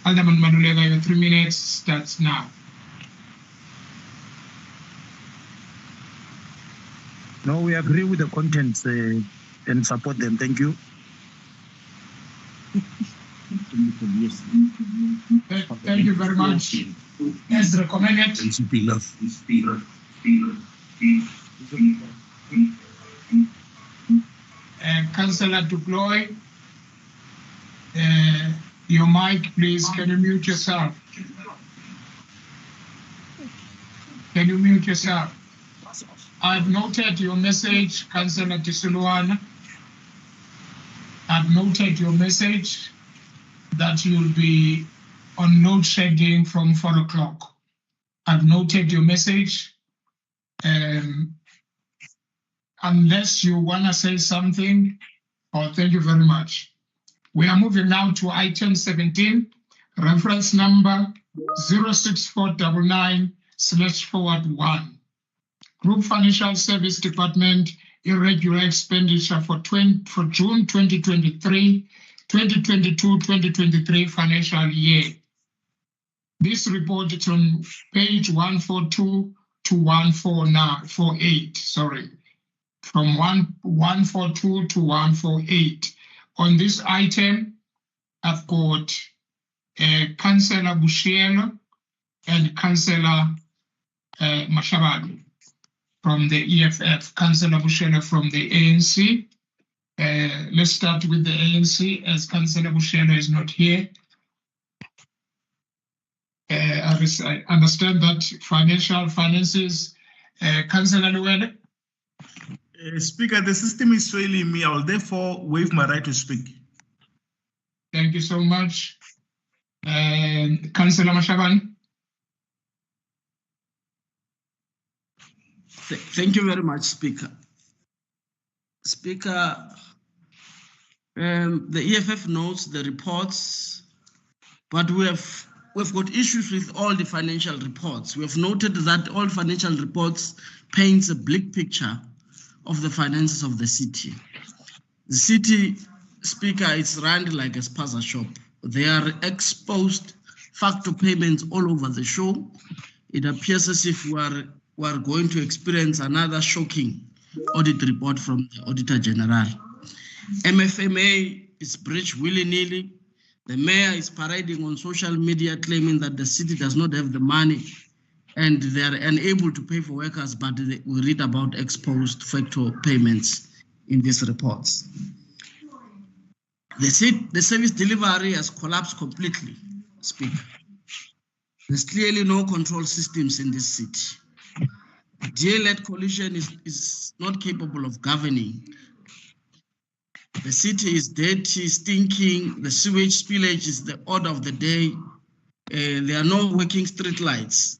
Alderman Malulega, your 3 minutes starts now. No, we agree with the contents and support them. Thank you. Thank you very much. As recommended. Councillor Duploy, your mic, please. Can you mute yourself? Can you mute yourself? I've noted your message, Councillor Tisuluana. I've noted your message that you'll be on load shedding from 4 o'clock. I've noted your message. Unless you want to say something, thank you very much. We are moving now to item 17, reference number 06499/1. Group Financial Service Department irregular expenditure for June 2023, 2022-2023 financial year. This report is on page 142 to 148, sorry. From 142 to 148. On this item, I've got Councillor Bushielo and Councillor Mashabani from the EFF, Councillor Bushielo from the ANC. Let's start with the ANC as Councillor Bushielo is not here. I understand that finances, Councillor Luwele. Speaker, the system is failing me. I will therefore waive my right to speak. Thank you so much. Councillor Mashabani. Thank you very much, Speaker. Speaker, the EFF knows the reports, but we've got issues with all the financial reports. We have noted that all financial reports paints a bleak picture of the finances of the city. The city, Speaker, is run like a spaza shop. There are exposed factor payments all over the show. It appears as if we are going to experience another shocking audit report from the Auditor General. MFMA is breached willy-nilly. The mayor is parading on social media claiming that the city does not have the money and they are unable to pay for workers, but we read about exposed factor payments in these reports. The service delivery has collapsed completely, Speaker. There's clearly no control systems in this city. DA-led coalition is not capable of governing. The city is dirty, stinking, the sewage spillage is the order of the day. There are no working street lights.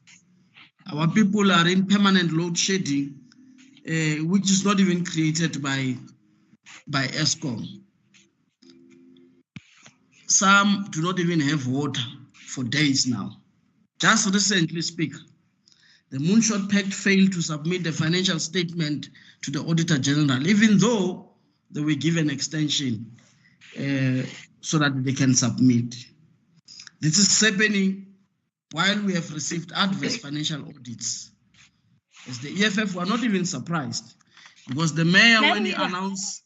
Our people are in permanent load shedding, which is not even created by ESCOM. Some do not even have water for days now. Just recently, Speaker, the Moonshot Pact failed to submit the financial statement to the Auditor General, even though they were given extension so that they can submit. This is happening while we have received adverse financial audits. As the EFF were not even surprised because the mayor, when he announced...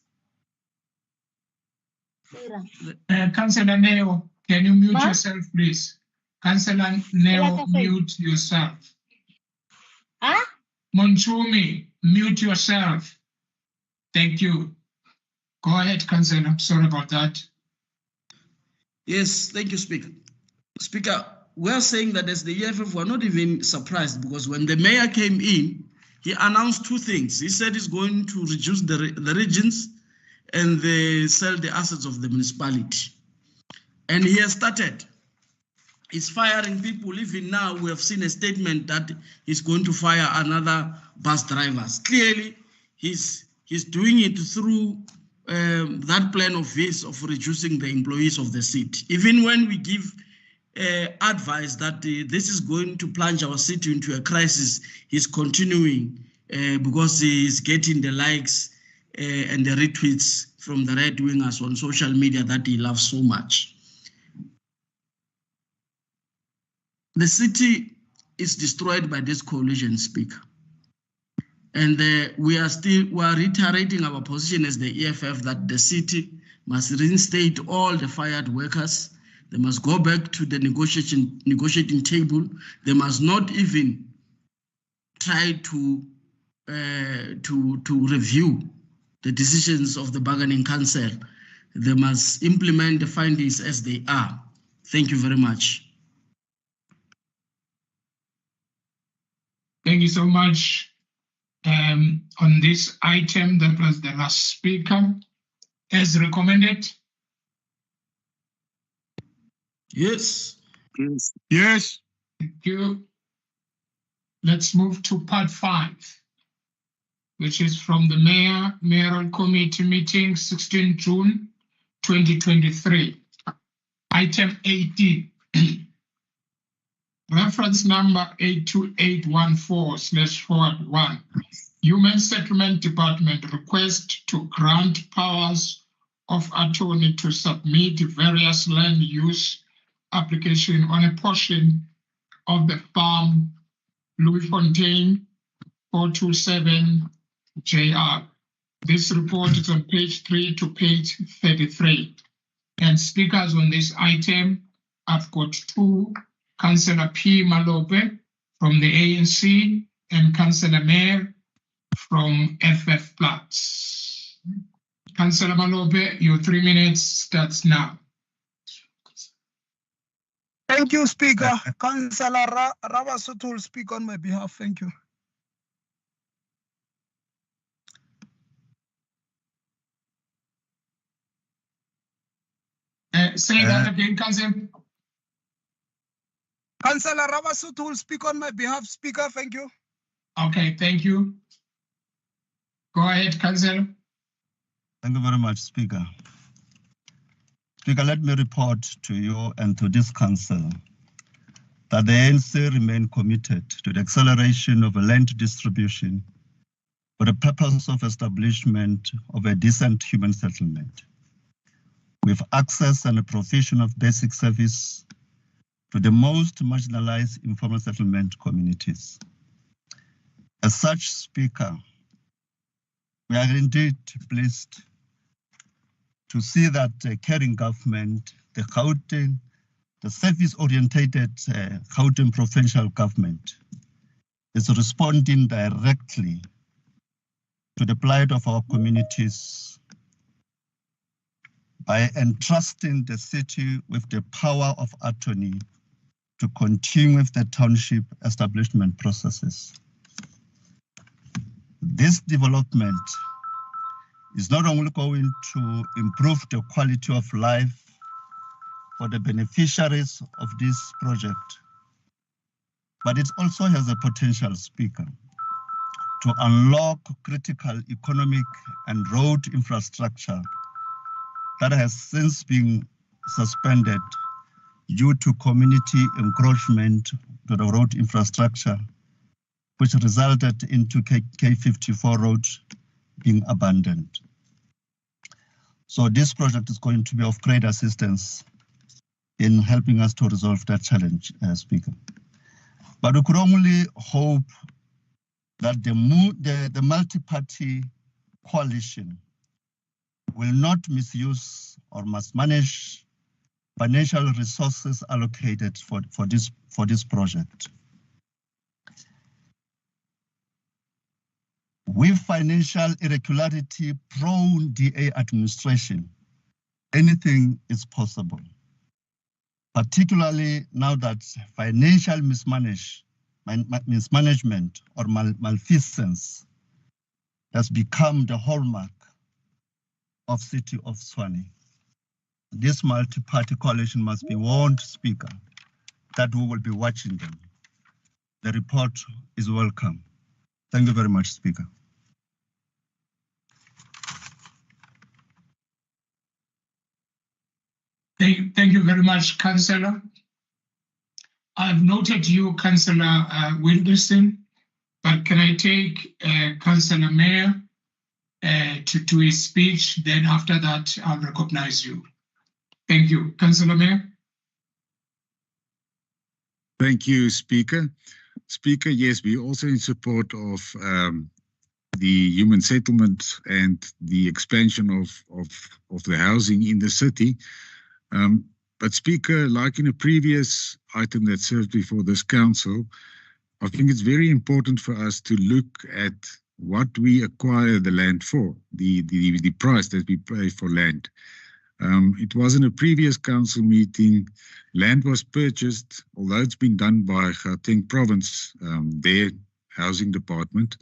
Councillor Neo, can you mute yourself, please? Councillor Neo, mute yourself. Monchumi, mute yourself. Thank you. Go ahead, Councillor. I'm sorry about that. Yes, thank you, Speaker. Speaker, we are saying that as the EFF were not even surprised because when the mayor came in, he announced two things. He said he's going to reduce the regions and sell the assets of the municipality. And he has started. He's firing people. Even now, we have seen a statement that he's going to fire another bus drivers. Clearly, he's doing it through that plan of his of reducing the employees of the city. Even when we give advice that this is going to plunge our city into a crisis, he's continuing because he is getting the likes and the retweets from the right wingers on social media that he loves so much. The city is destroyed by this coalition, Speaker. And we are reiterating our position as the EFF that the city must reinstate all the fired workers. They must go back to the negotiating table. They must not even try to review the decisions of the bargaining council. They must implement the findings as they are. Thank you very much. Thank you so much. On this item, that was the last speaker. As recommended? Yes. Yes. Yes. Thank you. Let's move to part 5, which is from the Mayoral Committee meeting, 16 June 2023. Item 18. Reference number 82814/41. Human Settlement Department request to grant powers of attorney to submit various land use application on a portion of the farm Louis Fontaine 427 JR. This report is on page 3 to page 33. And speakers on this item, I've got 2, Councillor P. Malope from the ANC and Councillor Mayor from FF Plus. Councillor Malope, your 3 minutes starts now. Thank you, Speaker. Councillor Rabasotho will speak on my behalf. Thank you. Say that again, Councillor. Councillor Rabasotho will speak on my behalf, Speaker. Thank you. Okay, thank you. Go ahead, Councillor. Thank you very much, Speaker. Speaker, let me report to you and to this council that the ANC remain committed to the acceleration of land distribution for the purpose of establishment of a decent human settlement, with access and a provision of basic service to the most marginalized informal settlement communities. As such, Speaker, we are indeed pleased to see that the caring government, the service-oriented Gauteng provincial government is responding directly to the plight of our communities by entrusting the city with the power of attorney to continue with the township establishment processes. This development is not only going to improve the quality of life for the beneficiaries of this project, but it also has a potential, Speaker, to unlock critical economic and road infrastructure that has since been suspended due to community encroachment to the road infrastructure, which resulted into K54 road being abandoned. So this project is going to be of great assistance in helping us to resolve that challenge, Speaker. But we could only hope that the multi-party coalition will not misuse or mismanage financial resources allocated for this project. With financial irregularity-prone DA administration, anything is possible, particularly now that financial mismanagement or malfeasance has become the hallmark of City of Tshwane. This multi-party coalition must be warned, Speaker, that we will be watching them. The report is welcome. Thank you very much, Speaker. Thank you very much, Councillor. I've noted you, Councillor Wilderson. But can I take Councillor Mayor to do his speech? Then after that, I'll recognize you. Thank you. Councillor Mayor. Thank you, Speaker. Speaker, yes, we're also in support of the human settlement and the expansion of the housing in the city. But Speaker, like in a previous item that served before this council, I think it's very important for us to look at what we acquire the land for, the price that we pay for land. It was in a previous council meeting, land was purchased, although it's been done by Gauteng Province, their housing department,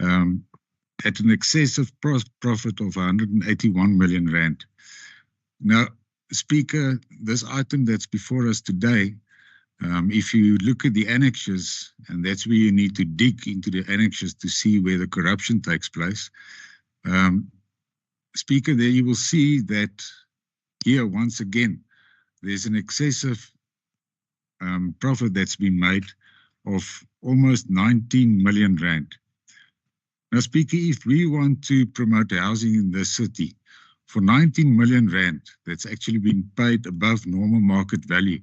at an excessive profit of 181 million rand. Now, Speaker, this item that's before us today, if you look at the annexures, and that's where you need to dig into the annexures to see where the corruption takes place. Speaker, there you will see that here, once again, there's an excessive profit that's been made of almost 19 million rand. Now, Speaker, if we want to promote housing in this city, for 19 million rand, that's actually been paid above normal market value,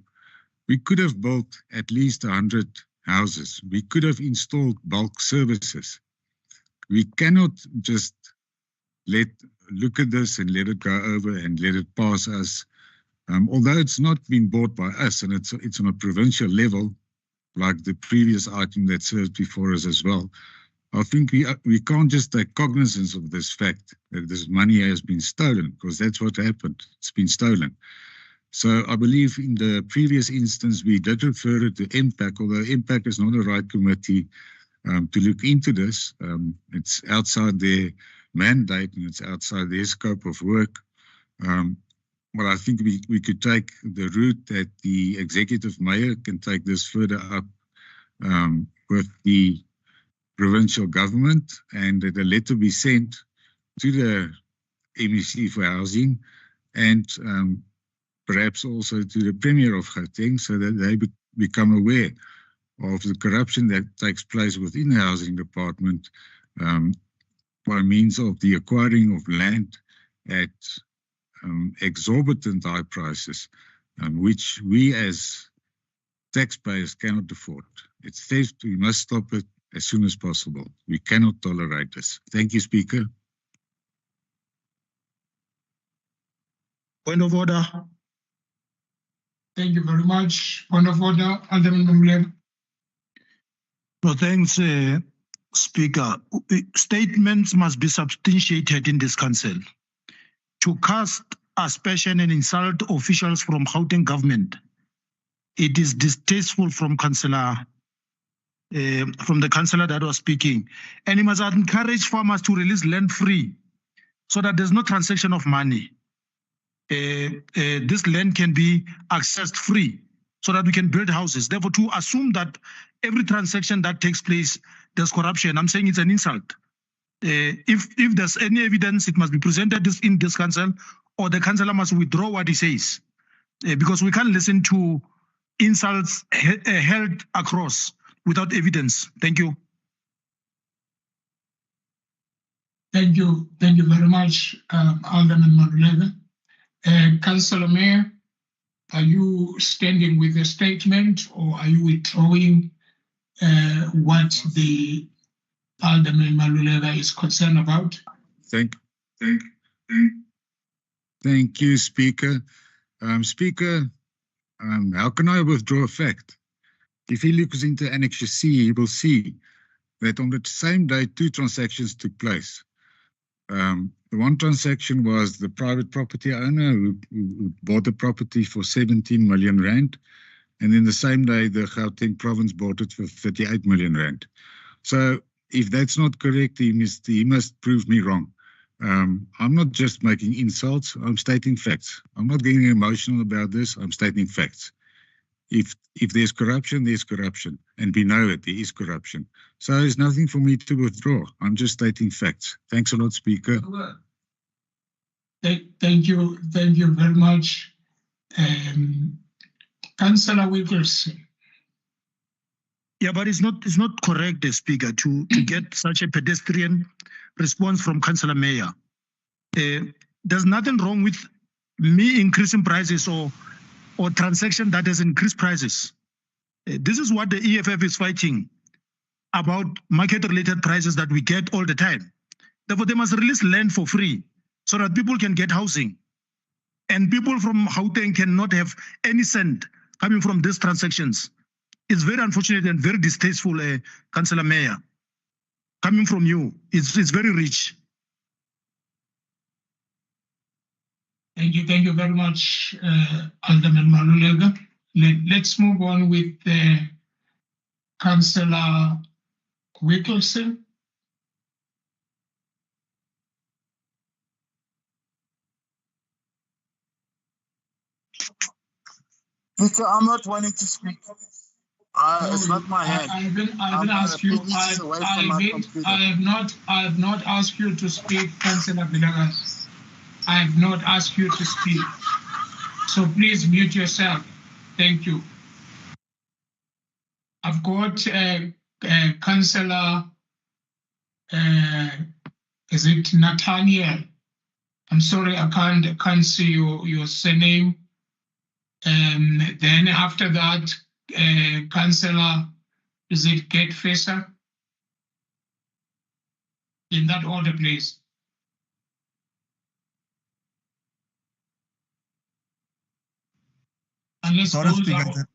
we could have built at least 100 houses. We could have installed bulk services. We cannot just look at this and let it go over and let it pass us. Although it's not been bought by us, and it's on a provincial level, like the previous item that served before us as well, I think we can't just take cognizance of this fact that this money has been stolen, because that's what happened. It's been stolen. So I believe in the previous instance, we did refer it to MPAC, although MPAC is not the right committee to look into this. It's outside their mandate and it's outside their scope of work. Well, I think we could take the route that the executive mayor can take this further up with the provincial government, and that a letter be sent to the MEC for housing and perhaps also to the Premier of Gauteng, so that they become aware of the corruption that takes place within the housing department by means of the acquiring of land at exorbitant high prices, which we as taxpayers cannot afford. It's theft. We must stop it as soon as possible. We cannot tolerate this. Thank you, Speaker. Point of order. Thank you very much. Point of order, Alderman Mamule. No, thanks, Speaker. Statements must be substantiated in this council. To cast aspersion and insult officials from Gauteng government, it is distasteful from the councillor that was speaking. And he must encourage farmers to release land free so that there's no transaction of money. This land can be accessed free so that we can build houses. Therefore, to assume that every transaction that takes place, there's corruption, I'm saying it's an insult. If there's any evidence, it must be presented in this council, or the councillor must withdraw what he says, because we can't listen to insults held across without evidence. Thank you. Thank you very much, Alderman Maluleka. Councillor Mayor, are you standing with the statement, or are you withdrawing what the Alderman Maluleka is concerned about? Thank you, Speaker. Speaker, how can I withdraw a fact? If he looks into Annexure C, he will see that on the same day, 2 transactions took place. The one transaction was the private property owner who bought the property for 17 million rand. And then the same day, the Gauteng province bought it for 38 million rand. So if that's not correct, he must prove me wrong. I'm not just making insults, I'm stating facts. I'm not getting emotional about this, I'm stating facts. If there's corruption, there's corruption. And we know it, there is corruption. So there's nothing for me to withdraw. I'm just stating facts. Thanks a lot, Speaker. Thank you very much. Councillor Wilkerson. Yeah, but it's not correct, Speaker, to get such a pedestrian response from Councillor Mayor. There's nothing wrong with me increasing prices or transaction that has increased prices. This is what the EFF is fighting about, market-related prices that we get all the time. Therefore, they must release land for free so that people can get housing. And people from Gauteng cannot have any cent coming from these transactions. It's very unfortunate and very distasteful, Councillor Mayor. Coming from you, it's very rich. Thank you very much, Alderman Malulega. Let's move on with Councillor Wickelson. Victor, I'm not wanting to speak. It's not my hand. I haven't asked you. I have not asked you to speak, Councillor Vilakazi. I have not asked you to speak. So please mute yourself. Thank you. I've got Councillor, is it Nathaniel? I'm sorry, I can't see your surname. Then after that, Councillor, is it Kate Fesa? In that order, please. Unless Sorry, Speaker.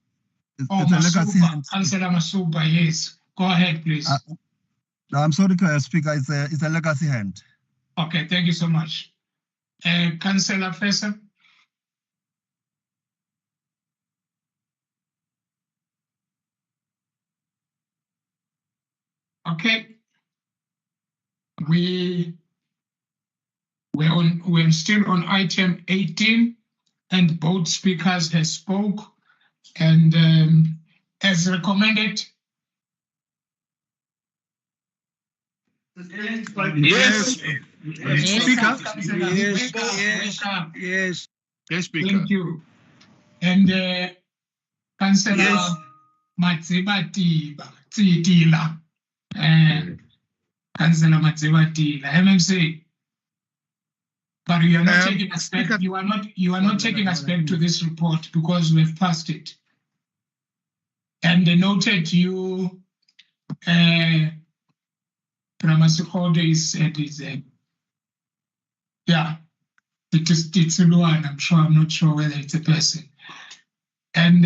Councillor Masuba, yes. Go ahead, please. No, I'm sorry, Speaker. It's a legacy hand. Okay, thank you so much. Councillor Fesa. Okay. We're still on item 18, and both speakers have spoke, and as recommended. Yes. Speaker. Yes. Yes, Speaker. Thank you. And Councillor Matsibati Tila. Councillor Matsibati, MMC. But you are not taking us back. You are not taking us back to this report because we have passed it. And they noted you. Ramasukode is yeah, it's a one. I'm not sure whether it's a person. And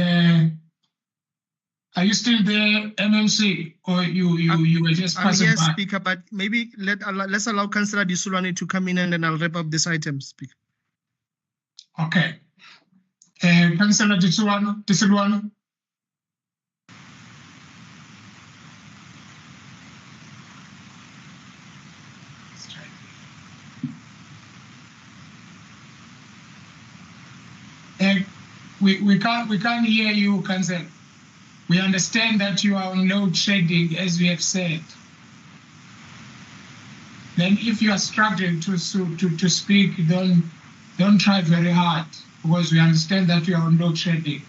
are you still there, MMC, or you were just passing yes, by? Speaker, but maybe let's allow Councillor Disulani to come in, and then I'll wrap up this item, Speaker. Okay. Councillor Disulani. We can't hear you, Councillor. We understand that you are on load shedding, as we have said. Then, if you are struggling to speak, don't try very hard, because we understand that you are on load shedding.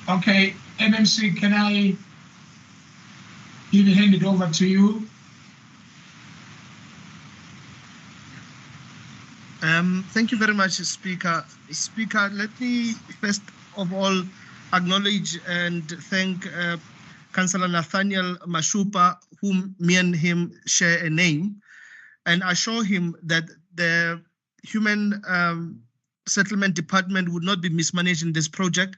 Okay, MMC, can I hand it over to you? Thank you very much, Speaker. Speaker, let me first of all acknowledge and thank Councillor Nathaniel Mashupa, whom me and him share a name, and assure him that the Human Settlement Department would not be mismanaged in this project.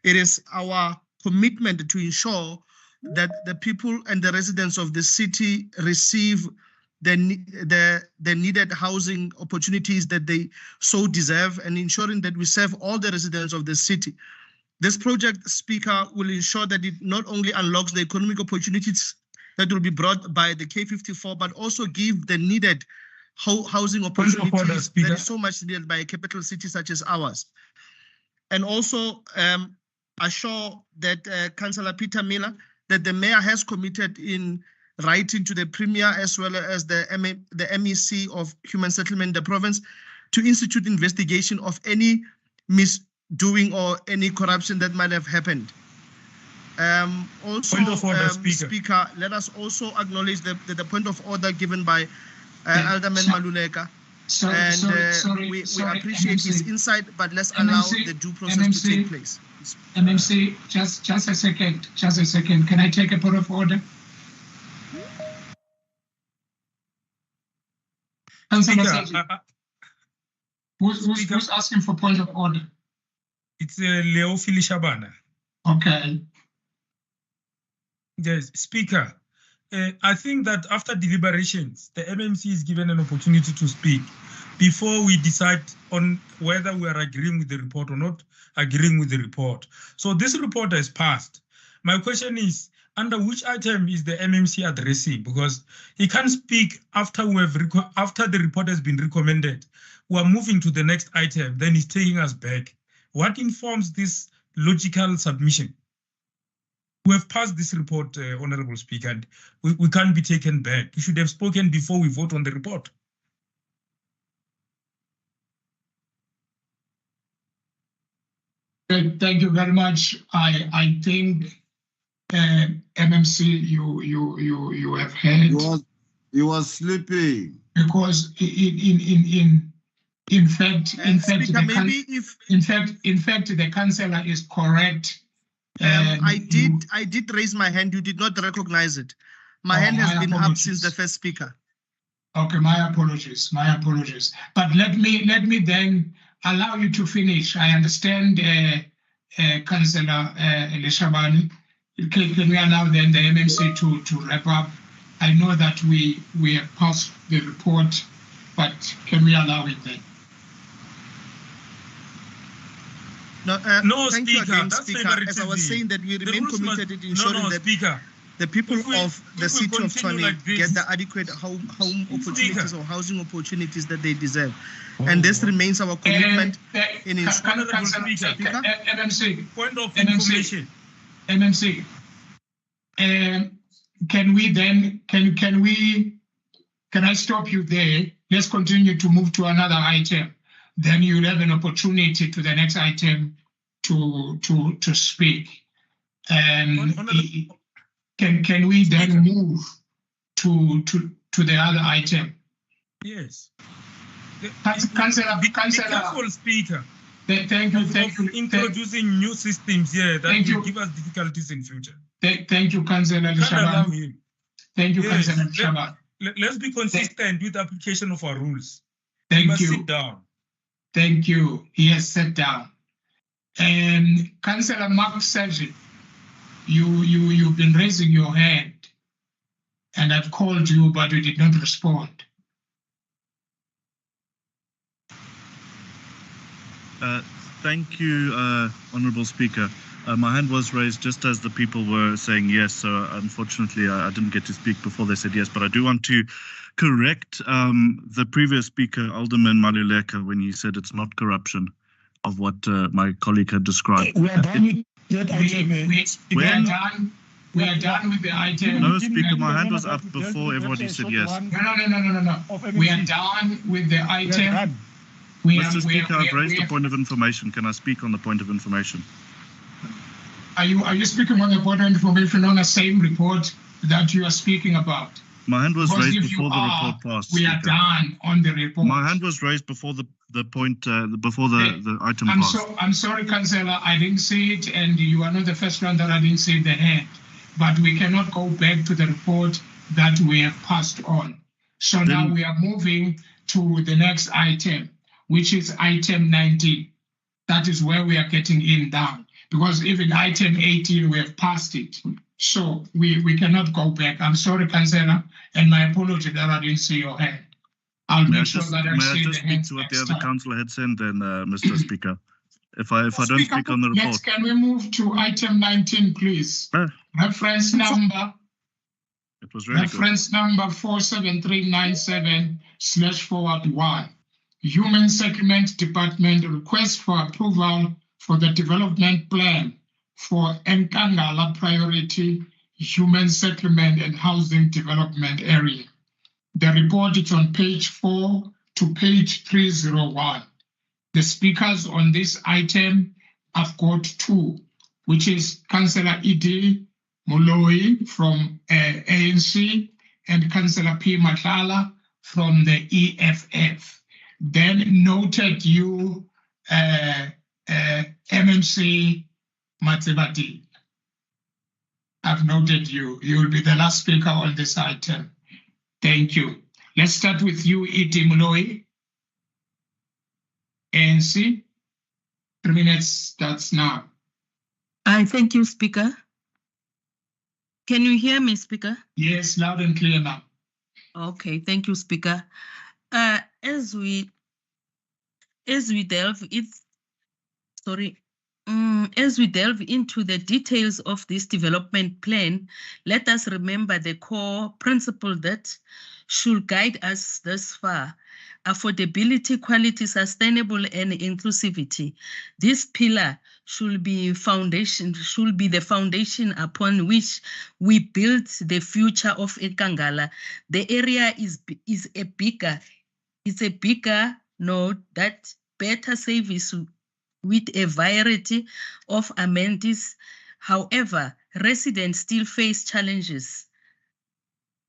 It is our commitment to ensure that the people and the residents of the city receive the needed housing opportunities that they so deserve, and ensuring that we serve all the residents of the city. This project, Speaker, will ensure that it not only unlocks the economic opportunities that will be brought by the K54, but also give the needed housing opportunities that is so much needed by a capital city such as ours. And also assure that Councillor Peter Miller, that the mayor has committed in writing to the Premier as well as the MEC of Human Settlement in the province to institute investigation of any misdoing or any corruption that might have happened. Also, point of order, Speaker, let us also acknowledge the point of order given by Alderman Maluleka. We appreciate his insight, but let's allow the due process to take place. MMC, just a second. Can I take a point of order? Who's asking for point of order? It's Leo Filishabana. Okay. Yes, Speaker. I think that after deliberations, the MMC is given an opportunity to speak before we decide on whether we are agreeing with the report or not agreeing with the report. So this report has passed. My question is, under which item is the MMC addressing? Because he can't speak after after the report has been recommended. We are moving to the next item, then he's taking us back. What informs this logical submission? We have passed this report, Honorable Speaker, and we can't be taken back. You should have spoken before we vote on the report. Thank you very much. I think MMC, you have heard. You was sleeping. Because in fact, the councillor is correct. I did raise my hand. You did not recognize it. My hand has been up since the first speaker. Okay, my apologies. But let me then allow you to finish. I understand, Councillor Elishabani. Can we allow then the MMC to wrap up? I know that we have passed the report, but can we allow it then? No, thank you again, Speaker. As I was saying, that we remain committed in ensuring that the people of the city of Tshwane get the adequate home opportunities or housing opportunities that they deserve. And this remains our commitment in ensuring MMC. Point of information. MMC. Can we then, can I stop you there? Let's continue to move to another item. Then you'll have an opportunity to the next item to speak. Can we then move to the other item? Yes. Councillor, be careful, Speaker. Thank you. Introducing new systems here that will give us difficulties in future. Thank you, Councillor Shaban. Thank you, Councillor Shaban. Let's be consistent with the application of our rules. Thank you. Sit down. Thank you. He has sat down. And Councillor Mark Sergi, you've been raising your hand, and I've called you, but you did not respond. Thank you, Honourable Speaker. My hand was raised just as the people were saying yes, so unfortunately I didn't get to speak before they said yes, but I do want to correct the previous speaker, Alderman Maluleka, when he said it's not corruption of what my colleague had described. We are done with that item. We are done with the item. No, Speaker, my hand was up before everybody said yes. No. We are done with the item. Mr. Speaker, I've raised a point of information. Can I speak on the point of information? Are you speaking on the point of information on the same report that you are speaking about? My hand was raised before the report passed. We are done on the report. My hand was raised before the point before the item passed. I'm sorry, Councillor, I didn't see it, and you are not the first one that I didn't see the hand. But we cannot go back to the report that we have passed on. So now we are moving to the next item, which is item 19. That is where we are getting in down, because even item 18, we have passed it. So we cannot go back. I'm sorry, Councillor, and my apology that I didn't see your hand. I'll make sure that I see the hand. May I just speak to what the other councillor had said then, Mr. Speaker? If I don't speak on the report. Next, can we move to item 19, please? Reference number. It was really reference number 47397/1. Human Settlement Department request for approval for the development plan for Nkangala Priority Human Settlement and Housing Development Area. The report is on page 4 to page 301. The speakers on this item, I've got two, which is Councillor Idi Moloi from ANC and Councillor P. Matlala from the EFF. Then noted you, MMC Matsebati. I've noted you. You will be the last speaker on this item. Thank you. Let's start with you, Idi Moloi. ANC. 3 minutes starts now. Thank you, Speaker. Can you hear me, Speaker? Yes, loud and clear now. Okay, thank you, Speaker. As we delve into the details of this development plan, let us remember the core principle that should guide us thus far: affordability, quality, sustainable, and inclusivity. This pillar should be the foundation upon which we build the future of Nkangala. The area is a bigger node that better service with a variety of amenities. However, residents still face challenges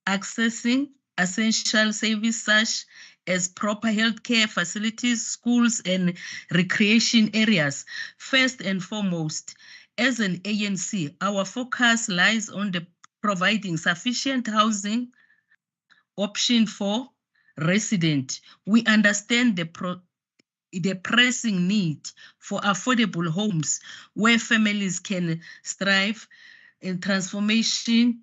accessing essential services such as proper healthcare facilities, schools, and recreation areas. First and foremost, as an ANC, our focus lies on providing sufficient housing option for residents. We understand the pressing need for affordable homes where families can strive in transformation.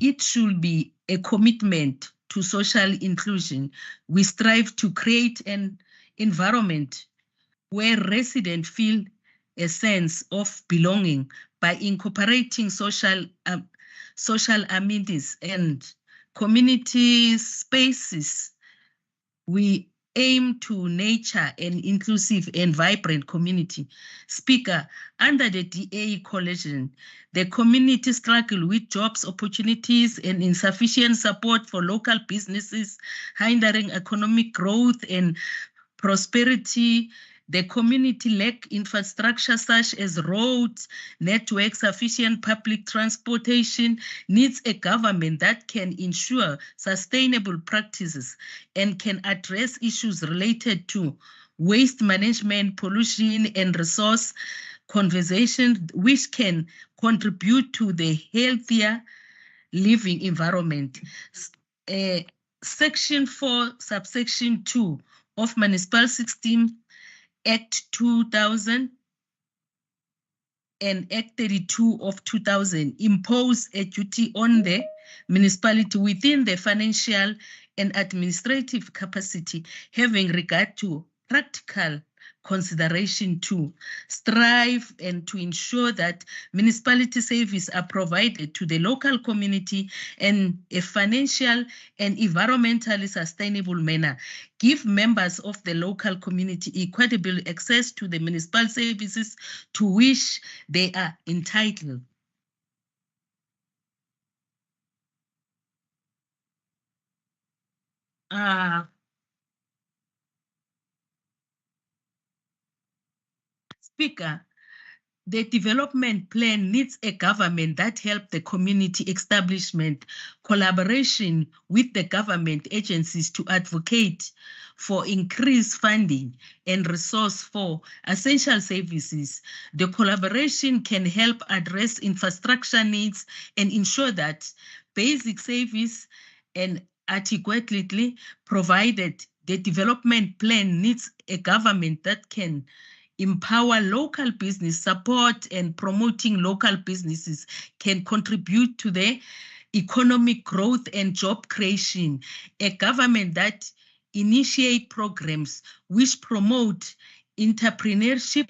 It should be a commitment to social inclusion. We strive to create an environment where residents feel a sense of belonging by incorporating social amenities and community spaces. We aim to nurture an inclusive and vibrant community. Speaker, under the DA coalition, the community struggle with jobs opportunities and insufficient support for local businesses, hindering economic growth and prosperity. The community lack infrastructure such as roads, network, sufficient public transportation, needs a government that can ensure sustainable practices and can address issues related to waste management, pollution, and resource conservation, which can contribute to the healthier living environment. Section 4, subsection 2 of Municipal 16 Act 2000 and Act 32 of 2000 impose a duty on the municipality within the financial and administrative capacity, having regard to practical consideration to strive and to ensure that municipality services are provided to the local community in a financial and environmentally sustainable manner. Give members of the local community equitable access to the municipal services to which they are entitled. Speaker, the development plan needs a government that helps the community establishment, collaboration with the government agencies to advocate for increased funding and resource for essential services. The collaboration can help address infrastructure needs and ensure that basic service and adequately provided. The development plan needs a government that can empower local business, support and promoting local businesses, can contribute to the economic growth and job creation. A government that initiate programs which promote entrepreneurship,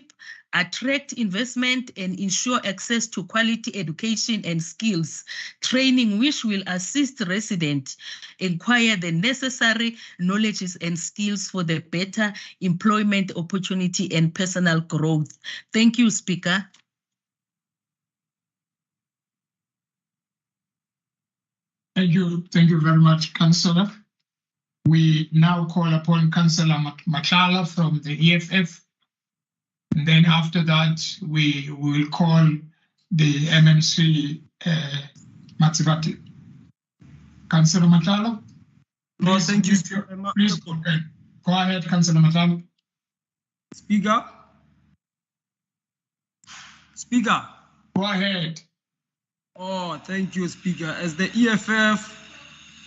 attract investment and ensure access to quality education and skills training, which will assist residents acquire the necessary knowledges and skills for the better employment opportunity and personal growth. Thank you, Speaker. Thank you very much, Councillor. We now call upon Councillor Machala from the EFF. And then after that, we will call the MMC Matsivati. Councillor Machala? No, thank you. Please go ahead. Go ahead, Councillor Machala. Speaker. Speaker. Go ahead. Oh, thank you, Speaker. As the EFF,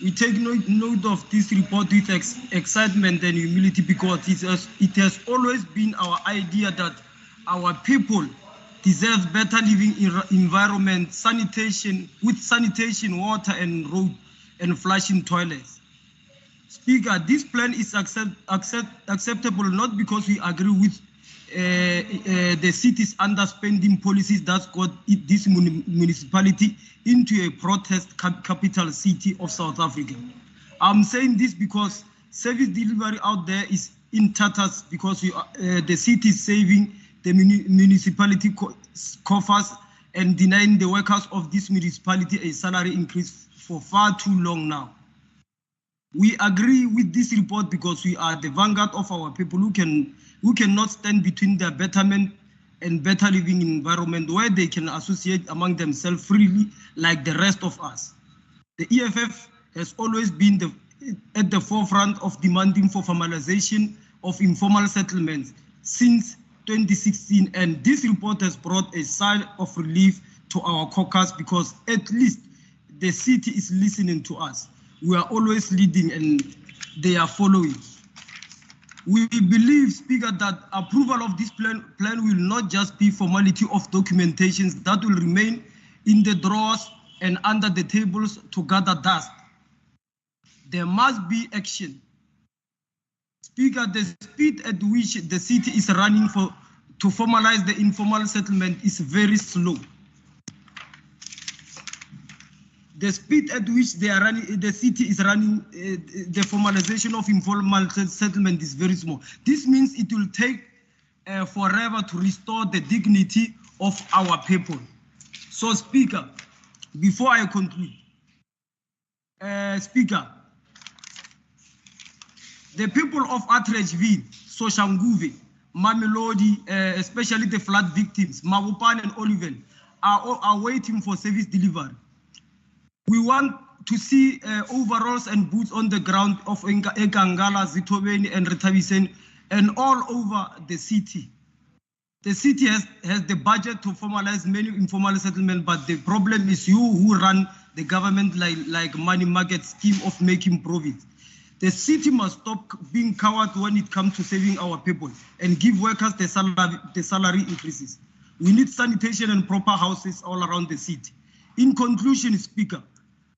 we take note of this report with excitement and humility, because it has always been our idea that our people deserve better living environment, sanitation, water and road and flushing toilets. Speaker, this plan is acceptable not because we agree with the city's underspending policies that got this municipality into a protest capital city of South Africa. I'm saying this because service delivery out there is in tatters, because the city is saving the municipality coffers and denying the workers of this municipality a salary increase for far too long now. We agree with this report because we are the vanguard of our people who cannot stand between their betterment and better living environment where they can associate among themselves freely like the rest of us. The EFF has always been at the forefront of demanding for formalization of informal settlements since 2016, and this report has brought a sigh of relief to our caucus because at least the city is listening to us. We are always leading and they are following. We believe, Speaker, that approval of this plan will not just be formality of documentations that will remain in the drawers and under the tables to gather dust. There must be action. Speaker, the speed at which the city is running to formalize the informal settlement is very slow. The speed at which the city is running the formalization of informal settlement is very small. This means it will take forever to restore the dignity of our people. So, Speaker, before I conclude, Speaker, the people of Atteridgeville, Soshanguve, Mamelodi, especially the flood victims, Mabopane and Oliven, are waiting for service delivery. We want to see overalls and boots on the ground of Ekangala, Zitobeni, and Retabisen, and all over the city. The city has the budget to formalize many informal settlements, but the problem is you who run the government like money market scheme of making profit. The city must stop being coward when it comes to saving our people and give workers the salary increases. We need sanitation and proper houses all around the city. In conclusion, Speaker,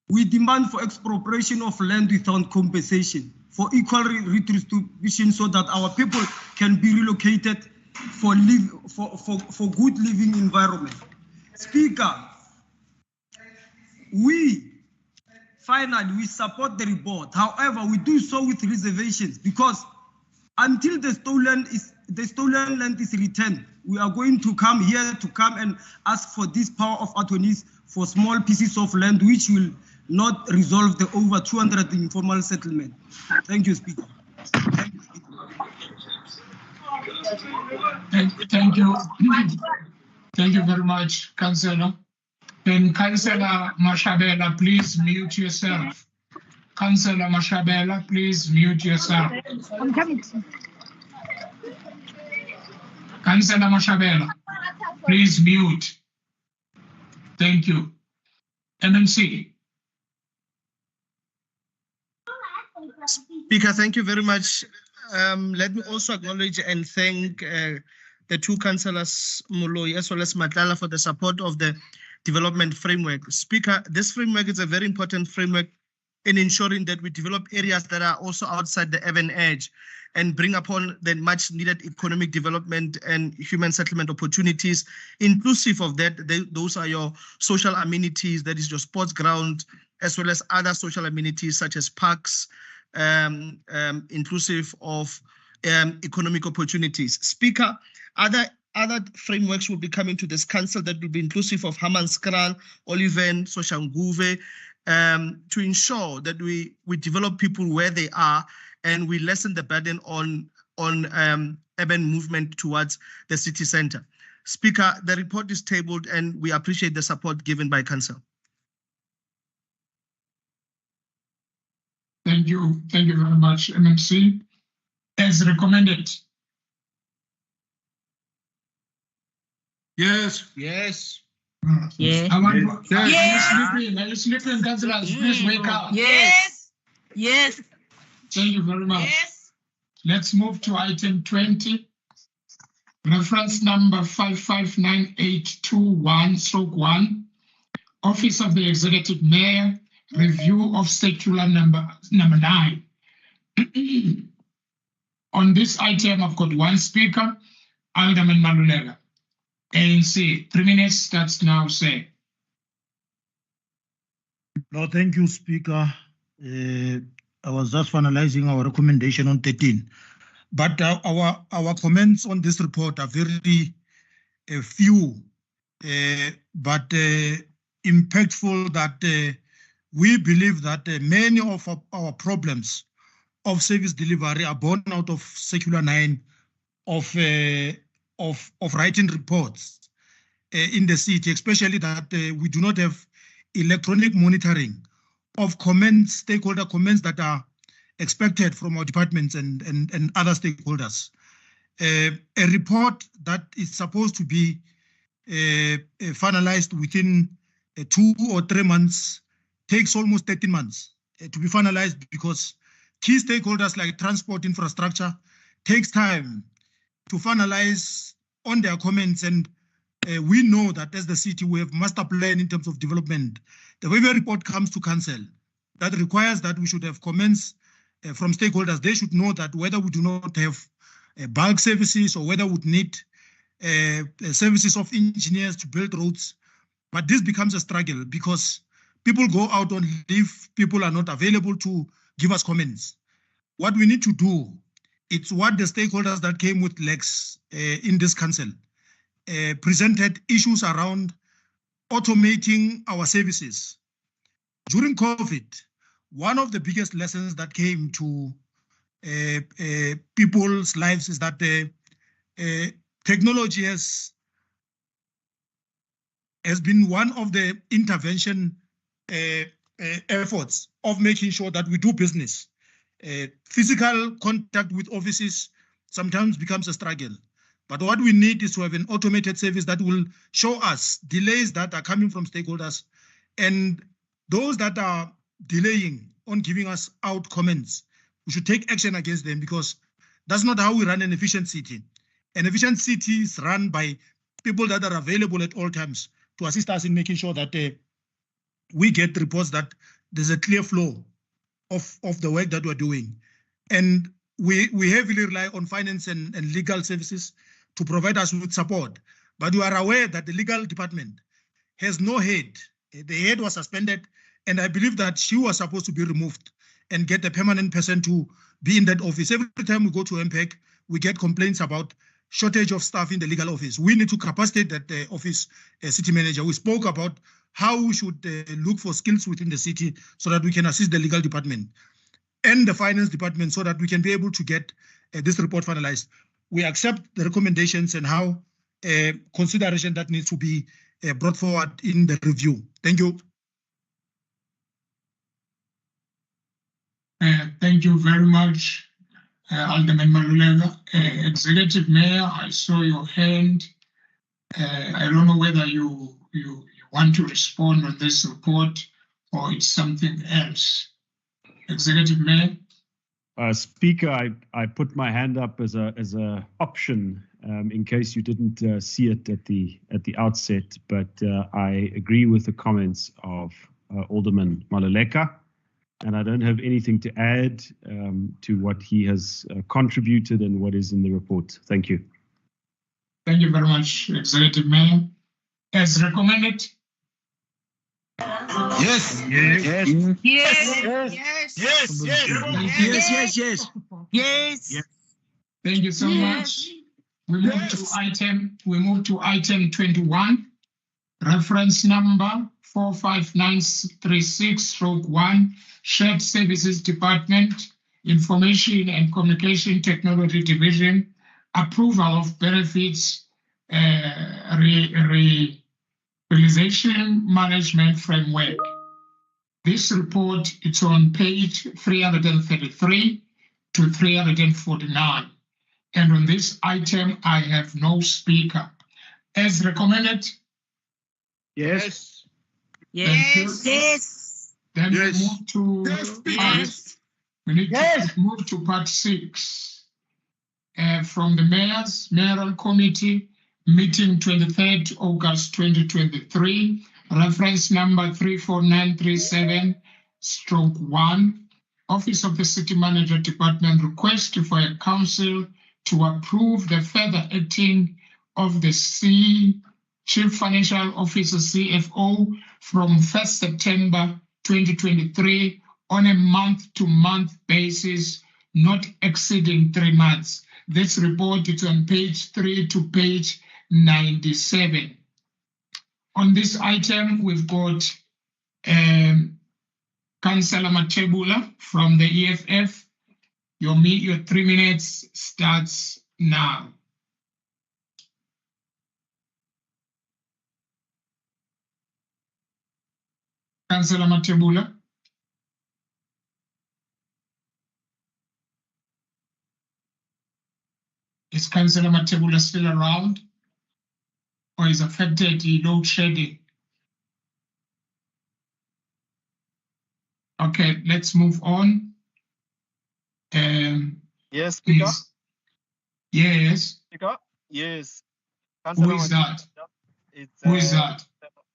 we demand for expropriation of land without compensation, for equal redistribution so that our people can be relocated for good living environment. Speaker, we support the report. However, we do so with reservations because until the stolen land is returned, we are going to come here and ask for this power of attorneys for small pieces of land, which will not resolve the over 200 informal settlement. Thank you, Speaker. Thank you. Thank you very much, Councillor. Then Councillor Mashabela, please mute yourself. Councillor Mashabela, please mute yourself. I'm coming. Councillor Mashabela, please mute. Thank you. MMC. Speaker, thank you very much. Let me also acknowledge and thank the two councillors, Moloi as well as Matlala, for the support of the development framework. Speaker, this framework is a very important framework in ensuring that we develop areas that are also outside the urban edge and bring upon the much needed economic development and human settlement opportunities. Inclusive of that, those are your social amenities, that is your sports ground, as well as other social amenities such as parks, inclusive of economic opportunities. Speaker, other frameworks will be coming to this council that will be inclusive of Hammanskraal, Oliven, Soshanguve, to ensure that we develop people where they are and we lessen the burden on urban movement towards the city center. Speaker, the report is tabled and we appreciate the support given by Council. Thank you very much, MMC. As recommended. Yes. Yes. Yeah. I want to, Yes. Are you sleeping, councillors? Please wake up. Yes. Yes. Thank you very much. Yes. Let's move to item 20. Reference number 559821/1. Office of the Executive Mayor, review of circular number 9. On this item, I've got one speaker, Alderman Malulela. ANC, 3 minutes starts now, say. No, thank you, Speaker. I was just finalizing our recommendation on 13. But our comments on this report are very few, but impactful, that we believe that many of our problems of service delivery are born out of Circular 9 of writing reports in the city, especially that we do not have electronic monitoring of comments, stakeholder comments that are expected from our departments and other stakeholders. A report that is supposed to be finalized within 2 or 3 months takes almost 13 months to be finalized, because key stakeholders like transport infrastructure takes time to finalize on their comments. And we know that as the city, we have master plan in terms of development. The way the report comes to council, that requires that we should have comments from stakeholders. They should know that whether we do not have bulk services or whether we would need services of engineers to build roads. But this becomes a struggle because people go out on leave, people are not available to give us comments. What we need to do, it's what the stakeholders that came with Lex in this council presented issues around automating our services. During COVID, one of the biggest lessons that came to people's lives is that technology has been one of the intervention efforts of making sure that we do business. Physical contact with offices sometimes becomes a struggle. But what we need is to have an automated service that will show us delays that are coming from stakeholders, and those that are delaying on giving us out comments, we should take action against them, because that's not how we run an efficient city. An efficient city is run by people that are available at all times to assist us in making sure that we get reports that there's a clear flow of the work that we're doing. And we heavily rely on finance and legal services to provide us with support. But you are aware that the legal department has no head. The head was suspended, and I believe that she was supposed to be removed and get a permanent person to be in that office. Every time we go to MPEC, we get complaints about shortage of staff in the legal office. We need to capacitate that office city manager. We spoke about how we should look for skills within the city so that we can assist the legal department and the finance department so that we can be able to get this report finalized. We accept the recommendations and how consideration that needs to be brought forward in the review. Thank you. Thank you very much, Alderman Malulega. Executive Mayor, I saw your hand. I don't know whether you want to respond on this report or it's something else. Executive Mayor. Speaker, I put my hand up as a option in case you didn't see it at the outset, but I agree with the comments of Alderman Maluleka, and I don't have anything to add to what he has contributed and what is in the report. Thank you. Thank you very much, Executive Mayor. As recommended. Yes. Yes. Yes. Yes. Thank you so much. We move to item 21. Reference number 45936/1, Shared Services Department, Information and Communication Technology Division, approval of benefits realization management framework. This report is on page 333 to 349. And on this item, I have no speaker. As recommended? Yes. Yes. Yes. Then Yes. we move to we need to move to part 6. From the mayoral committee meeting 23rd August 2023, reference number 34937/1, Office of the City Manager Department request for a council to approve the further acting of the Chief Financial Officer CFO from 1st September 2023 on a month-to-month basis, not exceeding 3 months. This report is on page 3 to page 97. On this item, we've got Councillor Matebula from the EFF. Your 3 minutes starts now. Councillor Matebula. Is Councillor Matebula still around? Or is affected load shedding? Okay, let's move on. Yes, Speaker. Yes. Speaker. Yes. Who is that? Who is that?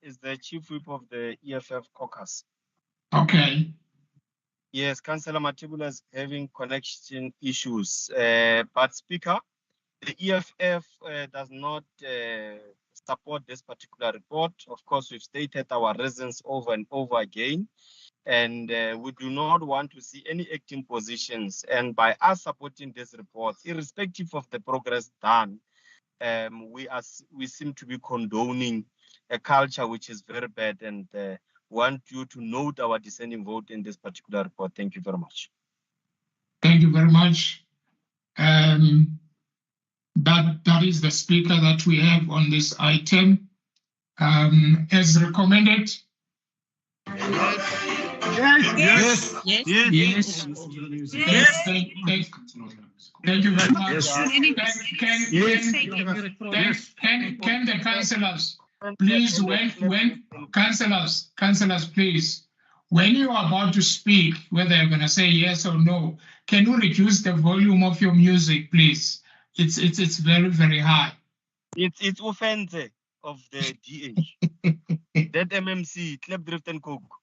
Is the Chief Whip of the EFF Caucus. Okay. Yes, Councillor Matebula is having connection issues. But Speaker, the EFF does not support this particular report. Of course, we've stated our reasons over and over again, and we do not want to see any acting positions. And by us supporting this report, irrespective of the progress done, we seem to be condoning a culture which is very bad, and want you to note our dissenting vote in this particular report. Thank you very much. Thank you very much. That is the speaker that we have on this item. As recommended. Yes. Thank you very much. Can the councillors please, when councillors, please, when you are about to speak, whether you're going to say yes or no, can you reduce the volume of your music, please? It's very, very high. It's offensive of the DH. That MMC, Club Drift and Coke.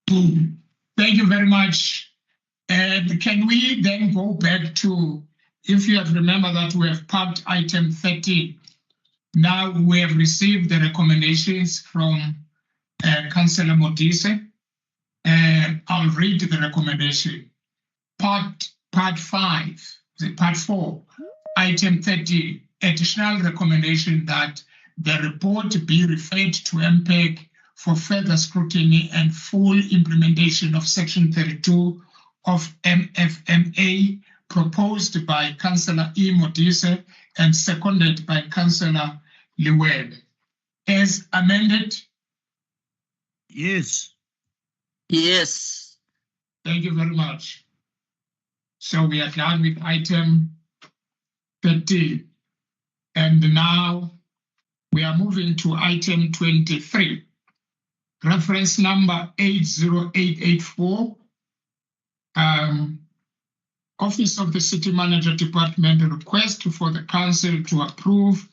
Thank you very much. And can we then go back to, if you have remembered that we have parked item 13. Now we have received the recommendations from Councillor Modise. I'll read the recommendation. Part 4, item 30, additional recommendation that the report be referred to MPEG for further scrutiny and full implementation of Section 32 of MFMA, proposed by Councillor E. Modise and seconded by Councillor Liwele. As amended? Yes. Yes. Thank you very much. So we are done with item 13. And now we are moving to item 23. Reference number 80884. Office of the City Manager Department request for the Council to approve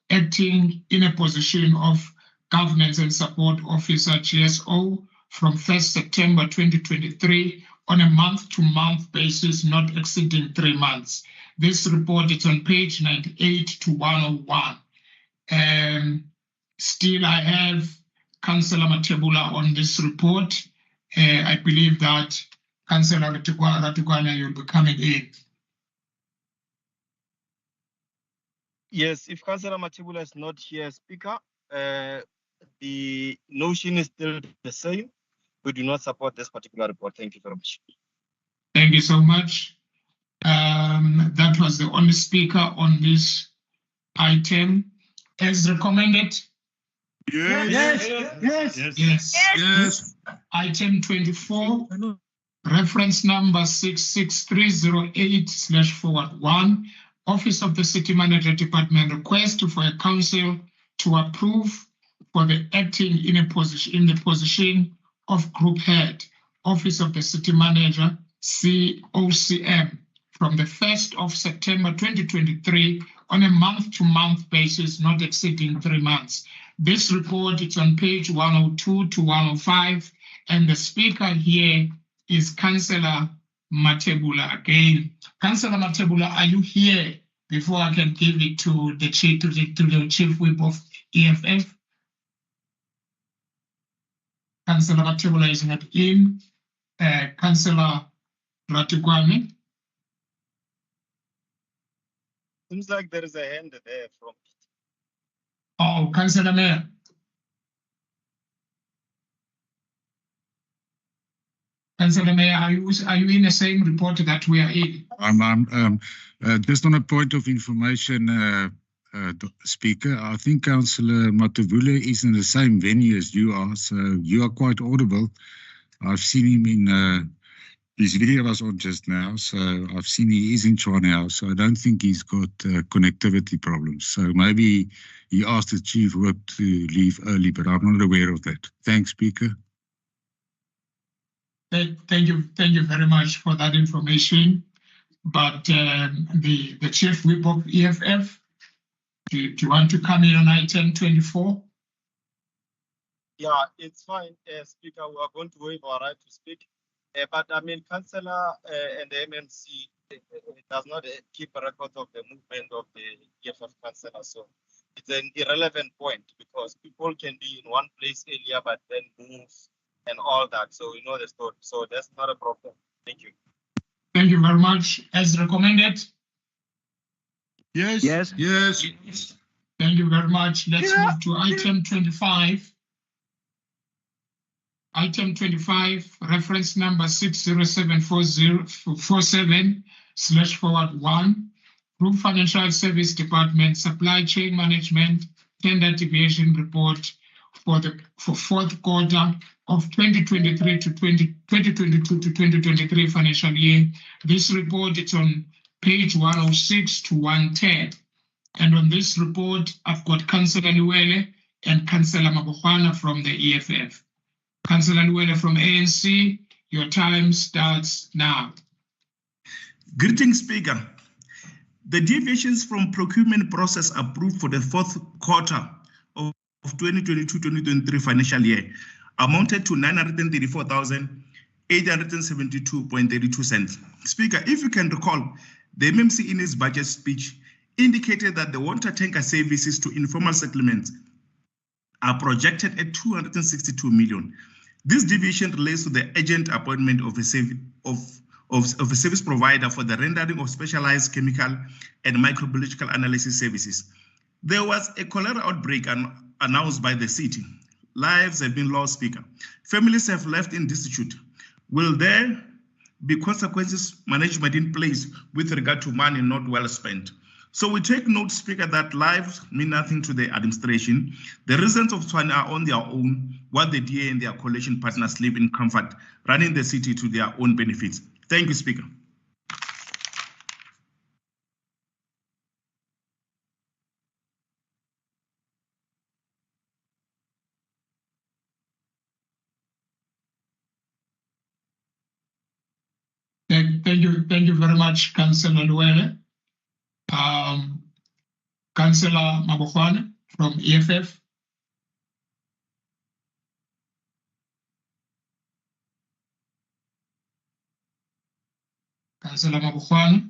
acting in a position of Governance and Support Officer GSO from 1st September 2023 on a month-to-month basis not exceeding 3 months. This report is on page 98 to 101. Still, I have Councillor Matebula on this report. I believe that Councillor Ratukwana, you'll be coming in. Yes, if Councillor Matebula is not here, Speaker, the notion is still the same. We do not support this particular report. Thank you very much. Thank you so much. That was the only speaker on this item. As recommended? Yes. Item 24, reference number 66308/forward1, Office of the City Manager Department request for a council to approve for the acting in the position of Group Head, Office of the City Manager, COCM, from the 1st of September 2023 on a month-to-month basis, not exceeding 3 months. This report is on page 102 to 105, and the speaker here is Councillor Matebula again. Councillor Matebula, are you here before I can give it to the Chief Whip of EFF? Councillor Matebula is not in. Councillor Ratukwane? Seems like there is a hand there from. Oh, Councillor Mayor. Councillor Mayor, are you in the same report that we are in? I'm just on a point of information, Speaker. I think Councillor Matebula is in the same venue as you are, so you are quite audible. I've seen him in his video was on just now, so I've seen he is in Tshwane now, so I don't think he's got connectivity problems. So maybe he asked the Chief Whip to leave early, but I'm not aware of that. Thanks, Speaker. Thank you very much for that information. But the Chief Whip of EFF, do you want to come in on item 24? Yeah, it's fine, Speaker. We are going to waive our right to speak. But I mean, Councillor and the MMC does not keep a record of the movement of the EFF councillor. So it's an irrelevant point because people can be in one place earlier, but then move and all that. So we know the story. So that's not a problem. Thank you. Thank you very much. As recommended? Yes. Thank you very much. Let's move to item 25. Item 25, reference number 60747/forward1, Group Financial Service Department Supply Chain Management Tender Deviation Report for fourth quarter of 2022 to 2023 financial year. This report is on page 106 to 110. And on this report, I've got Councillor Luele and Councillor Mabukhwana from the EFF. Councillor Luele from ANC, your time starts now. Greetings, Speaker. The deviations from procurement process approved for the fourth quarter of 2022-2023 financial year amounted to 934,872.32 cents. Speaker, if you can recall, the MMC in its budget speech indicated that the water tanker services to informal settlements are projected at 262 million. This deviation relates to the agent appointment of a service provider for the rendering of specialized chemical and microbiological analysis services. There was a cholera outbreak announced by the city. Lives have been lost, Speaker. Families have left in destitute. Will there be consequences management in place with regard to money not well spent? So we take note, Speaker, that lives mean nothing to the administration. The residents of Tshwane are on their own, while the DA and their coalition partners live in comfort, running the city to their own benefits. Thank you, Speaker. Thank you very much, Councillor Luele. Councillor Mabukhwana from EFF. Councillor Mabukhwana.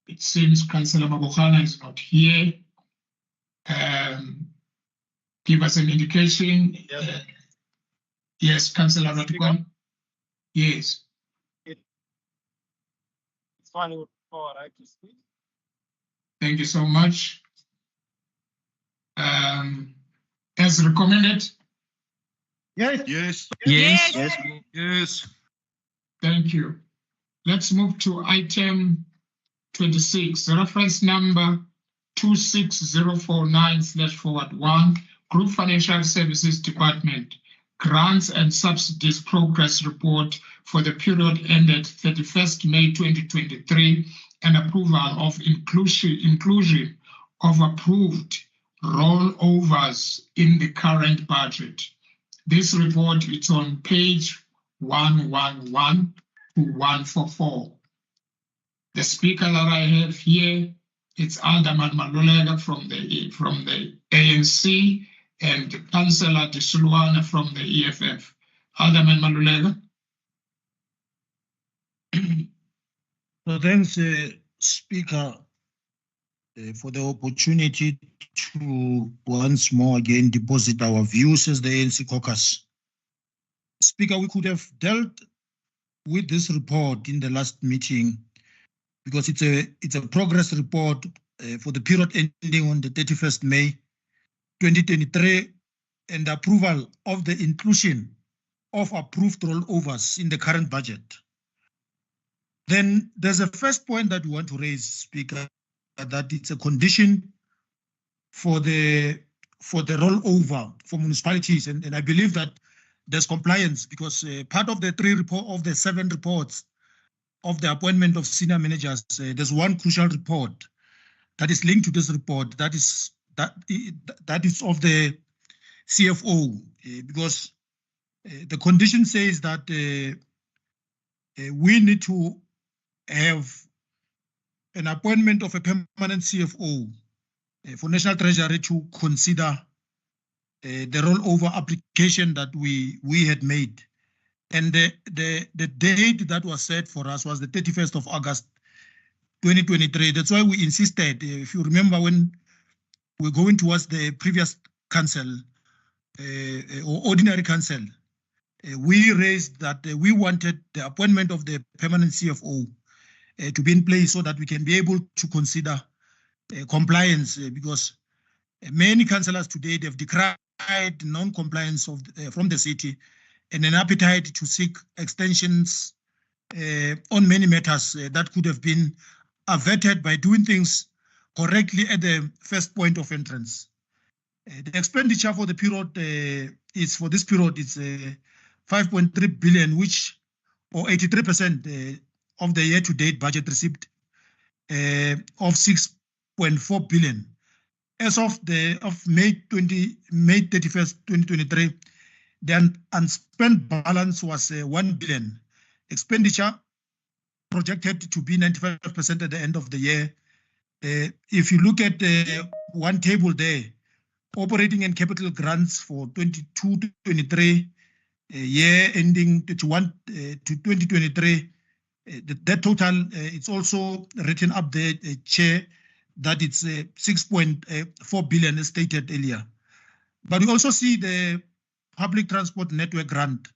It seems Councillor Mabukhwana is not here. Give us an indication. Yes, Councillor Ratukwan. Yes. It's fine with our right to speak. Thank you so much. as recommended? Yes. Yes. Yes. Yes. Yes. Thank you. Let's move to item 26, reference number 26049/1, Group Financial Services Department, Grants and Subsidies Progress Report for the period ended 31st May 2023, and approval of inclusion of approved rollovers in the current budget. This report is on page 111 to 144. The speaker that I have here is Alderman Malulega from the ANC and Councillor Disuluana from the EFF. Alderman Malulega. So thanks, Speaker, for the opportunity to once more again deposit our views as the ANC caucus. Speaker, we could have dealt with this report in the last meeting because it's a progress report for the period ending on the 31st May 2023 and approval of the inclusion of approved rollovers in the current budget. Then there's a first point that we want to raise, Speaker, that it's a condition for the rollover for municipalities, and I believe that there's compliance because part of the 7 reports of the appointment of senior managers, there's one crucial report that is linked to this report that is of the CFO because the condition says that we need to have an appointment of a permanent CFO for National Treasury to consider the rollover application that we had made. And the date that was set for us was the 31st of August, 2023. That's why we insisted, if you remember when we're going towards the previous council or ordinary council, we raised that we wanted the appointment of the permanent CFO to be in place so that we can be able to consider compliance because many councillors today, they've decried non-compliance from the city and an appetite to seek extensions on many matters that could have been averted by doing things correctly at the first point of entrance. The expenditure for the period for this period is 5.3 billion, which or 83% of the year-to-date budget received of 6.4 billion. As of May 31st, 2023, the unspent balance was 1 billion. Expenditure projected to be 95% at the end of the year. If you look at one table there, operating and capital grants for 22-23 year ending to 2023, that total, it's also written up there, Chair, that it's 6.4 billion as stated earlier. But we also see the public transport network grant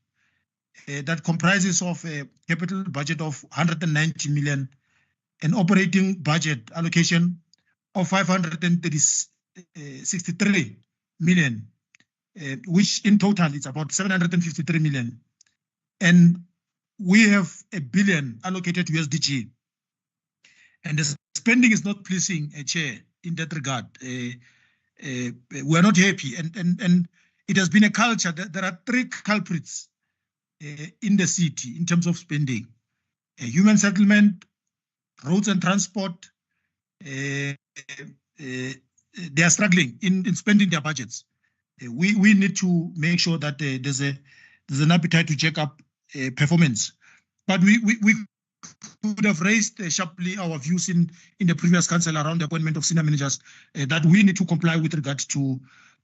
that comprises of a capital budget of 190 million and operating budget allocation of 563 million, which in total is about 753 million. And we have $1 billion allocated to USDG. And the spending is not pleasing, Chair, in that regard. We are not happy. And it has been a culture that there are 3 culprits in the city in terms of spending. Human settlement, roads and transport, they are struggling in spending their budgets. We need to make sure that there's an appetite to check up performance. But we could have raised sharply our views in the previous council around the appointment of senior managers that we need to comply with regard to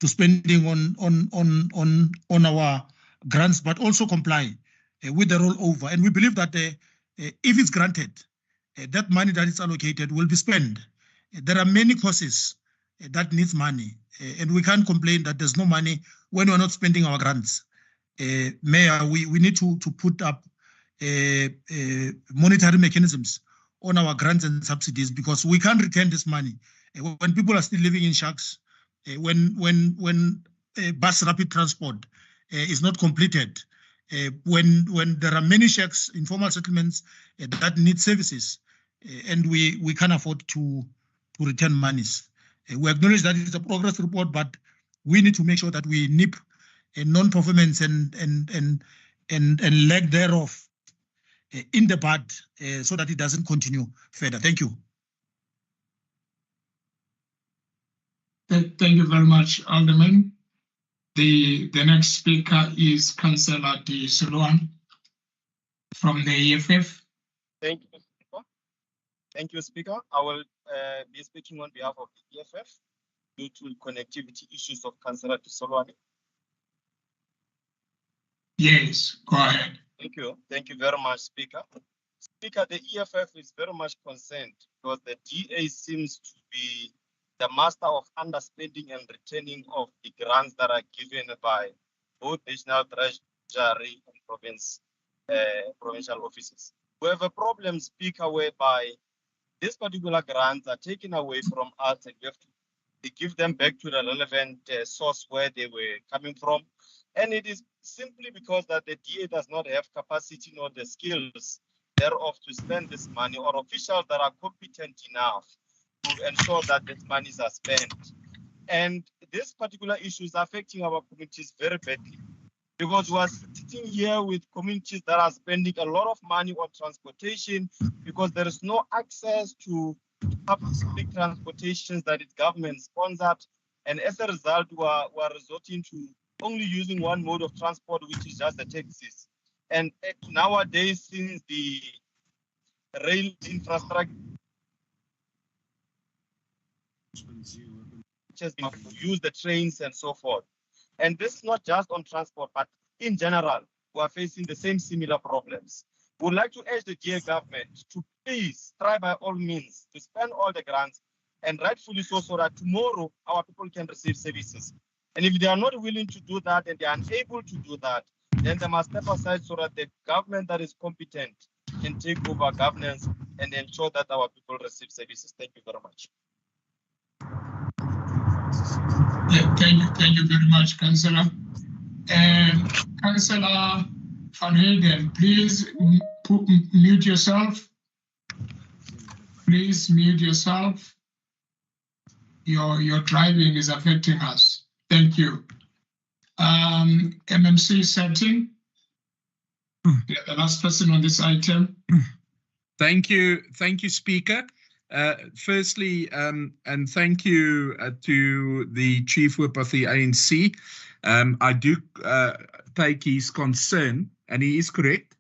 spending on our grants, but also comply with the rollover. And we believe that if it's granted, that money that is allocated will be spent. There are many causes that needs money, and we can't complain that there's no money when we're not spending our grants. Mayor, we need to put up monetary mechanisms on our grants and subsidies because we can't return this money. When people are still living in shacks, when bus rapid transport is not completed, when there are many shacks, informal settlements that need services, and we can't afford to return monies. We acknowledge that it's a progress report, but we need to make sure that we nip non-performance and lack thereof in the bud so that it doesn't continue further. Thank you. Thank you very much, Alderman. The next speaker is Councillor De Soloan from the EFF. Thank you, Speaker. Thank you, Speaker. I will be speaking on behalf of the EFF due to connectivity issues of Councillor De Soloan. Yes, go ahead. Thank you. Thank you very much, Speaker. Speaker, the EFF is very much concerned because the DA seems to be the master of underspending and returning of the grants that are given by both National Treasury and provincial offices. We have a problem, Speaker, whereby these particular grants are taken away from us and we have to give them back to the relevant source where they were coming from. And it is simply because that the DA does not have capacity nor the skills thereof to spend this money, or officials that are competent enough to ensure that these monies are spent. And this particular issue is affecting our communities very badly because we are sitting here with communities that are spending a lot of money on transportation because there is no access to public transportations that is government sponsored. And as a result, we are resorting to only using one mode of transport, which is just the taxis. And nowadays, since the rail infrastructure use the trains and so forth. And this is not just on transport, but in general, we are facing the same similar problems. We would like to urge the DA government to please try by all means to spend all the grants, and rightfully so that tomorrow our people can receive services. And if they are not willing to do that and they are unable to do that, then they must step aside so that the government that is competent can take over governance and ensure that our people receive services. Thank you very much. Thank you very much, Councillor. And Councillor Van Heerden, please mute yourself. Please mute yourself. Your driving is affecting us. Thank you. MMC setting. The last person on this item. Thank you, Speaker. Firstly, and thank you to the Chief Whip of the ANC. I do take his concern, and he is correct.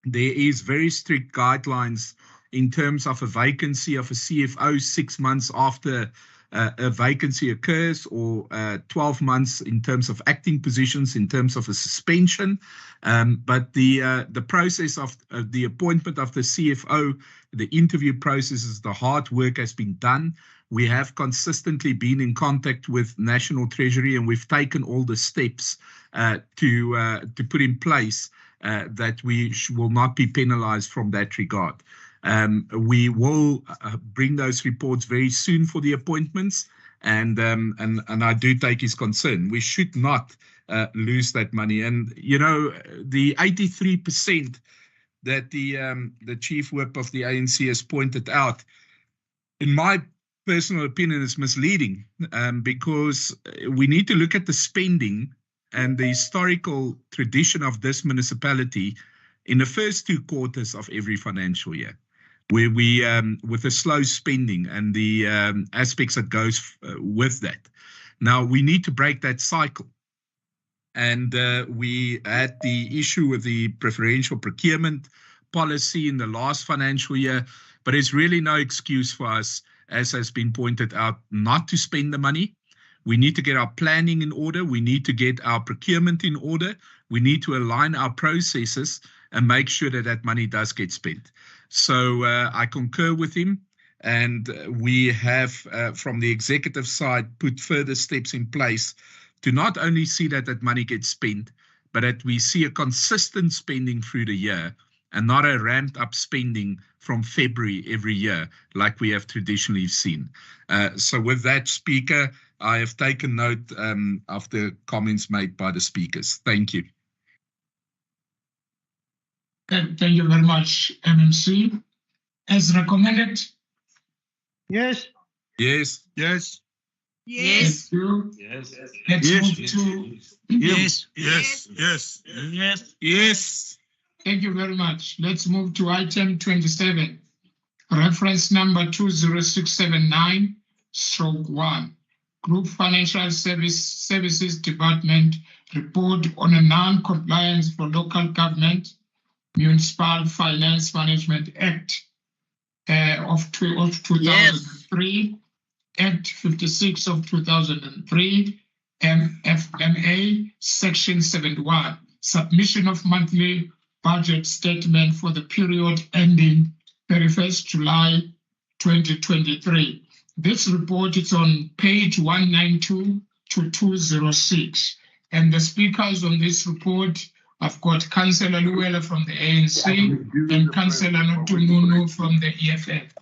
There is very strict guidelines in terms of a vacancy of a CFO 6 months after a vacancy occurs, or 12 months in terms of acting positions, in terms of a suspension. But the process of the appointment of the CFO, the interview processes, the hard work has been done. We have consistently been in contact with National Treasury, and we've taken all the steps to put in place that we will not be penalized from that regard. We will bring those reports very soon for the appointments, and I do take his concern. We should not lose that money. And you know, the 83% that the Chief Whip of the ANC has pointed out, in my personal opinion, is misleading, because we need to look at the spending and the historical tradition of this municipality in the first 2 quarters of every financial year, where we, with the slow spending and the aspects that goes with that. Now, we need to break that cycle. And we had the issue with the preferential procurement policy in the last financial year, but it's really no excuse for us, as has been pointed out, not to spend the money. We need to get our planning in order. We need to get our procurement in order. We need to align our processes and make sure that that money does get spent. So I concur with him, and we have, from the executive side, put further steps in place to not only see that that money gets spent, but that we see a consistent spending through the year and not a ramped up spending from February every year like we have traditionally seen. So with that, Speaker, I have taken note of the comments made by the speakers. Thank you. Thank you very much, MMC. As recommended? Yes. Yes. Yes. Yes. Yes. Let's Yes. move to Yes. Yes. Yes. Yes. Yes. Thank you very much. Let's move to item 27, reference number 20679/1, Group Financial Services Department report on a non-compliance for local government Municipal Finance Management Act of 2003, Act 56 of 2003, MFMA, Section 71, submission of monthly budget statement for the period ending 31st July 2023. This report is on page 192 to 206. And the speakers on this report, I've got Councillor Luwela from the ANC and Councillor Notununu from the EFF.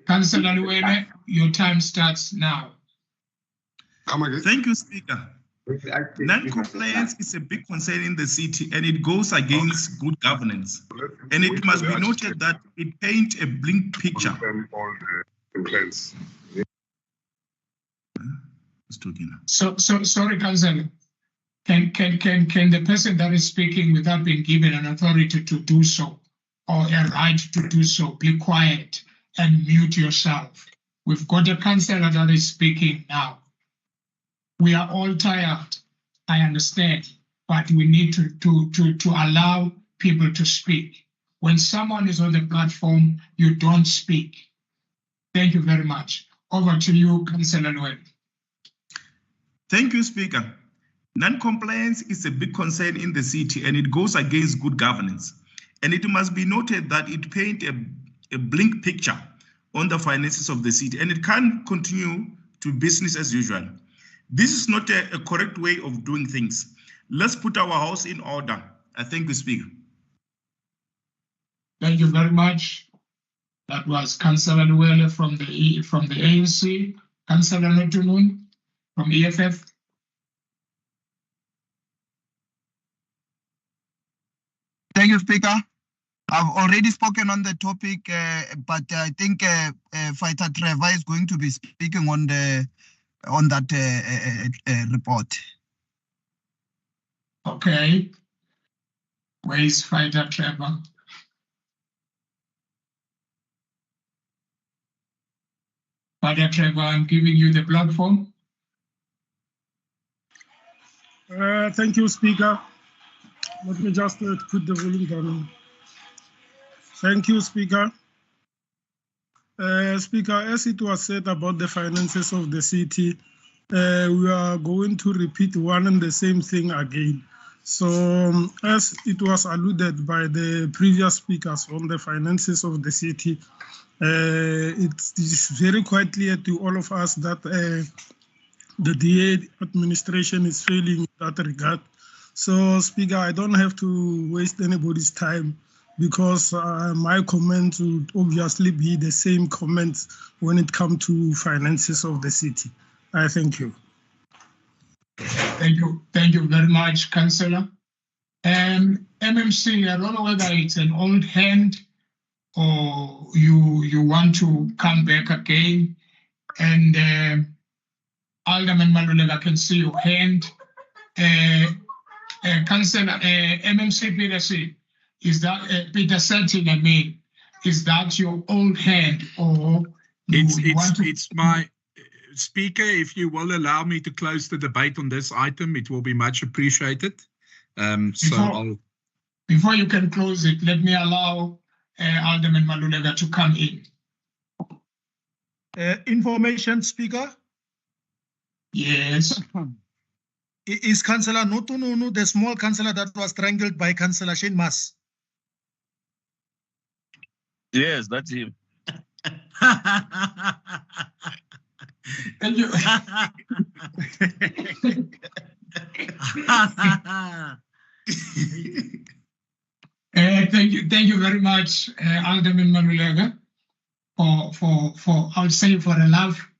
Councillor Luwela, your time starts now. Thank you, Speaker. Non-compliance is a big concern in the city and it goes against good governance. And it must be noted that it paints a bleak picture. Sorry, Councillor. Can the person that is speaking without being given an authority to do so or a right to do so be quiet and mute yourself? We've got a councillor that is speaking now. We are all tired, I understand, but we need to allow people to speak. When someone is on the platform, you don't speak. Thank you very much. Over to you, Councillor Noel. Thank you, Speaker. Non-compliance is a big concern in the city and it goes against good governance. And it must be noted that it paints a bleak picture on the finances of the city and it can't continue to business as usual. This is not a correct way of doing things. Let's put our house in order. I thank you, Speaker. Thank you very much. That was Councillor Luwele from the ANC, Councillor Notunun from EFF. Thank you, Speaker. I've already spoken on the topic, but I think Fighter Trevor is going to be speaking on that report. Okay. Where is Fighter Trevor? Fighter Trevor, I'm giving you the platform. Thank you, Speaker. Let me just put the volume down. Thank you, Speaker. Speaker, as it was said about the finances of the city, we are going to repeat one and the same thing again. So, as it was alluded by the previous speakers on the finances of the city, it's very quite clear to all of us that the DA administration is failing in that regard. So, Speaker, I don't have to waste anybody's time because my comments would obviously be the same comments when it comes to finances of the city. I thank you. Thank you very much, Councillor. MMC, I don't know whether it's an old hand or you want to come back again. And Alderman Maluleka, I can see your hand. Councillor MMC Peterson, is that Peter Sutton? I mean, is that your old hand or it's my Speaker? If you will allow me to close the debate on this item, it will be much appreciated. Before you can close it, let me allow Alderman Maluleka to come in. Information, Speaker. Yes. Is Councillor Notununu the small councillor that was strangled by Councillor Shane Mas? Yes, that's him. Thank you. Thank you very much, Alderman Maluleka, for I'll say for a laugh,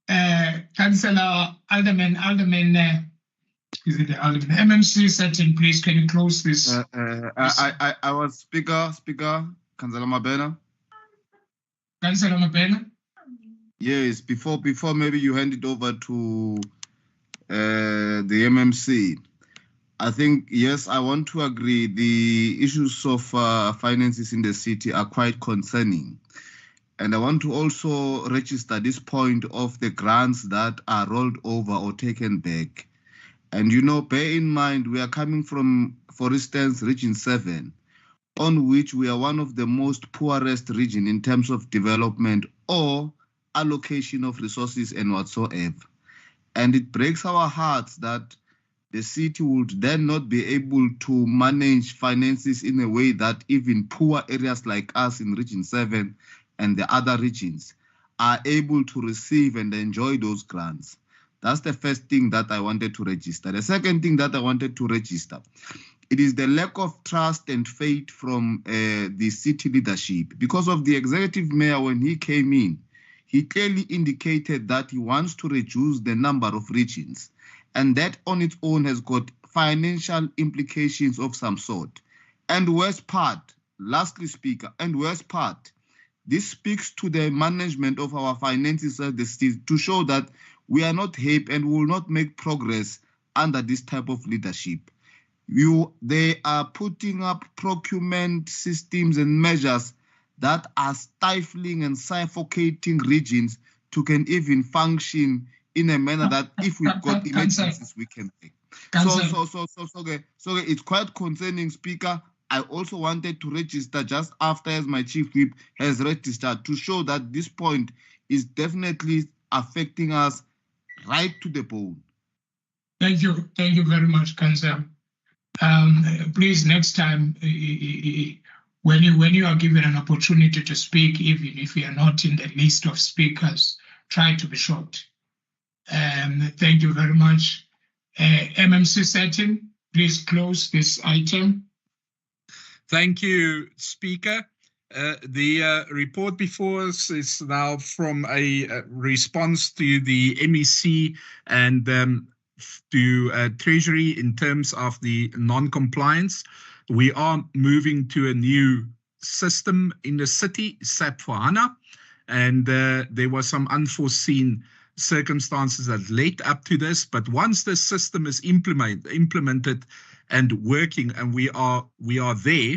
Councillor Alderman, is it the Alderman? MMC Setting, please, can you close this? I was Speaker, Councillor Mabena. Councillor Mabena? Yes, before maybe you hand it over to the MMC. I think, yes, I want to agree. The issues of finances in the city are quite concerning. And I want to also register this point of the grants that are rolled over or taken back. And, you know, bear in mind, we are coming from, for instance, Region 7, on which we are one of the most poorest region in terms of development or allocation of resources and whatsoever. And it breaks our hearts that the city would then not be able to manage finances in a way that even poor areas like us in Region 7 and the other regions are able to receive and enjoy those grants. That's the first thing that I wanted to register. The second thing that I wanted to register, it is the lack of trust and faith from the city leadership. Because of the executive mayor, when he came in, he clearly indicated that he wants to reduce the number of regions. And that on its own has got financial implications of some sort. And worst part, lastly, Speaker, and worst part, this speaks to the management of our finances at the state to show that we are not happy and will not make progress under this type of leadership. They are putting up procurement systems and measures that are stifling and suffocating regions to can even function in a manner that if we've got emergencies, we can take. So it's quite concerning, Speaker. I also wanted to register just after as my chief whip has registered to show that this point is definitely affecting us right to the bone. Thank you very much, Councillor. Please, next time, when you are given an opportunity to speak, even if you are not in the list of speakers, try to be short. Thank you very much. MMC Setting, please close this item. Thank you, Speaker. The report before us is now from a response to the MEC and to Treasury in terms of the non-compliance. We are moving to a new system in the city, SAP for HANA, and there was some unforeseen circumstances that led up to this. But once the system is implemented and working, and we are there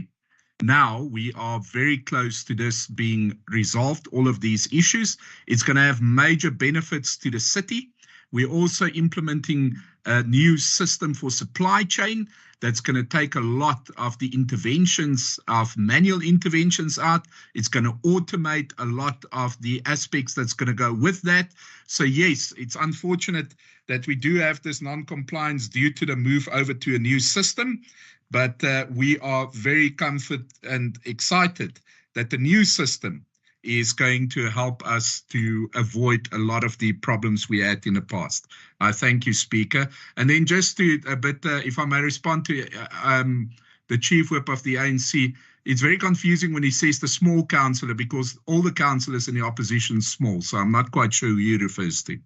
now, we are very close to this being resolved, all of these issues. It's going to have major benefits to the city. We're also implementing a new system for supply chain that's going to take a lot of the interventions, of manual interventions out. It's going to automate a lot of the aspects that's going to go with that. So yes, it's unfortunate that we do have this non-compliance due to the move over to a new system, but we are very comforted and excited that the new system is going to help us to avoid a lot of the problems we had in the past. I thank you, Speaker. And then just to a bit, if I may respond to the Chief Whip of the ANC, it's very confusing when he says the small councillor, because all the councillors in the opposition are small, so I'm not quite sure who he refers to.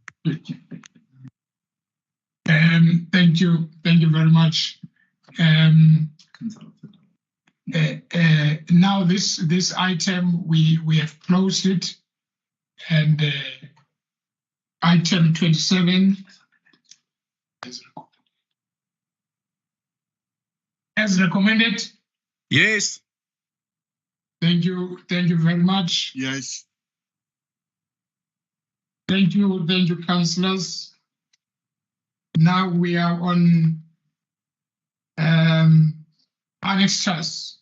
Thank you very much. Now this item we have closed it, and item 27 as recommended. Yes. Thank you very much. Yes. Thank you, councillors. Now we are on annexures,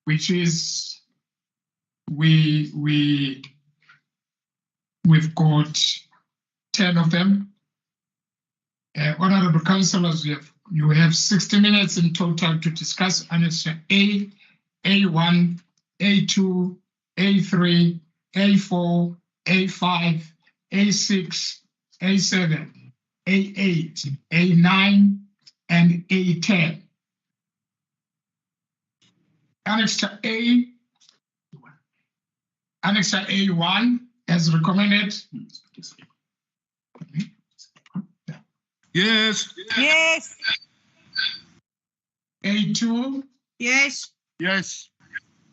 which is we've got 10 of them. Honorable councillors, you have 60 minutes in total to discuss annexure A, A1, A2, A3, A4, A5, A6, A7, A8, A9, and A10. Annexure A, Annexure A1 as recommended? Yes. Yes. A2? Yes. Yes.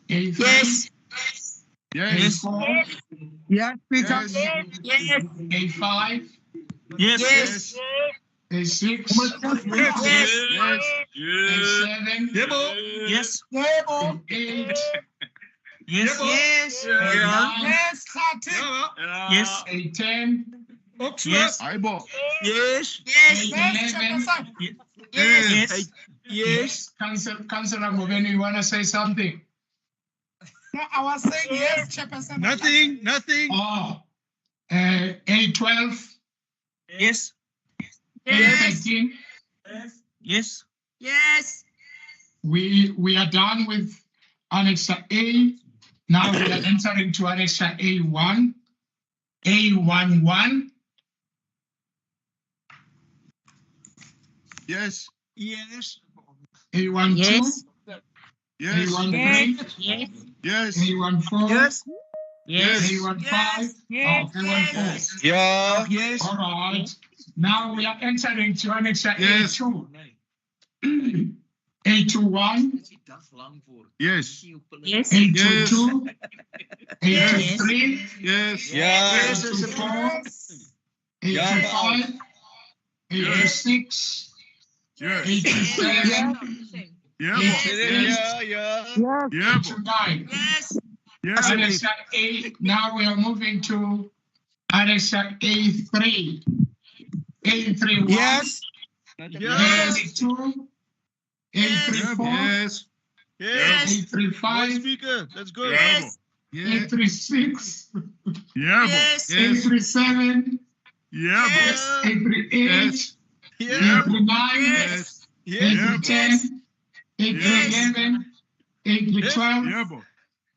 A3? Yes. Yes. A4? Yes, Speaker. Yes. A5? Yes. Yes. A6? Yes. A7? Yes. A8? Yes. Yes. A9? Yes. A10? Yes. Aibo. Yes. A11? Yes. Yes. Councillor Ngobeni, you want to say something? No, I was saying yes, Chairperson. Nothing. Oh, A12? Yes. A13? Yes. Yes. We are done with Annexure A. Now we are entering to Annexure A1. A11? Yes. Yes. A12? Yes. Yes. A13? Yes. Yes. A14? Yes. Yes. Yes. A15? Yes. Oh, A14. Yeah. Yes. All right. Now we are entering to Annexure Yes. A2. A21? Yes. Yes. A22? Yes. A23? Yes. Yeah. A24? Yeah. A25? A26? Yes. A27? Yeah. Yeah. Yeah. A29? Yes. Yes. Annexure A. Now we are moving to Annexure A3. A31? Yes. A32? A34? Yes. A35? Speaker, let's go. Yes. A36? Yeah. Yes. A37? Yeah. A38? Yeah. A39? Yes. A10? A11? A12?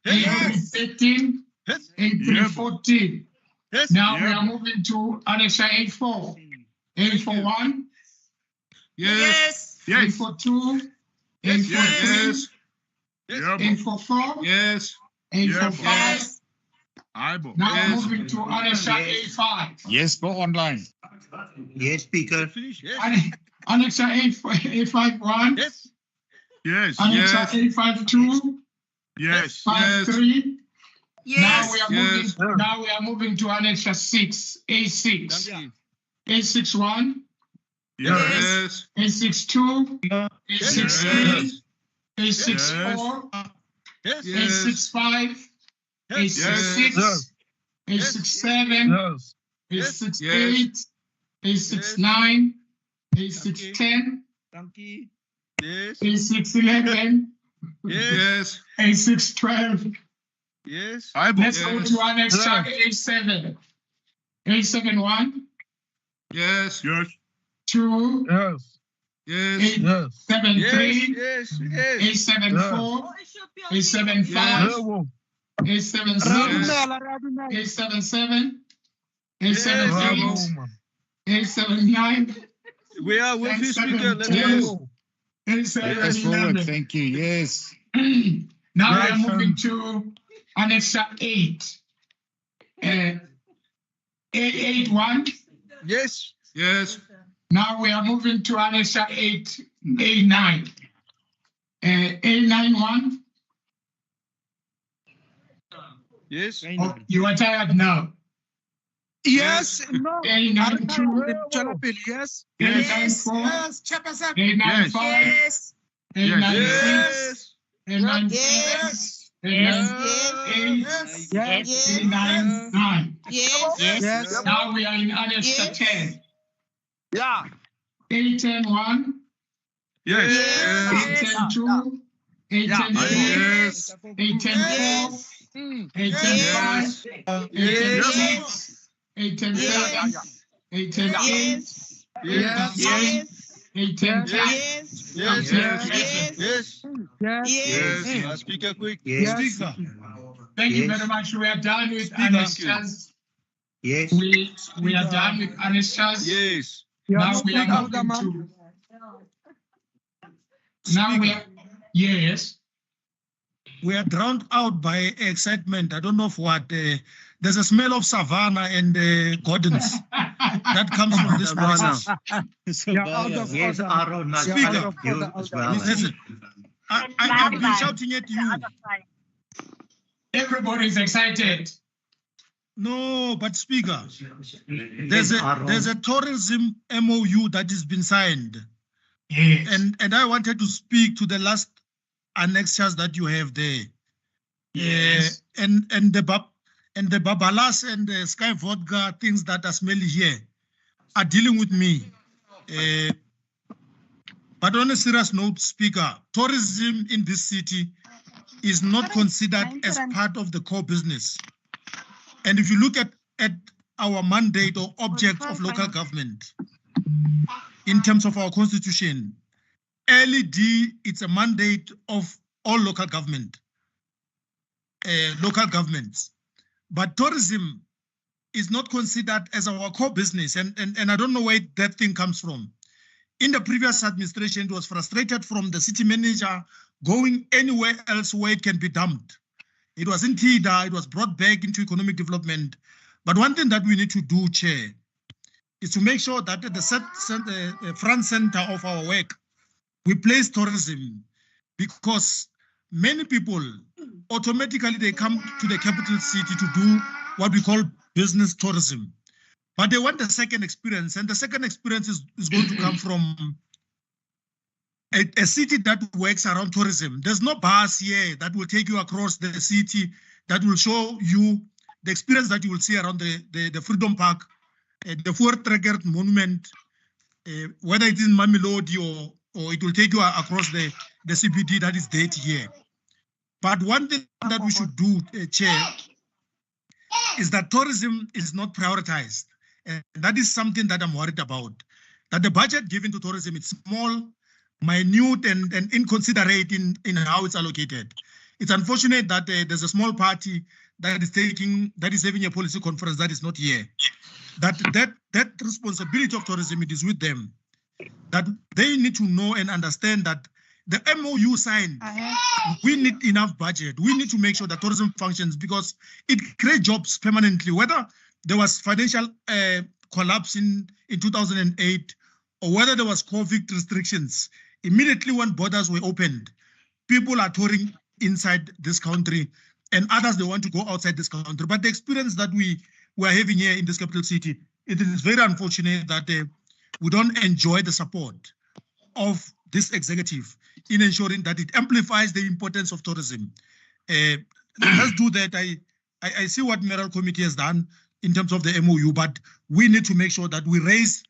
A13? A14? Now we are moving to Annexure A4. A41? Yes. A42? A43? Yeah. A44? Yes. A45? Aibo. Now Yes. moving to Annexure A5. Yes. Go online. Yes, Speaker. Annexure A51? Yes. Yes. Annexure Yes. A52? Yes. 53? Now we are Yes. moving. Now we are moving to Annexure 6. A6. A61? Yes. A62? A63? A64? Yes. A65? A66? A67? A68? A69? A610? Yes. A611? Yes. A612? Yes. Aibo. Let's go to Annexure A7. A71? Yes. Yes. 2? Yes. Yes. A73? Yes. A74? A75? A76? A77? A78? A79? We are with you, Speaker. Let's go. A711. Thank you. Yes. Now we are moving to Annexure 8. A81. Yes. Yes. Now we are moving to Annexure 8, A9. A91. Yes. Oh, you are tired now. Yes. No. A92. Yes. A94. Yes. Chairperson. A95. Yes. A96. A97. Yes. A98. Yes. A99. Yes. Now we are in Annexure 10. Yeah. A101. Yes. A102. A103. A104. A105. A106. A107. A108. Yes. Speaker, quick. Speaker. Thank you very much. We are done with annexures. Yes. We are done with annexures. Yes. Now we are moving to. Now we are. Yes. we are drowned out by excitement. I don't know for what. There's a smell of savannah and gardens that comes from this process. Yes, Aaron, Speaker, listen, I've been shouting at you. Everybody is excited. No, but Speaker, there's a tourism MOU that has been signed. Yes. And I wanted to speak to the last annexures that you have there. Yes. And the Babalas and the Sky Vodka things that are smelly here are dealing with me. But on a serious note, Speaker, tourism in this city is not considered as part of the core business. And if you look at our mandate or object of local government, in terms of our constitution, LED, it's a mandate of all local governments. But tourism is not considered as our core business. And I don't know where that thing comes from. In the previous administration, it was frustrated from the city manager going anywhere else where it can be dumped. It was in TIDA, it was brought back into economic development. But one thing that we need to do, Chair, is to make sure that at the front center of our work, we place tourism, because many people, automatically they come to the capital city to do what we call business tourism. But they want a second experience, and the second experience is going to come from a city that works around tourism. There's no bus here that will take you across the city that will show you the experience that you will see around the Freedom Park, the Fort Record Monument, whether it is in Mamelodi or it will take you across the CBD that is dead here. But one thing that we should do, Chair, is that tourism is not prioritized. And that is something that I'm worried about. That the budget given to tourism is small, minute, and inconsiderate in how it's allocated. It's unfortunate that there's a small party that is having a policy conference that is not here. That responsibility of tourism, it is with them. That they need to know and understand that the MOU signed, we need enough budget. We need to make sure that tourism functions, because it creates jobs permanently. Whether there was financial collapse in 2008, or whether there was COVID restrictions, immediately when borders were opened, people are touring inside this country, and others, they want to go outside this country. But the experience that we are having here in this capital city, it is very unfortunate that we don't enjoy the support of this executive in ensuring that it amplifies the importance of tourism. Let's do that. I see what Mayoral Committee has done in terms of the MOU, but we need to make sure that we raise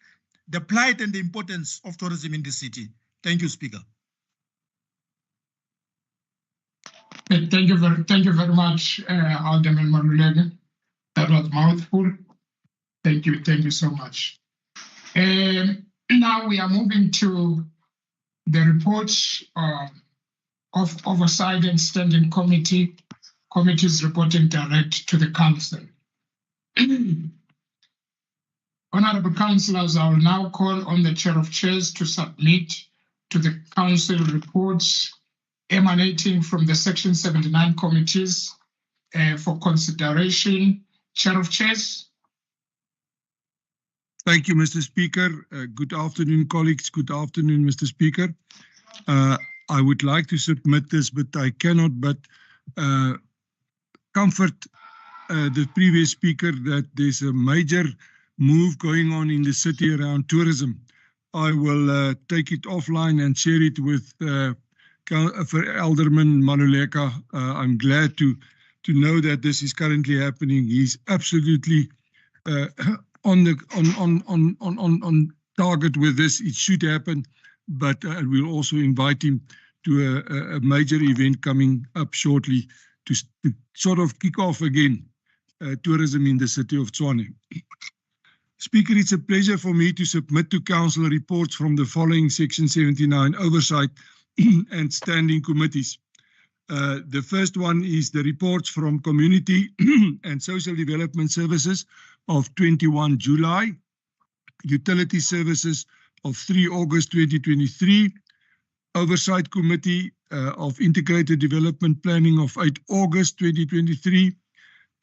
the plight and the importance of tourism in the city. Thank you, Speaker. Thank you very much, Alderman Maluleke. That was mouthful. Thank you so much. Now we are moving to the reports of oversight and standing committees reporting direct to the council. Honorable councillors, I will now call on the chair of chairs to submit to the council reports emanating from the Section 79 committees for consideration. Chair of chairs. Thank you, Mr. Speaker. Good afternoon, colleagues. Good afternoon, Mr. Speaker. I would like to submit this, but I cannot but comfort the previous speaker that there's a major move going on in the city around tourism. I will take it offline and share it with Alderman Maluleke. I'm glad to know that this is currently happening. He's absolutely on target with this. It should happen, but we'll also invite him to a major event coming up shortly to sort of kick off again tourism in the city of Tshwane. Speaker, it's a pleasure for me to submit to Council reports from the following Section 79 oversight and standing committees. The first one is the reports from Community and Social Development Services of 21 July, Utility Services of 3 August 2023, Oversight Committee of Integrated Development Planning of 8 August 2023.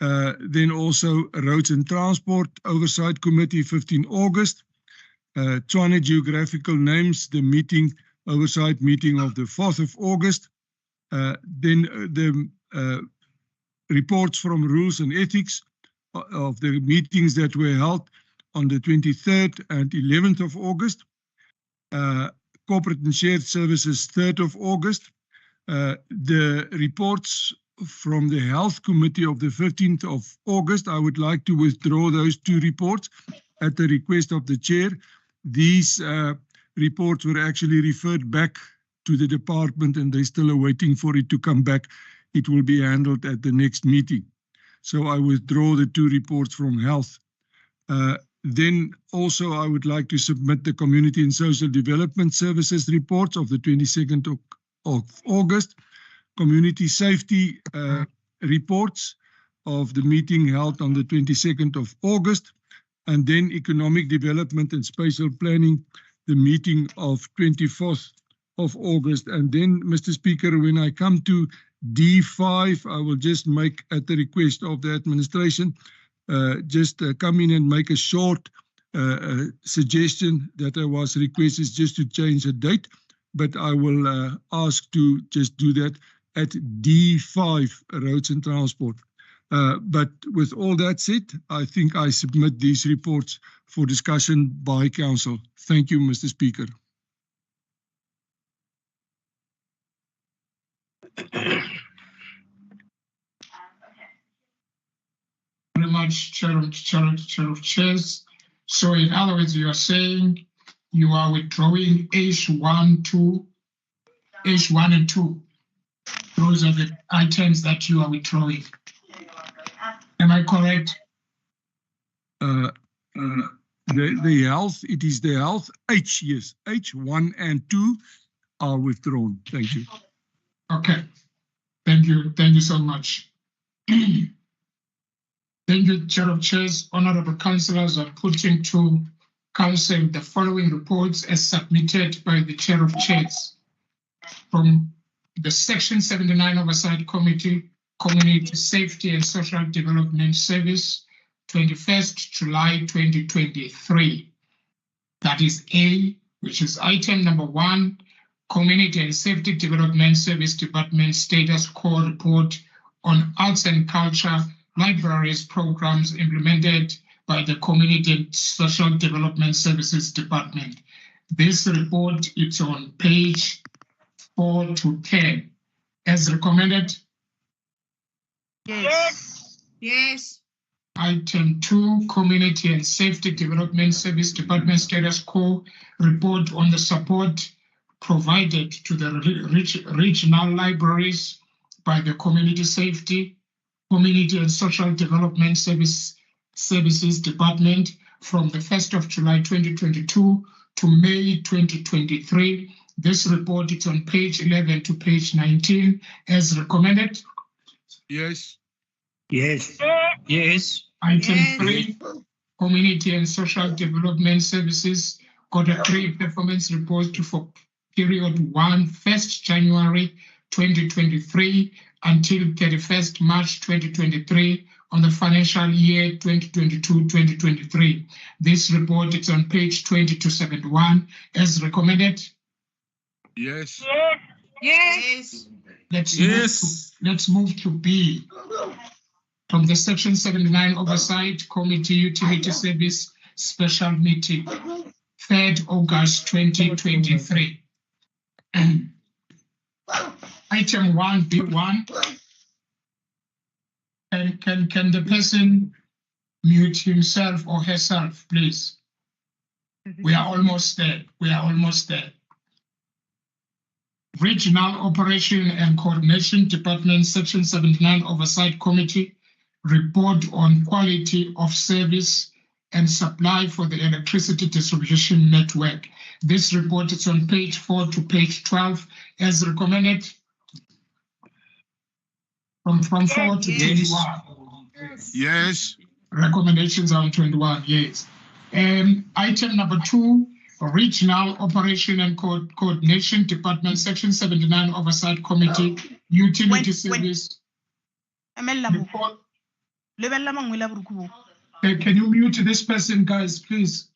Then also Roads and Transport Oversight Committee 15 August. Tshwane Geographical Names, the meeting, oversight meeting of the 4th of August. Then the reports from Rules and Ethics of the meetings that were held on the 23rd and 11th of August. Corporate and Shared Services 3rd of August. The reports from the Health Committee of the 15th of August, I would like to withdraw those 2 reports at the request of the chair. These reports were actually referred back to the department and they're still awaiting for it to come back. It will be handled at the next meeting. So I withdraw the 2 reports from Health. Then also I would like to submit the Community and Social Development Services reports of the 22nd of August. Community Safety reports of the meeting held on the 22nd of August. And then Economic Development and Spatial Planning, the meeting of 24th of August. And then, Mr. Speaker, when I come to D5, I will just make, at the request of the administration, come in and make a short suggestion that I was requested just to change the date, but I will ask to just do that at D5, Roads and Transport. But with all that said, I think I submit these reports for discussion by Council. Thank you, Mr. Speaker. Very much, Chair of Chairs. So in other words, you are saying you are withdrawing H1 and 2. Those are the items that you are withdrawing. Am I correct? The health, it is the health H, yes. H1 and 2 are withdrawn. Thank you. Okay. Thank you. Thank you so much. Thank you, Chair of Chairs. Honorable Councillors are putting to Council the following reports as submitted by the Chair of Chairs from the Section 79 Oversight Committee, Community Safety and Social Development Service, 21st July 2023. That is A, which is item number 1, Community and Safety Development Service Department Status Quo Report on Arts and Culture Libraries programs implemented by the Community and Social Development Services Department. This report is on page 4 to 10. As recommended? Yes. Yes. Item 2, Community and Safety Development Service Department Status Quo Report on the support provided to the regional libraries by the Community Safety, Community and Social Development Services Department from the 1st of July 2022 to May 2023. This report is on page 11 to page 19 as recommended. Yes. Yes. Yes. Item 3, Community and Social Development Services Quarter 3 Performance Report for period 1st January 2023 until 31st March 2023 on the financial year 2022-2023. This report is on page 20 to 71 as recommended. Yes. Yes. Let's move to B. From the Section 79 Oversight Committee Utility Service Special Meeting, 3rd August 2023. Item 1B1. Can the person mute himself or herself, please? We are almost there. Regional Operation and Coordination Department, Section 79 Oversight Committee, report on quality of service and supply for the electricity distribution network. This report is on page 4 to page 12 as recommended. From 4 to 21. Yes. Recommendations are on 21, yes. Item number 2, Regional Operation and Coordination Department, Section 79 Oversight Committee, Utility Service. Report. Can you mute this person, guys, please?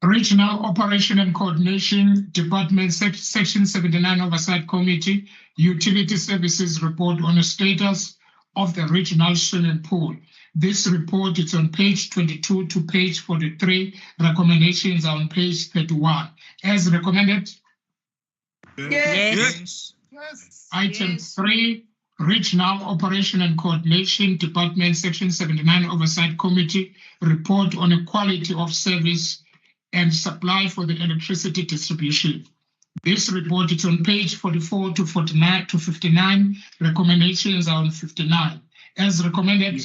Regional Operation and Coordination Department, Section 79 Oversight Committee, Utility Services report on the status of the regional swimming pool. This report is on page 22 to page 43. Recommendations are on page 31. As recommended? Yes. Item 3, Regional Operation and Coordination Department, Section 79 Oversight Committee, report on the quality of service and supply for the electricity distribution. This report is on page 44 to 49 to 59. Recommendations are on 59. As recommended?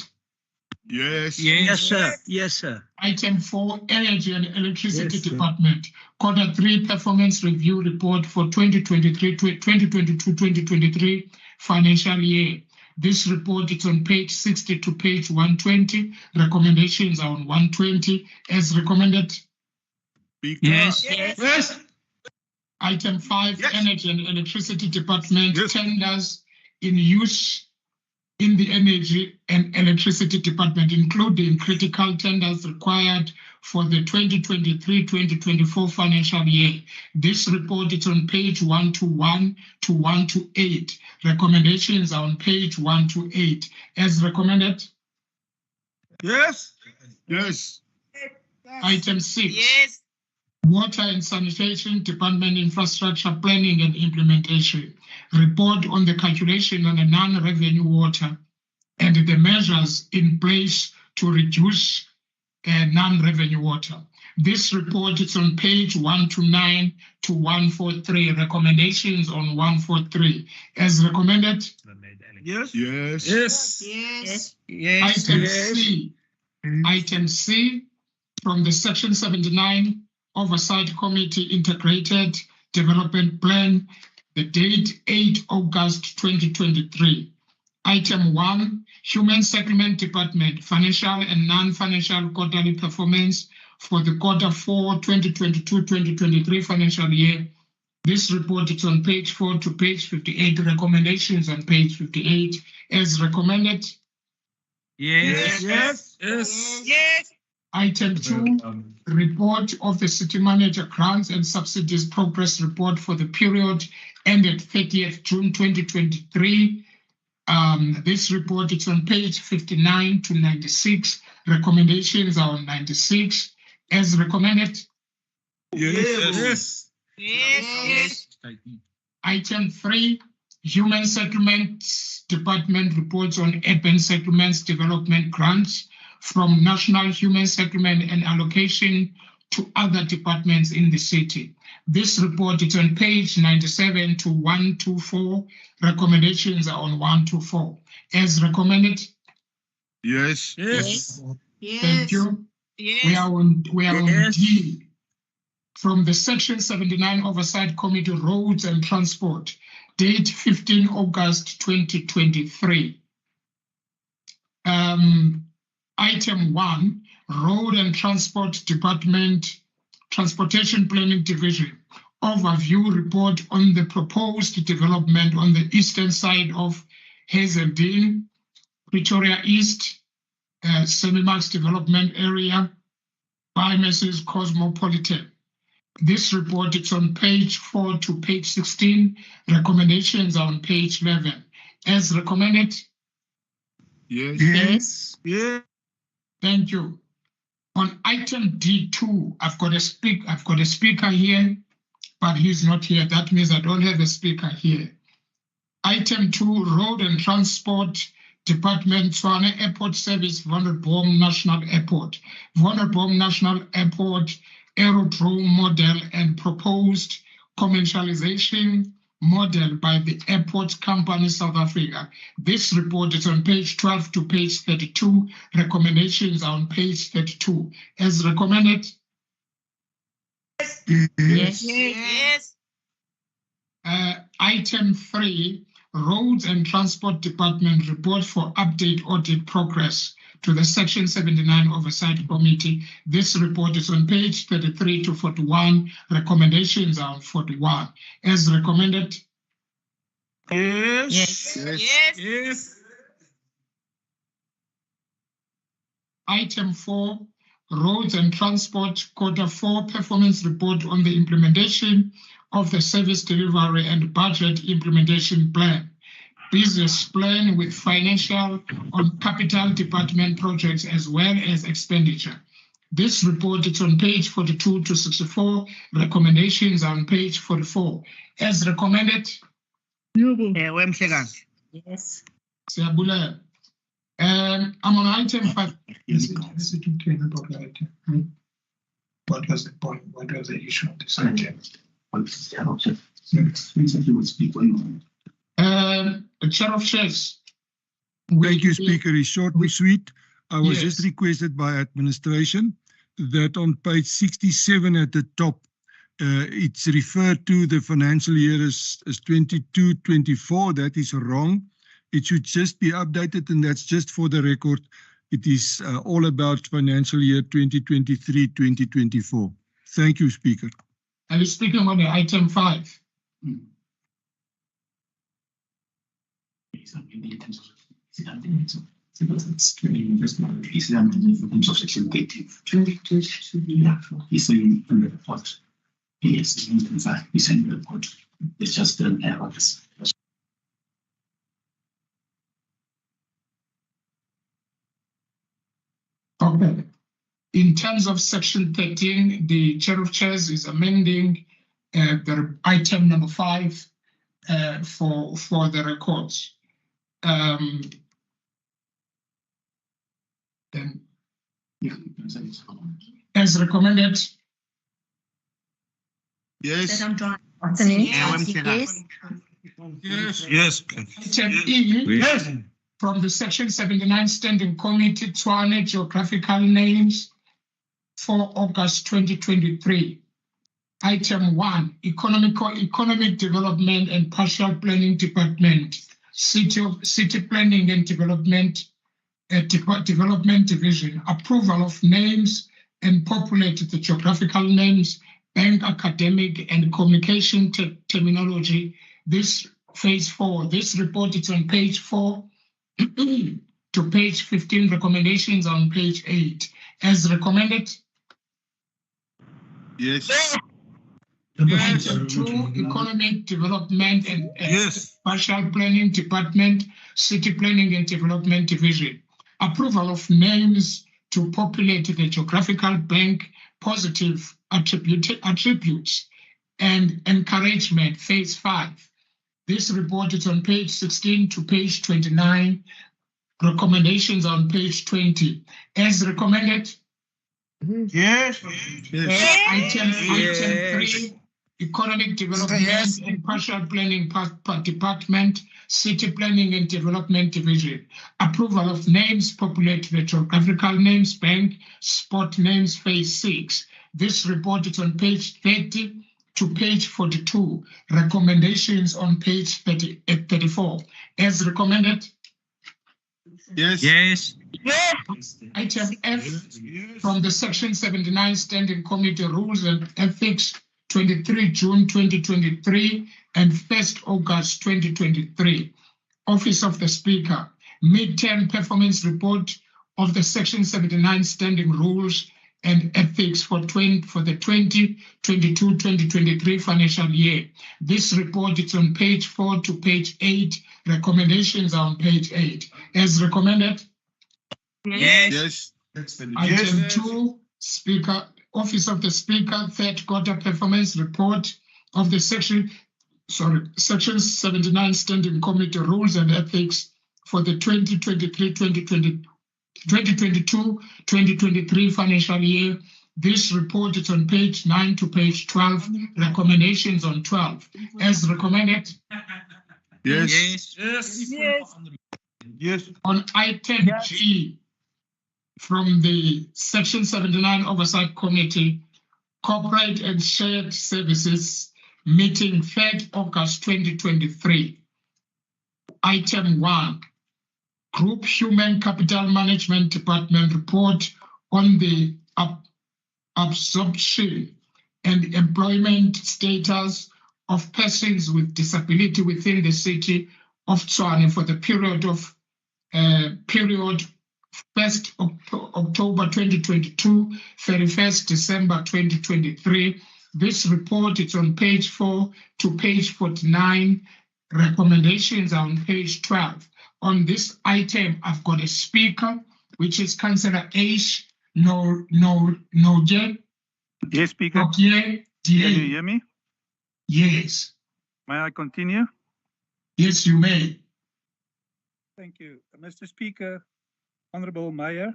Yes. Yes, sir. Yes, sir. Item 4, Energy and Electricity Department, Quarter 3 Performance Review Report for 2022-2023 financial year. This report is on page 60 to page 120. Recommendations are on 120. As recommended? Yes. Yes. Item 5, Energy and Electricity Department, tenders in use in the Energy and Electricity Department, including critical tenders required for the 2023-2024 financial year. This report is on page 121 to 128. Recommendations are on page 128. As recommended? Yes. Yes. Item 6. Water and Sanitation Department Infrastructure Planning and Implementation. Report on the calculation on the non-revenue water and the measures in place to reduce non-revenue water. This report is on page 129 to 143. Recommendations on 143. As recommended? Yes. Yes. Yes. Yes. Item C. Item C from the Section 79 Oversight Committee Integrated Development Plan, the date 8 August 2023. Item 1, Human Settlement Department, Financial and Non-Financial Quarterly Performance for the Quarter 4 2022-2023 financial year. This report is on page 4 to page 58. Recommendations on page 58. As recommended? Yes. Yes. Yes. Yes. Item 2, report of the City Manager Grants and Subsidies Progress Report for the period ended 30th June 2023. This report is on page 59 to 96. Recommendations are on 96. As recommended? Yes. Yes. Yes. Item 3, Human Settlements Department reports on urban settlements development grants from National Human Settlement and Allocation to other departments in the city. This report is on page 97 to 124. Recommendations are on 124. As recommended? Yes. Yes. Thank you. Yes. We are on D. From the Section 79 Oversight Committee, Roads and Transport, date 15 August 2023. Item 1, Road and Transport Department, Transportation Planning Division, overview report on the proposed development on the eastern side of Hazeldean, Pretoria East, Semi-Max Development Area by Mrs. Cosmopolitan. This report is on page 4 to page 16. Recommendations are on page 11. As recommended? Yes. Yes. Thank you. On item D2, I've got a speaker here, but he's not here. That means I don't have a speaker here. Item 2, Road and Transport Department, Tshwane Airport Service, Vanderbom National Airport. Vanderbom National Airport aerodrome model and proposed commercialization model by the Airport Company South Africa. This report is on page 12 to page 32. Recommendations are on page 32. As recommended? Yes. Yes. Item 3, Roads and Transport Department report for update audit progress to the Section 79 Oversight Committee. This report is on page 33 to 41. Recommendations are on 41. As recommended. Yes. Yes. Item 4, Roads and Transport Q4 Performance Report on the implementation of the Service Delivery and Budget Implementation Plan. Business plan with financial on capital department projects as well as expenditure. This report is on page 42 to 64. Recommendations are on page 44. As recommended. Yes. Siyabulala. I'm on item 5. What was the point? What was the issue of this item? Chair of Shares. Thank you, Speaker. It's short and sweet. I was Yes. just requested by administration that on page 67 at the top, it's referred to the financial year as 22-24. That is wrong. It should just be updated, and that's just for the record. It is all about financial year 2023-2024. Thank you, Speaker. Are you speaking on the item 5? It's just an error. Okay. In terms of section 13, the Chair of Chairs is amending the item number 5 for the records. Then, yeah, as recommended. Yes. Yes. Item E. Yes. From the Section 79 Standing Committee, Tshwane Geographical Names, 4 August 2023. Item 1, Economic Development and Partial Planning Department, City Planning and Development Division, approval of names and populate the geographical names, bank, academic, and communication terminology. This phase 4, this report is on page 4 to page 15, recommendations on page 8. As recommended. Yes. Item 2, Economic Development and Partial Planning Department, City Planning and Development Division. Approval of names to populate the geographical bank, positive attributes and encouragement, phase 5. This report is on page 16 to page 29. Recommendations on page 20. As recommended. Yes. Item 3, Economic Development and Partial Planning Department, City Planning and Development Division. Approval of names, populate the geographical names bank, spot names, phase 6. This report is on page 30 to page 42. Recommendations on page 34. As recommended. Yes. Item F from the Section 79 Standing Committee Rules and Ethics, 23 June 2023 and 1st August 2023. Office of the Speaker, Mid-Term Performance Report of the Section 79 Standing Rules and Ethics for the 2022-2023 financial year. This report is on page 4 to page 8. Recommendations are on page 8. As recommended. Yes. Item 2, Speaker, Office of the Speaker, 3rd quarter performance report of the Section 79 Standing Committee Rules and Ethics for the 2022-2023 financial year. This report is on page 9 to page 12. Recommendations on 12. As recommended. Yes. On item G, from the Section 79 Oversight Committee, Corporate and Shared Services meeting 3rd August 2023. Item 1, Group Human Capital Management Department report on the absorption and employment status of persons with disability within the city of Tshwane for the period 1st October 2022, 31st December 2023. This report is on page 4 to page 49. Recommendations are on page 12. On this item, I've got a speaker, which is Councillor Aish Noje. Yes, Speaker. Can you hear me? Yes. May I continue? Yes, you may. Thank you. Mr. Speaker, Honorable Mayor,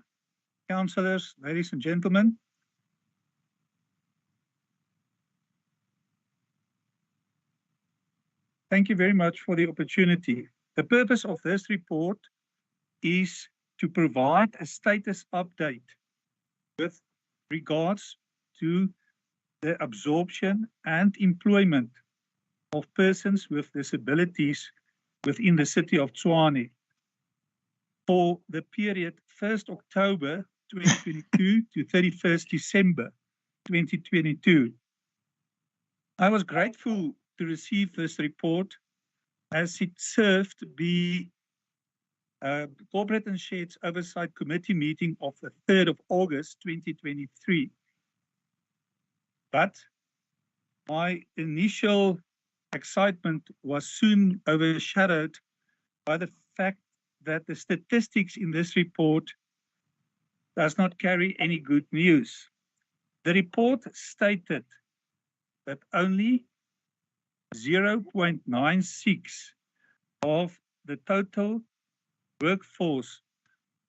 councillors, ladies and gentlemen. Thank you very much for the opportunity. The purpose of this report is to provide a status update with regards to the absorption and employment of persons with disabilities within the city of Tshwane for the period 1st October 2022 to 31st December 2022. I was grateful to receive this report as it served to be Corporate and Shares Oversight Committee meeting of the 3rd of August 2023. But my initial excitement was soon overshadowed by the fact that the statistics in this report does not carry any good news. The report stated that only 0.96 of the total workforce,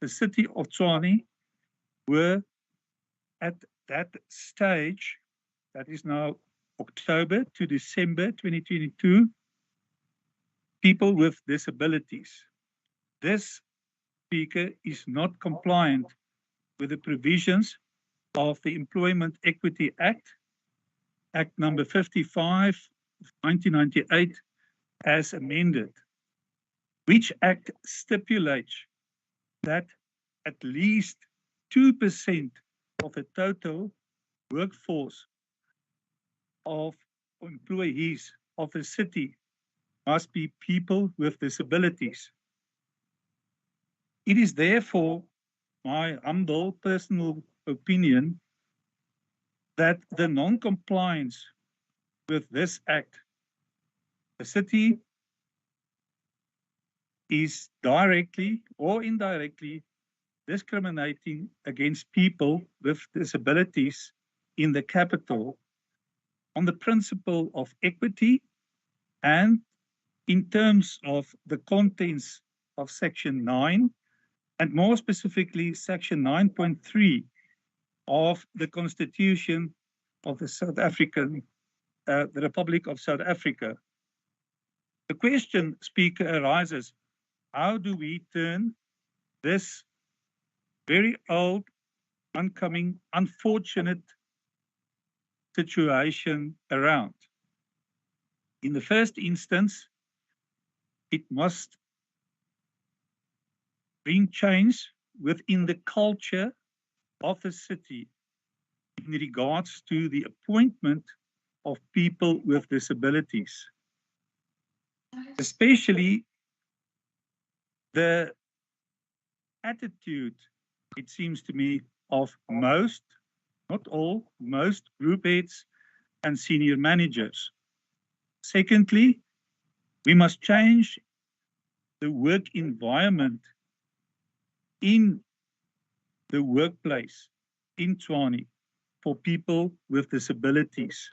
the city of Tshwane, were at that stage, that is now October to December 2022, people with disabilities. This, Speaker, is not compliant with the provisions of the Employment Equity Act, Act number 55 of 1998, as amended, which act stipulates that at least 2% of the total workforce of employees of the city must be people with disabilities. It is therefore my humble personal opinion that the non-compliance with this act, the city is directly or indirectly discriminating against people with disabilities in the capital on the principle of equity and in terms of the contents of Section 9, and more specifically Section 9.3 of the Constitution of the South African, the Republic of South Africa. The question, Speaker, arises, how do we turn this very old, oncoming, unfortunate situation around? In the first instance, it must bring change within the culture of the city in regards to the appointment of people with disabilities, especially the attitude, it seems to me, of most, not all, most group heads and senior managers. Secondly, we must change the work environment in the workplace in Tshwane for people with disabilities.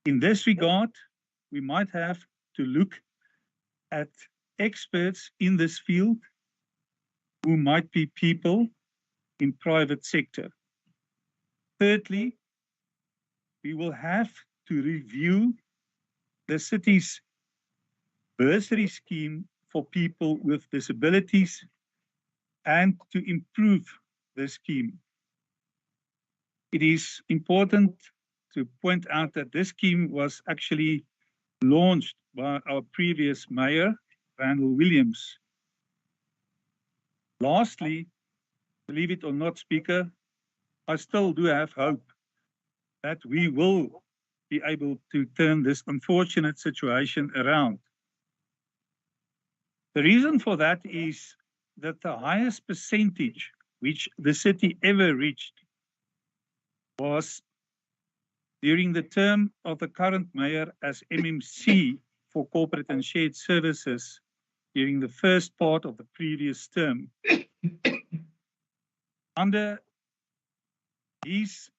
In this regard, we might have to look at experts in this field who might be people in private sector. Thirdly, we will have to review the city's bursary scheme for people with disabilities and to improve the scheme. It is important to point out that this scheme was actually launched by our previous mayor, Randall Williams. Lastly, believe it or not, Speaker, I still do have hope that we will be able to turn this unfortunate situation around. The reason for that is that the highest percentage which the city ever reached was during the term of the current mayor as MMC for corporate and shared services during the first part of the previous term. Under his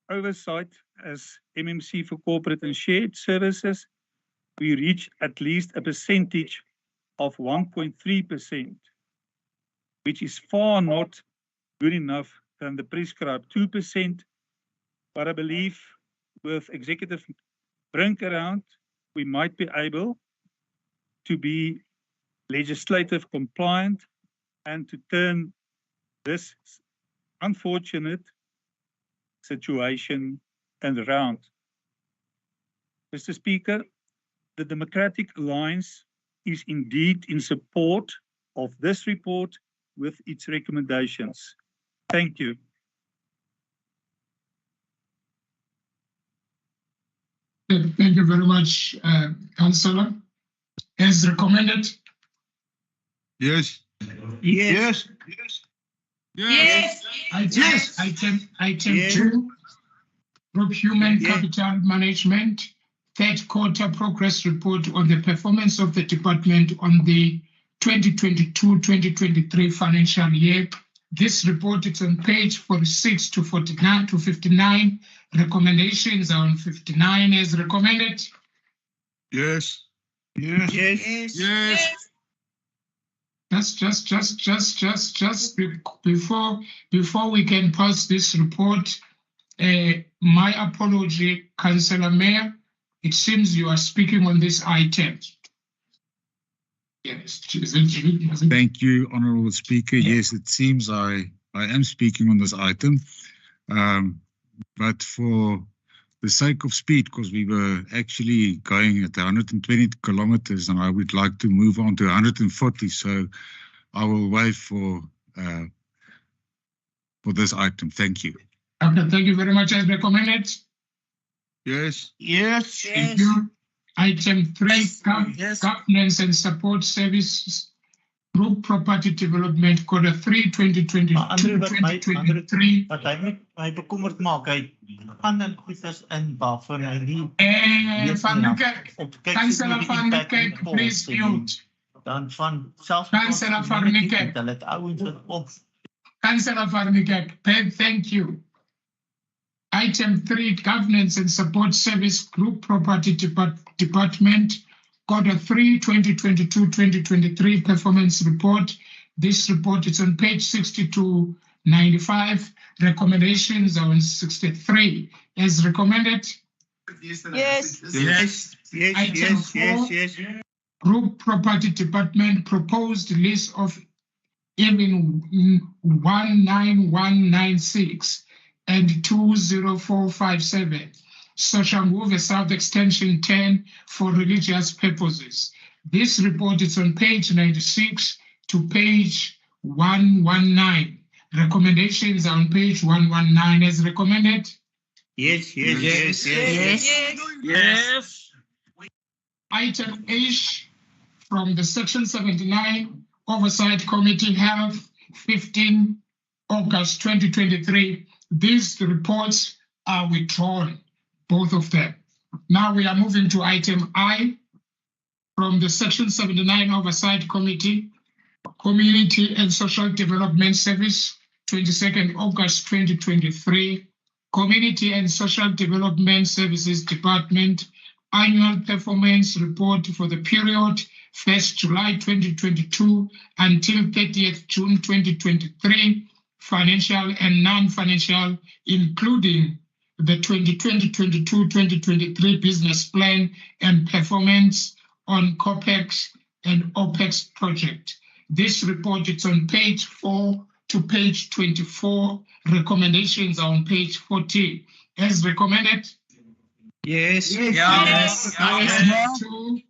oversight as MMC for corporate and shared services, we reached at least a percentage of 1.3%, which is far not good enough than the prescribed 2%. But I believe with executive brink around, we might be able to be legislative compliant and to turn this unfortunate situation around. Mr. Speaker, the Democratic Alliance is indeed in support of this report with its recommendations. Thank you. Thank you very much, Councillor. As recommended? Yes. Yes. Yes. Item 2, Group Human Capital Management, third quarter progress report on the performance of the department on the 2022-2023 financial year. This report is on page 46 to 49 to 59. Recommendations are on 59 as recommended. Yes. Just before we can pass this report, my apology, Councillor Mayor. It seems you are speaking on this item. Yes. Thank you, Honourable Speaker. Yes, it seems I am speaking on this item, but for the sake of speed, because we were actually going at 120 kilometers, and I would like to move on to 140, so I will wait for this item. Thank you. Okay, thank you very much. As recommended. Yes. Thank you. Item 3, Governance and Support Services, Group Property Development, Quarter 3, 2022-2023. Wat hy met my bekommerd maak, hy gaan in goeders in waarvan hy nie Van Niekerk, Councillor Van Niekerk, please mute. Dan van selfs Councillor Van Niekerk. Hulle het ouens wat op. Councillor Van Niekerk, thank you. Item 3, Governance and Support Service Group Property Department, Quarter 3, 2022-2023 Performance Report. This report is on page 60 to 95. Recommendations are on 63. As recommended? Yes. Item 4, Group Property Department Proposed List of even 19196 and 20457. Soshanguve South Extension 10 for religious purposes. This report is on page 96 to page 119. Recommendations are on page 119 as recommended. Yes. Item H from the Section 79 Oversight Committee held 15 August 2023. These reports are withdrawn, both of them. Now we are moving to item I from the Section 79 Oversight Committee, Community and Social Development Service, 22nd August 2023, Community and Social Development Services Department, Annual Performance Report for the period 1st July 2022 until 30th June 2023, financial and non-financial, including the 2020-2023 business plan and performance on COPEX and OPEX project. This report is on page 4 to page 24. Recommendations are on page 40. As recommended? Yes. Item 2,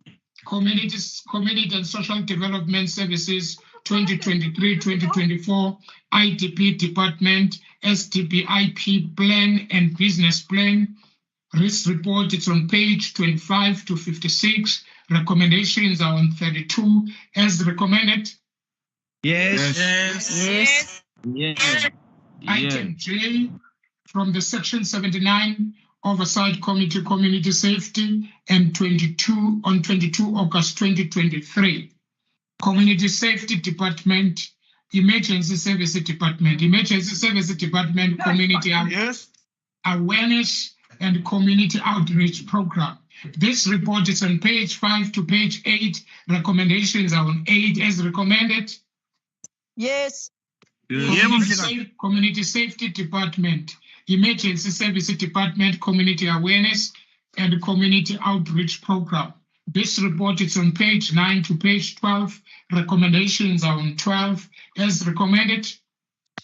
Community and Social Development Services 2023-2024 IDP Department SDPIP Plan and Business Plan. Risk report is on page 25 to 56. Recommendations are on 32 as recommended. Yes. Yes. Item J from the section 79 Oversight Committee Community Safety and 22 August 2023. Community Safety Department, Emergency Service Department, Community Awareness and Community Outreach Program. This report is on page 5 to page 8. Recommendations are on 8 as recommended. Yes. Community Safety Department, Emergency Service Department, Community Awareness and Community Outreach Program. This report is on page 9 to page 12. Recommendations are on 12 as recommended.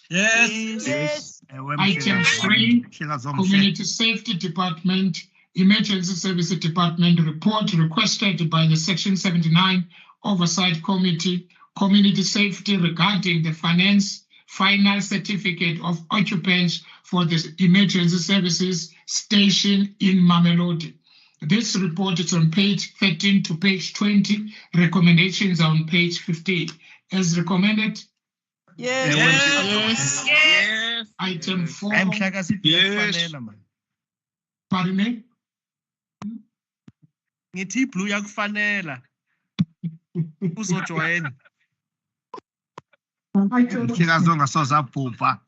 Yes. Item 3, Community Safety Department, Emergency Service Department report requested by the Section 79 Oversight Committee, Community Safety regarding the final certificate of occupants for the Emergency Services Station in Mamelodi. This report is on page 13 to page 20. Recommendations are on page 15. As recommended. Yes. Item 4. Yes. Pardon me? Ngithi blue yakufanela. Uzojoin. Mhlekazi ongasoze abhubha.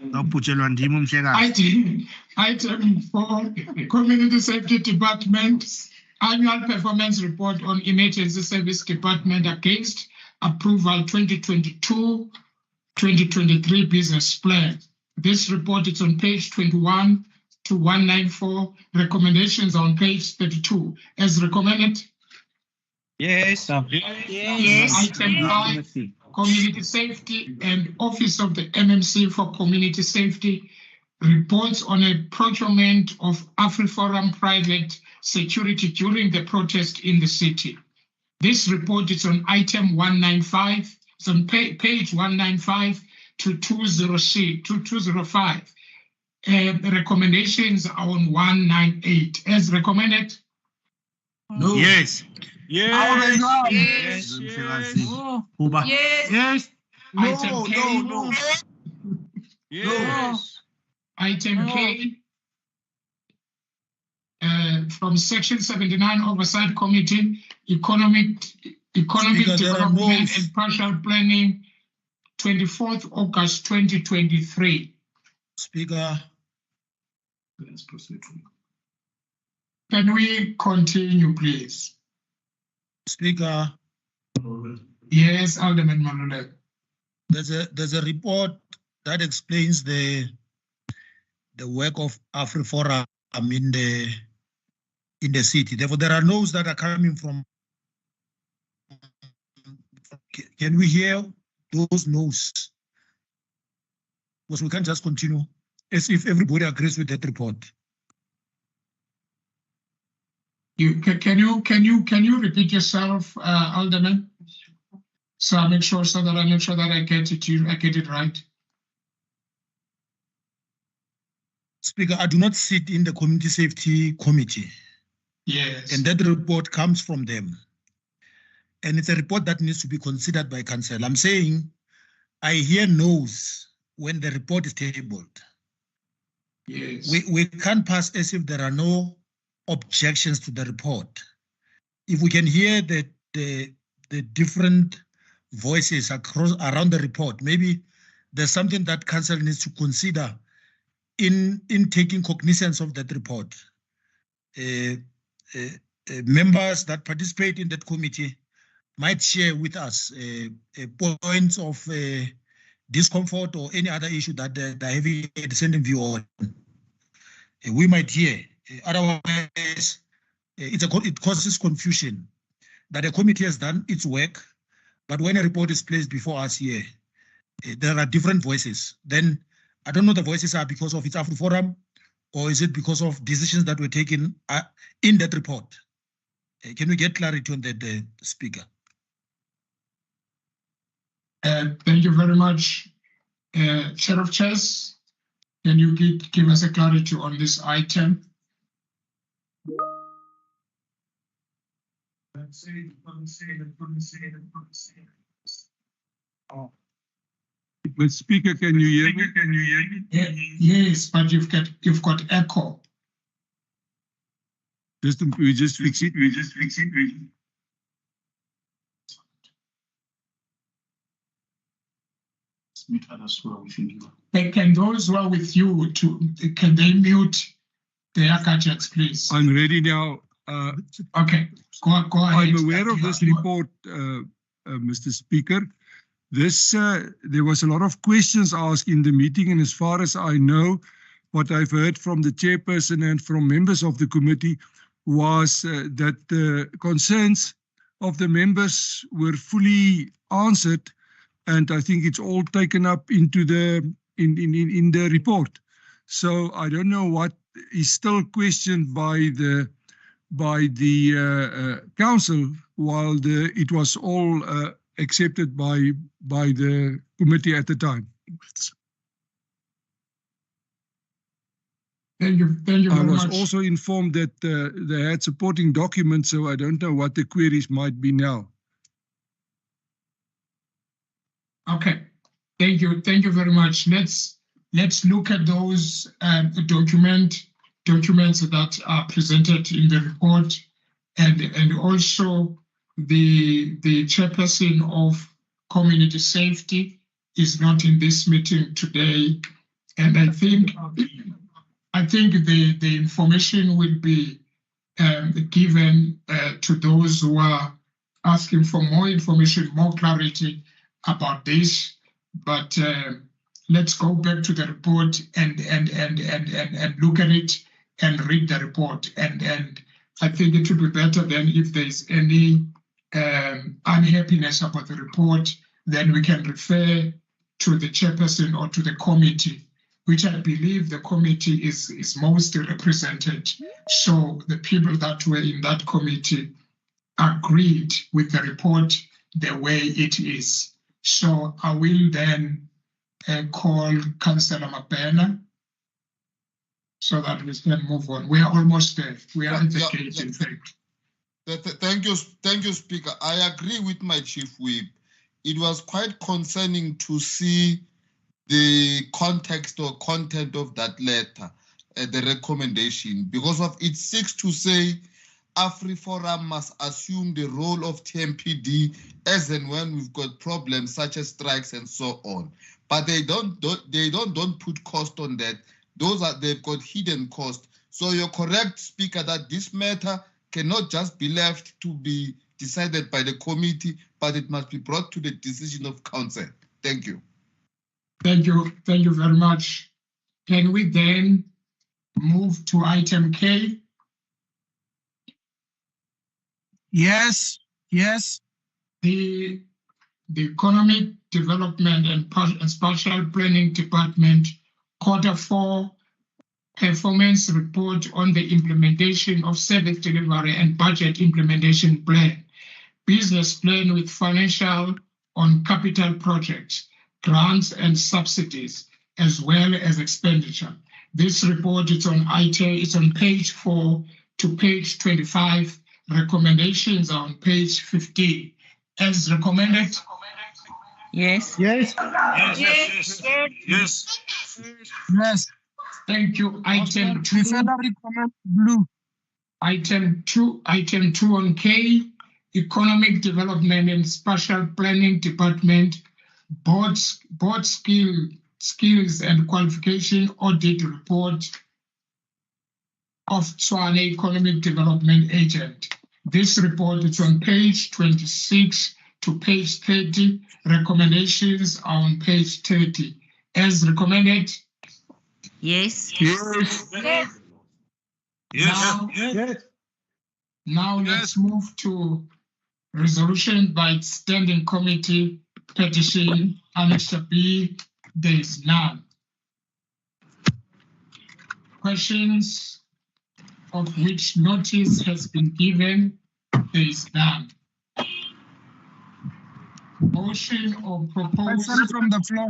Nobhujelwa ndim umhlekazi. Item 4, Community Safety Department, Annual Performance Report on Emergency Service Department against Approval 2022-2023 Business Plan. This report is on page 21 to 194. Recommendations on page 32. As recommended. Yes. Item 5, Community Safety and Office of the MMC for Community Safety reports on a procurement of AfriForum private security during the protest in the city. This report is on item 195, it's on page 195 to 205. The recommendations are on 198. As recommended? No. Yes. Yes. Item K. Yes. Item K. From Section 79 Oversight Committee, Economic Development and Partial Planning, 24th August 2023. Speaker. Let's proceed. Can we continue, please? Speaker. Yes, Alderman Malule. There's a report that explains the work of AfriForum in the city. Therefore, there are notes that are coming from. Can we hear those notes? Because we can't just continue as if everybody agrees with that report. Can you repeat yourself, Alderman? So I make sure that I get it right. Speaker, I do not sit in the Community Safety Committee. Yes. And that report comes from them. And it's a report that needs to be considered by council. I'm saying I hear no's when the report is tabled. Yes. We can't pass as if there are no objections to the report. If we can hear the different voices around the report, maybe there's something that council needs to consider in taking cognizance of that report. Members that participate in that committee might share with us points of discomfort or any other issue that they're having a dissenting view on. We might hear. Otherwise, it causes confusion that a committee has done its work, but when a report is placed before us here, there are different voices. Then I don't know the voices are because of its AfriForum, or is it because of decisions that were taken in that report? Can we get clarity on that, Speaker? Thank you very much. Chair of Chairs, can you give us a clarity on this item? But Speaker, can you hear me? Yes, but you've got echo. We just fix it. Can those who are with you can they mute their gadgets, please? I'm ready now. Okay, go ahead. I'm aware of this report, Mr. Speaker. There was a lot of questions asked in the meeting, and as far as I know, what I've heard from the chairperson and from members of the committee was that the concerns of the members were fully answered, and I think it's all taken up into in the report. So I don't know what is still questioned by the council, while it was all accepted by the committee at the time. Thank you very much. I was also informed that they had supporting documents, so I don't know what the queries might be now. Okay, thank you very much. Let's look at those documents that are presented in the report, and also the chairperson of community safety is not in this meeting today, and I think the information will be given to those who are asking for more information, more clarity about this. But let's go back to the report and look at it and read the report. And I think it would be better then if there's any unhappiness about the report, then we can refer to the chairperson or to the committee, which I believe the committee is mostly represented. So the people that were in that committee agreed with the report the way it is. So I will then call Councillor Mabena so that we can move on. We are almost there. We are at the gate, in fact. Thank you, Speaker. I agree with my Chief Whip. It was quite concerning to see the context or content of that letter, the recommendation, because of it seeks to say AfriForum must assume the role of TMPD as and when we've got problems such as strikes and so on. But they don't put cost on that. They've got hidden cost. So you're correct, Speaker, that this matter cannot just be left to be decided by the committee, but it must be brought to the decision of council. Thank you. Thank you very much. Can we then move to item K? Yes. The Economic Development and Spatial Planning Department Q4 Performance Report on the implementation of Service Delivery and Budget Implementation Plan, Business Plan with Financial on Capital Projects, Grants and Subsidies, as well as Expenditure. This report is on it's on page 4 to page 25. Recommendations are on page 15. As recommended? Yes. Yes. Thank you. Item 2. Blue. Item 2 on K, Economic Development and Spatial Planning Department, Board Skills and Qualification Audit Report of Tswane Economic Development Agent. This report is on page 26 to page 30. Recommendations are on page 30. As recommended? Yes. Now let's move to resolution by standing committee petition Annex B. There is none. Questions of which notice has been given? There is none. motion or proposal Question from the floor.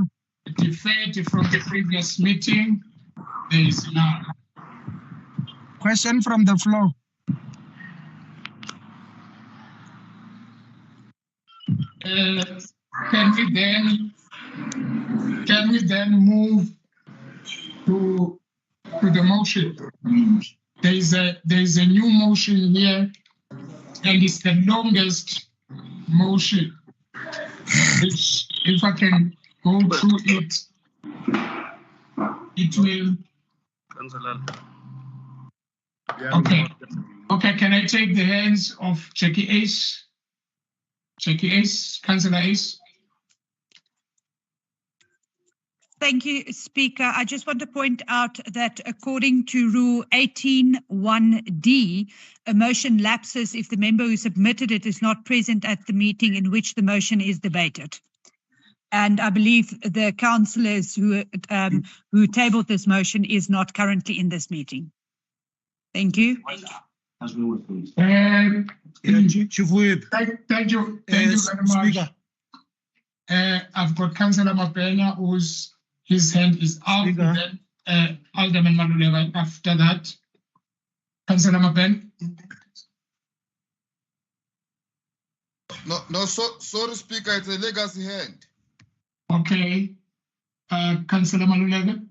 deferred from the previous meeting? There is none. Question from the floor. Can we then move to the motion? There is a new motion here, and it's the longest motion, which if I can go through it, it will. Okay, can I take the hands of Jackie Ace? Jackie Ace, Councillor Ace. Thank you, Speaker. I just want to point out that according to Rule 18(1)(d), a motion lapses if the member who submitted it is not present at the meeting in which the motion is debated. And I believe the councillors who tabled this motion is not currently in this meeting. Thank you. Thank you very much. I've got Councillor Mabena, his hand is up. Then Alderman Maluleka after that. Councillor Mabena. No, sorry, Speaker, it's a legacy hand. Okay. Councillor Maluleka.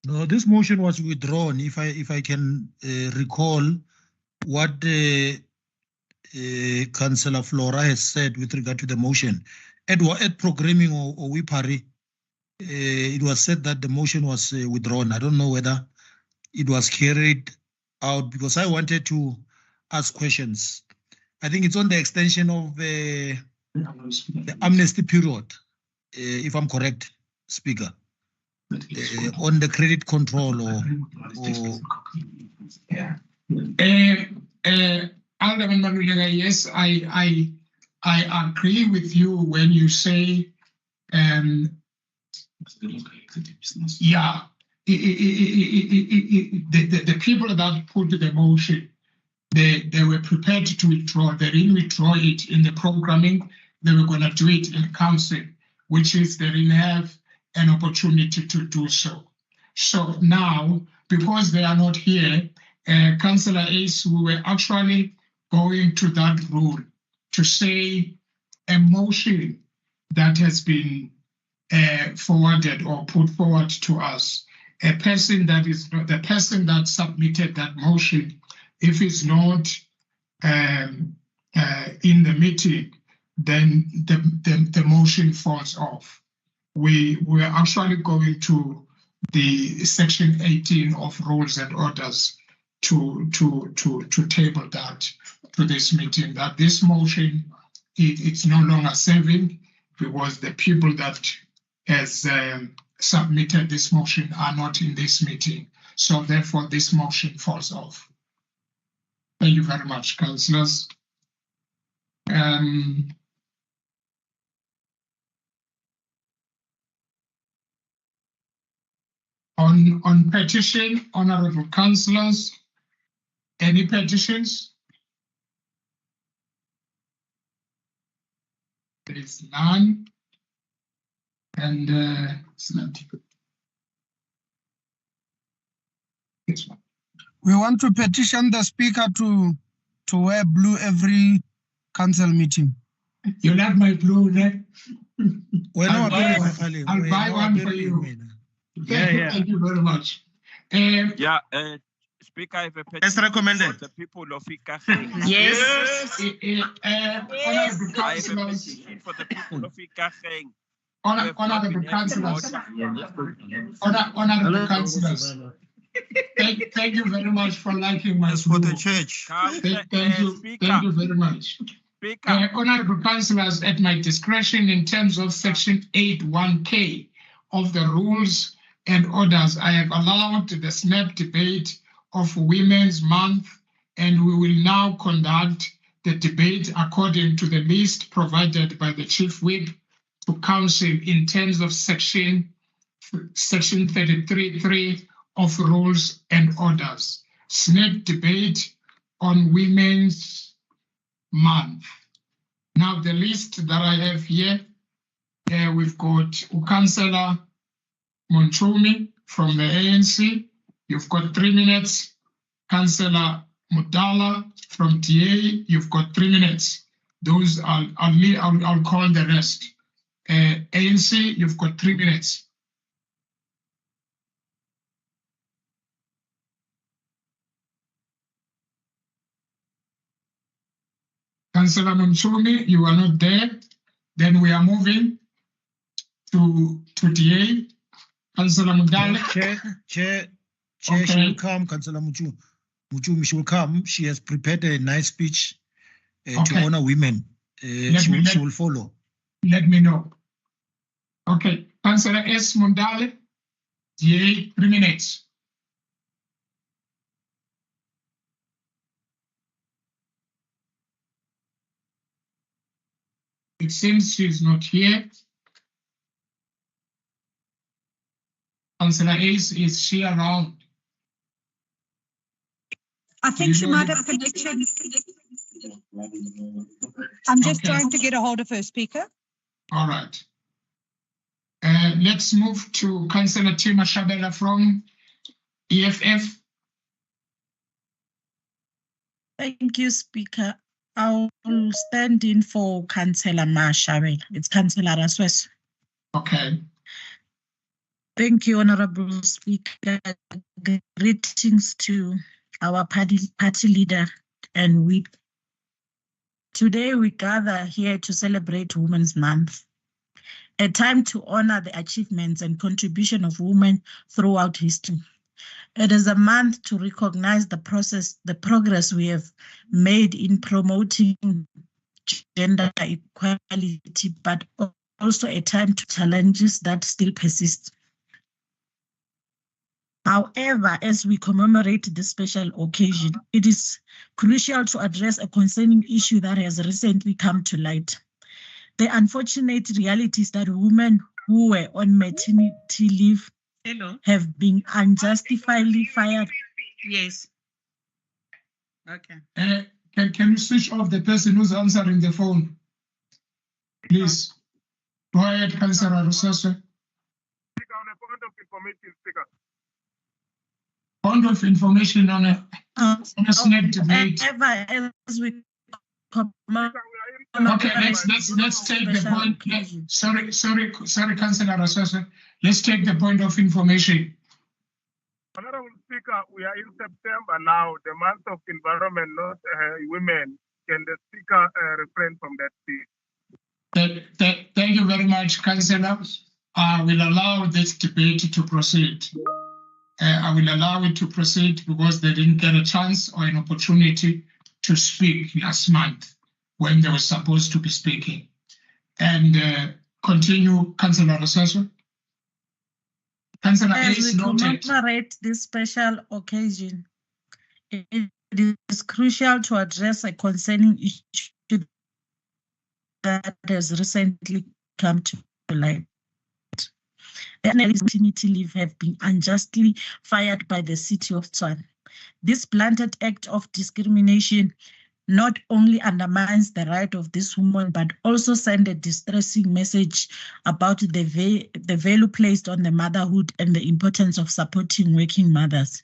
No, this motion was withdrawn. If I can recall what Councillor Flora has said with regard to the motion, at programming or WIPARI, it was said that the motion was withdrawn. I don't know whether it was carried out because I wanted to ask questions. I think it's on the extension of the amnesty period, if I'm correct, Speaker. On the credit control Alderman Maluleka, yes, I agree with you when you say, yeah, the people that put the motion, they were prepared to withdraw. They didn't withdraw it in the programming. They were going to do it in council, which is they didn't have an opportunity to do so. So now, because they are not here, Councillor Ace, we were actually going to that rule to say a motion that has been forwarded or put forward to us, a person that is not the person that submitted that motion, if it's not in the meeting, then the motion falls off. We were actually going to the section 18 of rules and orders to table that to this meeting, that this motion it's no longer serving because the people that has submitted this motion are not in this meeting. So therefore this motion falls off. Thank you very much, councillors. On petition, honorable councillors, any petitions? There is none. And we want to petition the speaker to wear blue every council meeting. You like my blue, ne? I'll buy one for you. Thank you very much. Speaker, I have a petition as recommended. for the people of Ikageng. Yes. I have a petition for the people of Ikageng. Honorable councillors. Honorable councillors. Thank you very much for liking my for the church. Thank you very much. Honorable councillors, at my discretion in terms of section 8(1)(k) of the rules and orders, I have allowed the snap debate of Women's Month, and we will now conduct the debate according to the list provided by the Chief Whip to Council in terms of section 33(3) of rules and orders. Snap debate on Women's Month. Now the list that I have here, we've got Councillor Monchumi from the ANC. You've got 3 minutes. Councillor Mudala from TA, you've got 3 minutes. Those I'll call the rest. ANC, you've got 3 minutes. Councillor Monchumi, you are not there. Then we are moving to TA. Councillor Mudala. Chair, Okay. she will come, Councillor Muchumi, she will come. She has prepared a nice speech to Okay. honor women. She will follow. Let me know. Okay, Councillor S. Mundale, TA, 3 minutes. It seems she's not here. Councillor Ace, is she around? I think she might have connection. I'm just trying to get a hold of her, Speaker. All right. Let's move to Councillor Tima Shabela from EFF. Thank you, Speaker. I will stand in for Councillor Mashabela. It's Councillor Raswes. Okay. Thank you, Honorable Speaker. Greetings to our party leader and whip. Today we gather here to celebrate Women's Month, a time to honor the achievements and contribution of women throughout history. It is a month to recognize the progress we have made in promoting gender equality, but also a time to challenges that still persist. However, as we commemorate this special occasion, it is crucial to address a concerning issue that has recently come to light. The unfortunate reality is that women who were on maternity leave have been unjustifiably fired. Yes. Okay. Can you switch off the person who's answering the phone? Please. Go ahead, Councillor Rosaso. Point of information on a snake debate. As we Okay, let's take the point. Sorry, Councillor Rosaso. Let's take the point of information. Honorable Speaker, we are in September now, the month of environment, not women. Can the Speaker refrain from that speech? Thank you very much, Councillor. I will allow this debate to proceed. I will allow it to proceed because they didn't get a chance or an opportunity to speak last month when they were supposed to be speaking. And continue, Councillor Rosaso. Councillor As Ace we noted. commemorate this special occasion, it is crucial to address a concerning issue that has recently come to light. The maternity leave have been unjustly fired by the city of Tshwane. This blatant act of discrimination not only undermines the right of this woman, but also sends a distressing message about the value placed on the motherhood and the importance of supporting working mothers.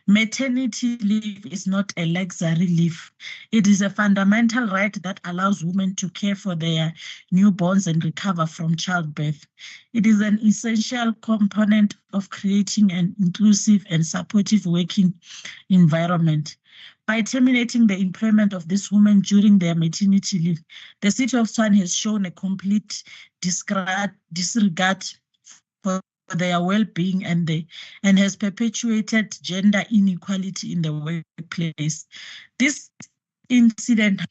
Maternity leave is not a luxury leave. It is a fundamental right that allows women to care for their newborns and recover from childbirth. It is an essential component of creating an inclusive and supportive working environment. By terminating the employment of this woman during their maternity leave, the city of Tshwane has shown a complete disregard for their well-being and has perpetuated gender inequality in the workplace. This incident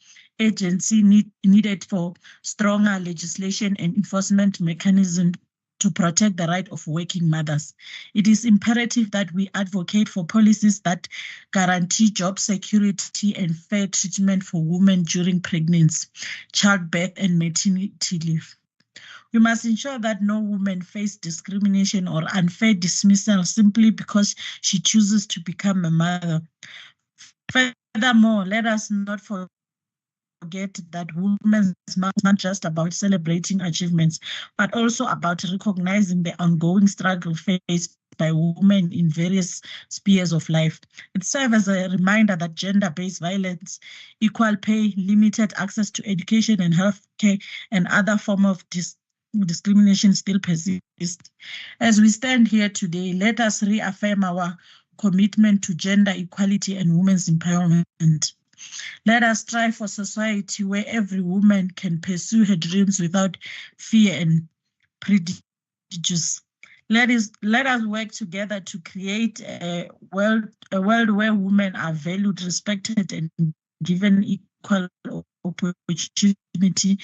agency needed for stronger legislation and enforcement mechanism to protect the right of working mothers. It is imperative that we advocate for policies that guarantee job security and fair treatment for women during pregnancy, childbirth, and maternity leave. We must ensure that no woman face discrimination or unfair dismissal simply because she chooses to become a mother. Furthermore, let us not forget forget that Women's Month is not just about celebrating achievements, but also about recognizing the ongoing struggle faced by women in various spheres of life. It serves as a reminder that gender-based violence, equal pay, limited access to education and healthcare, and other forms of discrimination still persist. As we stand here today, let us reaffirm our commitment to gender equality and women's empowerment. Let us strive for a society where every woman can pursue her dreams without fear and prejudice. Let us work together to create a world where women are valued, respected, and given equal opportunity.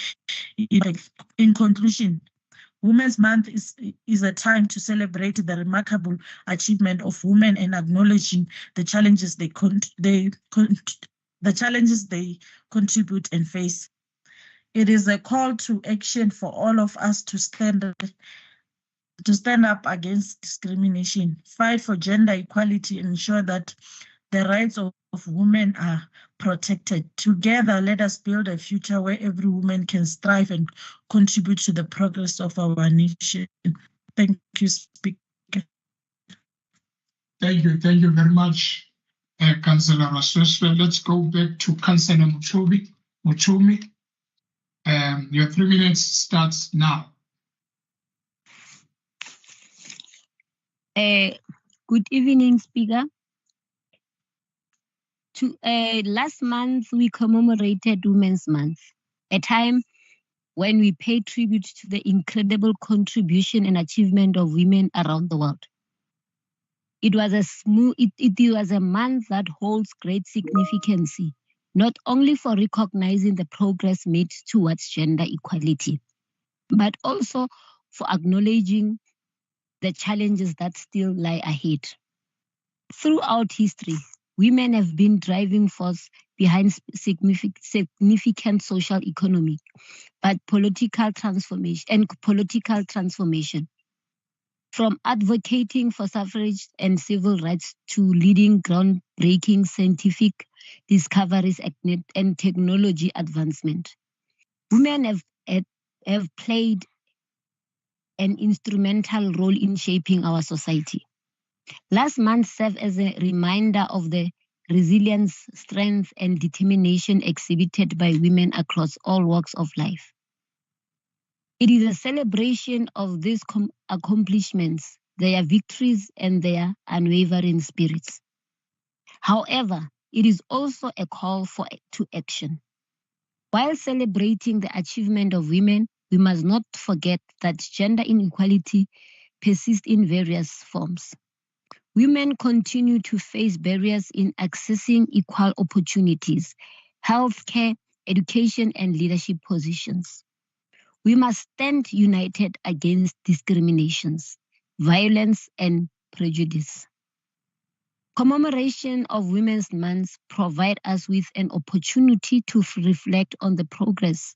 In conclusion, Women's Month is a time to celebrate the remarkable achievement of women and acknowledging the challenges they contribute and face. It is a call to action for all of us to stand up against discrimination, fight for gender equality, and ensure that the rights of women are protected. Together, let us build a future where every woman can strive and contribute to the progress of our nation. Thank you, Speaker. Thank you very much, Councillor Rasoswe. Let's go back to Councillor Muchumi. Your 3 minutes starts now. Good evening, Speaker. Last month, we commemorated Women's Month, a time when we pay tribute to the incredible contribution and achievement of women around the world. It was a month that holds great significance, not only for recognizing the progress made towards gender equality, but also for acknowledging the challenges that still lie ahead. Throughout history, women have been driving force behind significant social, economic, but political transformation. From advocating for suffrage and civil rights to leading groundbreaking scientific discoveries and technology advancement, women have played an instrumental role in shaping our society. Last month served as a reminder of the resilience, strength, and determination exhibited by women across all walks of life. It is a celebration of these accomplishments, their victories, and their unwavering spirits. However, it is also a call to action. While celebrating the achievement of women, we must not forget that gender inequality persists in various forms. Women continue to face barriers in accessing equal opportunities, healthcare, education, and leadership positions. We must stand united against discriminations, violence, and prejudice. Commemoration of Women's Month provide us with an opportunity to reflect on the progress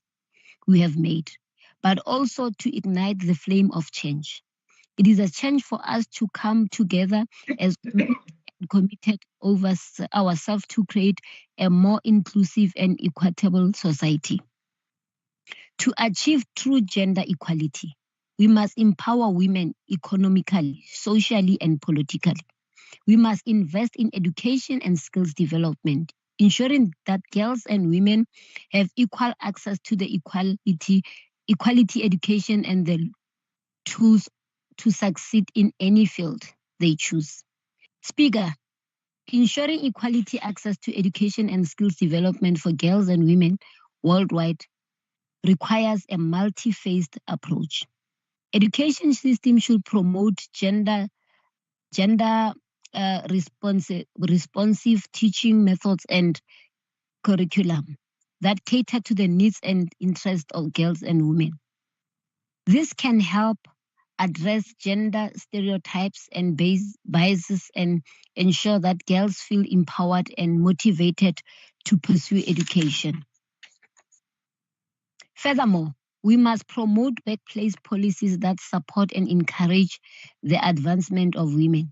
we have made, but also to ignite the flame of change. It is a chance for us to come together as committed ourselves to create a more inclusive and equitable society. To achieve true gender equality, we must empower women economically, socially, and politically. We must invest in education and skills development, ensuring that girls and women have equal access to the equality education and the tools to succeed in any field they choose. Speaker, ensuring equality access to education and skills development for girls and women worldwide requires a multi-phased approach. Education system should promote responsive teaching methods and curriculum that cater to the needs and interests of girls and women. This can help address gender stereotypes and biases and ensure that girls feel empowered and motivated to pursue education. Furthermore, we must promote workplace policies that support and encourage the advancement of women.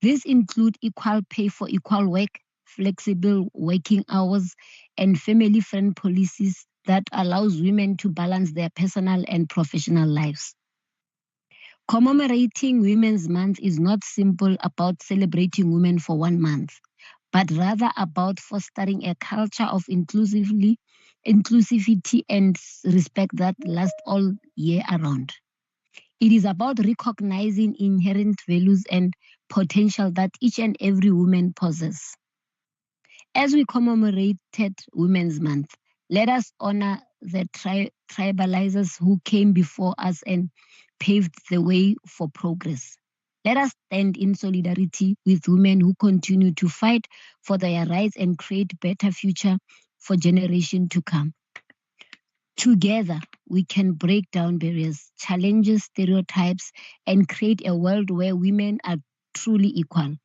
These include equal pay for equal work, flexible working hours, and family-friendly policies that allows women to balance their personal and professional lives. Commemorating Women's Month is not simple about celebrating women for 1 month, but rather about fostering a culture of inclusivity and respect that lasts all year around. It is about recognizing inherent values and potential that each and every woman possesses. As we commemorated Women's Month, let us honor the tribalizers who came before us and paved the way for progress. Let us stand in solidarity with women who continue to fight for their rights and create a better future for generations to come. Together, we can break down barriers, challenge stereotypes, and create a world where women are truly equal.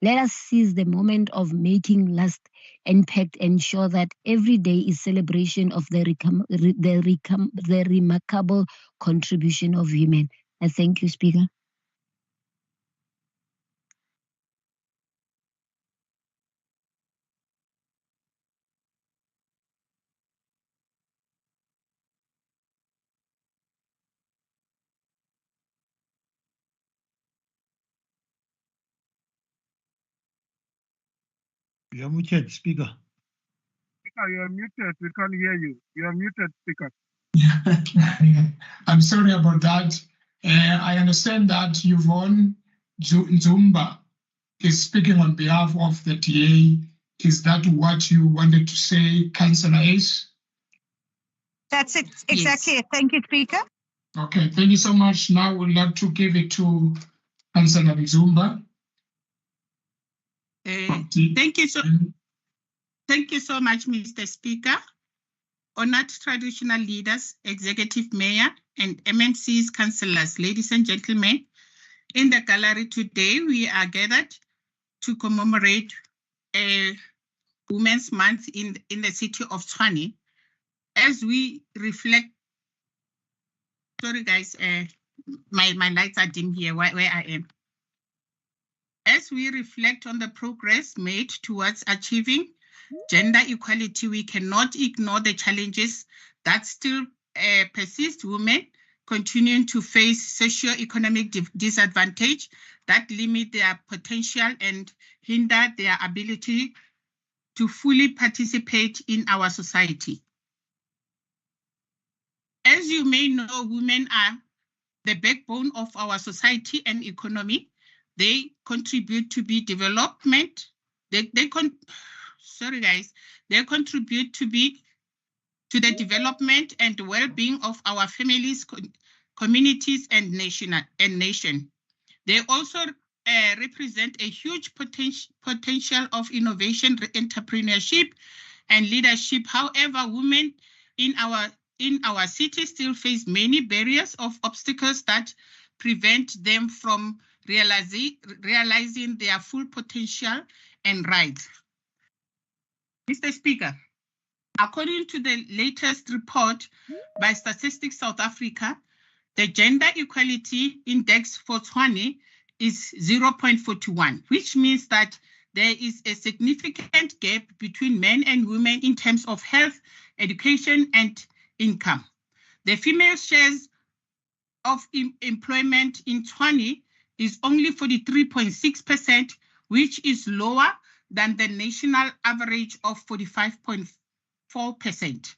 Let us seize the moment of making lasting impact and ensure that every day is celebration of the remarkable contribution of women. I thank you, Speaker. You are muted, Speaker. Speaker, you are muted. We can't hear you. You are muted, Speaker. I'm sorry about that. I understand that Yvonne Zumba is speaking on behalf of the TA. Is that what you wanted to say, Councillor Ace? That's it. Exactly. Yes. Thank you, Speaker. Okay, thank you so much. Now we'd like to give it to Councillor Zumba. Thank you so much, Mr. Speaker. Honored traditional leaders, executive mayor, and MMC's councillors, ladies and gentlemen, in the gallery today, we are gathered to commemorate Women's Month in the city of Tshwane. As we reflect, sorry guys, my lights are dim here where I am. As we reflect on the progress made towards achieving gender equality, we cannot ignore the challenges that still persist. Women continuing to face socio-economic disadvantage that limit their potential and hinder their ability to fully participate in our society. As you may know, women are the backbone of our society and economy. They contribute to the development. They contribute to the development and well-being of our families, communities, and nation. They also represent a huge potential of innovation, entrepreneurship, and leadership. However, women in our city still face many barriers of obstacles that prevent them from realizing their full potential and rights. Mr. Speaker, according to the latest report by Statistics South Africa, the Gender Equality Index for Tshwane is 0.41, which means that there is a significant gap between men and women in terms of health, education, and income. The female shares of employment in Tshwane is only 43.6%, which is lower than the national average of 45.4%.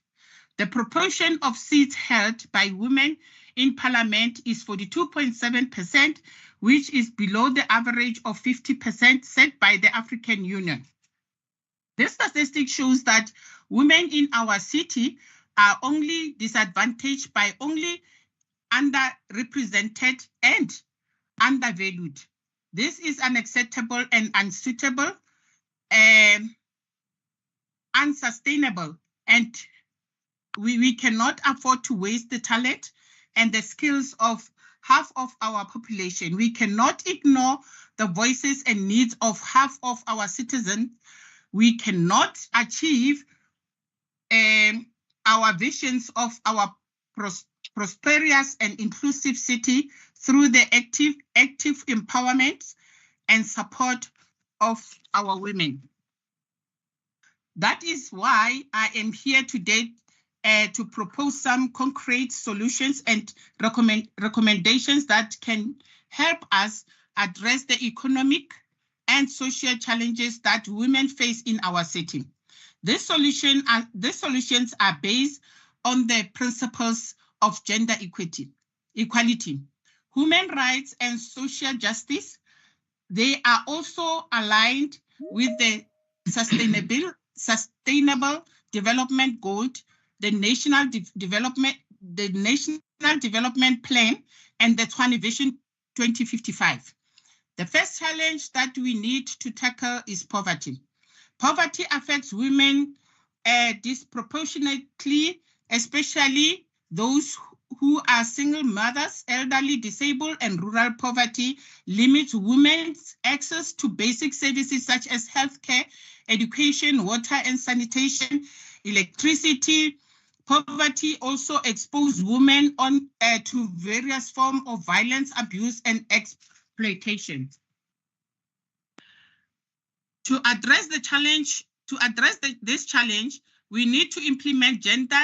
The proportion of seats held by women in parliament is 42.7%, which is below the average of 50% set by the African Union. This statistic shows that women in our city are only disadvantaged by only underrepresented and undervalued. This is unacceptable and unsuitable, unsustainable, and we cannot afford to waste the talent and the skills of half of our population. We cannot ignore the voices and needs of half of our citizens. We cannot achieve our visions of our prosperous and inclusive city through the active empowerment and support of our women. That is why I am here today to propose some concrete solutions and recommendations that can help us address the economic and social challenges that women face in our city. These solutions are based on the principles of gender equality, human rights, and social justice. They are also aligned with the Sustainable Development Goal, the National Development Plan, and the Tshwane Vision 2055. The first challenge that we need to tackle is poverty. Poverty affects women disproportionately, especially those who are single mothers, elderly, disabled, and rural poverty limits women's access to basic services such as healthcare, education, water and sanitation, electricity. Poverty also exposes women to various forms of violence, abuse, and exploitation. To address this challenge, we need to implement gender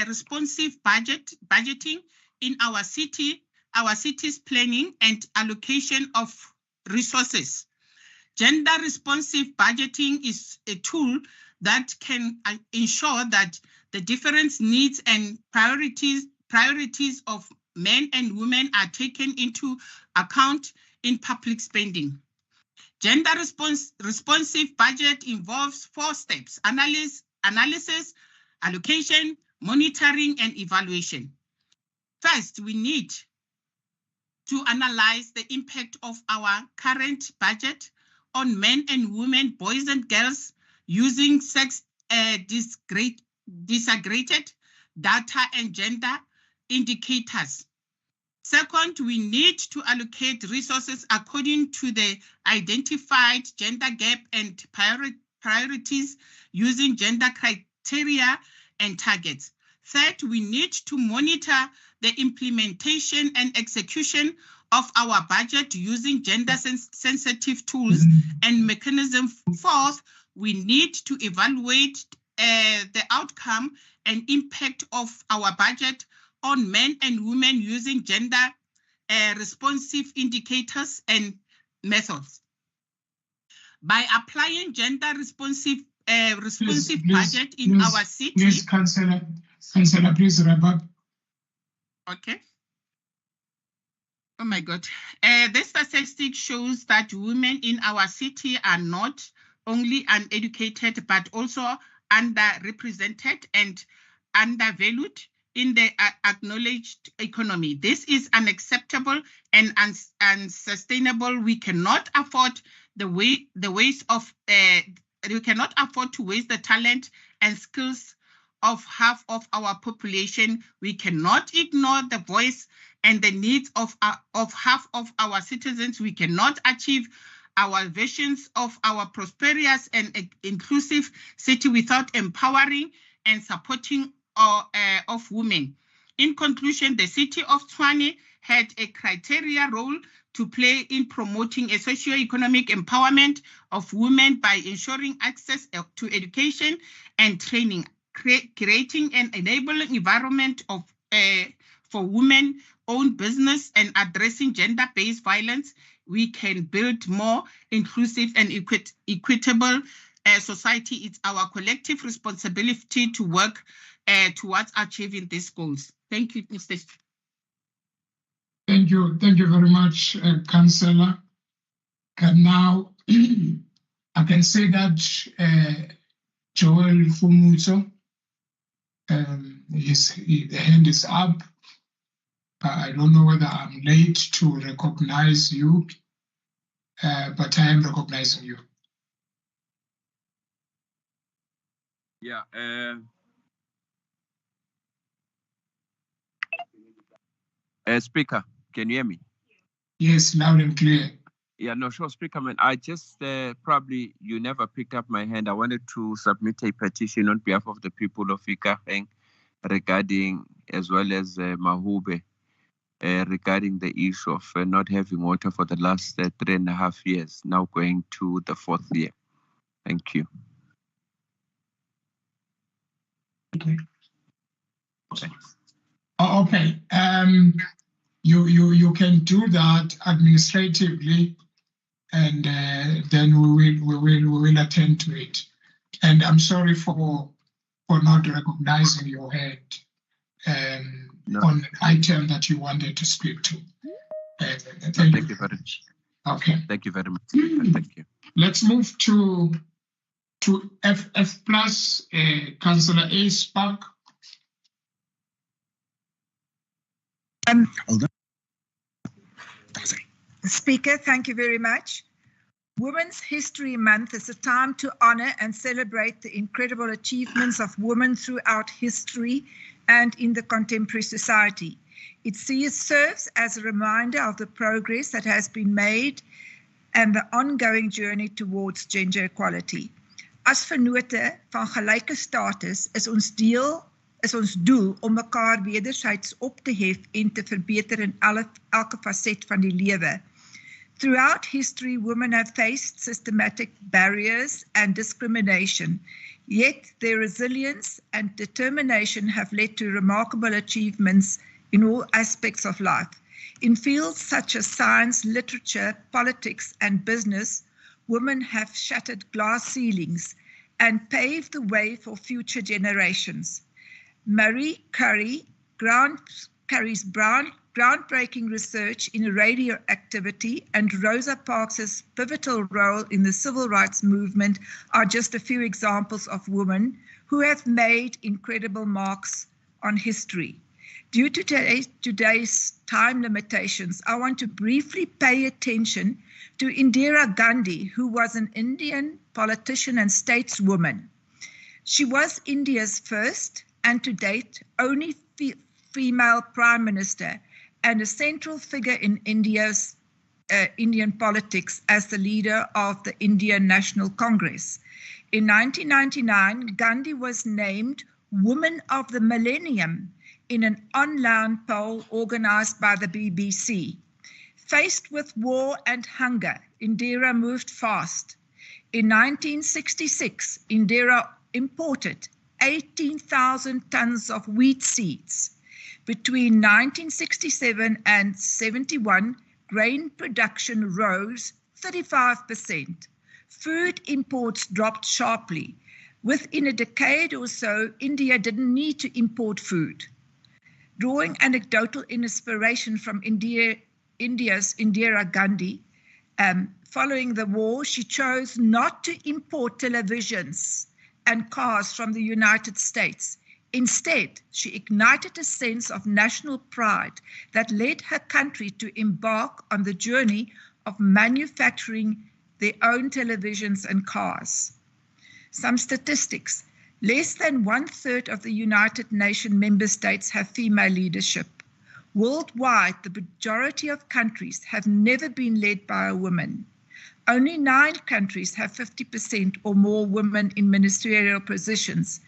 responsive budgeting in our city's planning and allocation of resources. Gender responsive budgeting is a tool that can ensure that the different needs and priorities of men and women are taken into account in public spending. Gender responsive budget involves 4 steps: analysis, allocation, monitoring, and evaluation. First, we need to analyze the impact of our current budget on men and women, boys and girls, using sex disaggregated data and gender indicators. Second, we need to allocate resources according to the identified gender gap and priorities using gender criteria and targets. Third, we need to monitor the implementation and execution of our budget using gender-sensitive tools and mechanisms. Fourth, we need to evaluate the outcome and impact of our budget on men and women using gender responsive indicators and methods. By applying gender responsive budget in our city. Please, Councillor, please wrap up. Okay. Oh my God. The statistic shows that women in our city are not only uneducated, but also underrepresented and undervalued in the acknowledged economy. This is unacceptable and unsustainable. We cannot afford we cannot afford to waste the talent and skills of half of our population. We cannot ignore the voice and the needs of half of our citizens. We cannot achieve our visions of our prosperous and inclusive city without empowering and supporting of women. In conclusion, the city of Tshwane had a criteria role to play in promoting a socio-economic empowerment of women by ensuring access to education and training, creating an enabling environment for women-owned business and addressing gender-based violence. We can build more inclusive and equitable society. It's our collective responsibility to work towards achieving these goals. Thank you, Mr. Thank you very much, Councillor. And now I can say that Joel Fumuto, the hand is up. I don't know whether I'm late to recognize you, but I am recognizing you. Yeah. Speaker, can you hear me? Yes, loud and clear. Yeah, no, sure, Speaker, man. I just probably you never picked up my hand. I wanted to submit a petition on behalf of the people of Ikageng regarding, as well as Mahube, regarding the issue of not having water for the last 3.5 years, now going to the 4th year. Thank you. Okay. Oh, okay. You can do that administratively, and then we will attend to it. And I'm sorry for not recognizing your head on an item that you wanted to speak to. Thank you very much. Okay. Thank you very much. Thank you. Let's move to FF plus, Councillor A. Spark. Speaker, thank you very much. Women's History Month is a time to honor and celebrate the incredible achievements of women throughout history and in the contemporary society. It serves as a reminder of the progress that has been made and the ongoing journey towards gender equality. As vennote van gelyke status is ons doel om mekaar wederzijds op te hef en te verbeter in elke facet van die lewe. Throughout history, women have faced systematic barriers and discrimination, yet their resilience and determination have led to remarkable achievements in all aspects of life. In fields such as science, literature, politics, and business, women have shattered glass ceilings and paved the way for future generations. Marie Curie's groundbreaking research in radioactivity and Rosa Parks' pivotal role in the civil rights movement are just a few examples of women who have made incredible marks on history. Due to today's time limitations, I want to briefly pay attention to Indira Gandhi, who was an Indian politician and stateswoman. She was India's first and to date only female prime minister and a central figure in Indian politics as the leader of the Indian National Congress. In 1999, Gandhi was named Woman of the Millennium in an online poll organized by the BBC. Faced with war and hunger, Indira moved fast. In 1966, Indira imported 18,000 tons of wheat seeds. Between 1967 and 71, grain production rose 35%. Food imports dropped sharply. Within a decade or so, India didn't need to import food. Drawing anecdotal inspiration from India's Indira Gandhi, following the war, she chose not to import televisions and cars from the United States. Instead, she ignited a sense of national pride that led her country to embark on the journey of manufacturing their own televisions and cars. Some statistics. Less than 1/3 of the United Nations member states have female leadership. Worldwide, the majority of countries have never been led by a woman. Only 9 countries have 50% or more women in ministerial positions.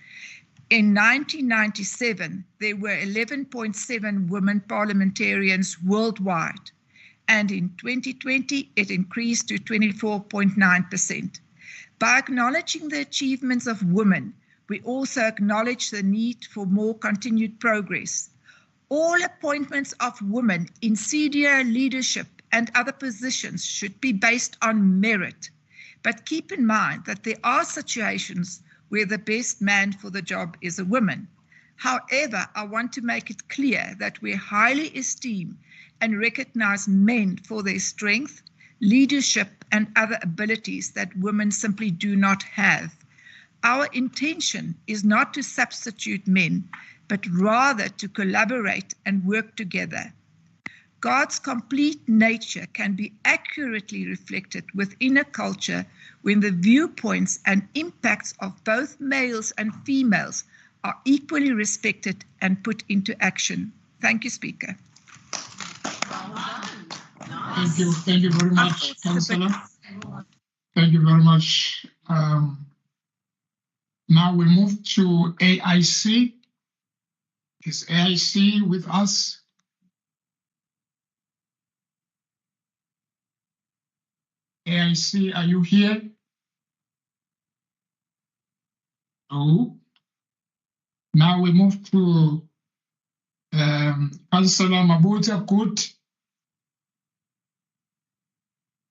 In 1997, there were 11.7 women parliamentarians worldwide, and in 2020, it increased to 24.9%. By acknowledging the achievements of women, we also acknowledge the need for more continued progress. All appointments of women in senior leadership and other positions should be based on merit, but keep in mind that there are situations where the best man for the job is a woman. However, I want to make it clear that we highly esteem and recognize men for their strength, leadership, and other abilities that women simply do not have. Our intention is not to substitute men, but rather to collaborate and work together. God's complete nature can be accurately reflected within a culture when the viewpoints and impacts of both males and females are equally respected and put into action. Thank you, Speaker. Thank you very much, Councillor. Thank you very much. Now we move to AIC. Is AIC with us? AIC, are you here? No. Now we move to Councillor Mabuza. Good.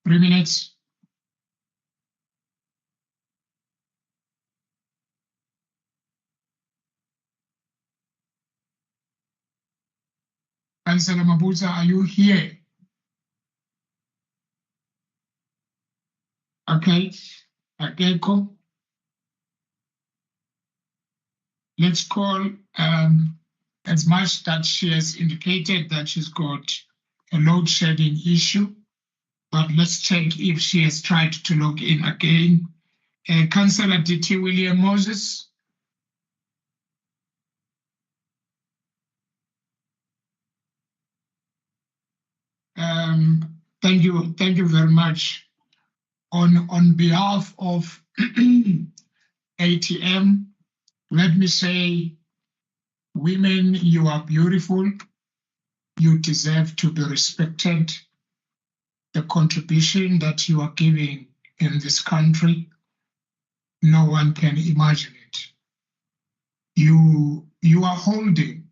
3 minutes. Councillor Mabuza, are you here? Okay. Ageko. Let's call as much that she has indicated that she's got a load shedding issue, but let's check if she has tried to log in again. Councillor DT William Moses. Thank you very much. On behalf of ATM, let me say, women, you are beautiful. You deserve to be respected. The contribution that you are giving in this country, no one can imagine it. You are holding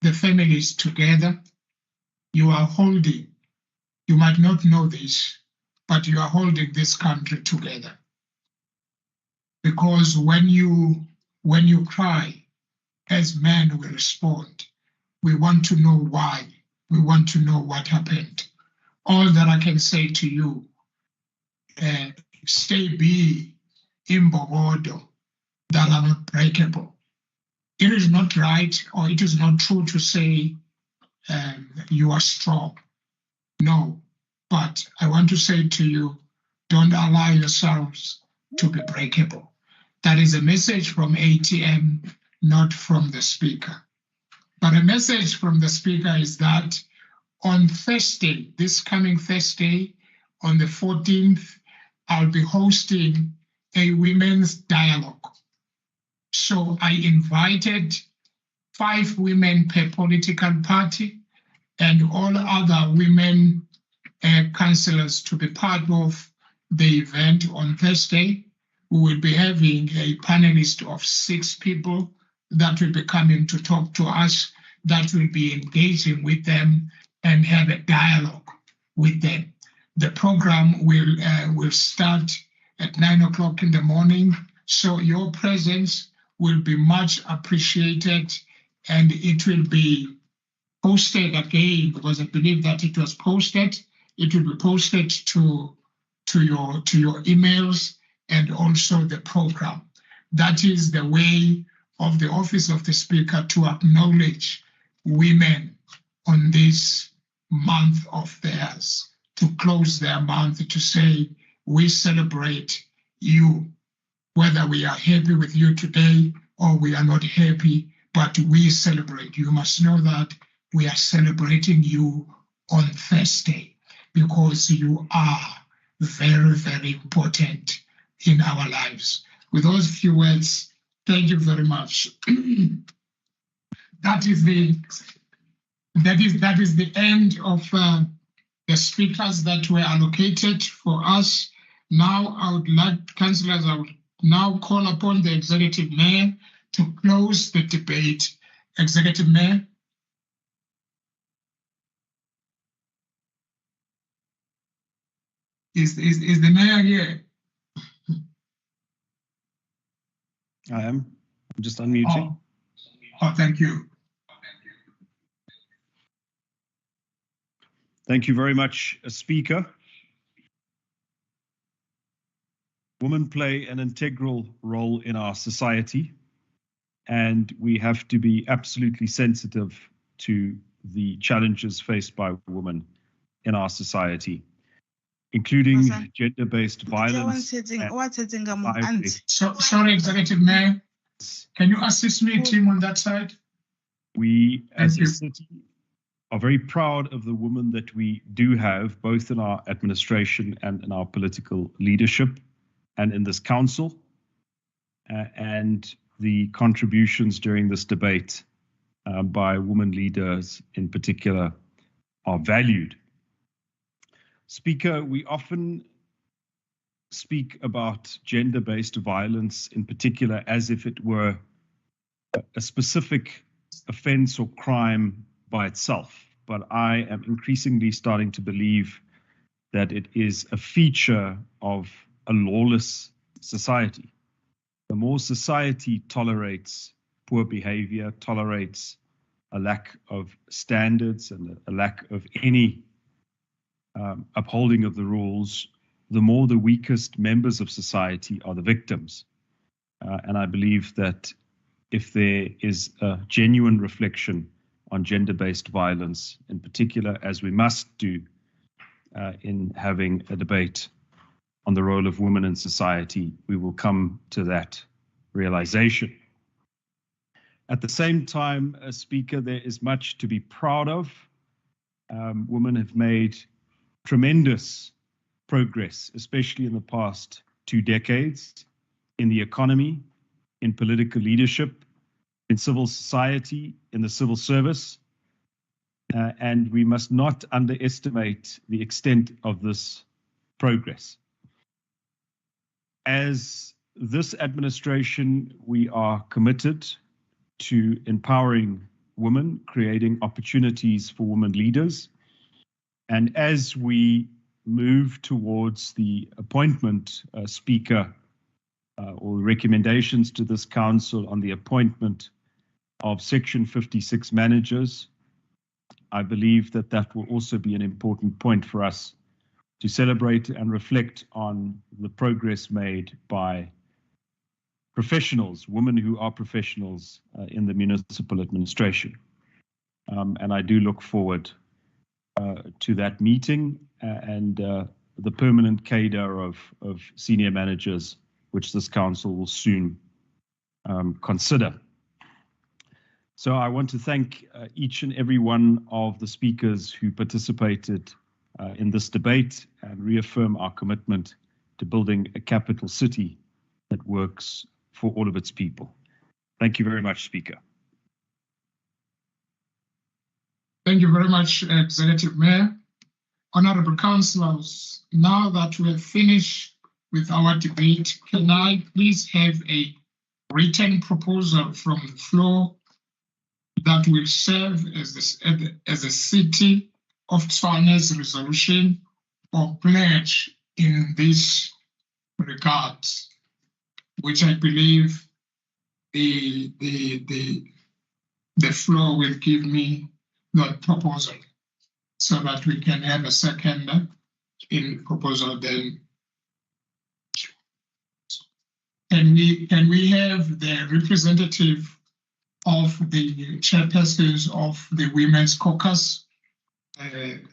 the families together. You are holding, you might not know this, but you are holding this country together. Because when you cry, as men we respond. We want to know why. We want to know what happened. All that I can say to you, stay be in Bogodo that are not breakable. It is not right or it is not true to say you are strong. No, but I want to say to you, don't allow yourselves to be breakable. That is a message from ATM, not from the speaker. But a message from the speaker is that on Thursday, this coming Thursday, on the 14th, I'll be hosting a women's dialogue. So I invited 5 women per political party and all other women councillors to be part of the event on Thursday. We will be having a panelist of 6 people that will be coming to talk to us, that will be engaging with them and have a dialogue with them. The program will start at 9 o'clock in the morning, so your presence will be much appreciated, and it will be posted again, because I believe that it was posted. It will be posted to your emails and also the program. That is the way of the Office of the Speaker to acknowledge women on this month of theirs, to close their month, to say, we celebrate you, whether we are happy with you today or we are not happy, but we celebrate. You must know that we are celebrating you on Thursday because you are very, very important in our lives. With those few words, thank you very much. That is the end of the speakers that were allocated for us. Now I would like, councillors, I would now call upon the Executive Mayor to close the debate. Executive Mayor. Is the mayor here? I am. I'm just unmuting. Oh, thank you. Thank you very much, Speaker. Women play an integral role in our society, and we have to be absolutely sensitive to the challenges faced by women in our society, including gender-based violence. Sorry, Executive Mayor. Can you assist me, team, on that side? We, as a city, are very proud of the women that we do have, both in our administration and in our political leadership and in this council, and the contributions during this debate by women leaders in particular are valued. Speaker, we often speak about gender-based violence in particular as if it were a specific offense or crime by itself, but I am increasingly starting to believe that it is a feature of a lawless society. The more society tolerates poor behavior, tolerates a lack of standards and a lack of any upholding of the rules, the more the weakest members of society are the victims. And I believe that if there is a genuine reflection on gender-based violence, in particular, as we must do in having a debate on the role of women in society, we will come to that realization. At the same time, Speaker, there is much to be proud of. Women have made tremendous progress, especially in the past 2 decades, in the economy, in political leadership, in civil society, in the civil service. And we must not underestimate the extent of this progress. As this administration, we are committed to empowering women, creating opportunities for women leaders. And as we move towards the appointment, Speaker, or recommendations to this council on the appointment of Section 56 managers, I believe that that will also be an important point for us to celebrate and reflect on the progress made by professionals, women who are professionals in the municipal administration. And I do look forward to that meeting and the permanent cadre of senior managers, which this council will soon consider. So I want to thank each and every one of the speakers who participated in this debate and reaffirm our commitment to building a capital city that works for all of its people. Thank you very much, Speaker. Thank you very much, Executive Mayor. Honorable Councillors, now that we have finished with our debate, can I please have a written proposal from the floor that will serve as a City of Tshwane's resolution or pledge in this regard, which I believe the floor will give me that proposal so that we can have a second in proposal then. Can we have the representative of the chairpersons of the Women's Caucus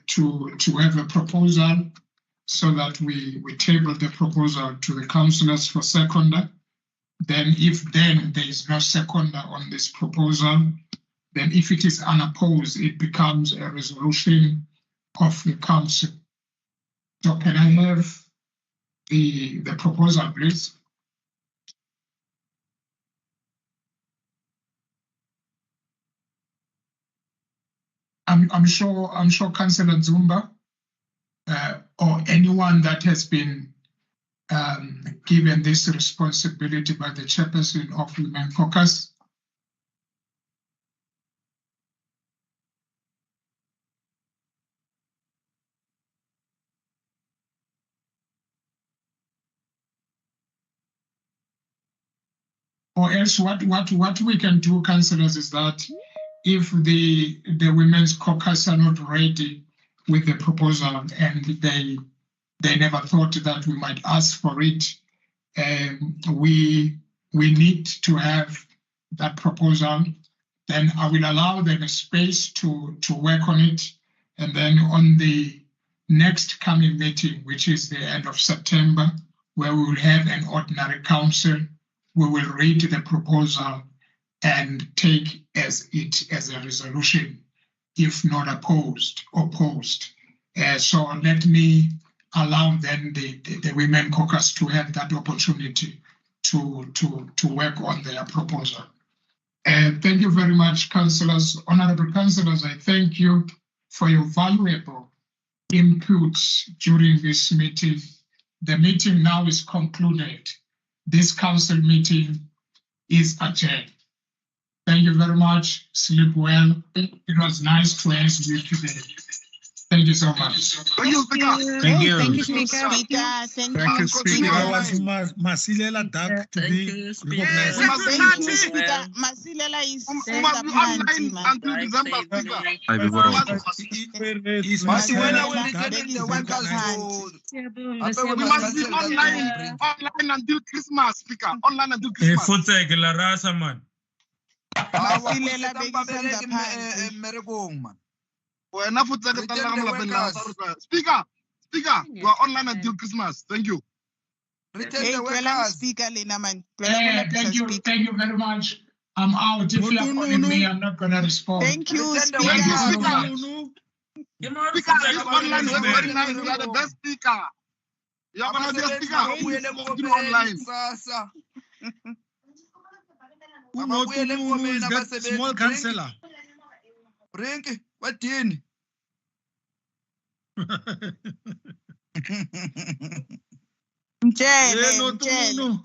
to have a proposal so that we table the proposal to the councillors for seconder. Then if then there is no seconder on this proposal, then if it is unopposed, it becomes a resolution of the council. So can I have the proposal, please? I'm sure Councillor Zumba or anyone that has been given this responsibility by the chairperson of Women Caucus. Or else what we can do, councillors, is that if the Women's Caucus are not ready with the proposal and they never thought that we might ask for it, we need to have that proposal, then I will allow them a space to work on it. And then on the next coming meeting, which is the end of September, where we will have an ordinary council, we will read the proposal and take as a resolution, if not opposed. So let me allow then the Women Caucus to have that opportunity to work on their proposal. Thank you very much, councillors. Honorable councillors, I thank you for your valuable inputs during this meeting. The meeting now is concluded. This council meeting is adjourned. Thank you very much. Sleep well. It was nice to have you today. Thank you so much. Thank you, Speaker. Thank you. Thank you, Speaker. Thank you, Speaker. I was Masilela Duck to be recognized. Thank you, Speaker. Masilela is We must be online until December, Speaker. We must be online until Christmas, Speaker. Online until Christmas. Masilela bekisa ngaphandle. Wena futhi ke tala ka malapeng la Speaker, you are online until Christmas. Thank you. Hey, Speaker Lena man. Thank you very much. I'm out. If you are calling me, I'm not gonna respond. Thank you, Speaker. Speaker is online. That's very nice. You are the best speaker. You are gonna be a speaker. Continue online. Who is that small councillor? Rinky, what did? Mtshele.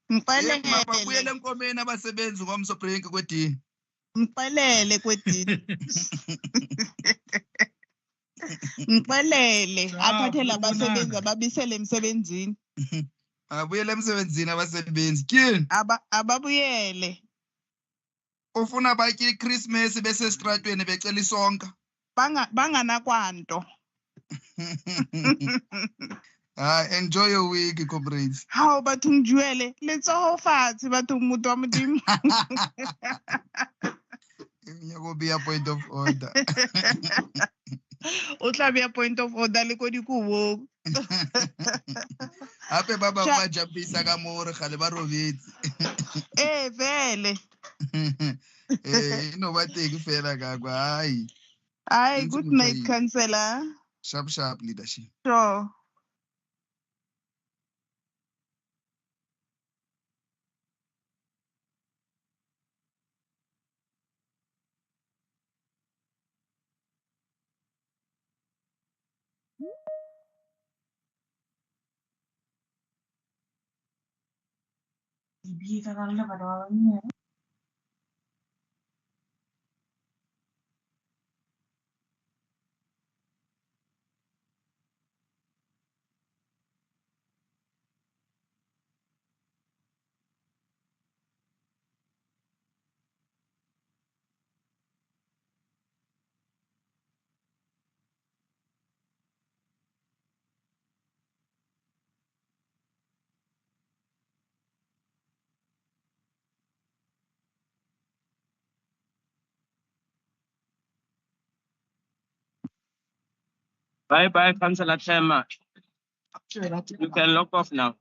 Mabuyele enkomeni abasebenzi ngomso Rinky kwedini. Mxelele kwedini. Mxelele athathele abasebenzi ababisele emsebenzini. Abuyele emsebenzini abasebenzi. Kini? Ababuyele. Ufuna batye iChristmas bese estratweni becela isonka. Bangana kwanto. Enjoy your week, comrades. How batho ngjuele let's ho fatshe batho motho wa modimo. You go be a point of order. O tla be a point of order le ko dikubong. Hape ba ba ba japisa ka more gale ba robetse. Vele. No ba teng fela ka kwa ai. Ai, good night, Councillor. Sharp leadership. Sure. Bye, Councillor Tema. You can log off now.